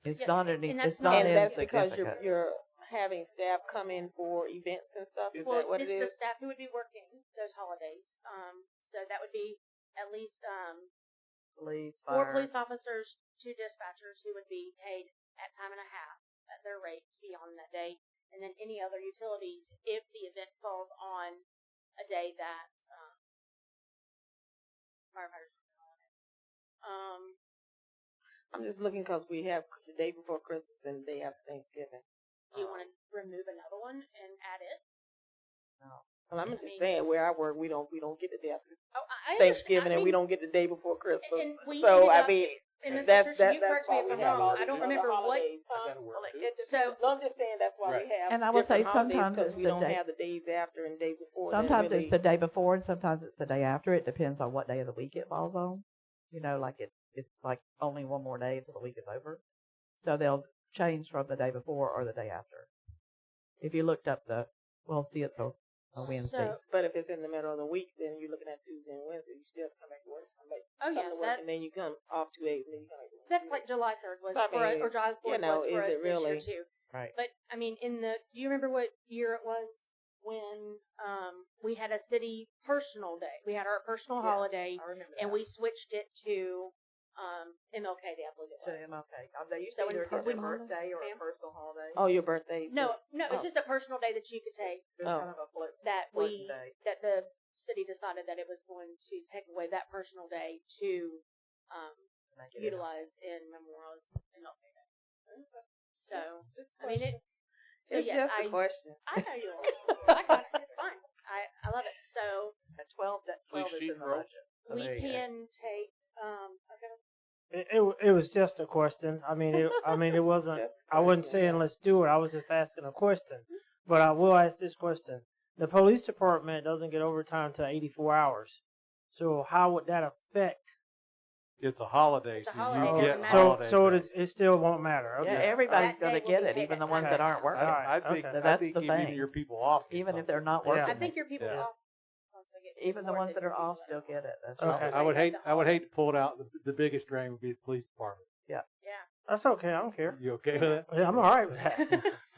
It's yeah, not and any. that's It's not And that's because insignificant. you're having staff come in for events and stuff. Is well, that what it it's is? the staff who would be working those holidays. So that would be at least Police, 4 fire. police officers, 2 dispatchers who would be paid at time and a half at their rate to be on that day, and then any other utilities if the event falls on a day that firefighters are on it. I'm just looking because we have the day before Christmas and the day after Thanksgiving. Do you want to remove another one and add it? No. Well, I'm I just mean- saying where I work, we don't get the day after Oh, I Thanksgiving, understand. and we don't get the day before Christmas. And we So ended I up- mean, and Ms. that's Patricia, you that's correct me why if we I'm have wrong. all I don't these other remember what. holidays. So No, I'm just saying that's why we have. And I will say different holidays, sometimes 'cause it's we the don't day- have the days after and days before. that Sometimes it's really- the day before and sometimes it's the day after. It depends on what day of the week it falls on. Like it's like only one more day until the week is over. So they'll change from the day before or the day after. If you looked up see, it's a Wednesday. But if it's in the middle of the week, then you're looking at Tuesday and Wednesday. You still have to come back to work. Oh, yeah, to work, that- and then you come off 2/8, and then you come back to work. That's like July 3rd was So, I for us, mean, or July 4th was for us is it this year really? too. Right. But I mean, do you remember what year it was when we had a city personal day? We had our personal holiday, I remember and that. we switched it to MLK Day, I believe it To was. MLK. They used So to either in get a personal birthday or a Ma'am? personal holiday. Oh, your birthday. No, it's Oh. just a personal day that you could take. It was kind of a that floating day. that the city decided that it was going to take away that personal day to Make it utilize in Memorial's MLK Day. So I mean it. So It's yes, just a question. I know you are. I got it. It's fine. I love it. So At 12 is in the budget. So we there you go. can take. Okay. It was just a question. I mean, it wasn't. I wasn't saying let's do it. I was just asking a question. But I will ask this question: the police department doesn't get overtime until 84 hours. So how would that affect? It's a holiday, It's a so holiday, you doesn't get matter. holiday. So pay. it still won't matter. Okay. Yeah, everybody's That going to day will get be it, paid even at the ones time. that aren't working. All right. I think Okay. That's think the even thing. your people off. get Even if something. they're not Yeah. working. I think your people Yeah. off. also get Even the more ones than that your are people off that still aren't. get it. That's Okay. right. I would hate. The I would hate to pull it out. The biggest drain would be the police department. Yeah. Yeah. That's okay. I don't care. You okay with that? Yeah, I'm all right with that.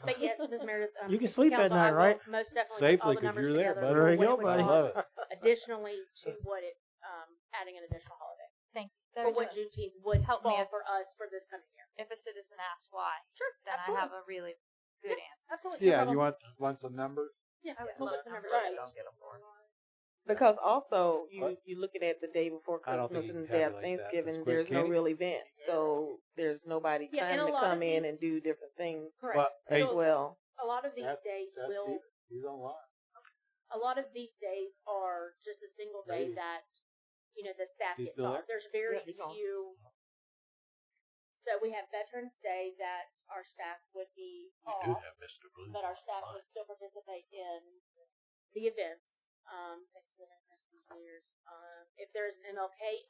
But yes, Ms. Meredith, You can sleep at council, night, I will right? Most definitely Safely, put all the 'cause numbers you're there, together. buddy. There you for go, what it would buddy. cost Love it. Additionally to what it, adding an additional holiday. Thank you. For That what would just Juneteenth would help me fall if- for us for this coming year. if a citizen asks why, Sure, then absolutely. I have a really good answer. Absolutely. no Yeah. problem. You want some numbers? Yeah, I would we'll love put some numbers. Right. Don't get them for it. Because also you What? you looking at the day before I don't Christmas think you and can the day of calculate that. Thanksgiving, That's there's quick, no Kenny. real event, so there's nobody Yeah, and trying a to lot come of in the- and do different things Correct. Well, hey, as well. A lot of these days will. He's online. A lot of these days are just a single day Maybe. that the staff He's gets still off. there? There's very Yeah, he's on. few. So we have Veterans Day that our staff would be We do off, have Mr. Blue. but our staff would still participate in the events. Thanksgiving, Christmas, New Year's. If there's an MLK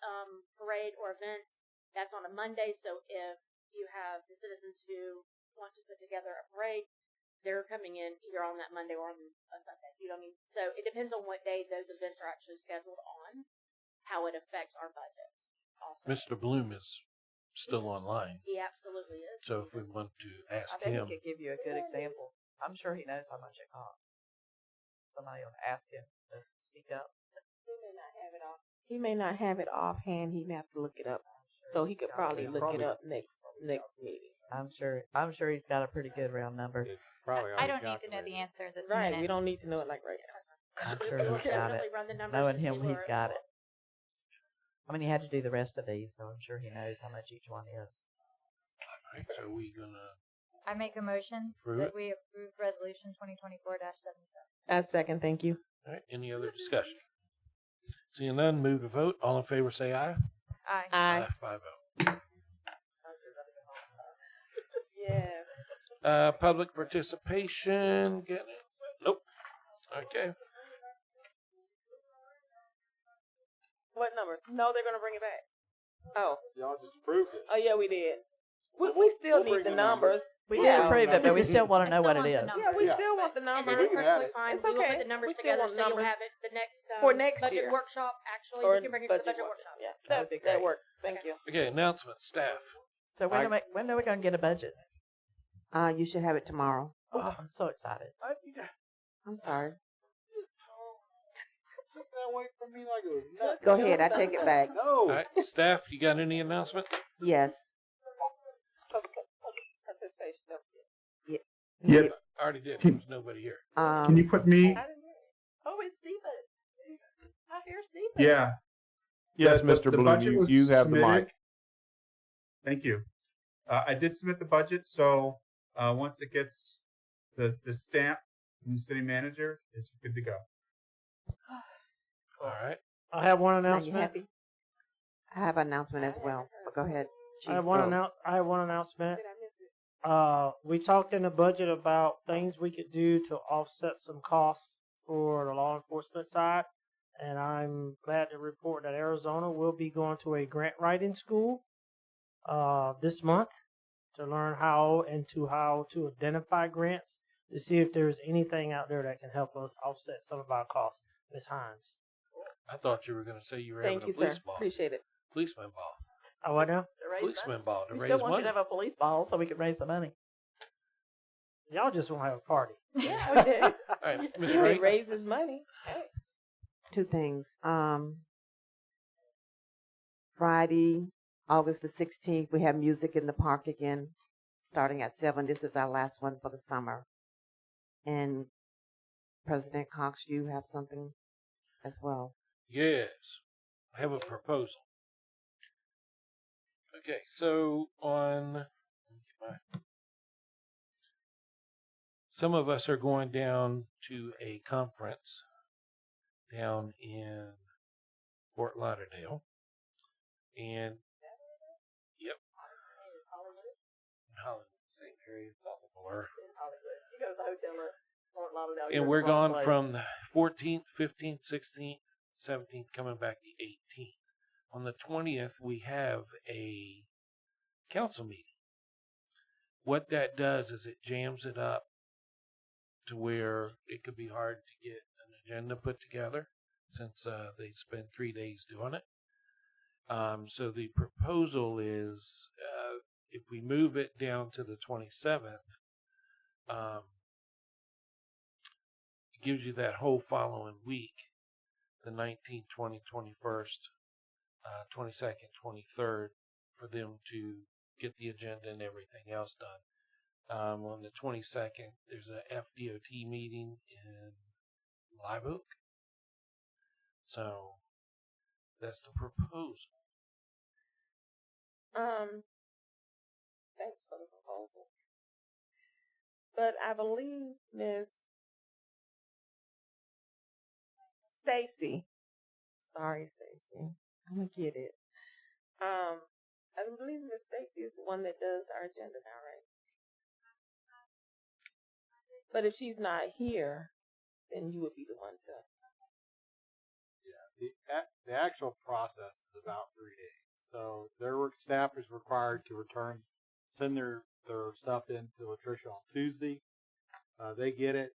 parade or event, that's on a Monday. So if you have the citizens who want to put together a parade, they're coming in either on that Monday or on a Sunday. You know what I mean? So it depends on what day those events are actually scheduled on, how it affects our budget. Also, Mr. Bloom is still online, he absolutely is. so if we want to I ask think him, he could give you a good example. I'm sure he knows how much it costs. Somebody will ask him to speak up. He may not have it off. He may not have it offhand. He may have to look it up. So he could probably look it up next meeting. I'm sure he's got a pretty good round number. Probably. I don't need to know the answer this Right. minute. We don't need to know it like right now. I'm We- sure we'll he's got definitely it. run the numbers Knowing to see him, he's where- got it. I mean, he had to do the rest of these, so I'm sure he knows how much each one is. right, so we gonna I make a motion Approve that it? we approve resolution 2024-77. I second. Thank you. all right, any other discussion? Seeing none, move to vote. All in favor say aye. Aye. Aye. 5-0. Yeah. Public participation. Get it? Nope. Okay. What number? No, they're gonna bring it back. Oh. Y'all just approved it. Oh yeah, we did. We still We'll need bring the the numbers. We Yeah. did approve it, but we still want to know what it is. Yeah, we Yeah. still want the And numbers. that is We can add perfectly it. fine. It's We will okay. put the numbers We still together want so you'll numbers have it the next for next budget year. workshop. Actually, Or we can bring it to the budget workshop. Yeah, That would be that great. works. Thank you. Okay, announcements, staff. So when are we going to get a budget? You should have it tomorrow. Oh, I'm so excited. I'm sorry. Took that away from me like it was nothing. Go ahead. I take it back. No. All right, staff, you got any announcements? Yes. Participation. Yep. I already did. There was nobody here. Can you put me? Oh, it's Stephen. I hear Stephen. Yeah. Yes, The- Mr. the Bloom, budget was you have the submitted. mic. Thank you. I did submit the budget, so once it gets the stamp from the city manager, it's good to go. All right. I have one Are you announcement. happy? I have an announcement as well. But go ahead. I have one announcement. We talked in the budget about things we could do to offset some costs for the law enforcement side. And I'm glad to report that Arizona will be going to a grant writing school this month to learn how to identify grants to see if there's anything out there that can help us offset some of our costs. Ms. Hines. I thought you were going to say you were Thank having you, a police sir. ball. Appreciate it. Policeman ball. Oh, what now? To raise Policeman money. ball to We raise still want money. you to have a police ball so we can raise the money. Y'all just want to have a party. Yeah, we do. All right, Ms. He Ray. raises money. Hey. Two things. Friday, August the 16th, we have music in the park again, starting at 7. This is our last one for the summer. And President Cox, you have something as well. Yes, I have a proposal. Okay, so some of us are going down to a conference down in Fort Lauderdale, and yep, Hollywood, same area, it's all a blur. You go to the hotel at Fort Lauderdale. And we're gone from the 14th, 15th, 16th 17th coming back the 18th. On the 20th, we have a council meeting. What that does is it jams it up to where it could be hard to get an agenda put together since they spend 3 days doing it. So the proposal is if we move it down to the 27th, it gives you that whole following week, the 19th, 20th, 21st, 22nd, 23rd, for them to get the agenda and everything else done. On the 22nd, there's a FDOT meeting in Live Oak. So that's the proposal. Thanks for the proposal. But I believe Miss Stacy. Sorry, Stacy. I'm gonna get it. I believe Miss Stacy is the one that does our agenda now, right? But if she's not here, then you would be the one to. Yeah, the actual process is about 3 days. So their work staff is required to send their stuff in to Latricia on Tuesday. They get it.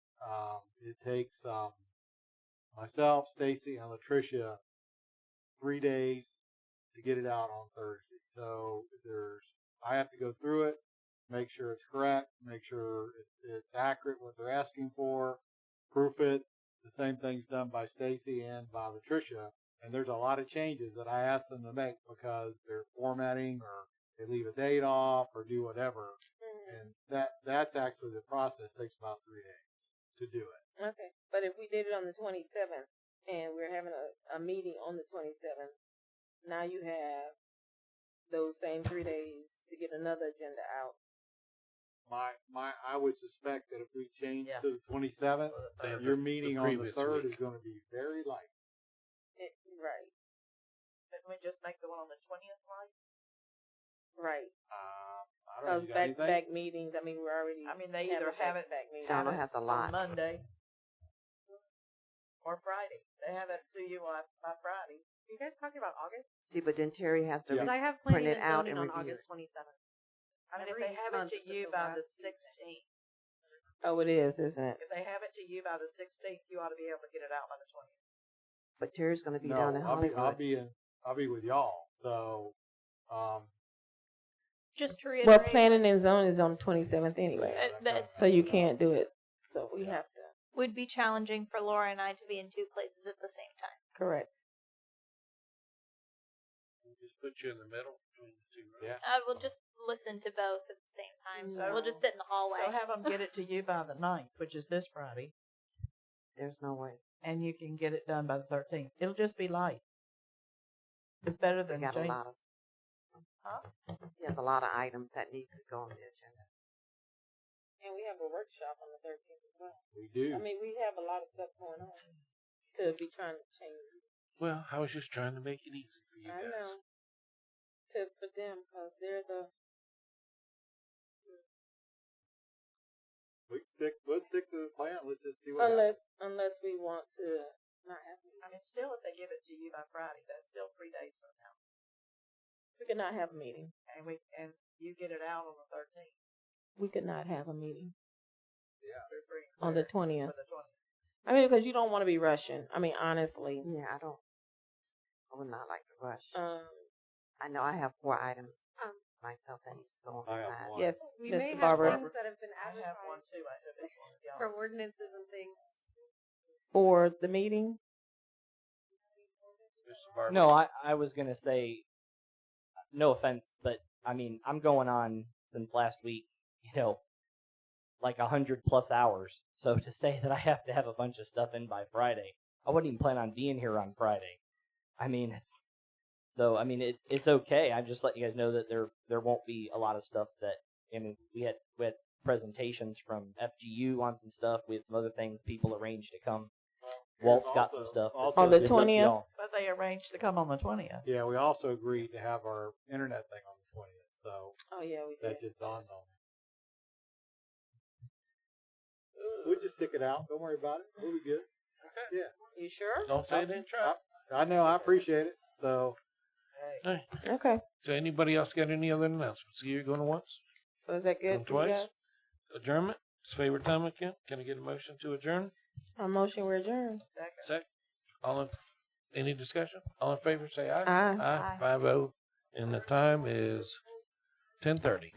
It takes myself, Stacy, and Latricia 3 days to get it out on Thursday. So I have to go through it, make sure it's correct, make sure it's accurate what they're asking for, proof it. The same thing's done by Stacy and by Latricia. And there's a lot of changes that I ask them to make because they're formatting or they leave a date off or do whatever. And that's actually the process. It takes about 3 days to do it. Okay. But if we did it on the 27th and we're having a meeting on the 27th, now you have those same 3 days to get another agenda out. I would suspect that if we change to the 27th, your meeting on the 3rd is going to be very light. Right. Couldn't we just make the one on the 20th light? Right. I don't know. Because back-to-back meetings, I mean, we're already. I mean, they either have it Donald has a lot. on Monday or Friday. They have it to you by Friday. Are you guys talking about August? See, but then Terry has to Because I have print planning it and out zoning and on review August 27th. I mean, if Every they have it month to it's you the by the last Tuesday. 16th, Oh, it is, isn't it? if they have it to you by the 16th, you ought to be able to get it out by the 20th. But Terry's going to be No, down in Hollywood. I'll be with y'all. So, Just to reiterate. Well, planning and zoning is on the 27th anyway. That's So you can't do it. So we have to. would be challenging for Laura and I to be in two places at the same time. Correct. We'll just put you in the middle between the two. Right? Yeah. I will just listen to both at the same time. So we'll just sit in the hallway. So have them get it to you by the 9th, which is this Friday, There's no way. and you can get it done by the 13th. It'll just be light. It's better They than got a change. lot of. He has a lot of items that needs to go on the agenda. And we have a workshop on the 13th as well. We do. I mean, we have a lot of stuff going on to be trying to change. Well, I was just trying to make it easy for you I guys. know. For them, because they're the. Let's stick to the plan. Let's just see what happens. Unless we want to not have. I mean, still, if they give it to you by Friday, that's still 3 days from now. We could not have a meeting. And you get it out on the 13th. We could not have a meeting Yeah. on the 20th. For the 20th. I mean, because you don't want to be rushing. I mean, honestly. Yeah, I would not like to rush. Um. I know I have 4 items myself that needs to go on the I have side. one. Yes, We may Mr. have Barber. things that have been I have one advertised too. I took this one. Yeah. for ordinances and things. For the meeting. Mr. Barber. No, I was gonna say, no offense, but I mean, I'm going on since last week, like 100+ hours. So to say that I have to have a bunch of stuff in by Friday, I wouldn't even plan on being here on Friday. I mean, it's okay. I just let you guys know that there won't be a lot of stuff that. I mean, we had presentations from FGU on some stuff. We had some other things. People arranged to come. Walt's got some stuff. On the It's up to 20th? y'all. But they arranged to come on the 20th. Yeah, we also agreed to have our internet thing on the 20th. So Oh yeah, we that did. just dawned on me. We'll just stick it out. Don't worry about it. We'll be good. Yeah. You sure? Don't say it didn't try. I know, I appreciate it. So, Hey. Okay. So anybody else got any other announcements? You're going once? So is that Going good for you twice? guys? Adjournment? It's favorite time again? Can I get a motion to adjourn? A motion, we're adjourned. Second. Any discussion? All in favor, say aye. Aye. Aye. 5-0. And the time is 10:30.